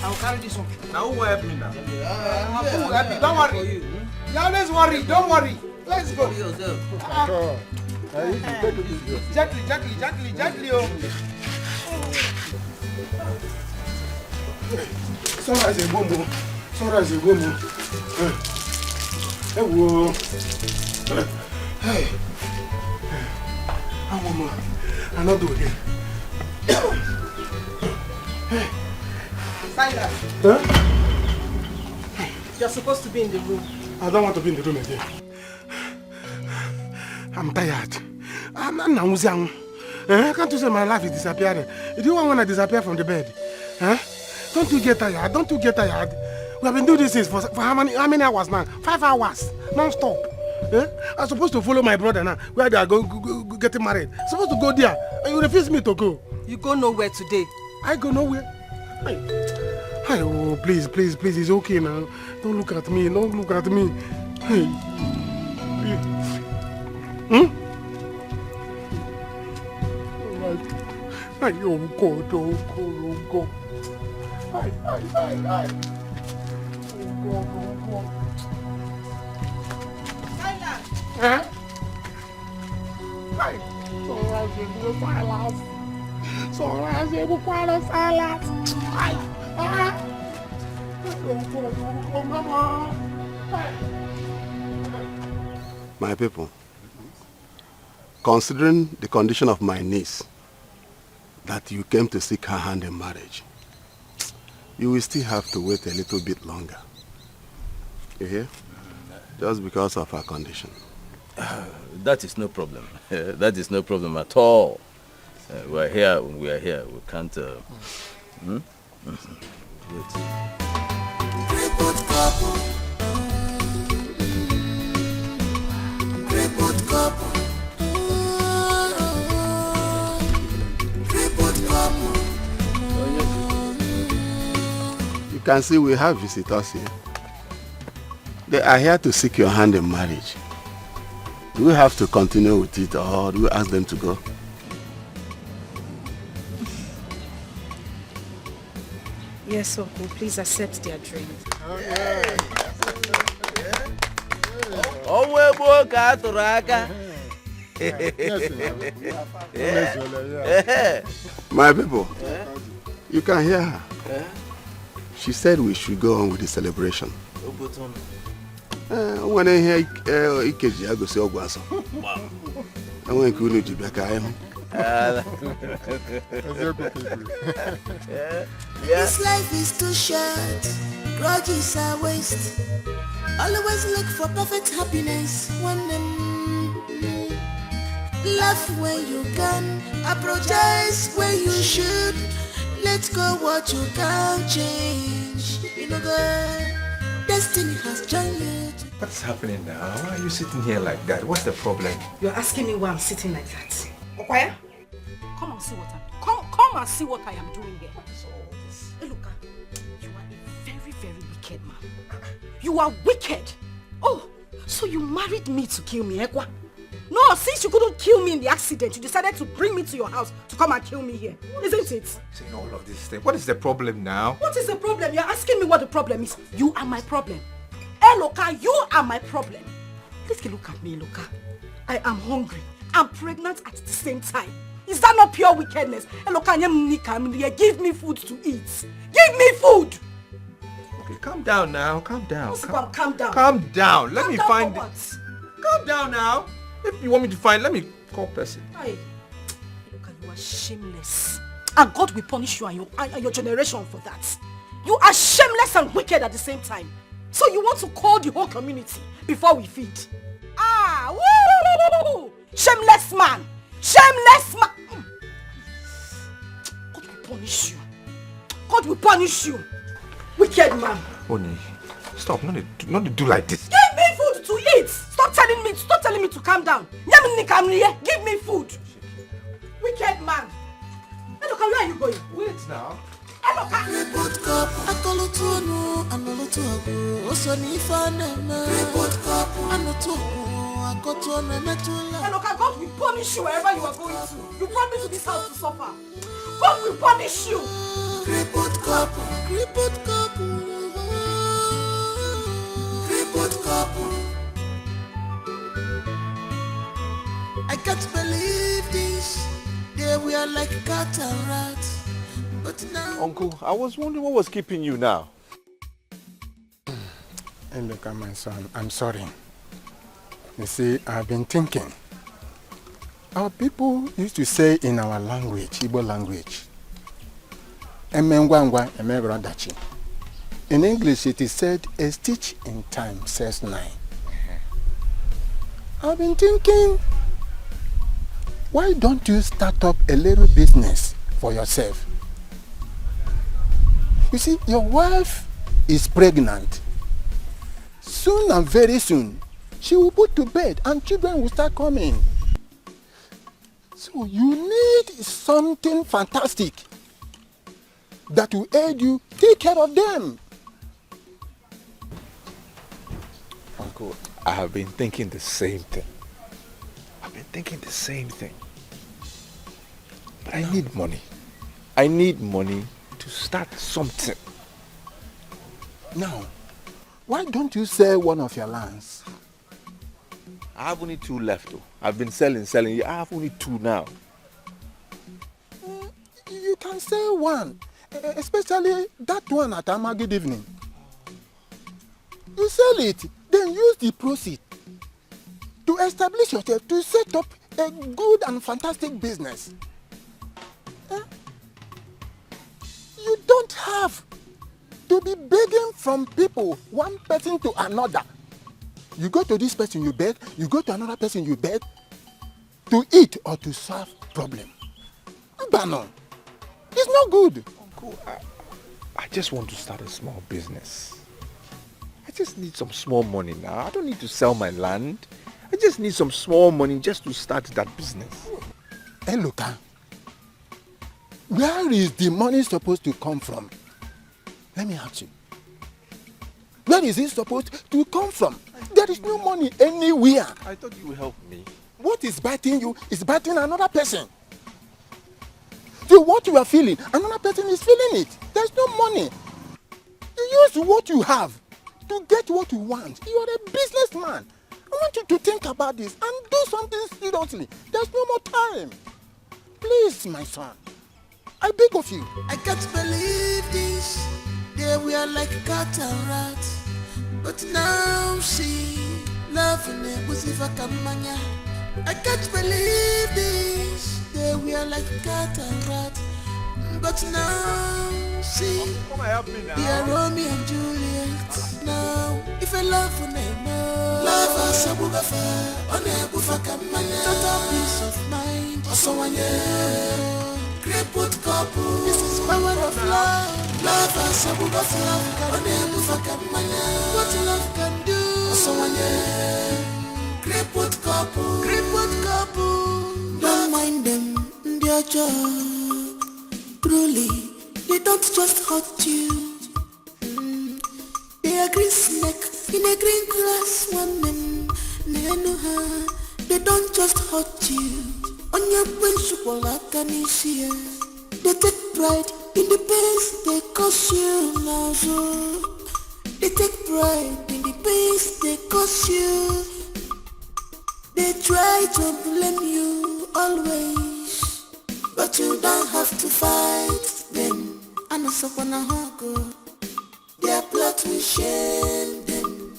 I'll carry this one. Now who will help me now? Don't worry. You always worry. Don't worry. Let's go. Gently. Oh. Sunrise a boom. Hey. I'm not doing it. Hey. Silas. Huh? You're supposed to be in the room. I don't want to be in the room again. I'm tired. I'm not young. Can't you say my life is disappearing? Do you want to disappear from the bed? Huh? Don't you get tired? We have been doing this for how many hours now? 5 hours, non-stop. I'm supposed to follow my brother now, where they are getting married. I'm supposed to go there, and you refuse me to go. You go nowhere today. I go nowhere. Oh, please, it's okay now. Don't look at me. Hey. Oh God. Hi. Huh? Hi. My people, considering the condition of my niece, that you came to seek her hand in marriage, you will still have to wait a little bit longer. You hear? Just because of her condition. That is no problem. That is no problem at all. We are here. We can't... Wait. You can see we have visitors here. They are here to seek your hand in marriage. Do we have to continue with it, or do we ask them to go? Yes, Uncle, please accept their drink. My people, you can hear her. She said we should go on with the celebration. When I hear Ikeji, I go say Ogwaso. I want to go to Baka. This life is too short, grudges are waste. Always look for perfect happiness. Laugh when you can, apologize when you should. Let go what you can't change. You know God, destiny has joined. What's happening now? Why are you sitting here like that? What's the problem? You're asking me why I'm sitting like that. Okwaya, come and see what come and see what I am doing here. Hey, look, you are a very, very wicked man. You are wicked. Oh, so you married me to kill me, Ekwa? No, since you couldn't kill me in the accident, you decided to bring me to your house to come and kill me here. Isn't it? Saying all of this thing. What is the problem now? What is the problem? You're asking me what the problem is. You are my problem. Hey, Loka, you are my problem. Please look at me, Loka. I am hungry. I'm pregnant at the same time. Is that not pure wickedness? Hey, Loka, give me food to eat. Give me food. Okay, calm down now. Calm down. Calm down. Calm down. Let me down find for it. what? Calm down now. If you want me to find, let me call person. Hey, look, you are shameless. And God will punish you and your generation for that. You are shameless and wicked at the same time. So you want to call the whole community before we feed? Ah, woo! Shameless man! Shameless man! God will punish you. God will punish you. Wicked man. Oni, stop. Not to do like this. Give me food to eat. Stop telling me to calm down. Give me food. Wicked man. Eloka, where are you going? Wait now. Eloka. Report cup, akolotuonu, anolotuago, osonifane. Report cup, anotuago, akotuonu emetula. Eloka, God will punish you wherever you are going to. You brought me to this house to suffer. God will punish you. Report cup, report cup, report cup. I can't believe this. They were like cat and rat. But now... Uncle, I was wondering what was keeping you now. And look at my son, I'm sorry. You see, I've been thinking. Our people used to say in our language, Igbo language, Emengwangwa, Emegradachi. In English, it is said, a stitch in time says 9. I've been thinking, why don't you start up a little business for yourself? You see, your wife is pregnant. Soon and very soon, she will put to bed and children will start coming. So you need something fantastic that will aid you take care of them. Uncle, I have been thinking the same thing. But I need money. I need money to start something. Now, why don't you sell one of your lands? I have only 2 left though. I've been selling. I have only 2 now. You can sell one, especially that one at Amagid evening. You sell it, then use the proceeds to establish yourself, to set up a good and fantastic business. You don't have to be begging from people, one person to another. You go to this person, you beg. You go to another person, you beg. To eat or to solve problem. Banon, it's not good. Uncle, I just want to start a small business. I just need some small money now. I don't need to sell my land. I just need some small money just to start that business. Hey, Luka, where is the money supposed to come from? Let me ask you. Where is it supposed to come from? There is no money anywhere. I thought you would help me. What is biting you is biting another person. So what you are feeling, another person is feeling it. There's no money. You use what you have to get what you want. You are a businessman. I want you to think about this and do something seriously. There's no more time. Please, my son. I beg of you. I can't believe this. They were like cat and rat. But now see, love in it was if I can mania. I can't believe this. They were like cat and rat. But now see, they are Romeo and Juliet. Now, if I love for them, love us a bugafa, on a bufaka mania. Total peace of mind. Also one year. Crippled couple. This is power of love. Love us a bugafa, on a bufaka mania. What love can do. Also one year. Crippled couple. Don't mind them, they're just. Truly, they don't just hurt you. They are green snake in a green grass. One them, they don't just hurt you. On your principle, I can see. They take pride in the pains they cause you now. So they take pride in the pains they cause you. They try to blame you always, but you don't have to fight them. And also wanna hug their plot will shame them.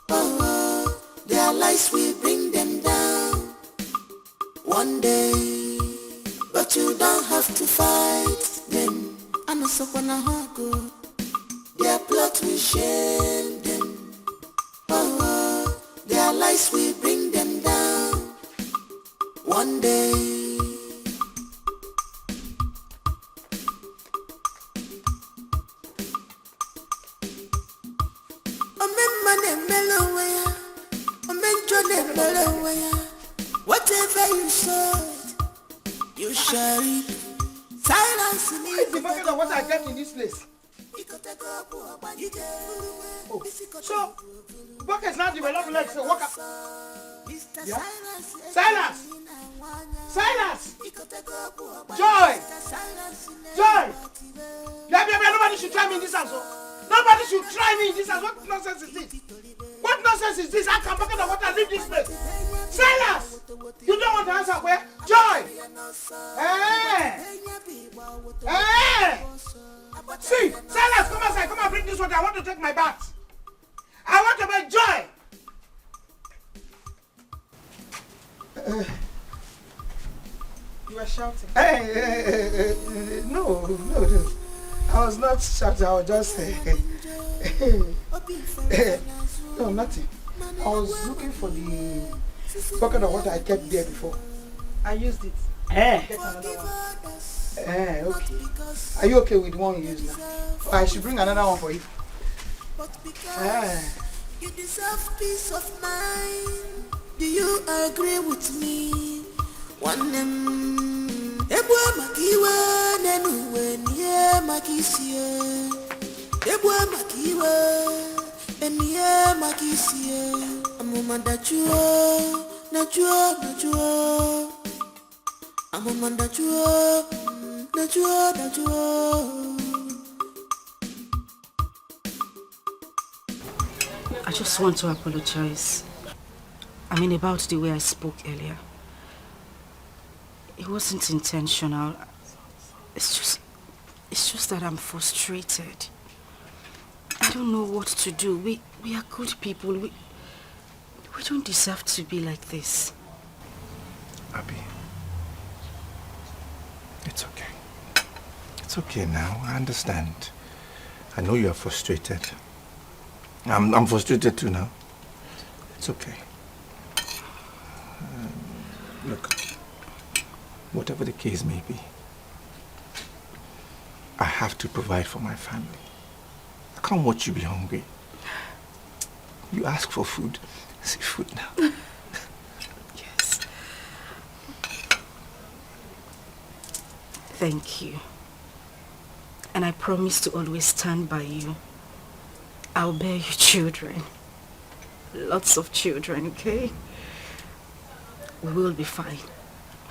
Oh, their lies will bring them down one day, but you don't have to fight them. And also wanna hug their plot will shame them. Oh, their lies will bring them down one day. Whatever you sow, you shall reap. Silence me. What is the bucket of water I kept in this place? Oh, so buckets now develop legs to walk up. Yeah? Silence! Silence! Joy! Joy! Nobody should try me in this house. Nobody should try me in this house. What nonsense is this? What nonsense is this? I can bucket of water leave this place. Silence! You don't want to answer where? Joy! Hey! Hey! See! Silence! Come outside. Come and bring this water. I want to take my bath. I want to make joy! You were shouting. No. I was not shouting. I was just no, nothing. I was looking for the bucket of water I kept there before. I used it. Get another one. Okay. Are you okay with the one you use now? I should bring another one for you. You deserve peace of mind. Do you agree with me? One Ebwa makiwa nenuwe niye makisiye. Ebwa makiwa niye makisiye. Amuma dachuo, nachuo. Amuma dachuo, nachuo. I just want to apologize. I mean, about the way I spoke earlier. It wasn't intentional. It's just that I'm frustrated. I don't know what to do. We are good people. We don't deserve to be like this. Abby, it's okay. It's okay now. I understand. I know you are frustrated. I'm frustrated too now. It's okay. Look, whatever the case may be, I have to provide for my family. I can't watch you be hungry. You ask for food. See food now. Yes. Thank you. And I promise to always stand by you. I'll bear you children. Lots of children, okay? We will be fine.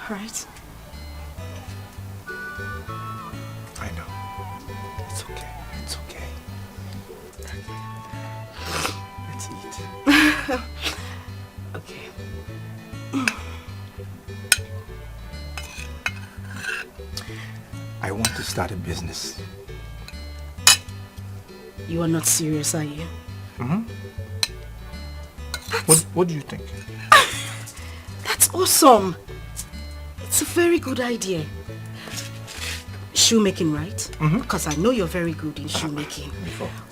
Alright? I know. It's okay. It's okay. Let's eat. Okay. I want to start a business. You are not serious, are you? Mm-hmm. What do you think? That's awesome. It's a very good idea. Shoemaking, right? Mm-hmm. Because I know you're very good in shoemaking.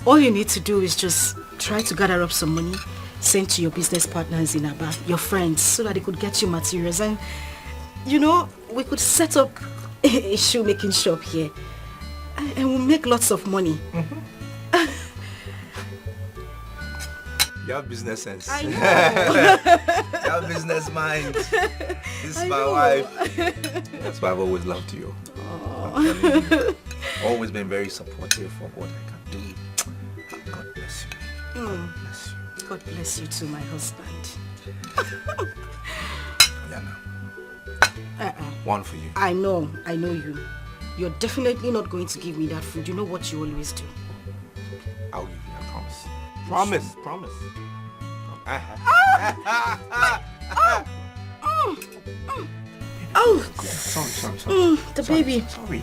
All you need to do is just try to gather up some money, send to your business partners in Aba, your friends, so that they could get you materials. And, you know, we could set up a shoemaking shop here. And we'll make lots of money. Mm-hmm. You have business sense. I know. You have business mind. This is my wife. That's why I've always loved you. I'm telling you. Always been very supportive of what I can do. God bless you. God bless you. God bless you too, my husband. Yeah, no. One for you. I know you. You're definitely not going to give me that food. You know what you always do. I'll give you, I promise. Promise. Oh! Sorry. The baby. Sorry.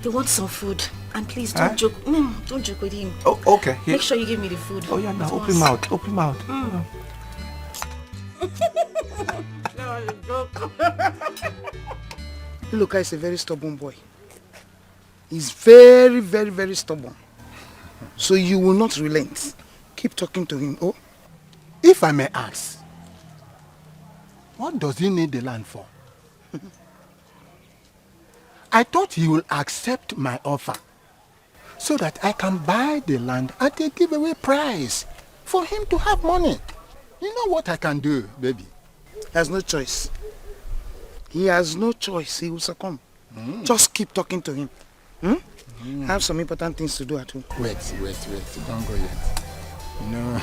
He wants some food. And please don't joke. Don't joke with him. Oh, okay. Make sure you give me the food. Oh, yeah, now open mouth. Open mouth. Iloka is a very stubborn boy. He's very, very, very stubborn. So you will not relent. Keep talking to him, oh? If I may ask, what does he need the land for? I thought he will accept my offer so that I can buy the land at a giveaway price. for him to have money. You know what I can do, baby? He has no choice. He has no choice. He will succumb. Just keep talking to him. I have some important things to do at home. Wait. Don't go yet. You know,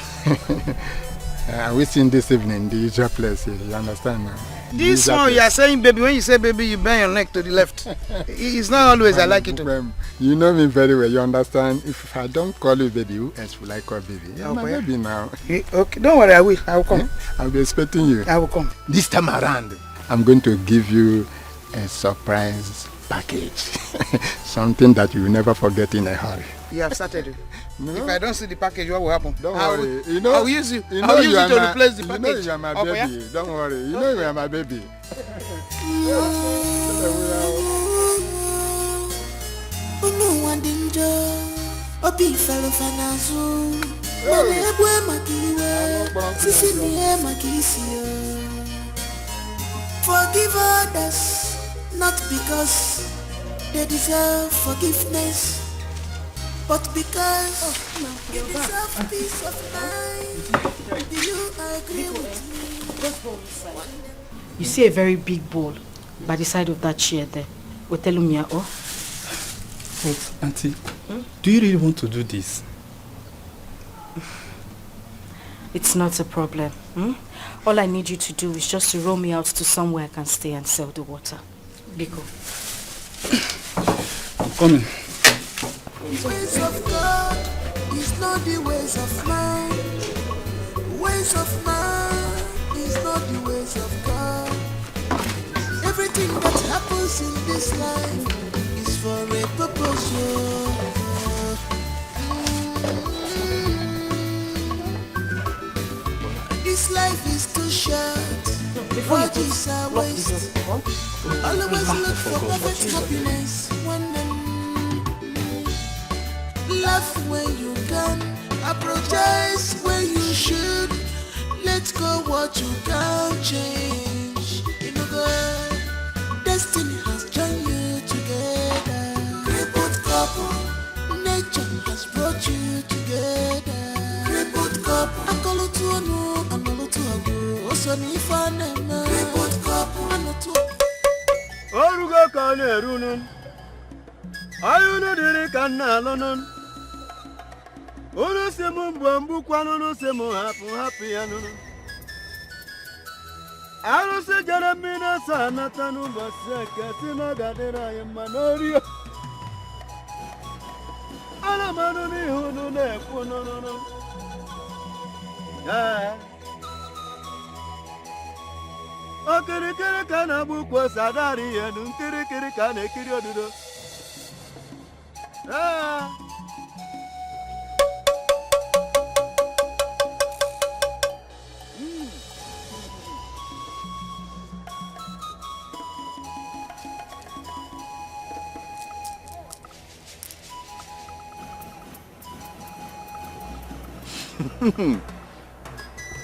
we seen this evening the usual place here. You understand now? This one you are saying baby, when you say baby, you bend your neck to the left. It's not always I like it to. You know me very well, you understand? If I don't call you baby, who else will I call baby? You're my baby now. Okay, don't worry, I will come. I'll be expecting you. I will come. This time around, I'm going to give you a surprise package. Something that you will never forget in a hurry. You have started. No. If I don't see the package, what will happen? Don't worry. You know, I will use you. You I know will use you to my, replace the you package. know you are my baby. Yeah? Don't worry. You know you are my baby. Forgive others, not because they deserve forgiveness, but because you deserve peace of mind. Do you agree with me? You see a very big bowl by the side of that chair there. Otelumia, oh? But, Auntie, do you really want to do this? It's not a problem. All I need you to do is just to row me out to somewhere I can stay and sell the water. Biko. I'm coming. Ways of God is not the ways of man. Ways of man is not the ways of God. Everything that happens in this life is for a purpose. This life is too short. What is a waste? Always look for perfect happiness. Laugh when you can, apologize when you should. Let go what you can't change. You know, God, destiny has joined you together. Crippled couple, nature has brought you together. Crippled couple, Akolotuano, Anolotuago, Osonifanema. Crippled couple, Anotu. Orugo kane runun, ayunu diri kana lonun. Unu semu mbambu kwanu, unu semu happy anunu. Aru se jana mina sana tanu baseke tina gadera yemanorio. Ala manu ni hunu ne kunono. Okiri kiri kana bukwa sadari yenu kiri kiri kana kiri odudo.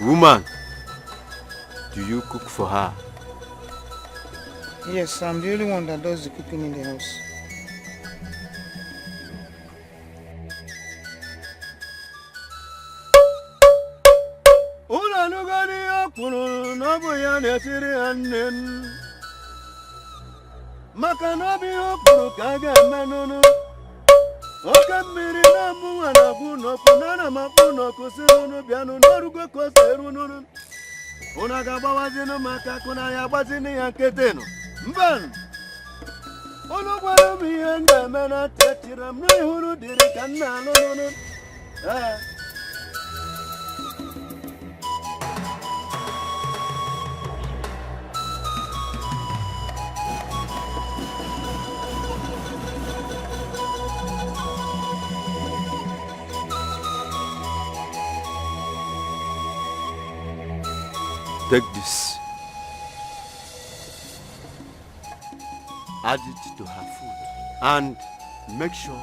Woman, do you cook for her? Yes, I'm the only one that does the cooking in the house. Una nugani okunu nobu ya nesiri annen. Makanobi okunu kage menunu. Okamiri na muwana kuno kunana makuno kusirunu bianu norugo koserunu. Una gabawazinu maka kuna ya bazini ya keteno. Mban. Ono gwara mi enda mena tetira mri huru diri kana no. Take this. Add it to her food and make sure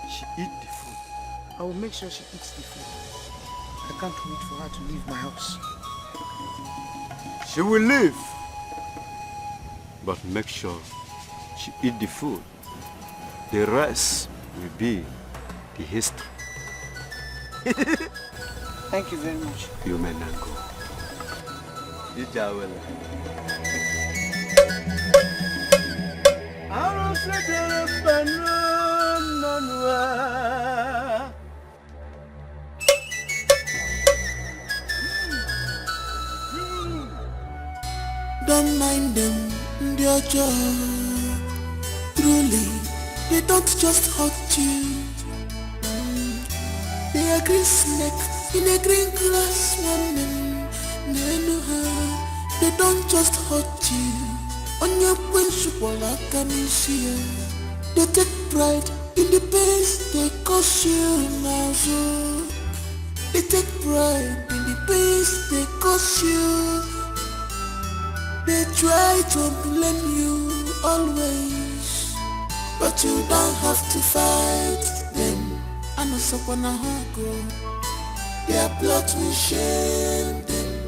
she eats the food. I will make sure she eats the food. I can't wait for her to leave my house. She will leave, but make sure she eats the food. The rest will be the history. Thank you very much. You may not go. You will. Don't mind them, dear joy. Truly, they don't just hurt you. They are green snake in a green glass morning. They know her. They don't just hurt you. On your principle, like an issue. They take pride in the pains they cause you now. So they take pride in the pains they cause you. They try to blame you always, but you don't have to fight them. I know someone a go. Their blood will shame them.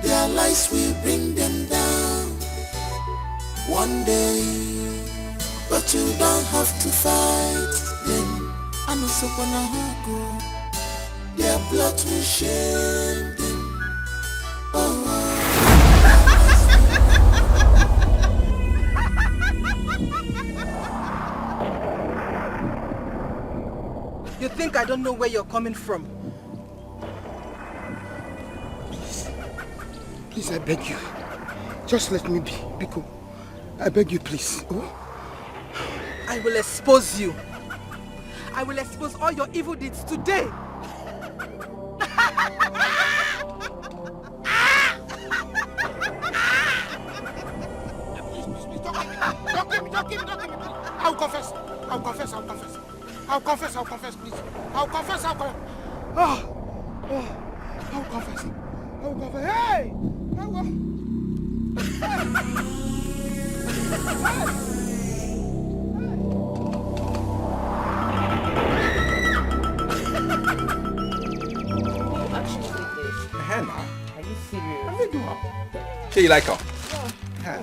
Their lies will bring them down one day, but you don't have to fight them. I know someone a go. Their blood will shame them. You think I don't know where you're coming from? Please, I beg you. Just let me be, Biko. I beg you, please. Oh? I will expose you. I will expose all your evil deeds today. Don't give me. I'll confess, please. I'll confess. I'll confess. Hey! Hannah, Are you serious? what are you doing? Say you like her? Yeah.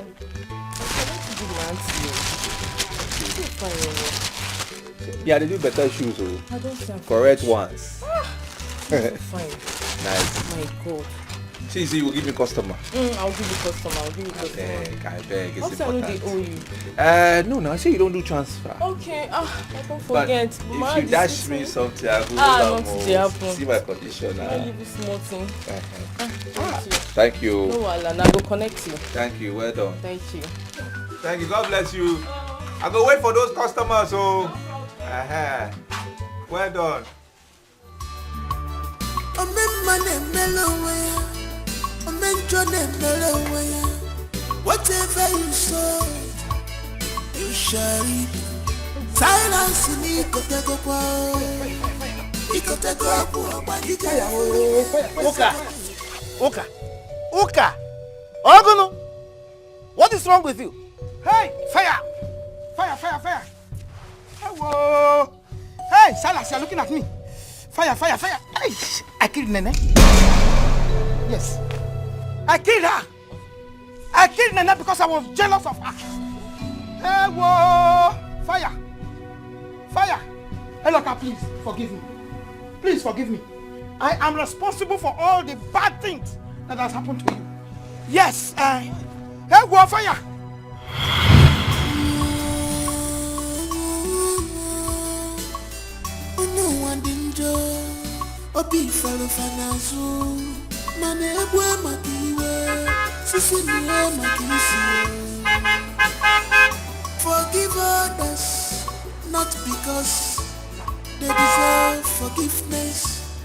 Yeah, they do better shoes, I don't think correct ones. fine. Nice. My God. See, you will give me customer. I'll give you customer. I beg, it's What time important. do they owe you? No, I say you don't do transfer. Okay, I don't But forget. if you dash me something, I will nothing happen. see my condition. I'll give you small thing. Thank you. No, Alan, I go connect you. Thank you, well done. Thank you. Thank you, God bless you. I go wait for those customers, so. Well done. Whatever you sow, you shall reap. Silence in Oka! Ogono! What is wrong with you? Hey! Fire! Hello! Hey! Silas, you're looking at me. Fire! Hey! I killed Nene. Yes. I killed her. I killed Nene because I was jealous of her. Hello! Fire! Hello, please forgive me. Please forgive me. I am responsible for all the bad things that has happened to you. Yes, hello, fire! Forgive others, not because they deserve forgiveness,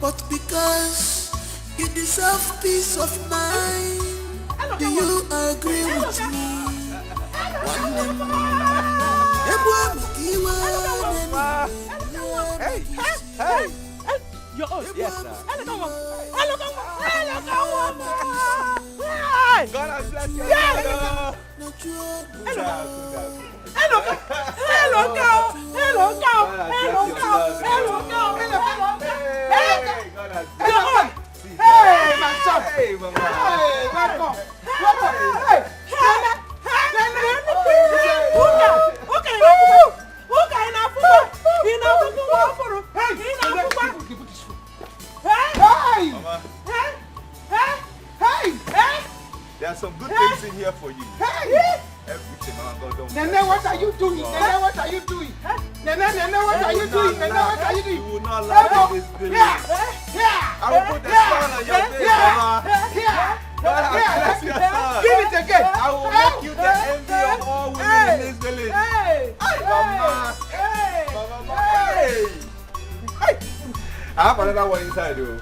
but because you deserve peace of mind. Do you agree with me? Hey! You're old. Yes, sir. God has blessed you. Hey, my son. Hey, welcome. Hey, There are some good things in here for you. Hey! Everything, Mama God, don't. Nene, what are you doing? Nene, what are you doing? Nene, what are you doing? Nene, what are you doing? You will not laugh in this village. I will put the sun on your face, Mama. God has blessed your son. Give it again. I will make you the envy of all women in this village. Hey, Mama. Mama. Hey. I have another one inside though.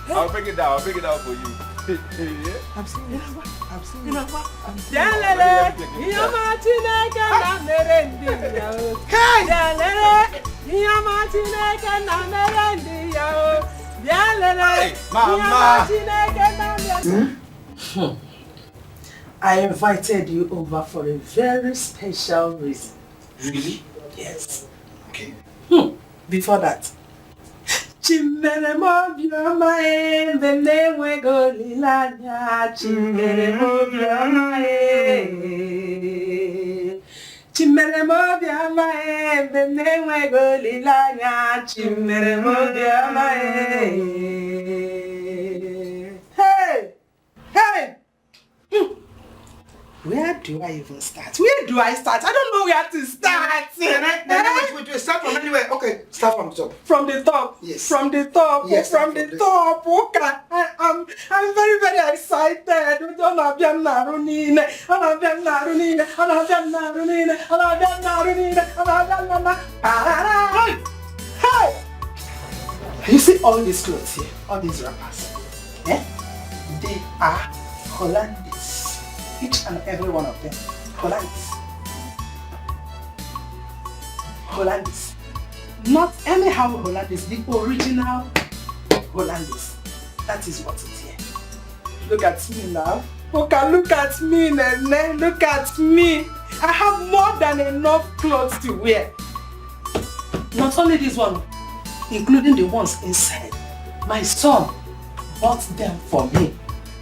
I'll bring it down. I'll bring it down for you. I'm seeing it. I'm seeing it. I invited you over for a very special reason. Really? Yes. Okay. Before that, Chimere mobioma benewe golilanya. Chimere mobioma Chimere mobioma benewe golilanya. Chimere mobioma Hey! Hey! Where do I even start? Where do I start? I don't know where to start. Wait, start from anywhere. Okay, start from the top. From the top? Yes. From the top? Yes, from the top. Okay. I'm very, very excited. Hey! You see all these clothes here? All these wrappers? Eh? They are Hollandis. Each and every one of them. Hollandis. Hollandis. Not anyhow Hollandis, the original Hollandis. That is what it is here. Look at me now. Okay, look at me, Nene. Look at me. I have more than enough clothes to wear. Not only this one, including the ones inside. My son bought them for me.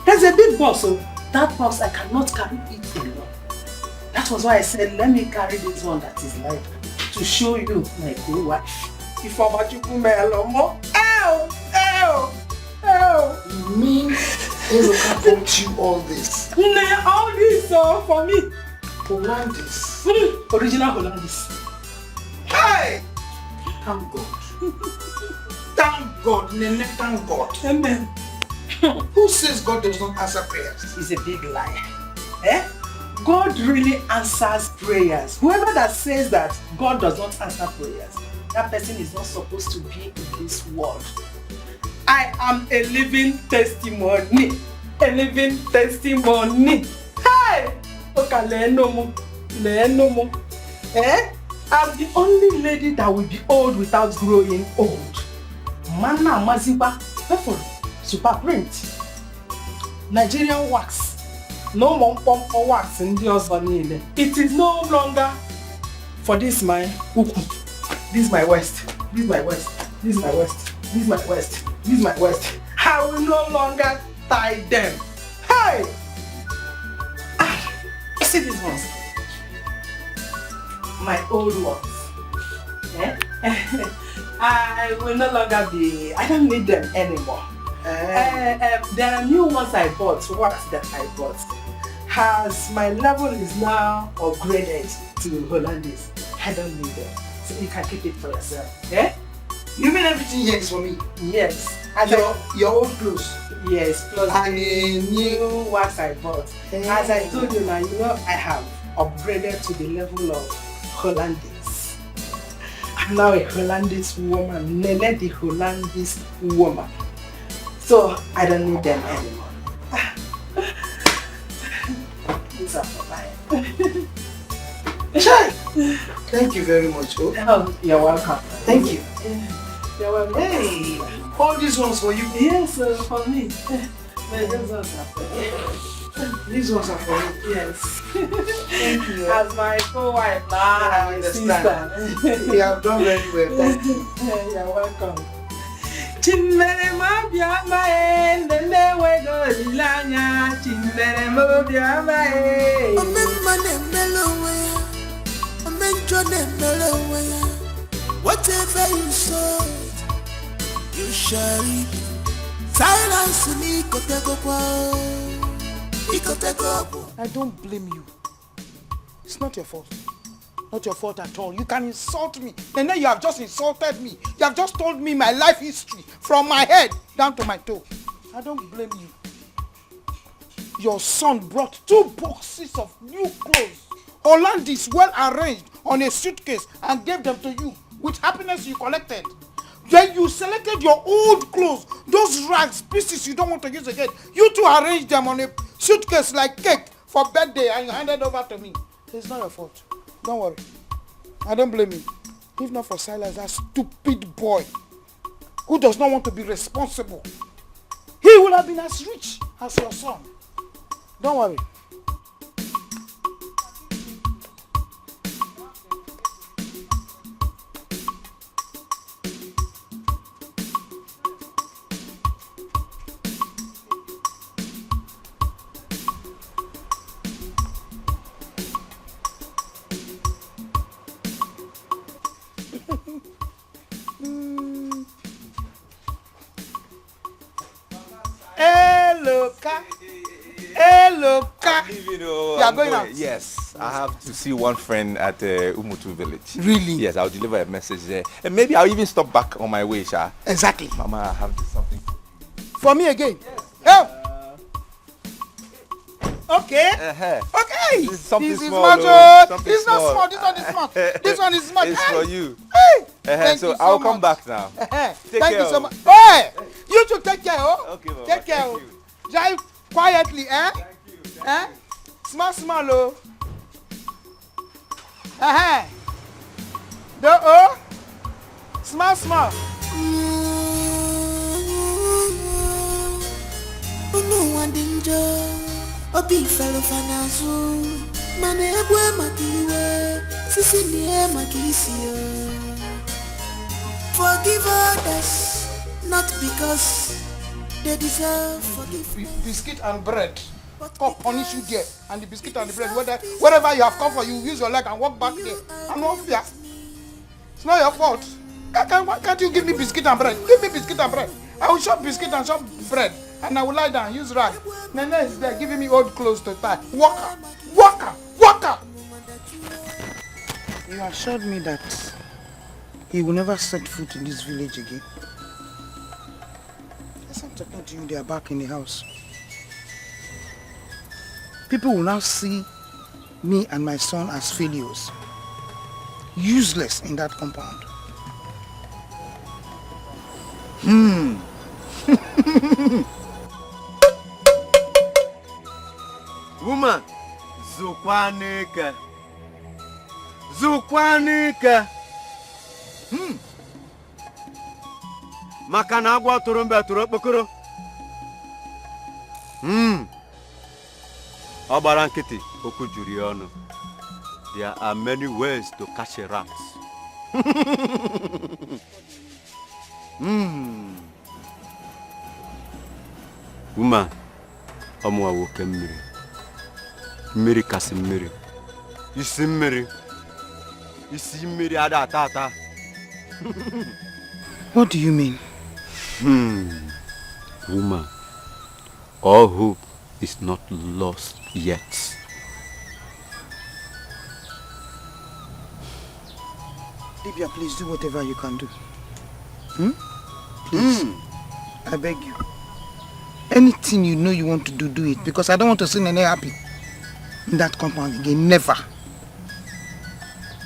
There's a big box, so that box I cannot carry it alone. That was why I said, let me carry this one that is light to show you my good wife. If I'm a chukumelomo, You mean Eloka bought you all this? All this for me. Hollandis. Original Hollandis. Hey! Thank God. Thank God, Nene, thank God. Amen. Who says God does not answer prayers? He's a big liar. Eh? God really answers prayers. Whoever that says that God does not answer prayers, that person is not supposed to be in this world. I am a living testimony. A living testimony. Hey! Okay, Lenomo. Eh? I'm the only lady that will be old without growing old. Mana Maziba, super print. Nigerian wax. No more pump or wax in the other. It is no longer for this my uku. This is my waist. This is my waist. This is my waist. This is my waist. This is my waist. I will no longer tie them. Hey! You see these ones? My old ones. Eh? I will no longer be. I don't need them anymore. There are new ones I bought. What that I bought? As my level is now upgraded to Hollandis, I don't need them. So you can keep it for yourself. Eh? You mean everything here is for me? Yes. And your old clothes? Yes, plus and the new wax I bought. Hey. As I told you now, I have upgraded to the level of Hollandis. I'm now a Hollandis woman, Nene the Hollandis woman. So I don't need them anymore. These are for mine. Thank you very much. Oh, you're welcome. Thank you. You're welcome. Hey, all these ones for you? Yes, for me. These ones are for you. These ones are for me? Yes. Thank you. As my co-wife now, I understand. You have done very well. Thank you. You're welcome. Chimere mobiama nene wego lilanya. Chimere mobiama whatever you sow, you shall reap. Silence me, kotego kwa. I don't blame you. It's not your fault. Not your fault at all. You can insult me. And then you have just insulted me. You have just told me my life history from my head down to my toe. I don't blame you. Your son brought 2 boxes of new clothes. Hollandis well arranged on a suitcase and gave them to you with happiness you collected. Then you selected your old clothes, those rags, pieces you don't want to use again. You two arranged them on a suitcase like cake for birthday and you handed over to me. It's not your fault. Don't worry. I don't blame you. If not for Silas, that stupid boy who does not want to be responsible, he would have been as rich as your son. Don't worry. You are going out? Yes, I have to see one friend at Umutu village. Really? Yes, I'll deliver a message there. And maybe I'll even stop back on my way, Sha. Exactly. Mama, I have something. For me again? Yes. Okay. Okay. This is something this small. Is something it's small. not small. This one is small. This one is small. It's for you. Hey. Thank So you so I'll come much. back now. Thank you so much. Hey, you should take care. Oh. Okay, Mama. Take care. Oh. Drive quietly, eh? Eh? Small, oh. The oh. Small. No one danger. Obi fellow fanazu. Mane ebwe makiwe. Sisi niye makisio. Forgive others, not because they deserve forgiveness. Biscuit and bread. God punish you there. And the biscuit and the bread. Wherever you have come for, you use your leg and walk back there. I'm not fear. It's not your fault. Why can't you give me biscuit and bread? Give me biscuit and bread. I will shop biscuit and shop bread. And I will lie down, use rag. Nene is there giving me old clothes to tie. Walker. You assured me that he will never set foot in this village again. As I'm talking to you, they are back in the house. People will now see me and my son as failures. Useless in that compound. Woman, Zukwanika. Maka na agwa tụrụ mbe tụrụ okpokoro. Ọ gbara nkịtị, okwu juru ya ọnụ. There are many ways to catch a rat. Woman, ọmụwa nwoke mmiri. Mmiri kasị mmiri. Isi mmiri. Isi mmiri ada ata. What do you mean? Woman, all hope is not lost yet. Libya, please do whatever you can do. Please. I beg you. Anything you know you want to do, do it. Because I don't want to see Nene happy in that compound again. Never.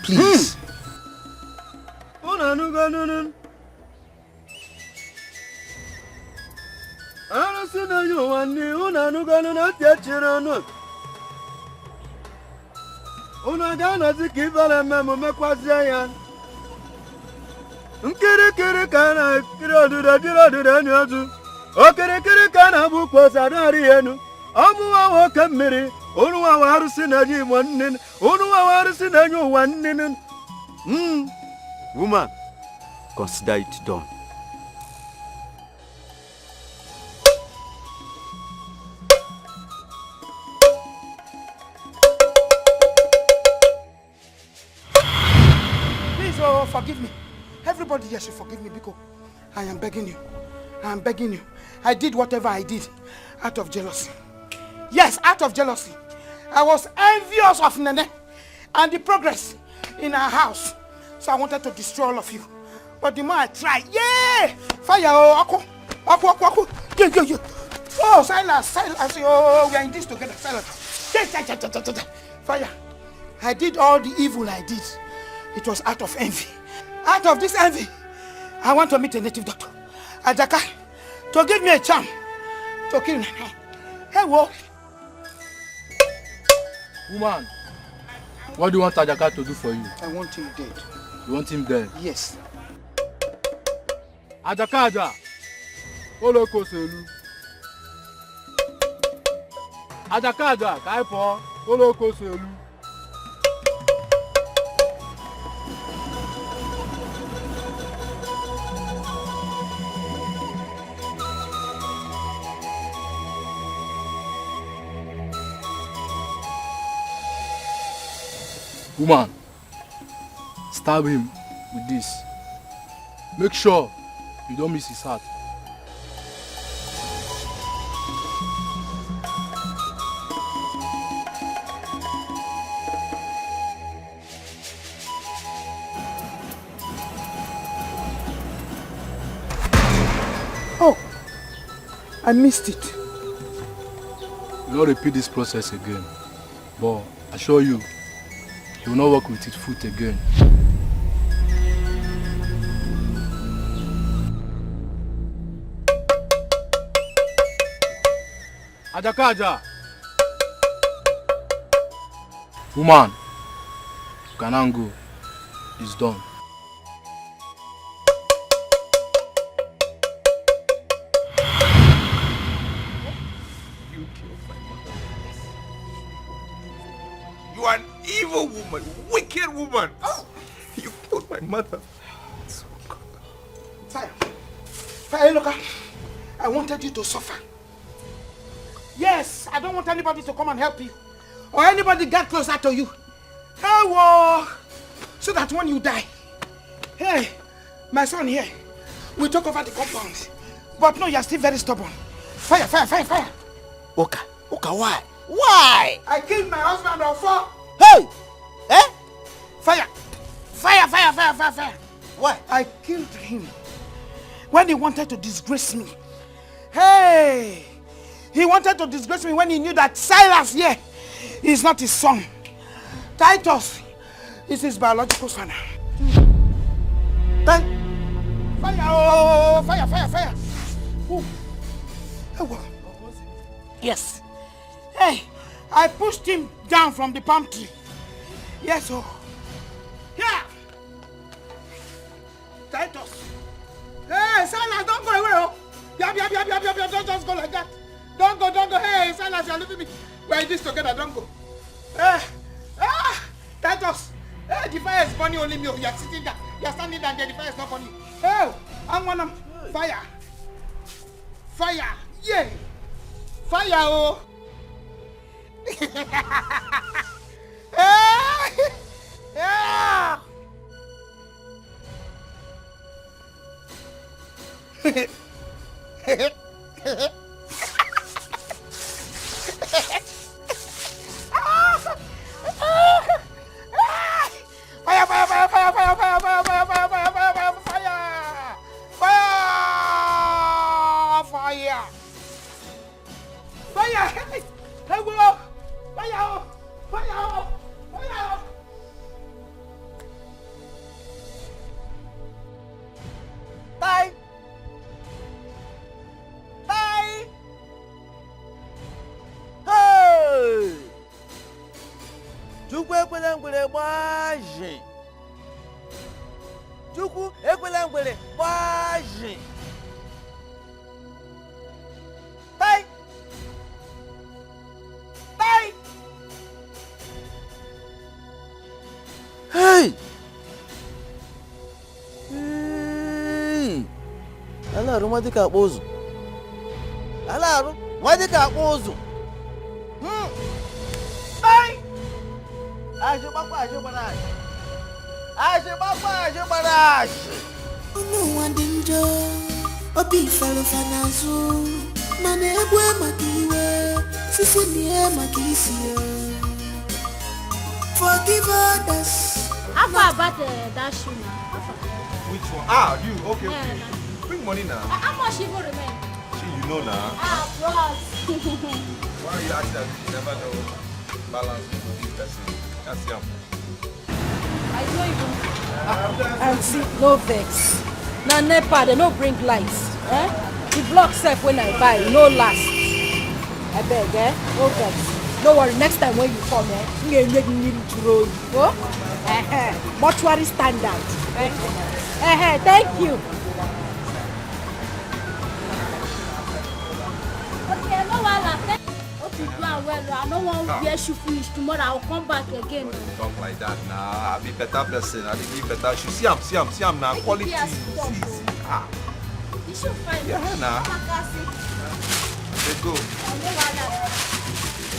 Please. Nkirikiri kana kiri oduda nyozu. Okirikiri kana bukwo sadari yenu. Omuwa woke mmiri. Unuwa warusi na ji mwannin. Unuwa warusi na nyu wannin. Woman, consider it done. Please, forgive me. Everybody here should forgive me because I am begging you. I am begging you. I did whatever I did out of jealousy. Yes, out of jealousy. I was envious of Nene and the progress in our house. So I wanted to destroy all of you. But the more I tried, yeah! Fire, oh, Aku. Yeah. Oh, Silas, oh, we are in this together, Silas. Fire. I did all the evil I did. It was out of envy. Out of this envy, I want to meet a native doctor, Ajaka, to give me a charm to kill Nene. Hey, whoa. Woman, what do you want Ajaka to do for you? I want him dead. You want him dead? Yes. Ajaka, Oloko Selu. Ajaka, Kaipo, Oloko Selu. Woman, stab him with this. Make sure you don't miss his heart. Oh, I missed it. You don't repeat this process again, but I assure you, he will not work with his foot again. Ajaka. Woman, you can now go. It's done. You killed my mother. You are an evil woman, wicked woman. You killed my mother. Fire, look, I wanted you to suffer. Yes, I don't want anybody to come and help you. Or anybody get closer to you. Hey, whoa. So that when you die, hey, my son here, we took over the compound. But no, you're still very stubborn. Fire. Oka, why? Why? I killed my husband on 4. Hey! Eh? Fire. Why? I killed him when he wanted to disgrace me. Hey! He wanted to disgrace me when he knew that Silas here is not his son. Titus is his biological son. Fire! Ooh. Yes. Hey, I pushed him down from the palm tree. Yes, oh. Yeah. Titus. Hey, Silas, don't go away, oh. Yeah, don't just go like that. Don't go. Hey, Silas, you're leaving me. We're in this together, don't go. Titus. Hey, the fire is burning only me. You're sitting there. You're standing there, the fire is not burning. Hey, I'm one of fire. Yeah. Fire, oh. Yeah. Alaru nwadika akpozu. Alaru nwadika akpozu. Ai! Aje barash. Unu wandinjo, obi falo fanazu, mane egwe makiwe, Forgive others. How far about that shoe now? Which one? Ah, you. Okay, Yeah, okay. Bring money now. How much even remain? See, you know now. Bros. Why are you asking that you never know balance with this person? That's young. I don't even. Auntie, no vex. Now NEPA, they no bring lights. Eh? The block self when I buy, no last. I beg, eh? No vex. Don't worry, next time when you come, you need to roll. Oh? Mortuary standard. Thank you. Okay, no wahala. Hope you do well. I don't want to wear shoe finish tomorrow. I'll come back again. Don't talk like that now. I'll be better person. I'll be better shoe. See him now. Quality. See. Ah. You should find Yeah, now. Let's go.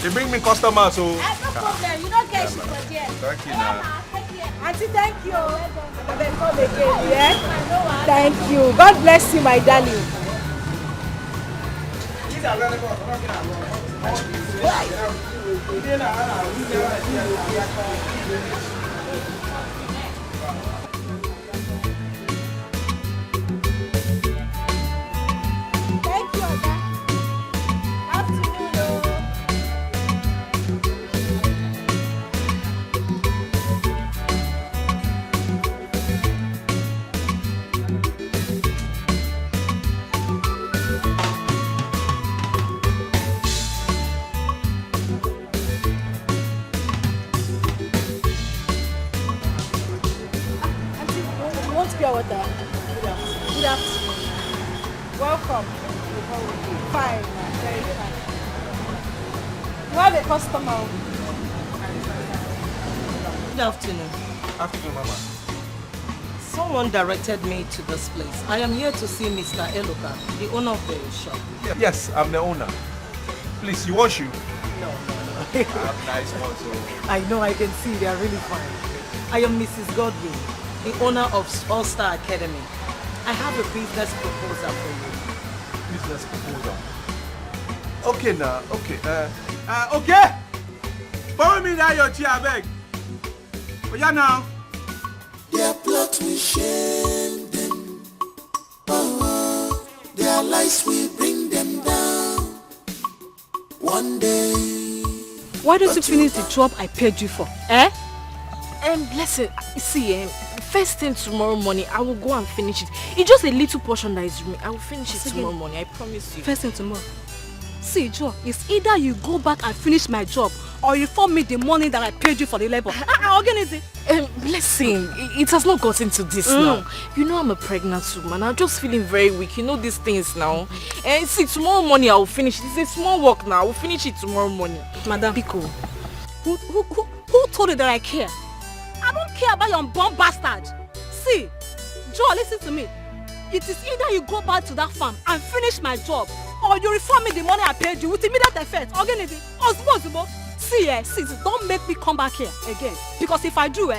They bring me customers, so. No problem. You don't get shit for there. Thank you now. Auntie, thank you. Then come again, yeah? Thank you. God bless you, my darling. Thank you, Oga. Afternoon. You want pure water? Good afternoon. Welcome. Fine, very fine. You have a customer. Good afternoon. Afternoon, Mama. Someone directed me to this place. I am here to see Mr. Eloka, the owner of the shop. Yes, I'm the owner. Please, you want shoe? No. I have nice ones, so. I know, I can see they are really fine. I am Mrs. Godwin, the owner of All Star Academy. I have a business proposal for you. Business proposal. Okay now, okay. Okay. Follow me down your chair, I beg. Oh yeah now. Their plot will shame them. Oh, their lies will bring them down. One day. Why don't you finish the job I paid you for? Eh? Blessing, see, first thing tomorrow morning, I will go and finish it. It's just a little portion that is remaining. I will finish it tomorrow morning, I promise you. First thing tomorrow. See, Joe, it's either you go back and finish my job or you form me the money that I paid you for the labor. Organize it. Blessing, it has not gotten to this now. You know I'm a pregnant woman. I'm just feeling very weak. You know these things now. And see, tomorrow morning I will finish it. It's a small work now. I will finish it tomorrow morning. Madam, Biko. Who told you that I care? I don't care about your bomb bastard. See, Joe, listen to me. It is either you go back to that farm and finish my job, or you refund me the money I paid you with immediate effect. Organize it. See, don't make me come back here again. Because if I do,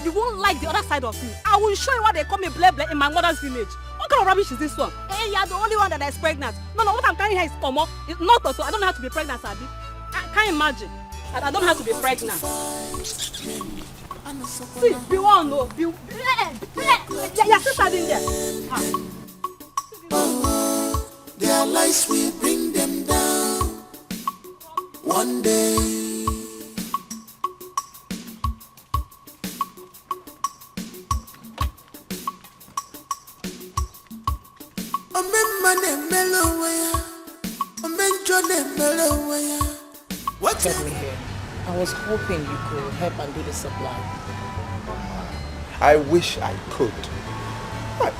you won't like the other side of me. I will show you what they call me blah blah in my mother's village. What kind of rubbish is this one? Hey, you're the only one that is pregnant. No, what I'm carrying here is Tomo. It's not Toto. I don't have to be pregnant, Abi. I can't imagine. I don't have to be pregnant. See, be one, no. Your sister in there. Their lies will bring them down. One day. Get me here. I was hoping you could help and do the supply. I wish I could. But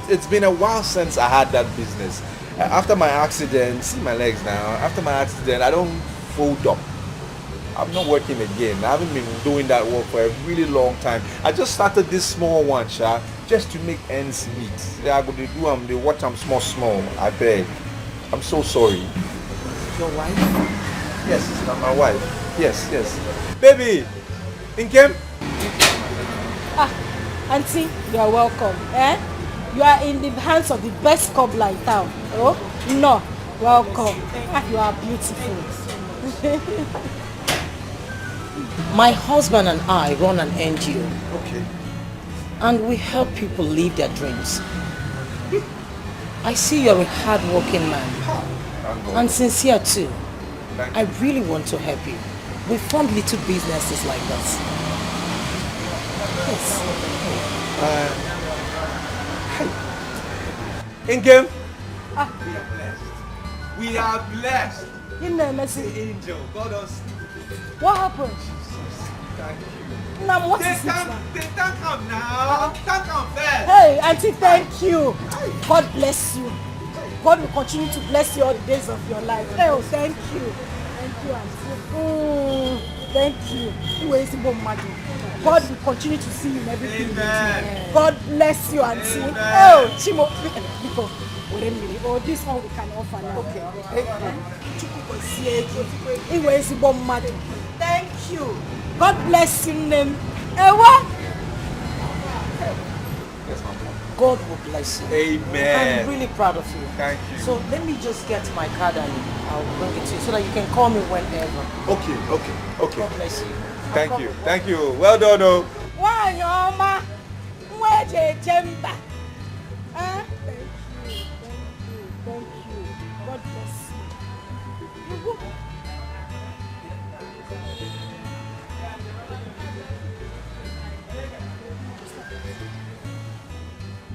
it's been a while since I had that business. After my accident, see my legs now. After my accident, I don't fold up. I'm not working again. I haven't been doing that work for a really long time. I just started this small one, just to make ends meet. Yeah, I go to do they watch them small. I beg. I'm so sorry. Your wife? Yes, sister, my wife. Yes. Baby, Inkem? Auntie, you are welcome. You are in the hands of the best cobbler in town. Oh, no. Welcome. You are beautiful. My husband and I run an NGO. Okay. And we help people live their dreams. I see you're a hard-working man. And sincere too. I really want to help you. We fund little businesses like that. Yes. In-game. We are blessed. In there, Messi. Angel, God us. What happened? Thank you. Now, what They is can't come now. Can't come first. Hey, Auntie, thank you. God bless you. God will continue to bless you all the days of your life. Oh, thank you. Thank you, Auntie. Thank you. Where is the bomb, God will continue to see you in everything. Amen. God bless you, Auntie. Amen. Oh, Chimo. Because, wait a minute. Oh, this one we can offer now. Okay. Where is the bomb, madam? Thank you. God bless you, name. What? God will bless you. Amen. I'm really proud of you. Thank you. So let me just get my card and I'll bring it to you so that you can call me whenever. Okay. God bless you. Thank you. Well done, oh. Why, Mama? Where the chamber? Thank you. God bless you.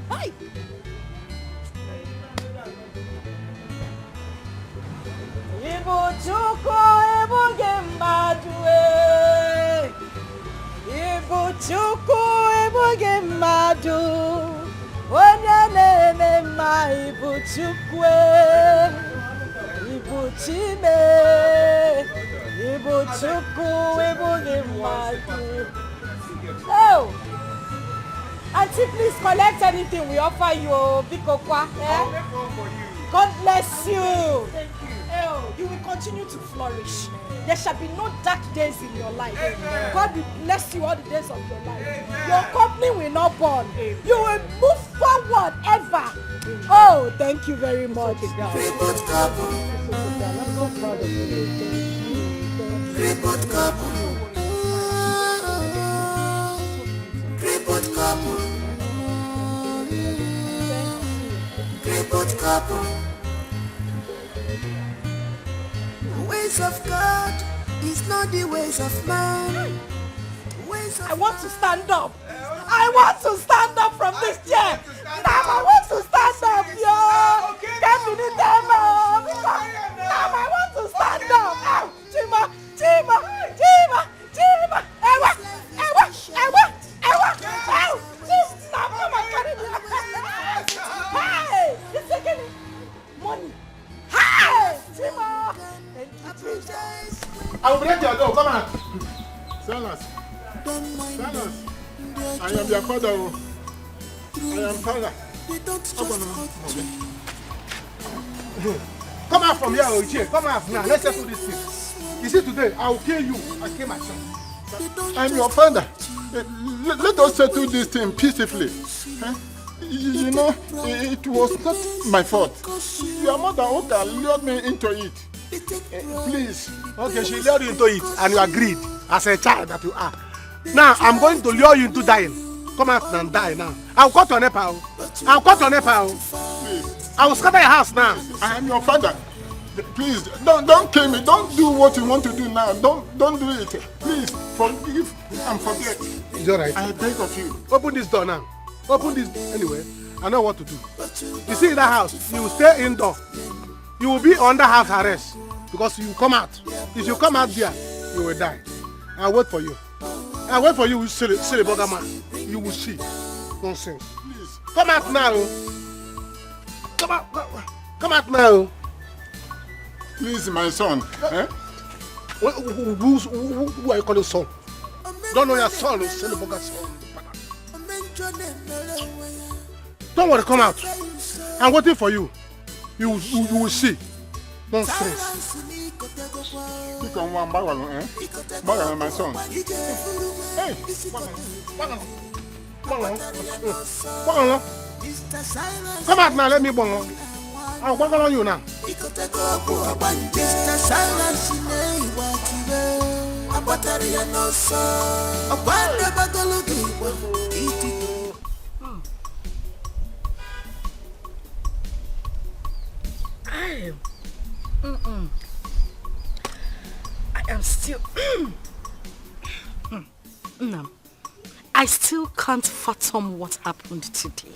Hi. Ibu chuko ibu gembadwe. Ibu chuko ibu gembadu. Onye nene ma ibu chukwe. Ibu chime. Ibu chuko ibu gembadu. Oh. Auntie, please collect anything we offer you, Vicker. God bless you. Thank you. Oh, you will continue to flourish. There shall be no dark days in your life. Amen. God will bless you all the days of your life. Amen. Your company will not burn. Amen. You will move forward ever. Amen. Oh, thank you very much. Report couple. I'm so proud of you. Report couple. Report couple. Report couple. The ways of God is not the ways of man. I want to stand up. I want to stand up from this chair. Now I want to stand up, yo. Get me the demo. Now I want to stand up. Ow, Chima. Ewa. Ow. Now come on, carry me. Hey, it's taking money. Hey, Chima. Thank you, Jesus. I will break your door. Come on. Silas. I am your father. I am father. Come out from here, Uju. Come out now. Let's settle this thing. You see, today I will kill you. I kill myself. I'm your father. Let us settle this thing peacefully. You know, it was not my fault. Your mother lured me into it. Please. Okay, she lured you into it and you agreed as a child that you are. Now, I'm going to lure you into dying. Come out and die now. I'll cut your nepal. Please. I will scatter your house now. I am your father. Please, don't kill me. Don't do what you want to do now. Don't do it. Please, forgive and forget. It's all right. I beg of you. Open this door now. Open this. Anyway, I know what to do. You see that house, you will stay indoor. You will be under house arrest because you come out. If you come out there, you will die. I'll wait for you. I'll wait for you, silly bugger man. You will see. Nonsense. Please. Come out now. Come out now. Please, my son. Who are you calling son? Don't know your son, silly bugger son. Don't worry, come out. I'm waiting for you. You will see. Nonsense. Pick on one by one, my son. Hey, come out now, let me bang. I'm working on you now. Mr. Silence in a wakiwe. A battery and no so. A wonder bagalogi. I am still... No. I still can't fathom what happened today.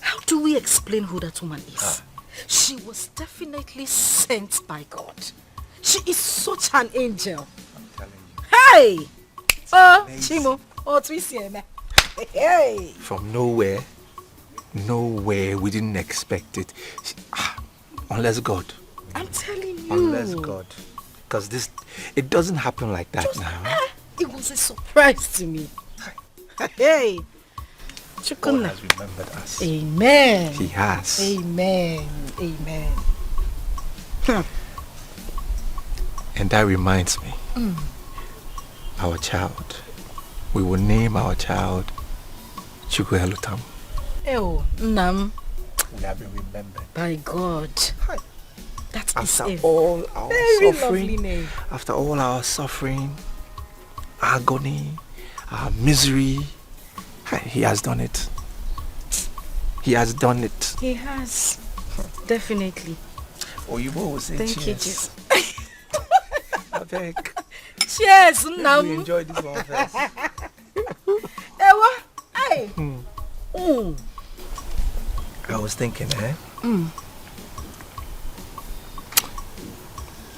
How do we explain who that woman is? She was definitely sent by God. She is such an angel. I'm telling you. Hey! Oh, Chimo. Oh, Twisieme. Hey! From nowhere, we didn't expect it. Unless God. I'm telling you. Unless God. Because it doesn't happen like that now. It was a surprise to me. Hey! God has remembered us. Amen. He has. Amen. Amen. And that reminds me. Our child. We will name our child Chukwuelutam. Oh, Nam. We have been remembered. By God. That is After a all our very suffering, lovely name. after all our suffering, agony, our misery, he has done it. He has done it. He has. Definitely. Oh, you always say Thank cheers. you, Jesus. I beg. Cheers, Nam. We enjoy this one first. Ewa, hey. I was thinking,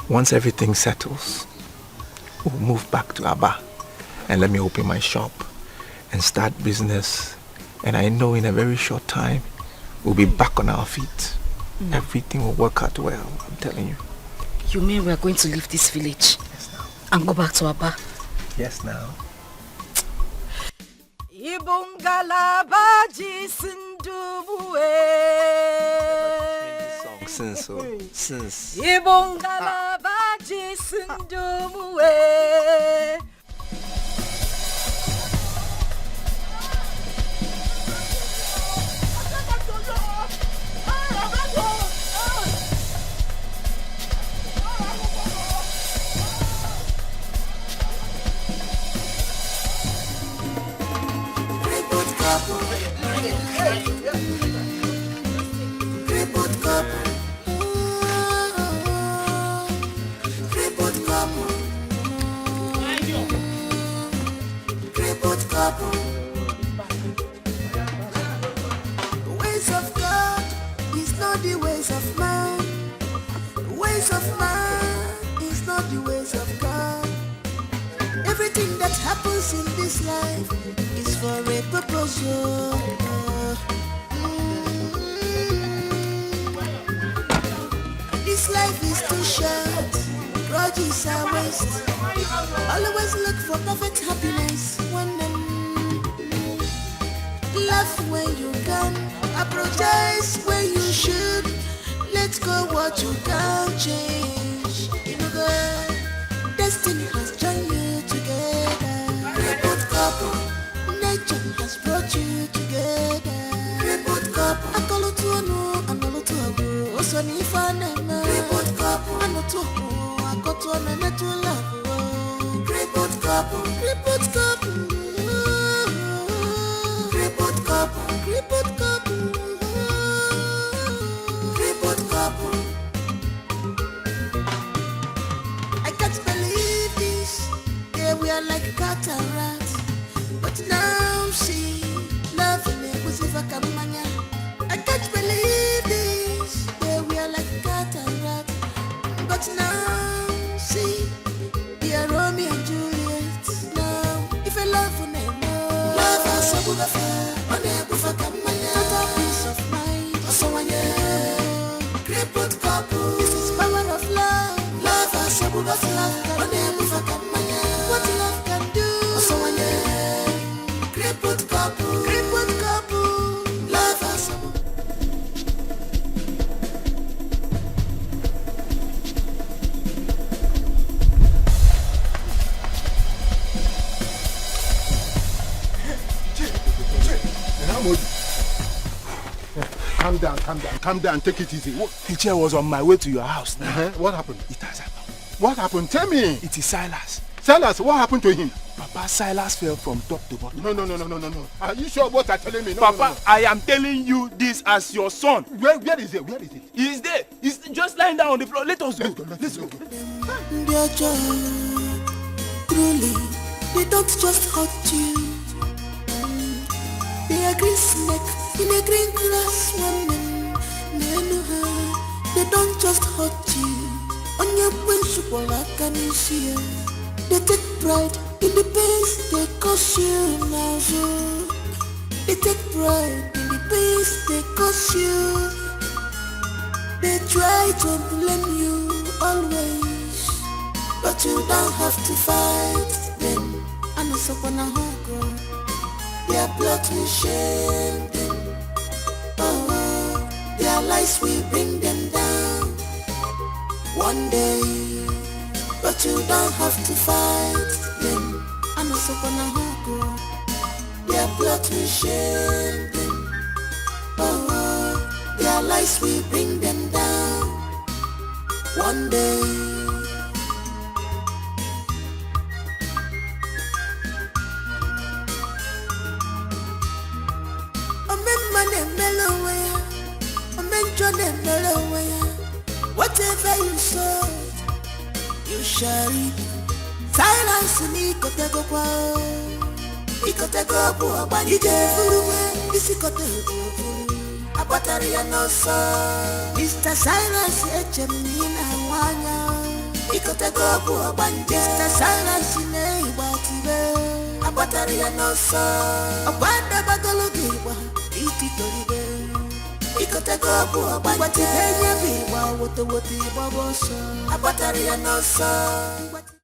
once everything settles, we'll move back to Aba and let me open my shop and start business. And I know in a very short time, we'll be back on our feet. Everything will work out well, I'm telling you. You mean we are going to leave this village? Yes, now. And go back to Aba? Yes, now. Ibungalabaji Sindumuwe. Since. Ibungalabaji Sindumuwe. Ways of God is not the ways of man. Ways of man is not the ways of God. Everything that happens in this life is for a purpose. This life is too short. Grudges are waste. Always look for perfect happiness. Laugh when you can, apologize when you should. Let go what you can't change. You know God, destiny has joined you together. Report couple, nature has brought you together. Report couple, akolo tuonu, anolo tuabu, osoni fanema. Report couple, anotuo, akoto ananetula. Report couple, report couple. Report couple, report couple, report couple. I can't believe this. Yeah, we are like cat and rat. But now see, love in it was if I come mania. I can't believe this. Yeah, we are like cat and rat. But now see, we are Romeo and Juliet. Now, if I love for them, love us, I would have. Total peace of mind. Report couple. This is power of love. Love us, love. What love can do. Report couple. Report couple. Love us. Calm calm down. Take it easy. The chair was on my way to your house now. What happened? It has happened. What happened? Tell me. It is Silas. Silas, what happened to him? Papa, Silas fell from top to bottom. No. Are you sure what you're telling me? Papa, I am telling you this as your son. Where is it? He is there. He's just lying down on the floor. Let us go. Let's go. Dear child, truly, they don't just hurt you. They are green snake in a green grass woman. They don't just hurt you. On your principle, I can see. They take pride in the pains they cause you now. They take pride in the pains they cause you. They try to blame you always, but you don't have to fight them. And it's up on a hunger. Their blood will shame them. Oh, their lies will bring them down one day. But you don't have to fight them. And it's up on a hunger. Their blood will shame them. Oh, their lies will bring them down one day. Whatever you sow, you shall reap. Silence me, Kotego. Ikotego, Abanije, Isikote, Abataria no so. Mr. Silence, Echemina, Wanya. Ikotego, Abanije, Mr. Silence, Neighbor, Abataria no so. Abanda Bagalogiwa, Ititoribe. Ikotego, Abanije, Biwa, what the Babosa, Abataria no so.